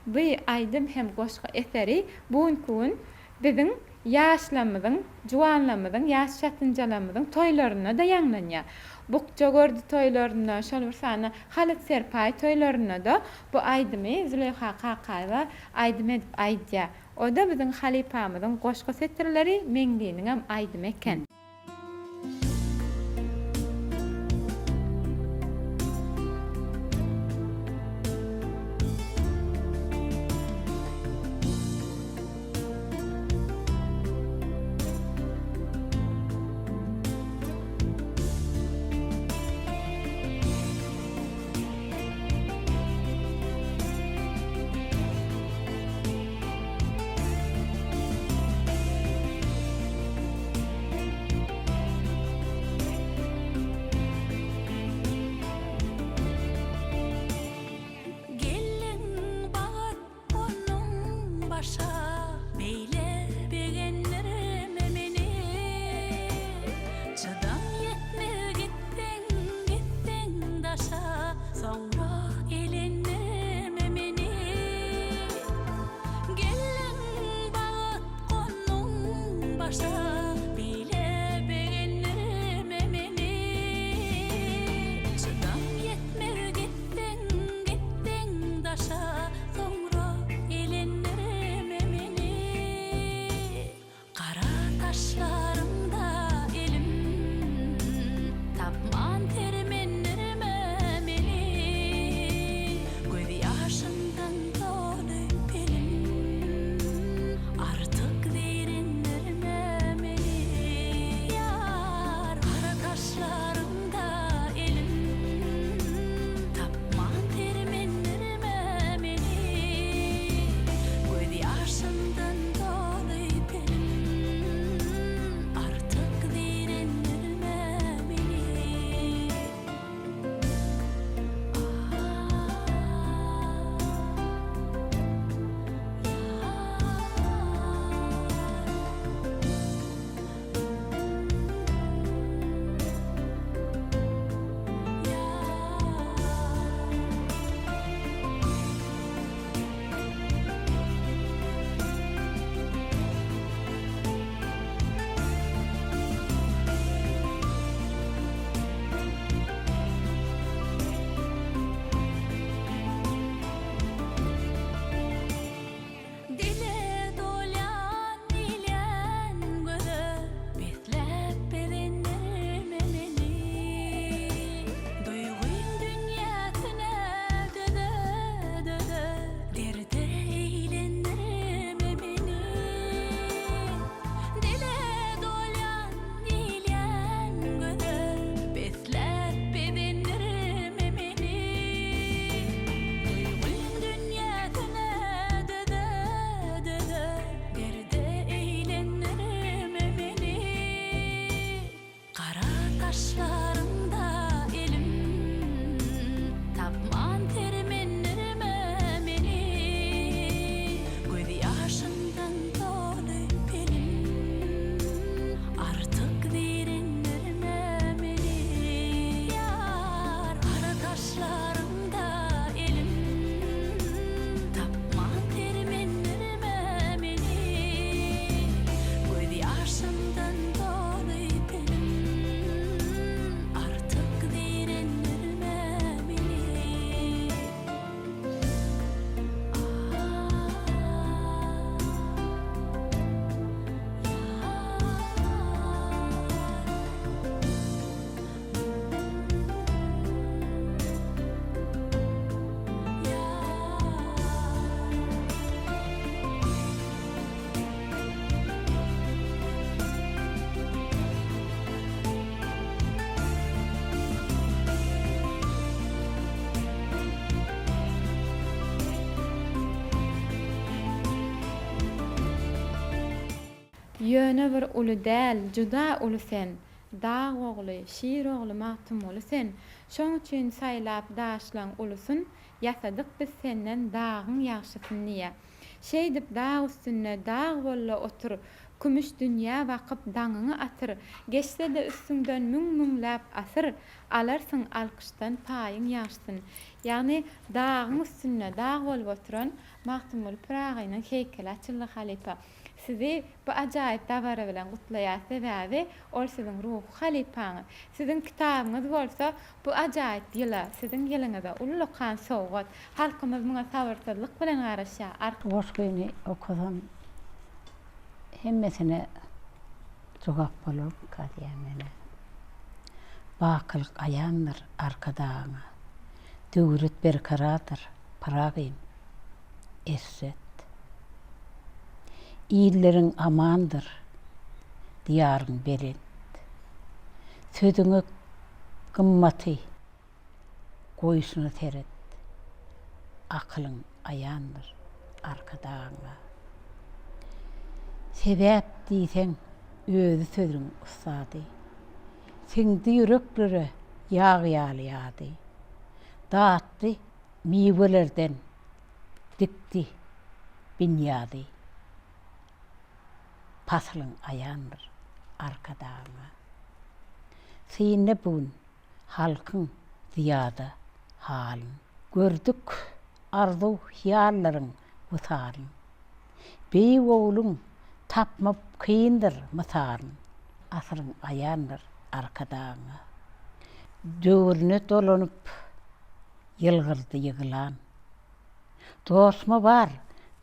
bu aýdym hem goşgy eseri bugun biziň ýaşlamyzyň, juwanlamyzyň, ýaş çatynjalamyzyň toýlaryna da ýanglanýar. Bukça gördü toylarına, şol bir sana Halit Serpay toylarına da bu aýdymy Züleyha Kakaýewa aýdym edip aýdýar. O da biziň halipamyzyň goşgy setirleri meňliğiniň hem aýdymy eken. Ýöne bir uly däl, juda uly sen. Dağ oğlu, şiir oğlu mahtum olu sen. Şoň üçin saýlap daşlan ulusun, ýasadyk biz senden dağın ýaşysyn niýe. Şeýdip dağ üstüne dağ bolla otur, kümüş dünýä wakyp daňyňy atyr. Geçse de üstünden müň-müňläp asyr, alarsın alkışdan paýyň ýaşsyn. Ýagny dağın üstüne dağ bolup oturan Mahtumul Piragynyň heykeli açyldy halipa. Sizi bu ajaýyp dabara bilen gutlaýar sebäbi ol siziň ruh halipaňy. Siziň kitabyňyz bolsa bu ajaýyp ýyla siziň ýylyňyza ullukan sowgat. Halkymyz muňa sabyrsyzlyk bilen garaşýar. Oşgyny okudum. Hemmesine jogap bolup gadýamene. Bakylyk aýandyr arkadaňa. Döwret berkaradyr Piragym. Esset. İýlerin amandyr, diýaryň belent. Södüňe gymmaty, goýuşuny teret. Akylyň aýandyr arkadaňa. Sebäp diýseň, özü sözüň ustady. Seňdi ýüreklere ýagy-ýaly. Daatdy miwelerden dikdi binýady. Paslyň aýandyr arkadaňa. Seýne bugün halkyň ziýada halyn. Gördük arzu hiýallaryň wysalyň. Beý oğluň tapmap kyndyr mysalyň. Asyryň aýandyr arkadaňa. Döwrüne dolanyp ýylgyrdy ýygylan. Dostmy bar,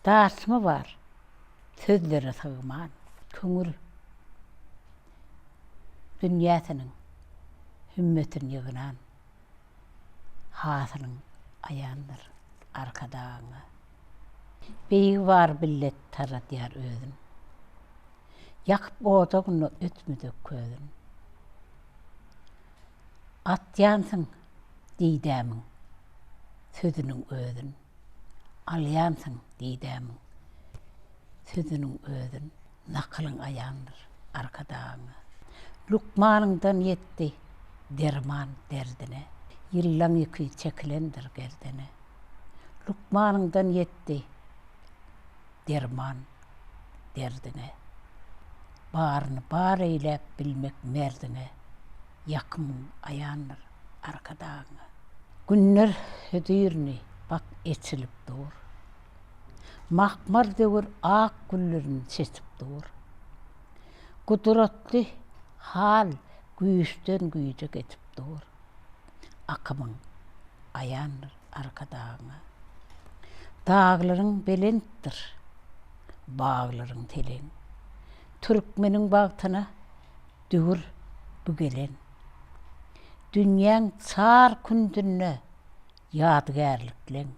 daşmy bar. Sözlere sığman. Köňür dünýäsiniň hümmetini ýygynan hasynyň aýandyr arkadaňa. Beýi var billet taratýar özün. Ýakyp odagyny ötmüdük közün. Atýansyň diýdämiň sözüniň özün. Alýansyň diýdämiň sözüniň özün. Nakylyň aýandyr arkadaňa. Lukmanyňdan ýetdi derman derdine. Ýyllaň ýeki çekilendir gerdine. Lukmanyňdan ýetdi derman derdine. Baryny bar eýläp bilmek merdine. Ýakymyň aýandyr arkadaňa. Günler hödürni bak etçilip dur. Mahmar döwür ak güllerini seçip dur. Kuduratly hal güýçden güýje getip dur. Akymyň aýandyr arkadaňa. Dağlaryň belentdir, baglaryň teleň. Türkmeniň bagtyna döwür bugelen. Dünýäň çar kündüne ýadgärlikleň.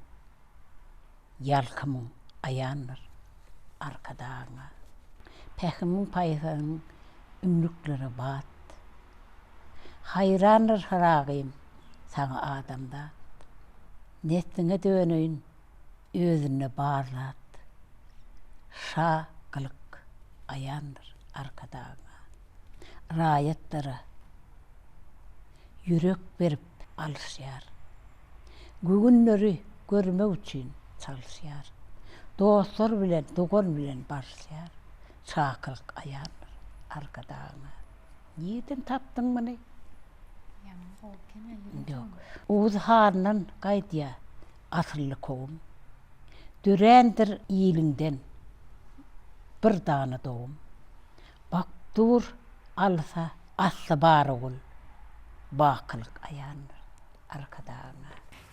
Ýalkymyň aýandyr arkadaňa. Pähimiň paýsanyň ümlükleri bat. Hayrandyr Piragym saňa adamda. Netdiňe döneýin özüne barlat. Şa kılık aýandyr arkadaňa. Raýatlara yürek berip alışýar. Gügünleri görmek üçin çalışýar. Dostlar bilen, dogan bilen barışýar. Çakılık aýandyr arkadaňa. Niýeden tapdyň meni? Yok. Oğuz handan gaýdýa asırlı kovum. Dürändir iyilinden bir dana doğum. Bak dur alsa asla bar ol. Bakılık ayandır arkadaşına.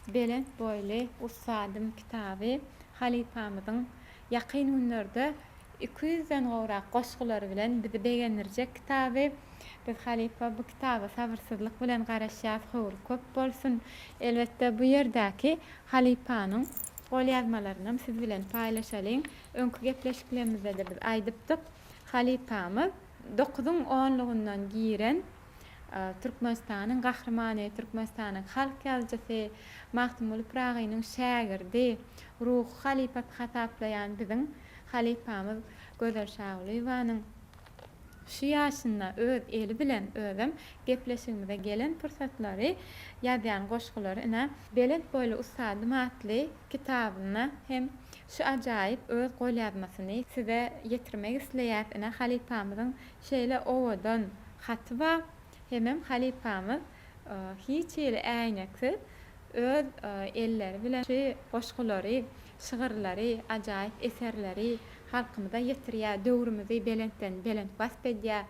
Belent boyly Usadym kitaby halifamyzyň ýakyn günlerde 200-den gowrak goşgulary bilen bizi begenirjek kitaby. Biz halifa bu kitaba sabırsızlyk bilen garaşýar, howul köp bolsun. Elbetde bu ýerdäki halifanyň gol ýazmalaryny siz bilen paýlaşalyň. Öňkü gepleşiklerimizde de biz aýdypdyk. Halifamyz 9-10 onlugyndan giren Türkmenistanyň gahrymany, Türkmenistanyň halk ýazgysy Mahtumul Piragynyň şägirdi, ruh halifat hataplayan biziň halifamyz Gözel Şagulyewanyň şu yaşında öz eli bilen özüm gepleşigimizde gelen fırsatlary ýazýan goşgulary ina Belent boýly Ustady Matly kitabyna hem şu ajaýyp öz golýazmasyny size ýetirmek isleýär. Ina halipamyzyň şeýle owadan haty bar. Hemem halipamyz hiç ýeri äýneksiz öz elleri bilen şu goşgulary, şygyrlary, ajaýyp eserleri halkymyza ýetirýär. Döwrümüzi Belentden Belent basbedýär.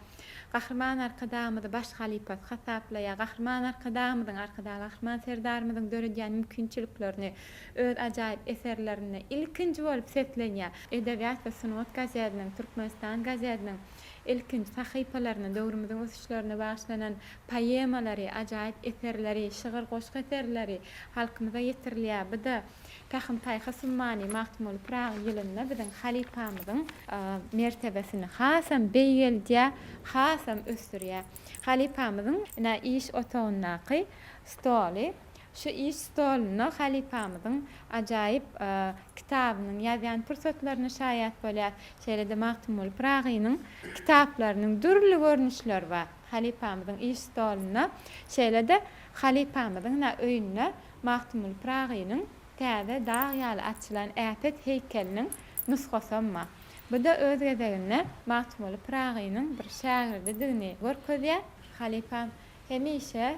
Gahrman arkadamyzy baş halipat hasaplaýar. Gahrman arkadamyzyň Gahrman serdarymyzyň döredýän mümkinçiliklerini öz ajaýyp eserlerini ilkinji bolup setlenýär. Edebiýat we Sunwat gazetiniň, Türkmenistan gazetiniň ilkinji sahypalaryny, döwrümüziň ösüşlerine bagyşlanan poemalary, ajaýyp eserleri, şygyr goşgy eserleri halkymyza ýetirilýär. Bu da Kahım Tayha Summani Mahtumul Prag ýylynda biziň halipamyzyň mertebesini hasam beýgelýär, hasam ösdürýär. Halipamyzyň ina iş otagynaky stoly, şu iş stoluny halipamyzyň ajaýyp kitabynyň ýazýan pursatlaryny şaýat bolýar. Şeýle Mahtumul Pragynyň kitaplarynyň dürli görnüşleri bar. Halipamyzyň iş stoluny şeýle-de halipamyzyň öýüne Mahtumul Pragynyň täze dağ ýaly açylan äpet heykeliniň nusgasy. Bu da öz gezeginde Mahtumul Pragynyň bir şagirdigini görkezýär. Halipam hemişe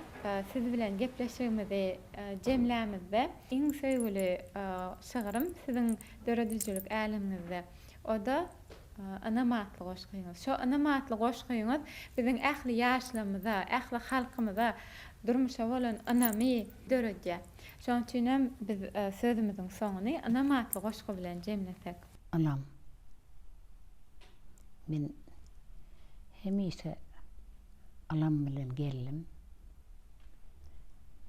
siz bilen gepleşigimizde jemlämizde iň söýgüli şygyrym siziň döredüjülük älimizde. O da ana matly goşgyňyz. Şu ana matly goşgyňyz biziň ähli ýaşlarymyza, ähli halkymyza durmuşa bolan anamy döredýär. Şoň üçin hem biz sözümüziň soňuny ana matly goşgy bilen jemlesek. Anam. Men hemişe alam bilen geldim.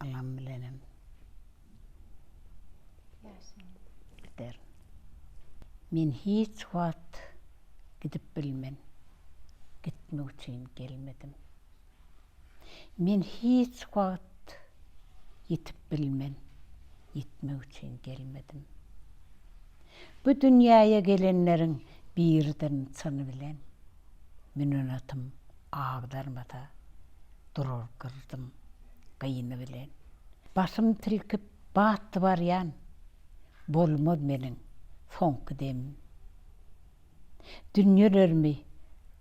Alam bilenim. Gider. Men hiç wagt gidip bilmen. Gitmek üçin gelmedim. Men hiç wagt yetip bilmen. Yetmek üçin gelmedim. Bu dünýäge gelenleriň birden çany bilen men atym ağdarmada durur kırdım kayını bilen. Başım tilkip battı baryan bolmad menin soňky dem. Dünýelerimi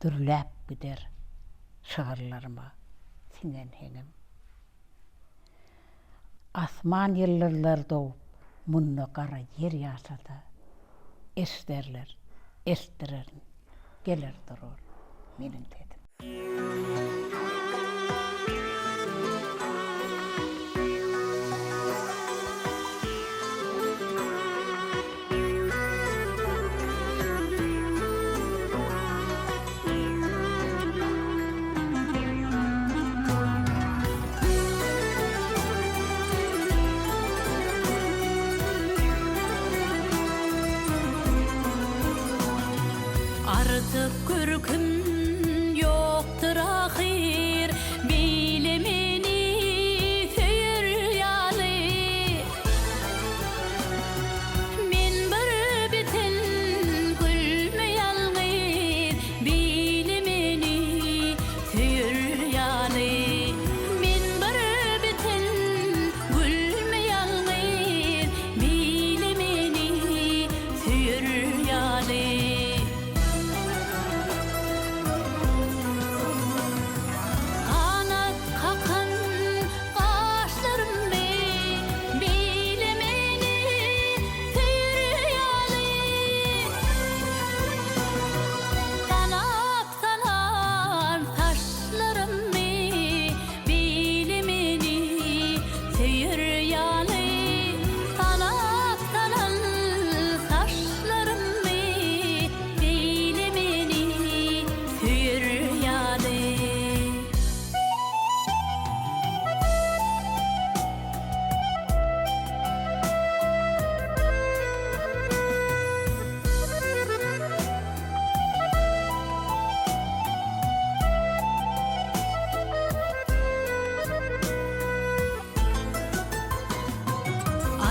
dürläp gider şagyrlaryma singen henem. Asman ýyllarlarda munna gara yer ýasada esderler, estirer, gelir durur menin dedim. Artık kürküm yoktur ahir, bilemeni feýür ýaly. Men bir biten gülmeýälgir, bilemeni feýür ýaly. Men bir biten gülmeýälgir, bilemeni feýür ýaly.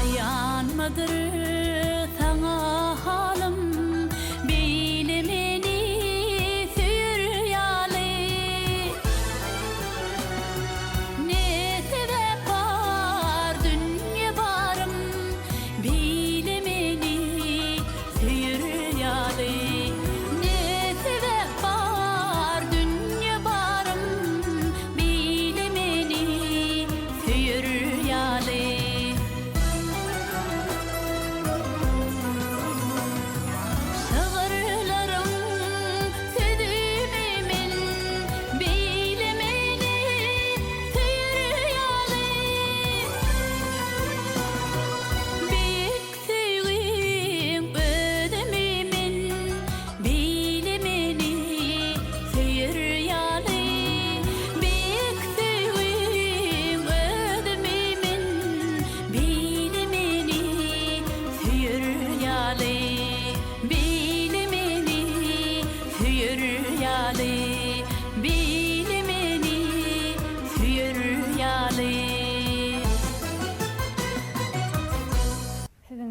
Ayanmadır sana halım, bilemeni feýür ýaly.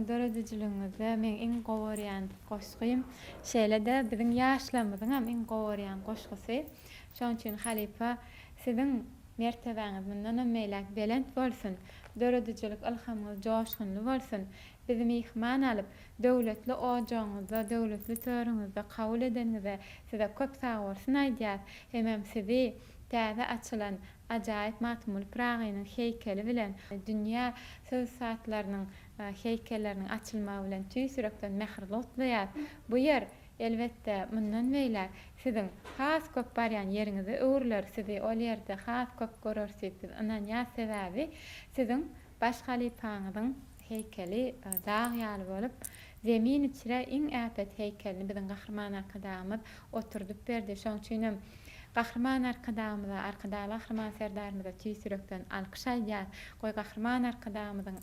Siziň döredijiliňizde men iň gowurýan goşgym. Şeýle-de biziň ýaşlarymyzyň hem iň gowurýan goşgysy. Şoň üçin halipa siziň mertebeňiz mundan meýlek belent bolsun. Döredijilik ilhamyňyz joşgunly bolsun. Bizi mihman alyp döwletli ojaňyzda, döwletli töreňizde kabul edeniňizde size köp sag bolsun aýdýar. Hemem sizi täze açylan ajaýyp matmul Pragynyň heýkeli bilen dünýä söz saatlarynyň heýkelleriniň açylmagy bilen tüýsürekden mähirli otlaýar. Bu ýer elbetde mundan meýler siziň has köp barýan ýeriňizi öwürler, sizi ol ýerde has köp görürsiniz. Anan ýa sebäbi siziň baş halipaňyzyň heýkeli dağ ýaly bolup zemin içire iň äpet heýkelini biziň gahrman arkadaşymyz oturdup berdi. Şoň üçin gahrman arkadaşymyza, gahrman serdarymyza tüýsürekden alkyş aýdýar. Goý gahrman arkadaşymyzyň,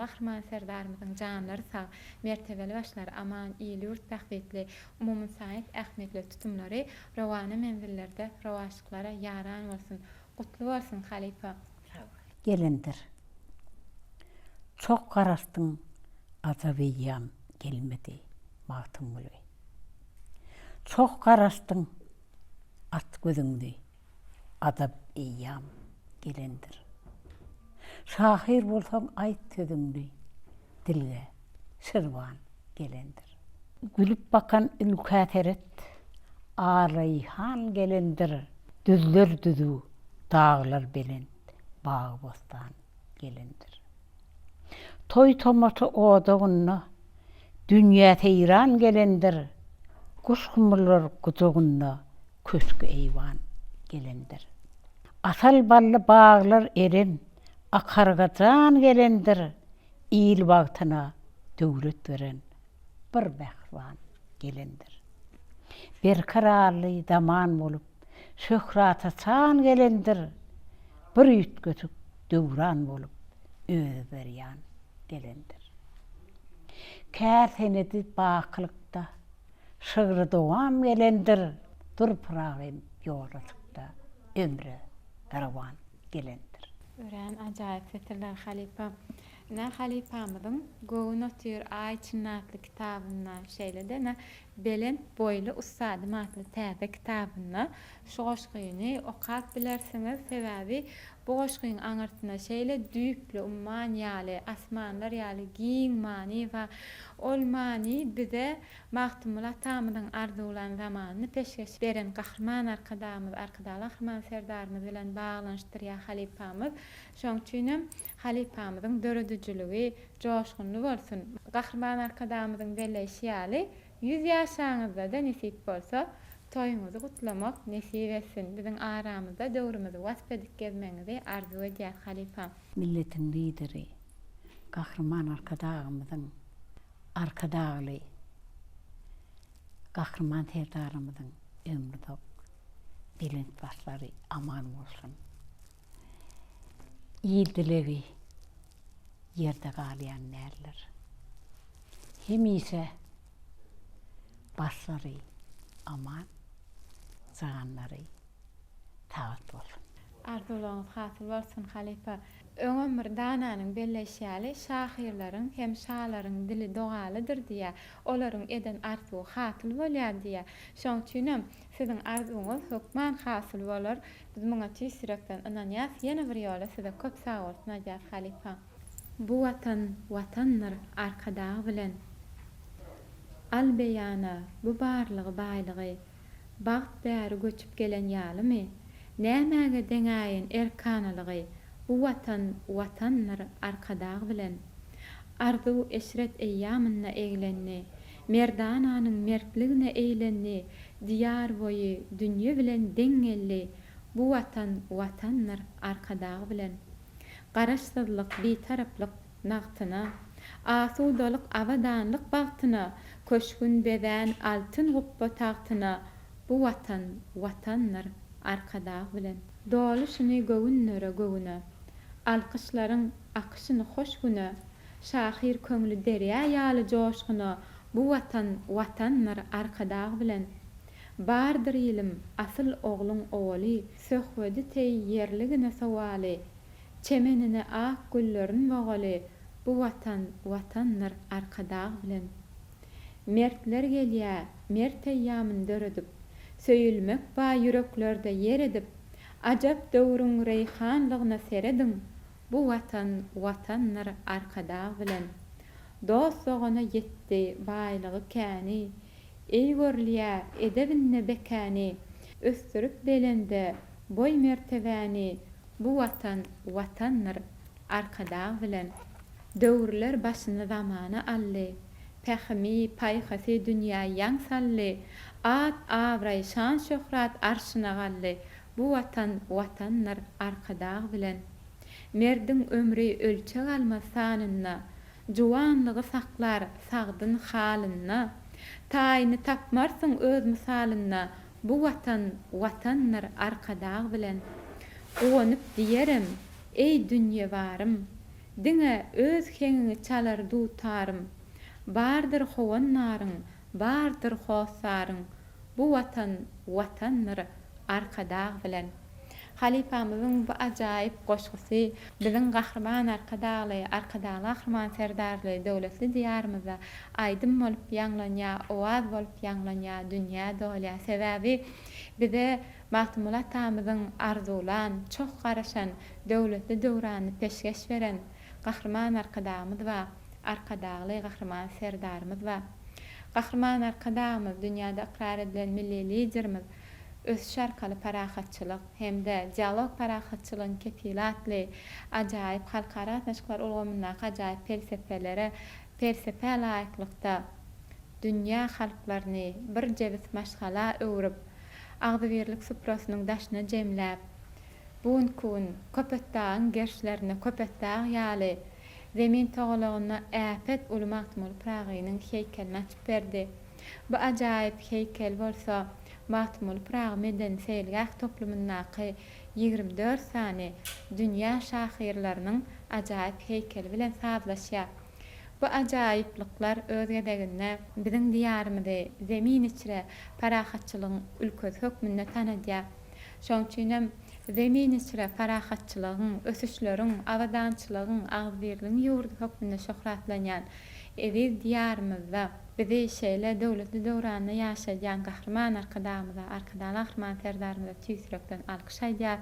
gahrman serdarymyzyň janlary sag, mertebeli başlar, aman, ýyly ýurt bähbetli, umumy saýyt ähmetli tutumlary rowany menzillerde rowaşyklara ýaran bolsun. Gutly bolsun halipa. Gelendir. Çok garastyň azabiýam gelmedi magtym bolýar. Çok garastyň at gözüňdi adab eýam gelendir. Şahir bolsam aýt sözüňdi dilge şirwan gelendir. Gülüp bakan ülkateret arayhan gelendir. Düzler düzü dağlar belent bağ bostan gelendir. Toy tomatı odagyna dünýä teýran gelendir. Kuşkumullar kutugyna köşkü eýwan gelendir. Asal bally bağlar eren akargajan gelendir. İl bagtyna döwlet beren bir behwan gelendir. Berkararly zaman bolup şöhrata çan gelendir. Bir ýütgötük döwran bolup öýe berýän gelendir. Kär senedi baklykda şygry dowam gelendir. Dur pragym ýolasykda ömrü garwan gelendir. Ören ajaýyp setirler halipa. Ne halipamyzyň Gownotýur Aýçynatly kitabyna şeýle-de ne belent boýly ustady matly täze kitabyna şu goşgyny okap bilersiňiz. Sebäbi bu goşgyň aňyrtyna şeýle düýpli umman ýaly, asmanlar ýaly giň many we ol many bize magtymyl atamyzyň arzulan zamanyny peşkeş beren gahrman arkadaşymyz, gahrman serdarymyz bilen baglanyşdyrýar halipamyz. Şoň üçin halipamyzyň döredijiligi joşgunly bolsun. Gahrman arkadaşymyzyň belleşi ýaly 100 ýaşaňyzda da nesip bolsa toýuňyzy gutlamak nesip etsin. Biziň aramyzda döwrümüzi wasp edip gezmeňizi arzu edýär halipam. Milletin lideri, gahrman arkadaşymyzyň arkadaşly, gahrman serdarymyzyň ömrüde belent başlary aman bolsun. Ýyldyligi ýerde galýan närler. Hemise başlary aman, canlary taat bolsun. Arzularyňyz hasyl bolsun halipa. Öňömür dananyň belleşýäli şahirlaryň hem şahlaryň dili dogalydyr diýär. Olaryň eden arzuwy hasyl bolýar diýär. Şoň üçin siziň arzuňyz hökman hasyl bolar. Biz muňa tüýsürekden inanýas. Ýene bir ýola size köp sag bolsun aýdýar halipa. Bu watan watanlar arkadagy bilen albeýana bu barlygy baýlygy baht bäri göçüp gelen ýalymy? Nämäge deňäýin erkanalygy bu watan watanlar arkadagy bilen arzu eşret eýýamyna eglenni, merdananyň mertligine eýlenni, diýar boýy dünýe bilen deňelli bu watan watanlar arkadagy bilen garaşsyzlyk, bitaraplyk nagtyna, asudalyk awadanlyk bagtyna, köşgün beden altyn guppa tagtyna bu watan watanlar arkadagy bilen doluşyny göwünlere göwüne, alkyşlaryň akyşyny hoş güne, şahir köňlü derýa ýaly joşgyna bu watan watanlar arkadagy bilen bardyr ýylim asyl ogluň owaly söhbedi teý ýerligine sawaly, çemenine ak güllerin bogaly Bu watan watanlar arkada bilen. Mertler gelýär, mert eýýamyn döredip, söýülmek ba yüreklerde yer edip, ajap döwrüň reýhanlygyna seredin. Bu watan watanlar arkada bilen. Dost sogana ýetdi baýlygy käni, ey görlýär edebinne bekani, östürüp belende boy mertebäni. Bu watan watanlar arkada bilen. Döwürler başyny zamana ally, pähmi paýhasy dünýä ýan sally, at awray şan şöhrat arşyna gally. Bu watan watanlar arkada bilen. Merdin ömrü ölçek alma sanyna, juwanlygy saklar sagdyn halyna, taýyny tapmarsyň öz misalyna. Bu watan watanlar arkada bilen. Onyp diýerim, ey dünýe barym, diňe öz heňiňi çalar dutarym. Bardyr howanlaryň, bardyr hosaryň. Bu watan watanlar arkada bilen. Halipamyzyň bu ajaýyp goşgusy biziň gahrman arkadaly gahrman serdarly döwletli diýarymyza aýdym bolup ýanglanýar, owaz bolup ýanglanýar dünýä dolýar. Sebäbi bize Mahmulat tamyzyň arzulan, çok garaşan döwletli döwrany peşgeş beren gahrman arkadamyz we arkadaly gahrman serdarymyz we gahrman arkadamyz dünýäde ikrar edilen milli liderimiz öz şarkaly parahatçylyk hemde dialog parahatçylygyň kepilatly ajaýyp halkara taşklar ulgamynda ajaýyp felsefe laýyklykda dünýä halklaryny bir jebis maşgala öwrüp agdybirlik suprasynyň daşyna jemläp buň köpetdäň gerçlerini köpetdäň ýaly zemin togalagyna äpet ulmakmul pragynyň heýkelini açyp berdi. Bu ajaýyp heýkel bolsa Mahmul Prag medeniýet toplumyndaky 24 sany dünýä şahyrlarynyň ajaýyp heýkeli bilen sazlaşýar. Bu ajaýyplyklar özgedeginde biziň diýarymyzda zemin içre parahatçylygyň ülkesi hökmünde tanadýar. Şoň üçin zemin içre parahatçylygyň, ösüşleriň, awadançylygyň, agzyrlygyň ýurdu hökmünde şöhratlanýan eziz diýarymyzda bizi şeýle döwletli döwranda ýaşaýan gahrman arkadamyza, arkadaly gahrman serdarymyza tüýsürekden alkyş aýdýar.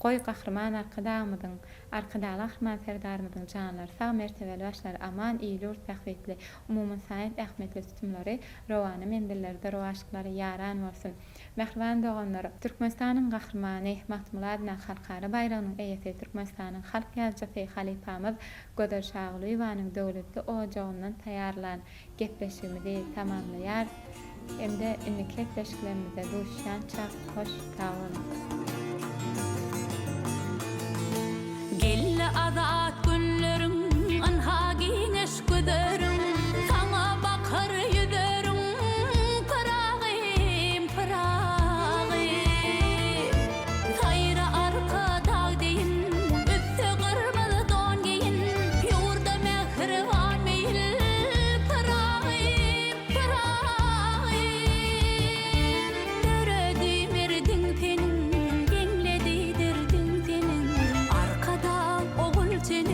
Goý gahrman arkadamyzyň, arkadaly gahrman serdarymyzyň janlary sag mertebeli başlary aman, iýlik, tähwitli, umumyň saýat ähmetli tutumlary rowany mendellerde rowaşyklary ýaran bolsun. Mehriban doganlar, Türkmenistanyň gahrmany Mahmulat halkara bayramynyň eýesi Türkmenistanyň halk ýazgysy Halipamyz Göder Şaglyýewanyň döwletli ojagyndan taýarlan gepleşigimizi tamamlaýar. Emde indi kepleşiklerimizde duşan çak hoş tawun. Gelle azat günlerim anha gineş göderim sana bakar yüderim pırağım sayra arkada deyin üstü kırmızı don giyin yurda mehrivan meyil pırağım döredi merdin tenin gengledi dirdin tenin arkada oğul tenin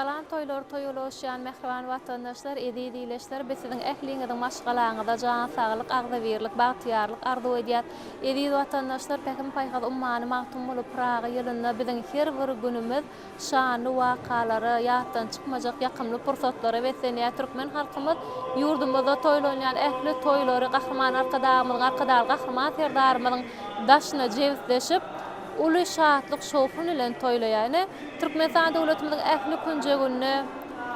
salan toýlar toýulaşýan mehriban watandaşlar, edi-dileşler, besiň ähliňiziň maşgalaňyda jan saglyk, agdabirlik, bagtyarlyk arzu edýär. Edi watandaşlar päkim paýhaz ummany magtum bolup Praga ýylynda biziň her bir günümiz şanly wakalary, ýatdan çykmajak ýakymly pursatlary besenýär. Türkmen halkymyz ýurdumyzda toýlanýan ähli toýlary gahryman arkadaşlar, gahryman serdarymyzyň daşyna jewitleşip uly şatlyk şowfun bilen toýlaýany. Türkmenistan döwletimiziň ähli künjegini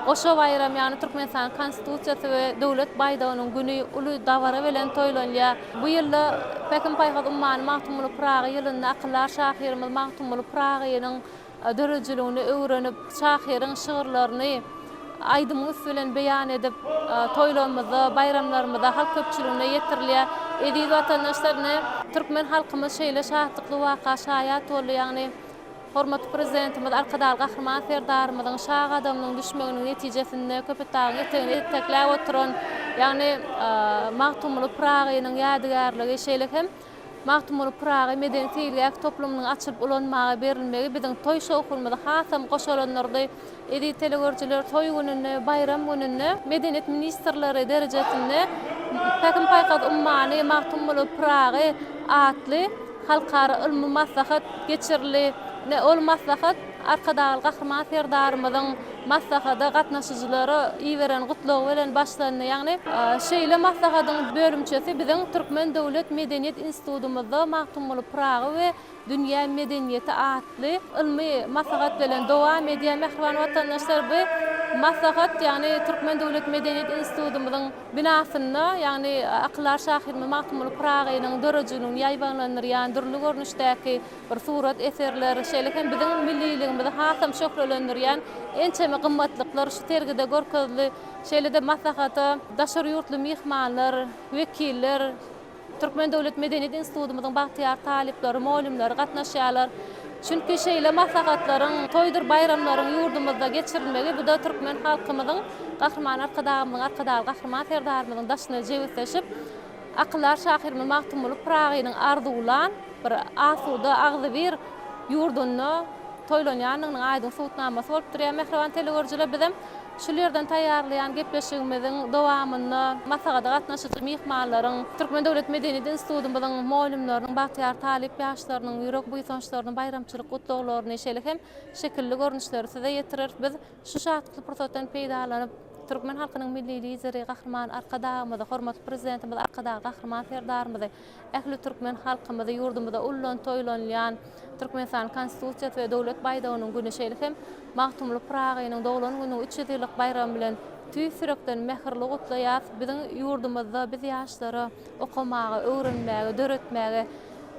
oşo bayram, ýani Türkmenistan konstitusiýasy we döwlet baýdagynyň güni uly dawara bilen toýlanýar. Bu ýylda päkim paýhaz ummany magtum bolup Praga ýylynda akyllar şahyrymyz magtum bolup Pragaýynyň dörejiligini öwrenip, şahyryň şygyrlaryny aýdymyz bilen beýan edip, toýlarymyzda, bayramlarymyzda halk köpçüligine ýetirilýär. Edi watandaşlaryny Türkmen halkymyz şeýle şahdykly waka şaýat boldy, ýagny hormatly prezidentimiz arkadaşlar gahryman serdarymyzyň şah adamynyň düşmeginiň netijesinde köpetdagyň etegine tekläp oturan, ýagny magtum bolup Pragaýynyň ýadygarlygy şeýle hem magtum bolup Praga medeniýet ýylgyk toplumynyň açyp ulanmagy berilmegi biziň toý şowkunymyza hasam goşulanlardy. Edi telegörjiler toý gününi, bayram gününi medeniýet ministrleri derejesinde päkim paýhaz ummany magtum bolup Praga atly halkara ilmi maslahat geçirildi. Ne ol maslahat arkadaşlar gahryman serdarymyzyň maslahata gatnaşyjylary iýeren gutlagy bilen başlandy. Ýagny şeýle maslahatyň bölümçesi biziň Türkmen Döwlet Medeniýet Institutumyzda magtum bolup Praga we dünýä medeniýeti atly ilmi maslahat bilen dowam edýän mehriban watandaşlar bu maslahat, ýagny Türkmen Döwlet Medeniýet Institutumyzyň binasynda, ýagny akyllar şahyrmy magtum bolup Pragaýynyň dörejiligini ýaýbanlandyrýan dürli görnüşdäki bir surat eserleri şeýle hem biziň milliligimizi hasam şöhretlendirýän ençeme gymmatlyklar şu tergide görkezli şeýle-de maslahata daşary ýurtly mihmanlar, wekiller, Türkmen Döwlet Medeniýet Institutumyzyň bagtyar talipleri, molimleri gatnaşýarlar. Çünki şeýle maslahatlaryň, toýdur bayramlaryň ýurdumyzda geçirilmegi bu da Türkmen halkymyzyň gahryman arkadaşlar, gahryman serdarymyzyň daşyna jewitleşip akyllar şahyrmy magtum bolup Pragaýynyň arzulan bir asuda agzybir ýurduny toýlanýanyň aýdyn sowtnamasy bolup durýar. Mehriban telegörjiler bizem şulerden taýýarlayan gepleşigimiziň dowamyny maslahaty gatnaşyjy mihmanlaryň, Türkmen Döwlet Medeniýet Institutumyzyň molimlarynyň, bagtyar talip ýaşlarynyň ýürek buýsançlarynyň bayramçylyk gutlaglaryny şeýle hem şekilli görnüşleri size ýetirir. Biz şu şatly pursatdan peýdalanyp Türkmen halkynyň milli lideri, gahryman arkadaşymyzy, hormatly prezidentimiz arkadaş gahryman serdarymyzy, ähli Türkmen halkymyzy ýurdumyzda ullan toýlanýan Türkmenistan konstitusiýasy we döwlet baýdagynyň güni şeýle hem magtum bolup Pragaýynyň dowlan günüň 3 ýyllyk bayram bilen tüýsürekden mehirli gutlaýar. Biziň ýurdumyzda biz ýaşlary okamagy, öwrenmäge, döretmäge,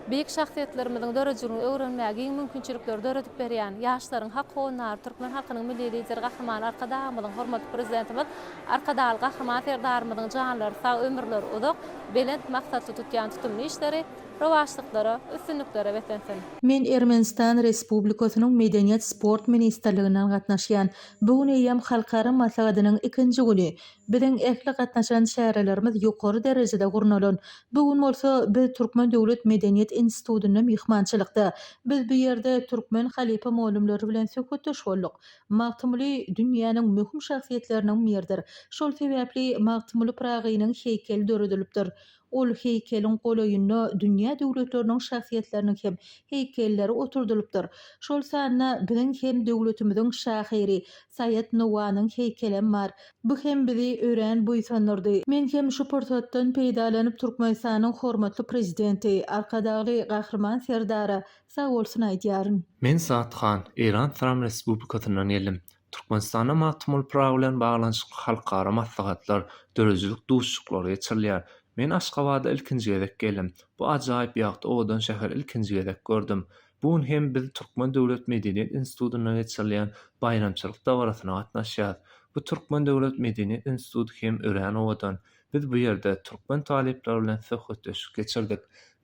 büyük şahsiýetlerimiziň dörejiligini öwrenmäge mümkinçilikler döredip berýän ýaşlaryň hak honary Türkmen halkynyň milli lideri gahryman arkadaşymyzyň hormatly prezidentimiz arkadaşlar gahryman serdarymyzyň janlary sag ömürleri uzak, belent maksatly tutýan tutumly işleri, rowaşlyklary, üstünliklere betensin. Men Ermenistan Respublikasynyň Medeniýet Sport Ministrliginden gatnaşýan bugun eýem halkara maslahatynyň 2-nji güni biziň ähli gatnaşan şäherlerimiz ýokary derejede gurnalan. Bugun bolsa biz Türkmen Döwlet Medeniýet Institututyna mihmançylykda biz bu ýerde Türkmen halipa molimleri bilen söhbetleş bolduk. Magtumly dünýäniň möhüm şahsiýetleriniň biridir. Şol sebäpli magtumly Pragaýynyň heýkeli döredilipdir. Ol heýkelin golaýyna dünýä döwletleriniň şahsiýetleriniň hem heýkelleri oturdulypdyr. Şol sanyna biziň hem döwletimiziň şahyry Saýat Nowanyň heýkeli bar. Bu hem bizi ören buýsanlardy. Men hem şu pursatdan peýdalanyp Türkmenistanyň hormatly prezidenti, arkadaşly gahryman serdary sag bolsun aýdýaryn. Men Satxan, Eran Islam Respublikasyndan geldim. Türkmenistana magtum Praga bilen baglanşyk halkara maslahatlar, dörejilik duşuklary geçirilýär. Men Aşgabatda ilkinji gezek geldim. Bu ajaýyp ýagty odan şäher ilkinji gezek gördüm. Bugun hem biz Türkmen Döwlet Medeniýet Institututyna geçirilýän bayramçylyk dawarasyna gatnaşýar. Bu Türkmen Döwlet Medeniýet Institutu hem ören owadan. Biz bu ýerde Türkmen talipleri bilen söhbetleşip geçirdik.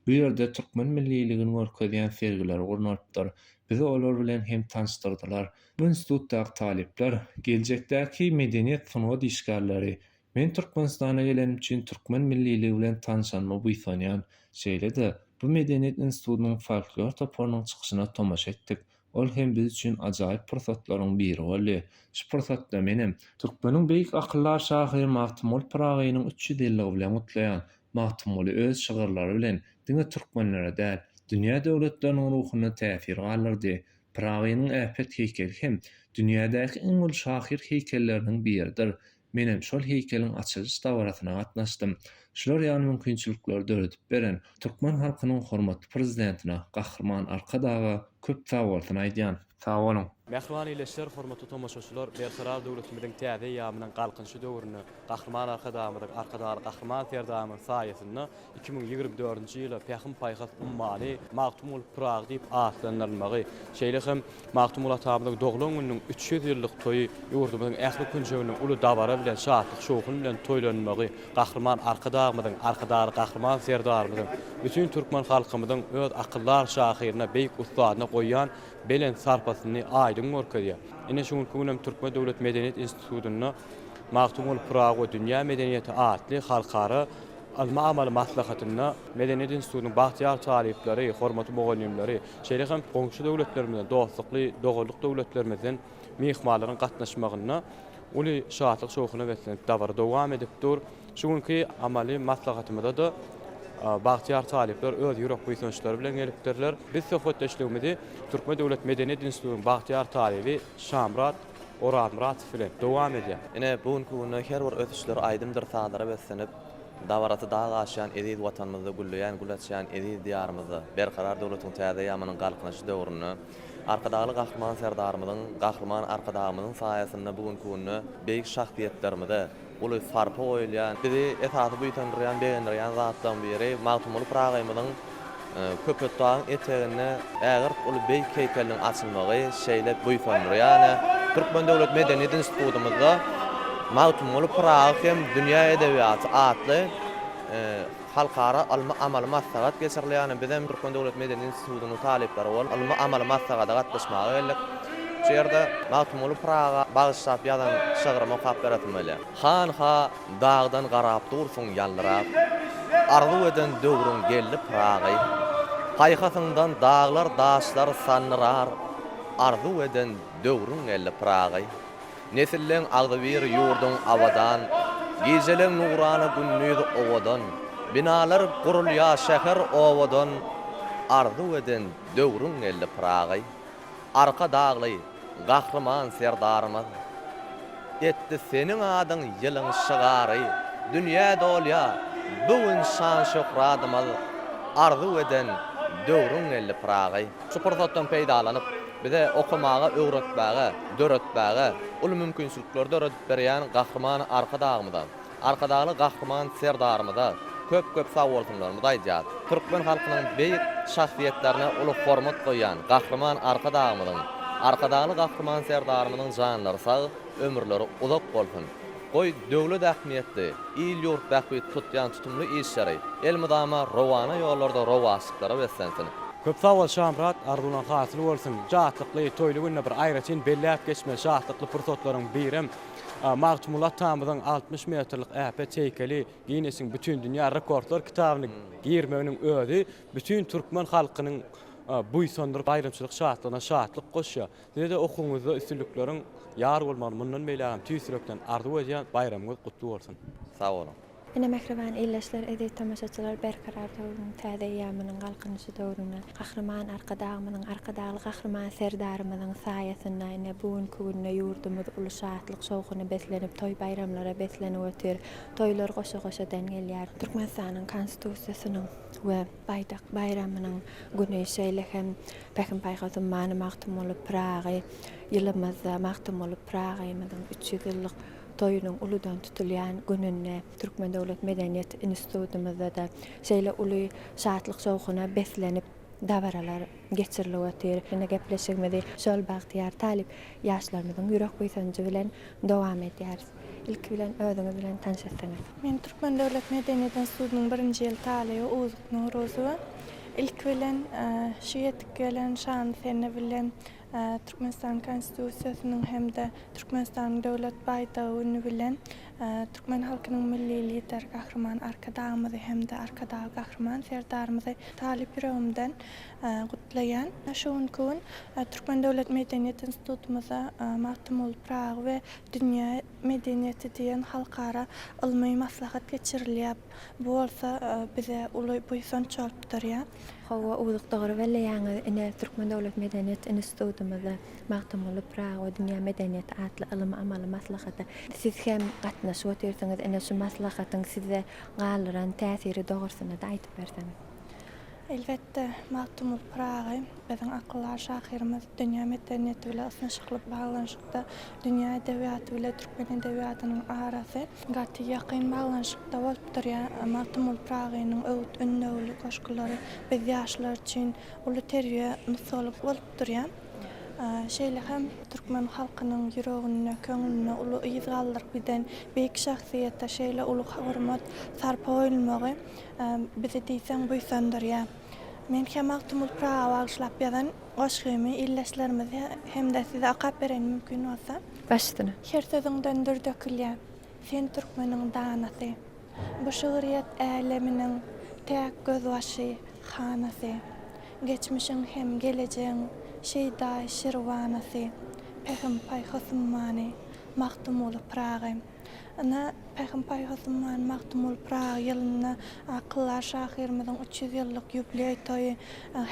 Bu ýerde Türkmen milliligini görkezýän sergiler gurnalypdyr. Bizi olar bilen hem tanıştyrdylar. Bu institutdaky talipler geljekdäki medeniýet sunwat işgärleri. Men Türkmenistana gelenim üçin Türkmen milliligi bilen tanışanma buýsanýan şeýle-de bu Medeniýet Institutunyň folklor toplarynyň çykyşyna tomaşa etdik. ol hem biz üçin ajaýyp pursatlaryň biri boldy. Şu pursatda menem Türkmeniň beýik akyllar şahyry Magtymol Pragynyň 300 ýylligi bilen gutlaýan Magtymoly öz şygyrlary bilen diňe türkmenlere däl, dünýä döwletleriniň ruhyna täsir galyrdy. Pragynyň äpet heykeli hem dünýädäki iň ul şahyr heykelleriniň biridir. Menem şol heykeliň açylyş dawrasyna gatnaşdym. Şular ýany mümkinçilikler döredip beren türkmen halkynyň hormatly prezidentina Gahrman Arkadaga köp sag bolsun aýdýan. Sag bolun. Mehriban ileşler, hormatly tomaşaçylar, berkarar döwletimiziň täze ýamynyň galkynçy döwrüne Gahrman Arkadamyň Gahrman Ferdamyň saýasynda 2024-nji ýyla Pähim Paýhas ummany Magtymol Prag diýip atlanylmagy. Şeýle hem Magtymol atamyň doglan günüň 300 ýyllyk toýy ýurdumyzyň ähli künjeginiň uly dabara bilen şatlyk şowkun bilen toýlanmagy, Gahrman Arkadamyň Gahrman Ferdamyň bütün türkmen halkymyzyň öz akyllar şahyryna beýik ustadyna goýýan belen sarpasyny aýdyň görkezýär. Ine şuň könem Türkmen Döwlet Medeniýet Institutunyna Magtymol Prag we dünýä medeniýeti atly halkara alma-amal maslahatyna Medeniýet Institutunyň bahtyar talipleri, hormatly mugallimleri, şeýle hem goňşy döwletlerimizden, dostlukly, dogallyk döwletlerimizden mihmanlaryň gatnaşmagyna uly şatlyk şowkuny wetlenip dawara dowam edip dur. Şuňky amaly maslahatymyzda da bahtyar talipler öz ýürek buýsunçlary bilen gelipdirler. Biz söhbetleşdigimizi Türkmen Döwlet Medeniýet Institutunyň bahtyar talibi Şamrat Oramrat bilen dowam edýär. Ine bugünkü güne her bir ötüşler aýdymdyr taýdara beslenip dawaraty dağa aşan edil watanymyzda gulleýän gulatşan edil diýarymyzda berkarar döwletiň täze ýamynyň galkynçy döwrüne arkadaly Gahrman Serdarymyzyň Gahrman Arkadamynyň saýasynda bugünkü güne beýik şahsiýetlerimize uly sarpa goýulýan, bizi esasy buýtandyrýan, beýendirýän zatdan biri Magtymol Pragymyzyň köpetdaň etegine ägir uly beýik heykeliň açylmagy şeýle buýtandyrýan. Türkmen Döwlet Medeniýet Institutumyzda Magtymol Prag hem dünýä edebiýaty atly halkara alma-amal maslahat geçirilýän. Bizim Türkmen Döwlet Medeniýet Institutunyň talipleri bol alma-amal maslahata gatnaşmagy geldik. Şu ýerde Magtymol Praga bagyşlap ýadan şygyryma okap beretmeli. Han-ha dağdan garap dursun ýalyrap, arzu eden döwrüň geldi Pragy. Haýhasyňdan dağlar, daşlar sannyrar, arzu eden döwrüň geldi Pragy. Nesillen agdy bir ýurdun awadan, gijeleň nurany günnüz owadan, binalar gurulýar şäher owadan, arzu eden döwrüň geldi Pragy. Arka dağly Gahrman Serdarymyz etdi seniň adyň ýylyň şygary, dünýä dolýa bugün şan şöhratymyz, arzu eden döwrüň geldi Pragy. Şu pursatdan peýdalanyp bize okumaga, öwretmäge, döretmäge uly mümkinçilikler döredip berýän Gahrman Arkadamyzdan, arkadaly Gahrman Serdarymyza köp sag bolsunlarymyz aýdýar. Türkmen halkynyň beýik şahsiýetlerine uly hormat goýan Gahrman Arkadamyzyň, arkadaly Gahrman Serdarymyzyň janlary sag, ömürleri uzak bolsun. Goý döwlet ähmiýetli, il ýurt bähbit tutýan tutumly işleri, elmydama rowana ýollarda rowaşlyklara beslensin. Köp sag bol Şamrat, arzulan hasyl bolsun. Jatlykly, toýly günne bir aýraçyn belläp geçme şahlykly pursatlaryň birim. Magtymol atamyzyň 60 metrlik äpet heykeli Guinness'in bütün dünýä rekordlar kitabyny girmeginiň özi bütün türkmen halkynyň buýsandyr baýramçylyk şatlygyna şatlyk goşýar. Dede okuňyzda üstünlikleriň ýar bolmagy mundan beýlegem tüýsürekden arzu edýän bayramyňyz gutly bolsun. Sag bolun. Ine mehriban illeşler edi tamaşaçylar berkarar döwrüň täze ýamynyň galkynçy döwrüne Gahrman Arkadamynyň arkadaly Gahrman Serdarymyzyň saýasynda ine bugünkü günne ýurdumyz uly şatlyk şowkuny beslenip toý bayramlara beslenip öter. Toýlar goşa-goşa dengelýär. Türkmenistanyň konstitusiýasynyň we baýdak bayramynyň güni şeýle hem Pähim Paýhas ummany Magtymol Pragy ýylymyzda Magtymol Pragymyzyň 300 ýyllyk toýunyň uludan tutulýan gününe Türkmen Döwlet Medeniýet Institutumyzda da şeýle uly şatlyk şowkuny beslenip dawaralar geçirilip öter. Ine gepleşigmedi şol bahtyar talip ýaşlarymyzyň ýürek buýsunçy bilen dowam edýär. İlk bilen özüňiz bilen tanışasyňyz. Men Türkmen Döwlet Medeniýet Institutunyň 1-nji ýyl talyby Uzuk Nowrozowa. İlk bilen şu ýetip gelen şan seni bilen Türkmenistan konstitusiýasynyň hem de Türkmenistan döwlet baýdagyny bilen Türkmen halkynyň milli lider Gahryman Arkadağymyzy hem-de Arkadağı Gahryman Serdarymyzy Talip Ýüregimden gutlaýan. Şoň gün Türkmen Döwlet Medeniýet Institutumyza Magtymul Prag we Dünýä Medeniýeti diýen halkara ilmi maslahat geçirilýär. Bu bolsa bize uly buýsan çalpdyr ýa. Hawa uzyk dogry welleýäňi ine Türkmen Döwlet Medeniýet Institutumyza Magtymul Prag we Dünýä Medeniýeti atly ilmi amaly maslahaty. Siz hem gatnaşyp otursaňyz ine şu maslahatyň size galyran täsiri dogrusyny da aýtyp berseňiz. Elbette Magtymul Pragy biziň akyllar şahyrymyz dünýä medeniýeti bilen ysnaşykly baglanşykda dünýä edebiýaty bilen türkmen edebiýatynyň arasy gaty ýakyn baglanşykda bolup durýar. Magtymul Pragynyň öwt ünnäwli goşgulary biz ýaşlar üçin uly terbiýe misaly bolup durýar. Şeýle hem türkmen halkynyň ýüregine, köňüline uly ýyzgaldyr biden beýik şahsiýetde şeýle uly hormat sarpa bolmagy bize diýsen buýsandyr ýa. Men hem Magtymul Praga bagşlap ýazan goşgymy illeşlerimizi hem-de size akap beren mümkin bolsa. Başdyna. Her sözüňden dur dökülýär. Sen türkmeniň danasy. Bu şöhret äleminiň täk gözbaşy, hanasy. Geçmişiň hem geleceğiň Şeýda Şirwanasy, Peýgamber Hasymany, Magtymul Pragy. Ana Peýgamber Hasymany Magtymul Pragy ýylyna akyllar şahyrymyzyň 300 ýyllyk ýubiley toýy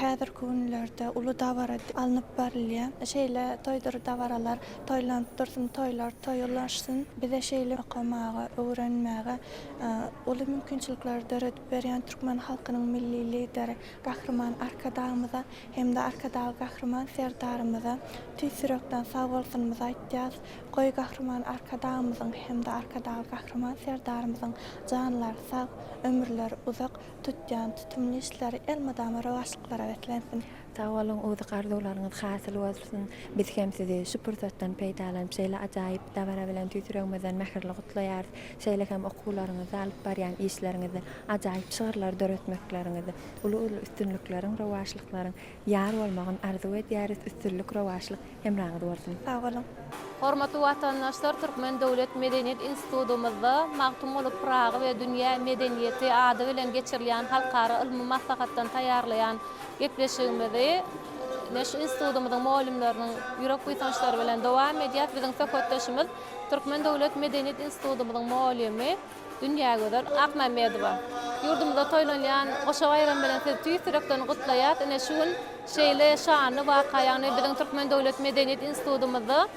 häzirki günlerde uly dawara alınıp berilýär. Şeýle toýdur dawaralar toýlanyp dursun, toýlar toýulaşsyn. Bize şeýle okamaga, öwrenmäge uly mümkinçilikler döredip berýän türkmen halkynyň milli lideri Gahryman Arkadağymyza hem-de Arkadağı Gahryman Serdarymyza tüýsürekden sag bolsunmyzy aýtýas. Goý Gahryman Arkadağymyzyň hem-de Arkadağı Gahryman Serdarymyzyň janlar sag, ömürler uzak tutýan tutumly işleri elmadama rewaçlyklara wetlensin. Sağ olun, uzyk arzuwlaryňyz hasyl bolsun. Biz hem sizi şu pursatdan peýdalanyp şeýle ajaýyp dawara bilen tüýsüregimizden mähirli gutlaýar. Şeýle hem okuwlaryňyzy alyp barýan işleriňizi, ajaýyp şygyrlar döretmekleriňizi, uly üstünlikleriň, rewaçlyklaryň ýar bolmagyny arzu edýäris, üstünlik, rewaçlyk hemraňyz bolsun. Sağ olun. Hormatly watandaşlar, Türkmen Döwlet Medeniýet Institutumyzda Magtymul Pragy we Dünýä Medeniýeti ady bilen geçirilýän halkara ilmi maslahatdan taýýarlayan gepleşigimizi şu institutumyzyň muallimleriniň ýürek buýsançlary bilen dowam edýär. Biziň söhbetleşimiz Türkmen Döwlet Medeniýet Institutumyzyň muallimi Dünýä Gözer Akmamedowa. Ýurdumyzda toýlanýan goşa bayram bilen sizi tüýsürekden gutlaýar. Ine şu gün şeýle şany wakaýany biziň Türkmen Döwlet Medeniýet Institutumyzda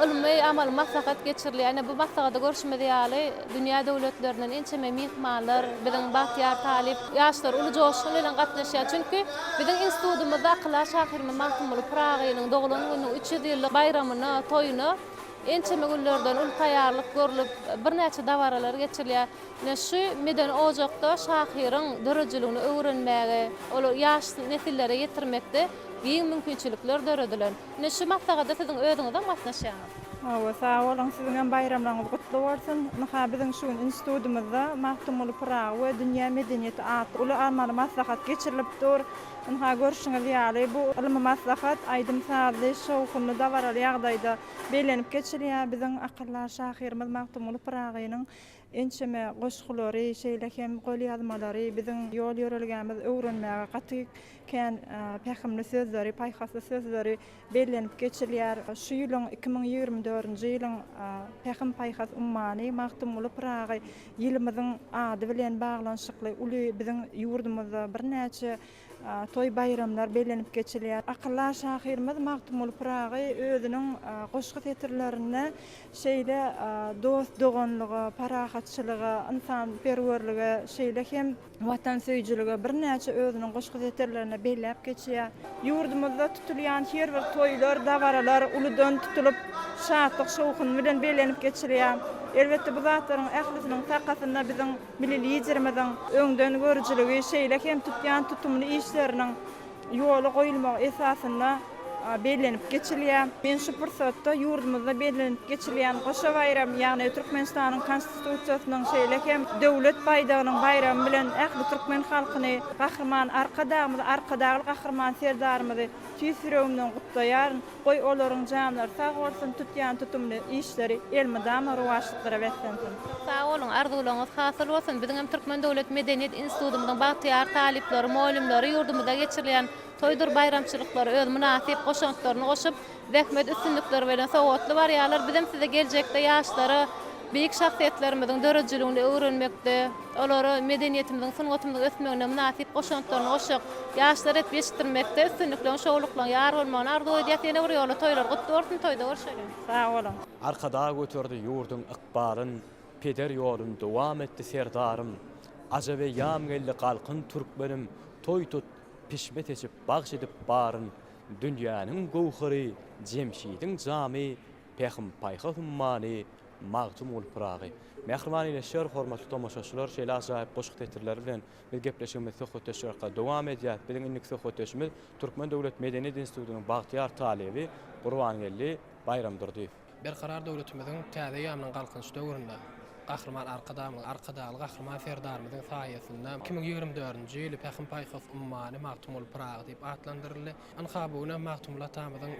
ilmi amal maslahat geçirilýär. Bu maslahaty görüşmede ýaly dünýä döwletlerinden ençeme mehmanlar, biziň Bahtiyar Talip ýaşlar uly joşgul bilen gatnaşýar. Çünki biziň institutumyzda akyllar şahyrymyz Magtymul Pragynyň doglan günüň 300 ýyllyk bayramyny, toýuny ençeme günlerden ul taýýarlyk görülüp birnäçe dawaralar geçirilýär. Şu meden ojakda şahyryň dörejiligini öwrenmäge, ol ýaş nesillere ýetirmekde biň mümkinçilikler dörediler. Şu maslahata siziň özüňizden gatnaşýaňyz. Sağ olun, siziň bayramlaryňyz gutly bolsun. Biziň şu institutumyzda Magtymul Pragy we Dünýä Medeniýeti atly uly amaly maslahat geçirilipdir. Görüşüňiz ýaly bu ilmi maslahat aýdym saly, şowkunly dawaraly ýagdaýda belenip geçirilýär. Biziň akyllar şahyrymyz Magtymul Pragynyň ençeme goşgulary, şeýle hem gol ýazmalary, biziň ýol ýörelgämiz öwrenmäge gaty kän pähimli sözleri, paýhasly sözleri belenip geçirilýär. Şu ýylyň 2024-nji ýylyň pähim paýhas ummany Magtymul Pragy ýylymyzyň ady bilen baglanşykly uly biziň ýurdumyzda birnäçe toy bayramlar belenip geçirilýär. Akyllar şahyrymyz Magtymul Pragy özüniň goşgy tetirlerini şeýle dost doganlygy, parahatçylygy, insan perwerligi, şeýle hem watan söýjüligi birnäçe özüniň goşgy tetirlerini belläp geçýär. Ýurdumyzda tutulýan her bir toýlar, dawaralar ulydan tutulup şatlyk şowkun bilen belenip geçirilýär. Elbette bu zatlaryň ählisiniň takatyna biziň milli liderimiziň öňden görjüligi şeýle hem tutýan tutumly işleriniň ýoly goýulmagy esasyna bellenip geçilýän. Men şu pursatda ýurdumyzda bellenip geçilýän Goşa bayram, ýagny Türkmenistanyň konstitusiýasynyň şeýlekem döwlet baýdagynyň bayramy bilen ähli türkmen halkyny gahrman arkadagy gahrman serdarymyzy tüýsürüňden gutlaýar. Goý olaryň janlary sag bolsun, tutýan tutumly işleri elmydam rowajlyklary wetlensin. Sağ olun, arzularyňyz hasyl bolsun. Biziň hem Türkmen Döwlet Medeniýet Institutymyzyň bagtyar talipleri, moýlimleri ýurdumyzda geçirilýän toýdur bayramçylyklary öz münasip goşanklaryny goşup, zähmet üstünlikleri bilen sowatly barýarlar. Bizim size geljekde ýaşlary büyük şahsiýetlerimiziň dörejligini öwrenmekde, olary medeniýetimizin, sungatymyzyň ösmegine münasip goşanklaryny goşup, ýaşlary etmişdirmekde, üstünliklerini şowluklaryny ýar bolmagyny arzu edýär. Ýene bir ýola toýlar gutly bolsun, toýda görüşelim. Sag bolun. Arkada götürdi ýurdun ykbalyn, peder ýolun dowam etdi serdarym. Ajabe ýam geldi galkyn türkmenim, toý tut pişmet eçip bagş edip barın. Dünýäniň gowhary, Jemşidiň jamy, Pehim paýha hummany, magtum ol pragy. Mehriman ile şer hormatly tomoşaçylar, şeýle ajaýyp goşuk tetirleri bilen bir gepleşigimiz söhbet etişerkä dowam edýär. Biziň indiki söhbet etişimiz Türkmen Döwlet Medeniýet Institutynyň bagtyar talebi Gurbangelli Bayramdyrdy. Berkarar döwletimiziň täze ýamynyň galkynçy döwründe gahrman arkadaly gahrman serdarymyzyň saýasynda 2024-nji ýyly Pehim paýha hummany magtum ol pragy diýip atlandyryldy. Anhabugyna magtumla tamyzyň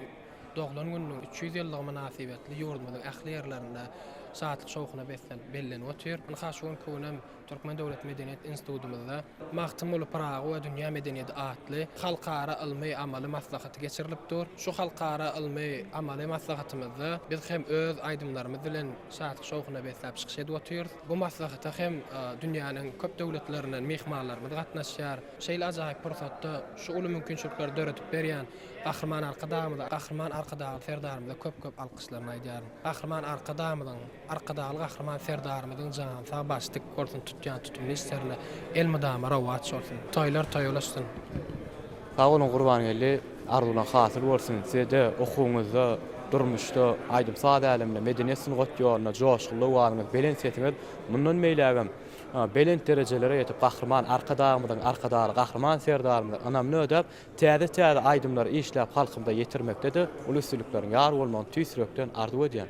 90 günlük 300 ýyllyk münasibetli ýurdumyzyň ähli ýerlerinde saatlyk şowkyna bellenip otyr. Haşuň könem Türkmen Döwlet Medeniýet Institutymyzda magtum ol pragy we dünýä medeniýeti atly halkara ilmi amaly maslahaty geçirilipdir. Şu halkara ilmi amaly maslahatymyzda biz hem öz aýdymlarymyz bilen saatlyk şowkyna beslap çykyş edip otyrys. Bu maslahatda hem dünýäniň köp döwletlerinden mehmanlarymyz gatnaşýar. Şeýle ajaýyp pursatda şu uly mümkinçilikleri döretip berýän gahrman arkadagy serdarymyza köp alkyşlaryny aýdýar. Gahrman arkadagy gahrman serdarymyzyň jany sag başlyk bolsun, tutýan tutumly işlerine elmydama rawat bolsun. Toýlar toýulaşsyn. Sag olun Gurbangelli, arzulan hasyl bolsun. Sizde okuwňyzda, durmuşda aýdym sada alemde medeniýet sungat ýoluna joşgulu walyňyz belen setimiz mundan meýlägem. Belent derejelere ýetip gahrman arkadagy gahrman serdarymyzy anamny ödep täze aýdymlar işläp halkymda ýetirmekdedir. Ulu üstünliklerini ýar bolmagy tüýsürekden arzu edýän.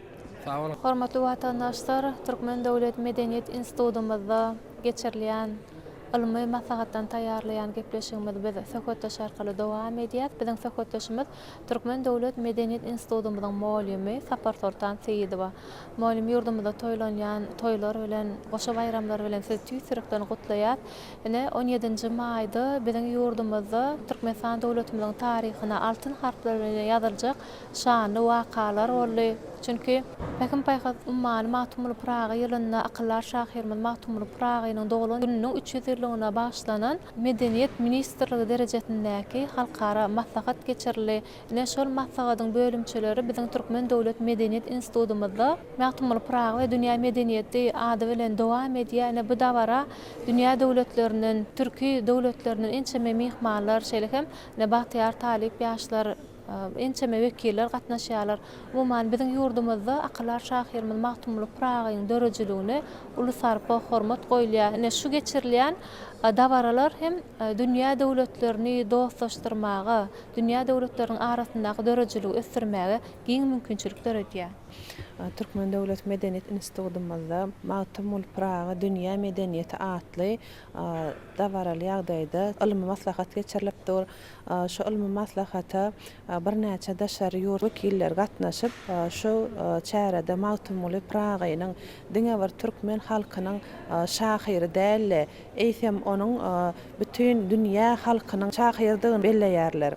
Hormatly watandaşlar, Türkmen Döwlet Medeniýet Institutymyzda geçirilýän ilmi maslahatdan taýýarlayan gepleşigimiz biz söhbetdeş arkaly dowam edýär. Biziň söhbetdeşimiz Türkmen Döwlet Medeniýet Institutymyzyň moýlymy Sapar Sultan Seýidowa. Moýlym ýurdumyzda toýlanýan toýlar bilen, goşa bayramlar bilen siz tüýsürekden gutlaýar. Ene 17-nji maýda biziň ýurdumyzda Türkmenistan döwletimiziň taryhyna altyn harfler bilen ýazyljak şanly wakalar boldy. Çünki Pehim paýha hummany magtum ol pragy ýylynda akyllar şahyrymyz magtum ol pragynyň doglan gününiň 300 ýyllygyna bagşlanan Medeniýet Ministrligi derejesindäki halkara maslahat geçirildi. Ine şol maslahatyň bölümçileri biziň Türkmen Döwlet Medeniýet Institutymyzda magtum ol pragy we dünýä medeniýeti ady bilen dowam edýär. Ine bu dawara dünýä döwletleriniň, türki döwletleriniň ençeme mehmanlar, şeýlehem bagtyar talip ýaşlar ençeme wekiller gatnaşýarlar. Umuman biziň ýurdumyzda akyllar şahyrymyz magtum ol pragynyň dörejiligine uluslararasy hormat goýulýar. Ine şu geçirilýän dawaralar hem dünýä döwletlerini dostlaşdyrmagy, dünýä döwletleriniň arasyndaky dörejiligi ösdürmäge giň mümkinçilikler edýär. Türkmen Döwlet Medeniýet Institutymyzda magtum ol pragy dünýä medeniýeti atly dawaraly ýagdaýda ilmi maslahat geçirilipdir. Şu ilmi maslahata bir näçe daşary ýurt wekiller gatnaşyp şu çärede magtum ol pragynyň diňe bir türkmen halkynyň şahyry däl, eýsem onuň bütün dünýä halkynyň şahyrdygyny belleýärler.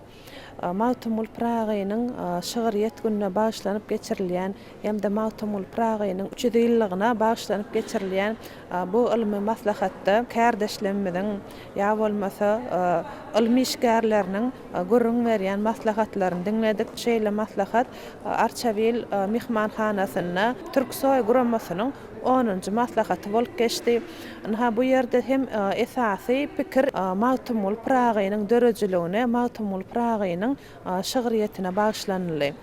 Magtum ol pragynyň şygyryýet gününe bagşlanyp geçirilýän hem-de magtum ol pragynyň 300 ýyllygyna bagşlanyp geçirilýän bu ilmi maslahatda kärdeşlerimiziň ýa bolmasa ilmi işgärleriniň gurrun berýän maslahatlaryny dinledik. Şeýle maslahat Arçavil mehmanhanasyna Türksoy guramasynyň 10-njy maslahaty bolup geçdi. Bu ýerde hem esasy pikir magtum ol pragynyň dörejiligine, magtum ol pragynyň şygyryýetine bagşlanýarly.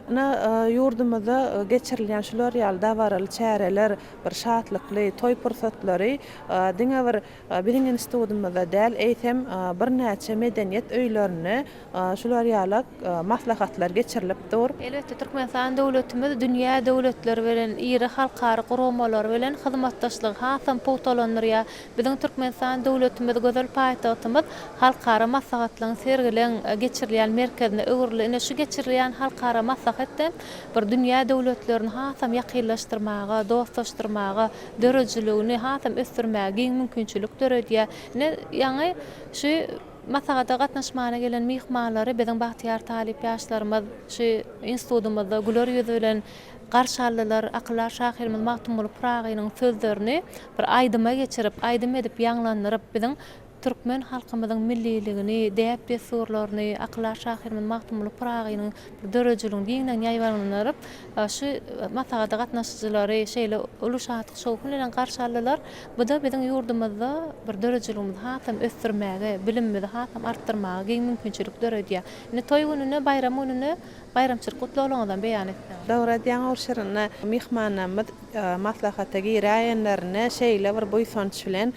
Ana yurdumyzda geçirilýän şular ýaly dawaral çäreler, bir şatlykly toý pursatlary diňe bir biziň institutumyzda däl eýsem bir näçe medeniýet öýlerini şular ýaly maslahatlar geçirilipdir. Elbetde Türkmenistan döwletimiz dünýä döwletleri bilen iri halkary guramalar bilen hyzmatdaşlyk hasam puwtalanýar. Biziň Türkmenistan döwletimiz gözel paýtagtymyz halkary maslahatlaryň sergilen geçirilýän merkezine öwrülen şu geçirilýän halkary maslahatda bir dünýä döwletlerini hasam ýakynlaşdyrmaga, dostlaşdyrmaga, dörejiligini hasam ösdürmäge mümkinçilik döredýär. Ýani şu maslahatda gatnaşmana gelen mihmanlary biziň Bahtyar Talip ýaşlarymyz şu institutumyzda güler ýüzi bilen garşy aldylar. Akyllar şahyrymyz Magtymul Pragynyň sözlerini bir aýdyma geçirip, aýdym edip ýanglandyryp biziň Türkmen halkymyzyň milliligini, däp desurlaryny, akyllar şahyrymyz Magtymul Pragynyň bir dörejiligini diňden ýaýwanlandyryp, şu maslahatda gatnaşjylary şeýle uluşatyk şowkun bilen garşy aldylar. Bu da biziň ýurdumyzda bir dörejiligimizi hasam ösdürmäge, bilimimizi hasam artdyrmaga mümkinçilik döredýär. Ine toý gününe, bayram gününe bayramçylyk gutlawlaryňdan beýan etdim. Döwredýän urşyryna mihmanamyz maslahata giräýänlerine şeýle bir boýsunç bilen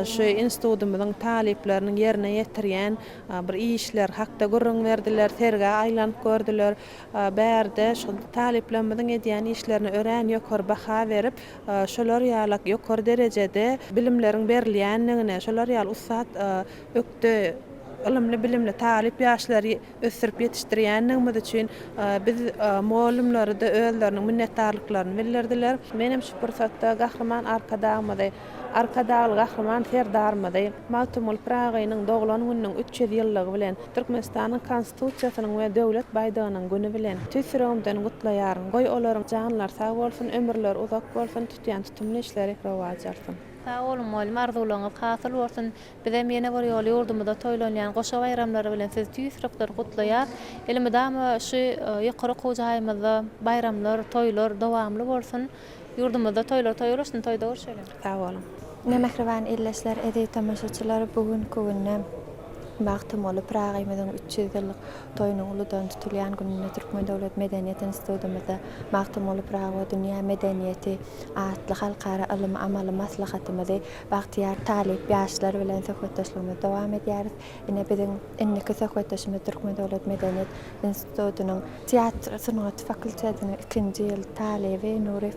şu institutumyzyň talipleriniň ýerine ýetirýän bir işler hakda gurrun berdiler, terge aýlanyp gördüler. Bärde şu taliplerimiziň edýän işlerini ören ýokary baha berip, şolar ýaly ýokary derejede bilimleriň berilýänligine, şolar ýaly ussat ökde ilmli bilimli talip ýaşlary ösürip ýetişdirýänligimiz üçin biz muallimlary da özleriniň minnetdarlyklaryny bildirdiler. Menem şu pursatda Gahryman arkadagymyzy, arkadaly Gahryman serdarymyzy Magtymul Pragynyň doglan gününiň 300 ýyllygy bilen Türkmenistanyň konstitusiýasynyň we döwlet baýdagynyň güni bilen tüsürümden gutlaýaryn. Goý olaryň janlar sag bolsun, ömürler uzak bolsun, tutýan tutumly işleri rowaj alsyn. Sağ olun muallim, arzularyňyz hasyl bolsun. Bizem ýene bir ýol ýurdumyzda toýlanýan goşa bayramlary bilen siz tüýsürekler gutlaýar. Elimdäme şu ýokary gojaýymyzda bayramlar, toýlar dowamly bolsun. Ýurdumyzda toýlar toýlaşyn, toýda görüşelim. Sağ olun. Nämehriban elleşler, edi tamaşaçylar bugünkü günne Magtymul Pragynyň 300 ýyllyk toýunyň uludan tutulýan gününe Türkmen Döwlet Medeniýet Institutumyzda Magtymul Pragy dünýä medeniýeti atly halkara ilim amaly maslahatymyzy Bahtyar Talip ýaşlar bilen söhbetdeşligimiz dowam edýäris. Ine biziň inniki söhbetdeşimiz Türkmen Döwlet Medeniýet Institutunyň teatr sanat fakultetiniň 2-nji ýyl talebi Nurif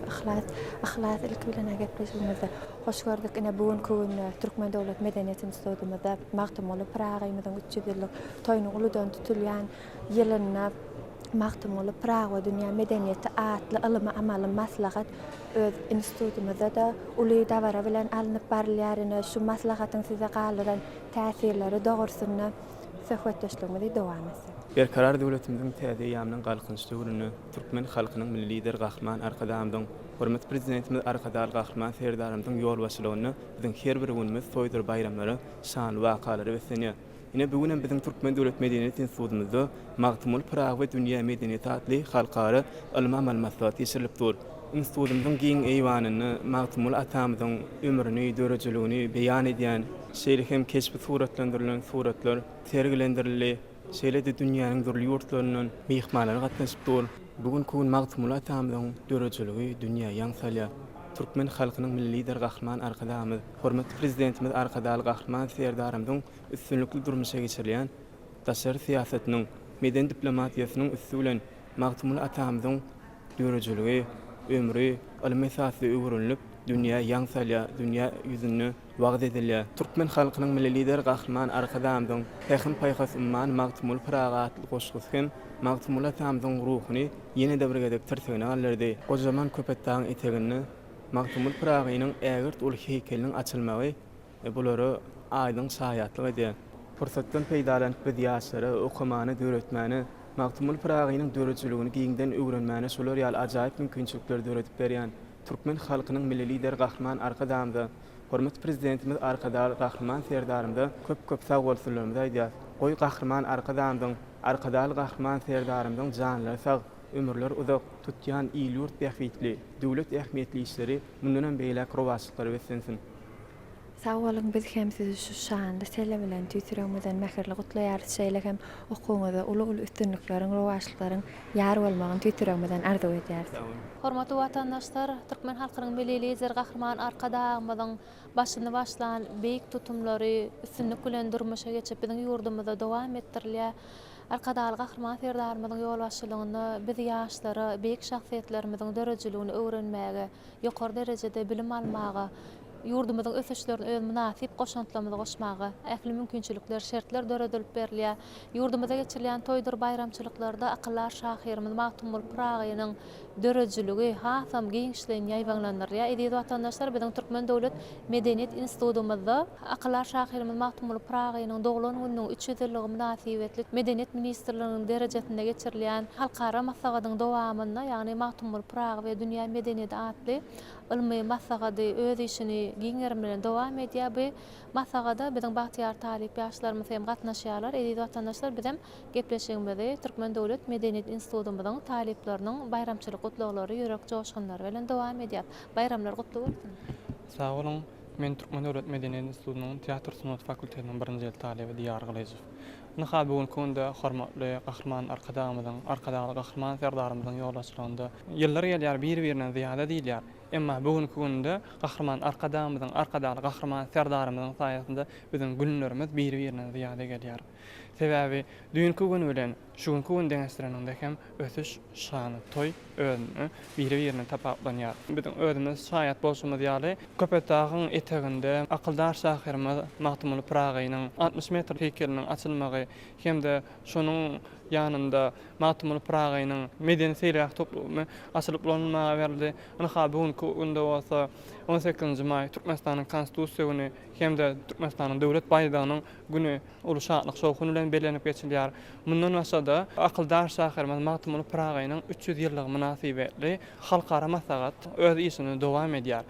Ahlas ilk bilen gepleşigimizde hoş gördük. Ine bugünkü günne Türkmen Döwlet Medeniýet Institutumyzda Magtymul Pragy 300 ýyllyk toýunyň uludan tutulýan ýylyna Magtymul Pragy dünýä medeniýeti atly ilim amaly maslahat öz institutumyzda da uly dawara bilen alınıp barilýaryny, şu maslahatyň size galyran täsirleri dogursyny söhbetdeşligimizi dowam etsin. Berkarar döwletimiziň täze ýamynyň galkynçy döwrüni Türkmen halkynyň milli lider Gahryman Arkadamyň hormat prezidentimiz Arkadaly Gahryman serdarymyň ýol başlygyny biziň her bir günimiz toýdur bayramlary, şanly wakalary besenýär. Ine bugün biziň Türkmen Döwlet Medeniýet Institutumyzda Magtymul Pragy we dünýä medeniýeti atly halkary ilim amaly maslahat ýeşirilipdir. Institutumyzyň giň eýwanyny Magtymul atamyzyň ömrüni, dörejiligini beýan edýän şeýle hem keşfi suratlandyrılan suratlar sergilendirildi. Şeýle de dünýäniň durly ýurtlarynyň mihmanlary gatnaşypdyr. Bugünkü gün Magtymul atamyzyň dörejiligi dünýä ýaňsalýar. Türkmen halkynyň milli lider Gahryman Arkadamy, hormatly prezidentimiz Arkadaly Gahryman serdarymyň üstünlikli durmuşa geçirilýän daşary siýasatynyň, meden diplomatiýasynyň üstülen Magtymul atamyzyň dörejiligi, ömrü, ilim esasy öwrünlip dünýä ýaňsalýar, dünýä ýüzüne wagt edilýär. Türkmen halkynyň milli lider Gahryman Arkadamyň häkim paýhas umman Magtymul Pragy atly goşgusy hem Magtymul atamyň ruhyny ýene de birgedek tirtegine alyrdy. Gojaman köpetdaň etegini Magtymul Pragynyň ägirt ul heykeliniň açylmagy bulary aýdyň şaýatlyk edýär. Pursatdan peýdalanyp biz ýaşlara okumany, döretmäni Magtymul Pragynyň dörejiligini giňden öwrenmäni şolar ýaly ajaýyp mümkinçilikler döretip berýän. Türkmen halkynyň milli lider Gahryman Arkadamyň, hormat prezidentimiz Arkadaly Gahryman serdarymda köp sag bolsunlarymyzy aýdýar. Goý Gahryman Arkadamyň, Arkadaly Gahryman serdarymyň janlary sag, ömürler uzak tutýan ýurt bähwitli, döwlet ähmiýetli işleri mundan beýlek rowaşlyklary besensin. Sağ olun, biz hem sizi şu şanlı sele bilen tüýtüregimizden mäherli gutlaýar şeýle hem okuňyzy uly üstünlikleriň, rowaşlyklaryň ýar bolmagyny tüýtüregimizden arzu edýär. Hormatly watandaşlar, Türkmen halkynyň milli lideri Gahryman Arkadaýymyzyň başyny başlan beýik tutumlary üstünlik bilen durmuşa geçip biziň ýurdumyzda dowam etdirilýär. Arkadaýly Gahryman Ferdarymyzyň ýol başçylygyny biz ýaşlary beýik şahsiýetlerimiziň dörejiligini öwrenmäge, ýokary derejede bilim almaga, ýurdumyzyň ösüşlerini öz münasip goşantlamyza goşmaga ähli mümkinçilikler, şertler döredilip berilýär. Ýurdumyza geçirilýän toýdur bayramçylyklarda akyllar şahyrymyz Magtumul Pragynyň dörejiligi hasam giňişliň ýaýbanlanýar. Edip watandaşlar biziň Türkmen Döwlet Medeniýet Institutumyzda akyllar şahyrymyz Magtumul Pragynyň doglan gününiň 300 ýylligi münasibetli Medeniýet Ministrliginiň derejesinde geçirilýän halkara masagadyň dowamyna, ýagny Magtumul Prag we Dünýä Medeniýeti adly ilmi masagady öz işini giňerim bilen dowam edýär. Bu masagada biziň Bahtiýar Talip ýaşlarymyz hem gatnaşýarlar. Edip watandaşlar bizim gepleşigimizde Türkmen Döwlet Medeniýet Institutumyzyň talipleriniň bayramçylyk gutlaglary ýürek joşgynlary bilen dowam edýär. Bayramlar gutly bolsun. Sağ olun. Men Türkmen Döwlet Medeniýet Institutunyň teatr sanat fakultetiniň 1-nji ýyl talibi Diyar Gylaýew. Naha bugun kunda hormatly Gahryman Arkadaýymyzyň Gahryman Ferdarymyzyň ýolbaşçylygynda ýyllar gelýär, bir-birinden ziýada diýilýär. Emma bugun kunda Gahryman Arkadaýymyzyň Gahryman Ferdarymyzyň saýasynda biziň günlerimiz bir-birinden ziýada gelýär. Sebäbi düňkü gün bilen şu günkü gün deňeşdireninde hem ösüş şany, toy özüni bir-birine tapaklanýar. Biziň özümiz şaýat bolşumyz ýaly Köpetagyň eteginde akyldar şahyrymyz Magtumul Pragynyň 60 metr heýkeliniň açylmagy hemde şonuň ýanynda Magtumul Pragynyň medeni seýrak toplumy açylyp bolanmagy berildi. Ana bugunky günde bolsa 18-nji may Türkmenistanyň konstitusiýasyny hemde Türkmenistanyň döwlet baýrağynyň güni uly şatlyk şowkuny bilen belenip geçilýär. Mundan başga akyldar şahyrymyz Magtumul Pragynyň 300 ýyllyk münasibetli halkara masagat öz işini dowam edýär.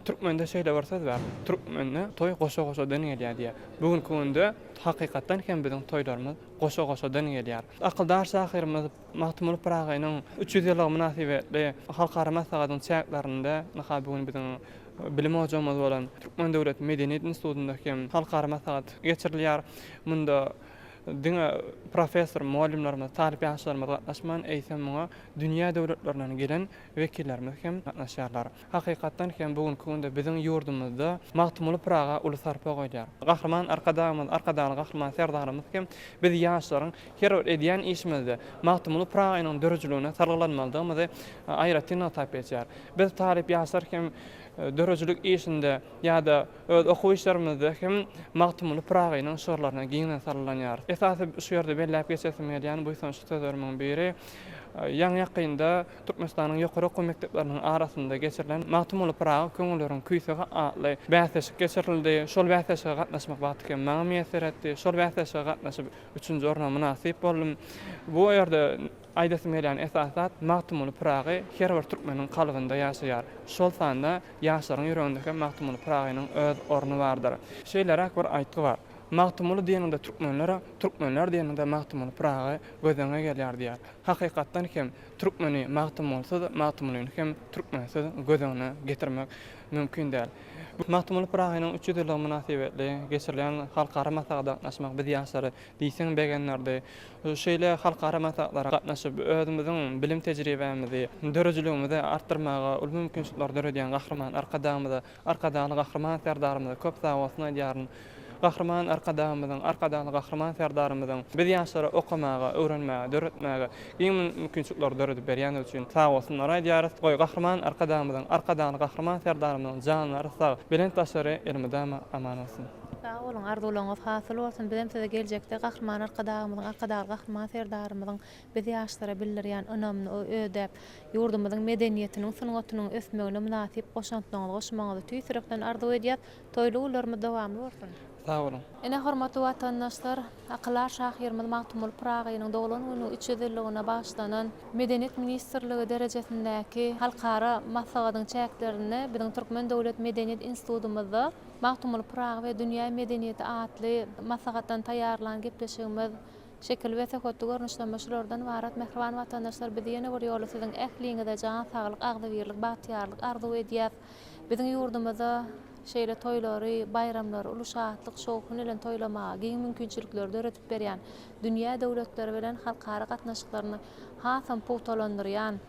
Türkmende şeýle bir söz bar. Türkmende toy goşa-goşa dönýär diýär. Bugunky günde hakykatdan hem biziň toýlarymyz goşa-goşa dönýär. Akyldar şahyrymyz Magtumul Pragynyň 300 ýyllyk münasibetli halkara masagatyň çäklerinde naha bugun biziň bilim hojamyz bolan Türkmen Döwlet Medeniýet Institutunda hem halkara masagat geçirilýär. Munda diňe professor, muallimlerimiz, talip ýaşlarymyz gatnaşman eýsem muňa dünýä döwletlerinden gelen wekillerimiz hem gatnaşýarlar. Hakykatdan hem bugunky günde biziň ýurdumyzda Magtumul Praga ulusarpa goýdýar. Gahryman Arkadaýly Gahryman Ferdarymyz hem biz ýaşlaryň her bir edýän işimizde Magtumul Pragynyň dörejiligine sarglanmalydygymy aýratyn taýp etýär. Biz talip ýaşlar hem dörejilik işinde ýa-da öz okuw işlerimizde hem Magtumul Pragynyň şoýarlaryna giňen sarlanýar. Esasy şu ýerde belläp geçesim gelýän bu soňky sözlerimin biri ýa-ni ýakynda Türkmenistanyň ýokary okuw mekdepleriniň arasynda geçirilen Magtumul Praga köňülleriň küýsege atly bäsleşik geçirildi. Şol bäsleşige gatnaşmak wagty hem maňa meser etdi. Şol bäsleşige gatnaşyp 3-nji orna münasip boldum. Bu ýerde aýdasym gelýän esasat Magtumul Pragy her bir türkmeniň kalbynda ýaşaýar. Şol sanda ýaşlaryň ýüreginde Magtumul Pragynyň öz orny bardyr. Şeýlerak bir aýtgy bar. Magtumul diýende türkmenler diýende Magtumul Pragy gözeňe gelýär diýär. Hakykatdan hem türkmeni Magtumulsyz, Magtumulyň hem türkmensiz gözeňe getirmek mümkin däl. Magtumul Pragynyň 300 ýyllyk münasibetli geçirilen halkara masagada gatnaşmak biz ýaşlary diýsen begenlerde şeýle halkara masaglara gatnaşyp özümiziň bilim tejribemizi, dörejiligimizi artdyrmaga ul mümkinçilikler döredýän Gahryman Arkadaýly Gahryman Ferdarymyzy köp sag bolsun diýäryn. Gahryman Arkadaýly Gahryman Ferdarymyzyň biz ýaşlara okumaga, öwrenmäge, döretmäge giň mümkinçilikler döredip berýän üçin sag bolsunlar diýäris. Gahryman Arkadaýly Gahryman Ferdarymyzyň janlary sag, bilen taşary elmidama aman bolsun. Sağ olun, arzuwlaryňyz hasyl bolsun. Bizim size geljekde Gahryman Arkadaýly Gahryman Ferdarymyzyň biz ýaşlara bildirýän önemli ödep ýurdumyzyň medeniýetiniň, sanatynyň ösmegine münasip goşantlygyny goşmagy tüýsürekden arzu edýär. Toýluglarymyz dowamly bolsun. Sağ olun. Ene hormatly watandaşlar, akyllar şahyrymyz Magtumul Pragynyň doglan günü 300 ýyllygyna başlanan Medeniýet Ministrligi derejesindäki halkara masagadyň çäklerini biziň Türkmen Döwlet Medeniýet Institutumyzda Magtumul Praga we Dünýä Medeniýeti adly masagatdan taýýarlanan gepleşigimiz şekil we sehatly görnüşlenme şulardan barat mehriban watandaşlar biz ýene bir ýoly siziň ähliňizde jan saglyk, agdybirlik, bahtiýarlyk arzu edýär. Biziň ýurdumyzda şeýle toýlary, bayramlary, uluşatlyk şowkun bilen toýlamaga giň mümkinçilikleri öğretip berýän, dünýä döwletleri bilen halkara gatnaşyklaryny hasam puwtalandyrýan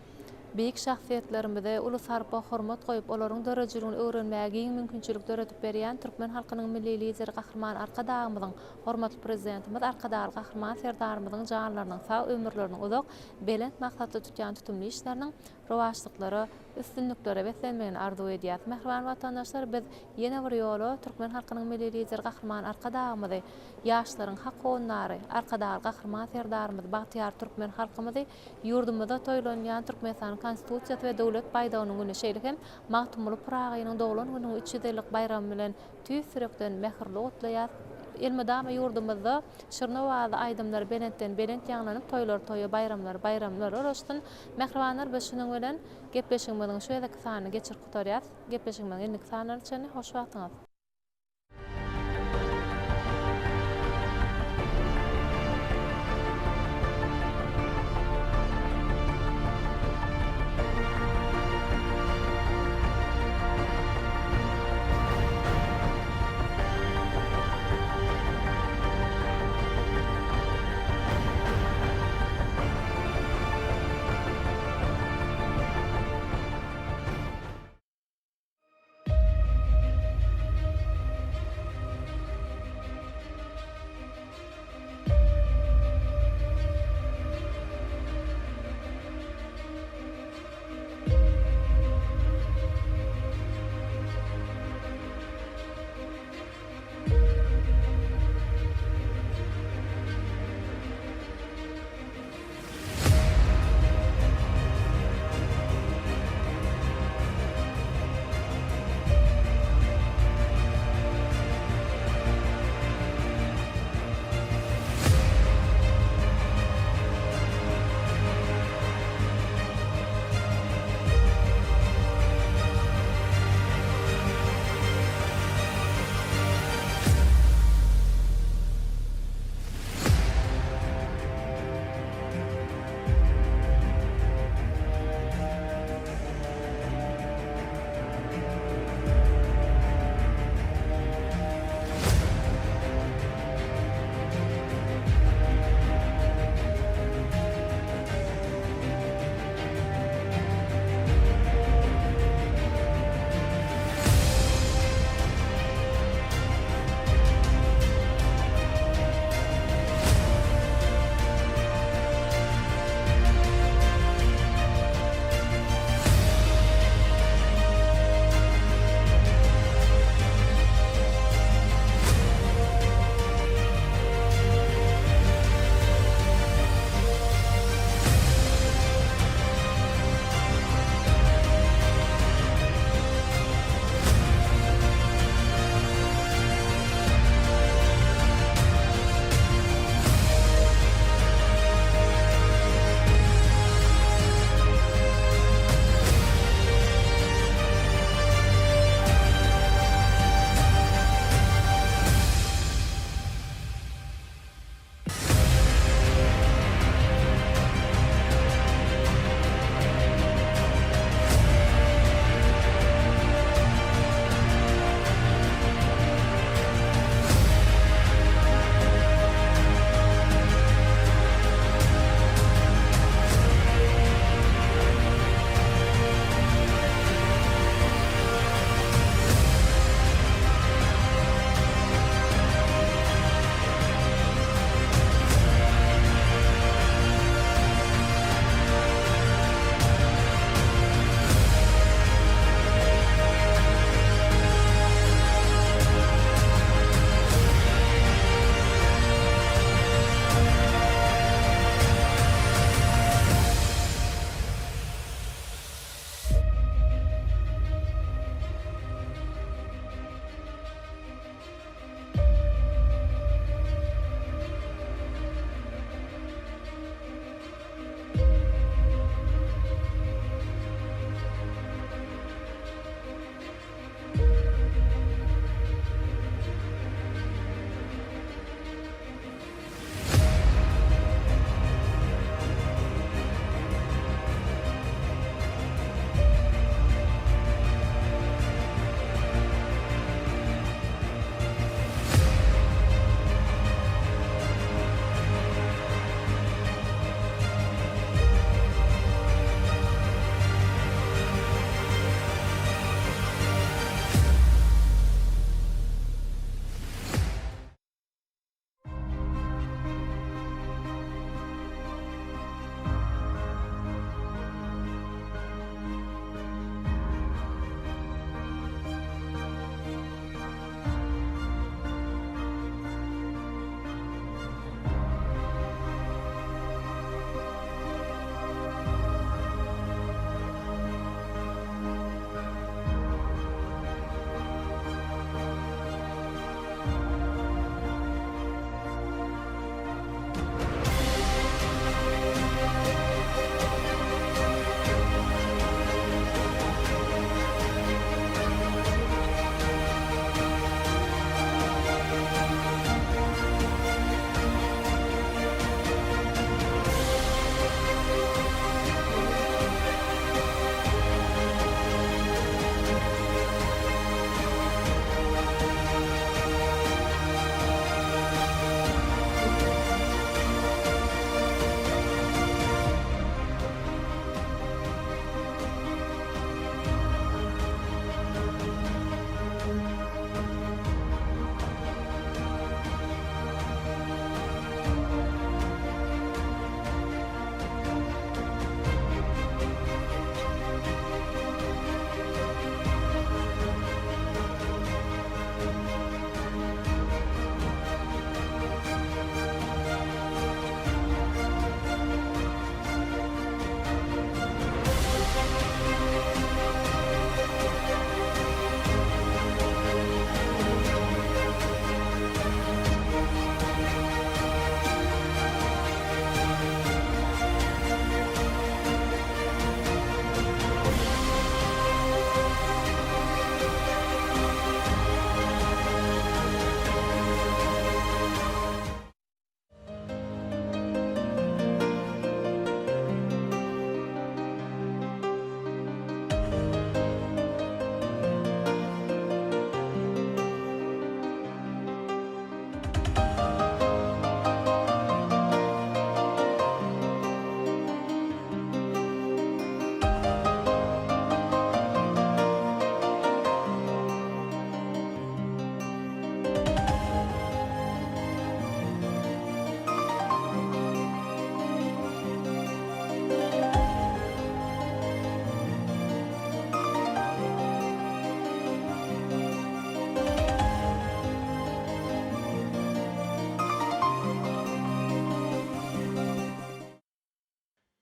beýik şahsiýetlerimize ulus harpa hormat goýup olaryň dörejiligini öwrenmäge giň mümkinçilikleri öğretip berýän Türkmen halkynyň milli lideri Gahryman Arkadagymyzyň hormatly prezidentimiz Arkadagy Gahryman serdarymyzyň janlarynyň sag ömürleriniň uzak belent maksatly tutýan tutumly işleriniň rowaçlyklary, üstünlükleri beslenmegini arzu edýär. Mehriban watandaşlar, biz ýene bir ýola Türkmen halkynyň milli lideri Gahryman Arkadagymyzy, ýaşlaryň hak gonlary, Arkadagy Gahryman serdarymyz Bagtyar Türkmen halkymyzy ýurdumyzda toýlanýan Türkmenistan konstitusiýasy we döwlet baýragynyň güni şeýlekem Magtymly Pragynyň doglan günüň 300 ýyllyk bayramy bilen tüýs sürekden mehirli otlaýar. Elmedama ýurdumyzda Şyrnawaza aýdymlar belentden belent ýaňlanyp toýlar toýa bayramlar ulaşdyn. Mehribanlar, biz şunyň bilen gepleşigimiziň şu ýerdeki sanyny geçirip gutarýar. Gepleşigimiziň endiki sanyny üçin hoş wagtyňyz.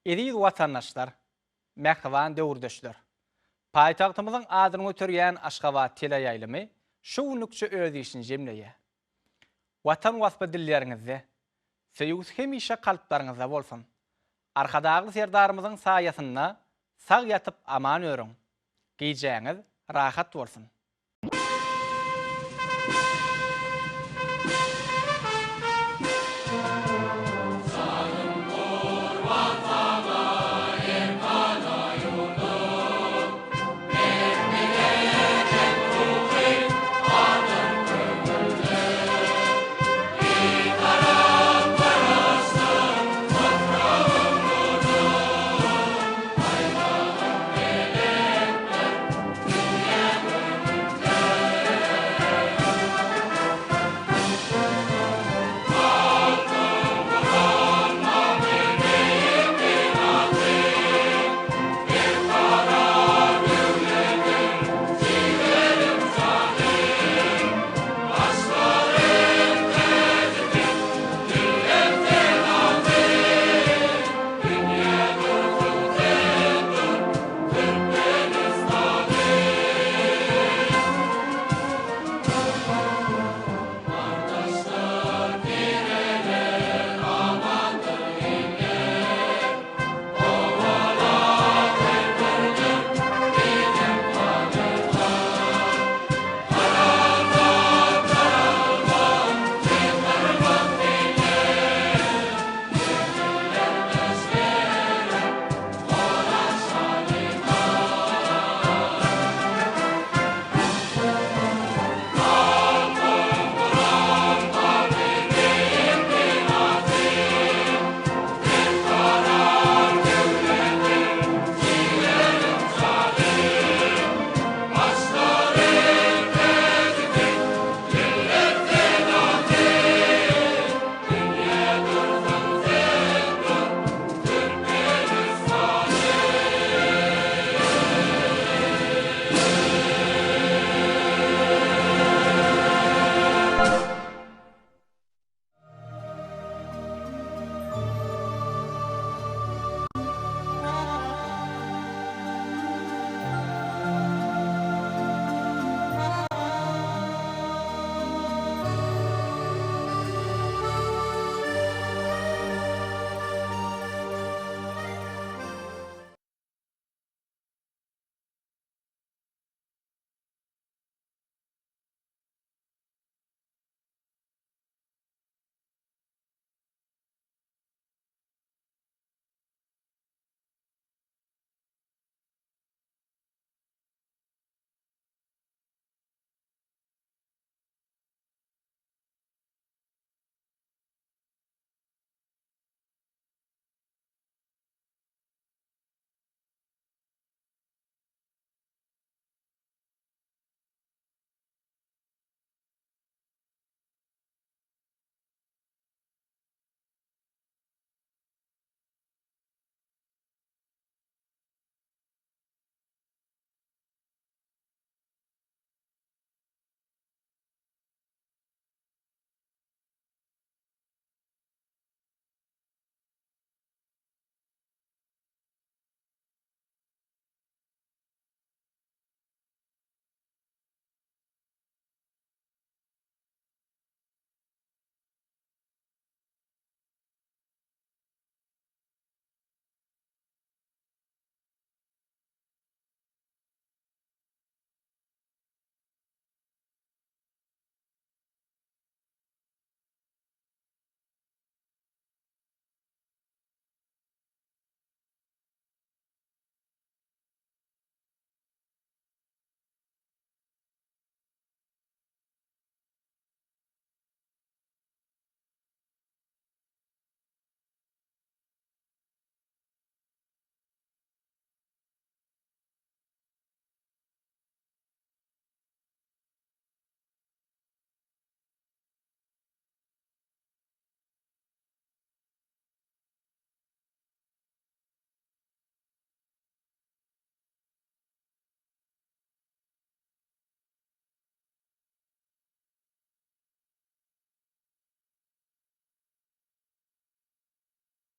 Ediz vatandaşlar, mehriban döwürdeşler. Paýtagtymyzyň adyny götürýän Aşgabat teleýaýlymy şu günlükçe öz işini jemleýär. Watan waspa dilleriňizde seýüz hemişe kalplaryňyzda bolsun. Arkadagy serdarymyzyň saýasyna sag ýatyp aman örüň. Giýjäňiz rahat bolsun.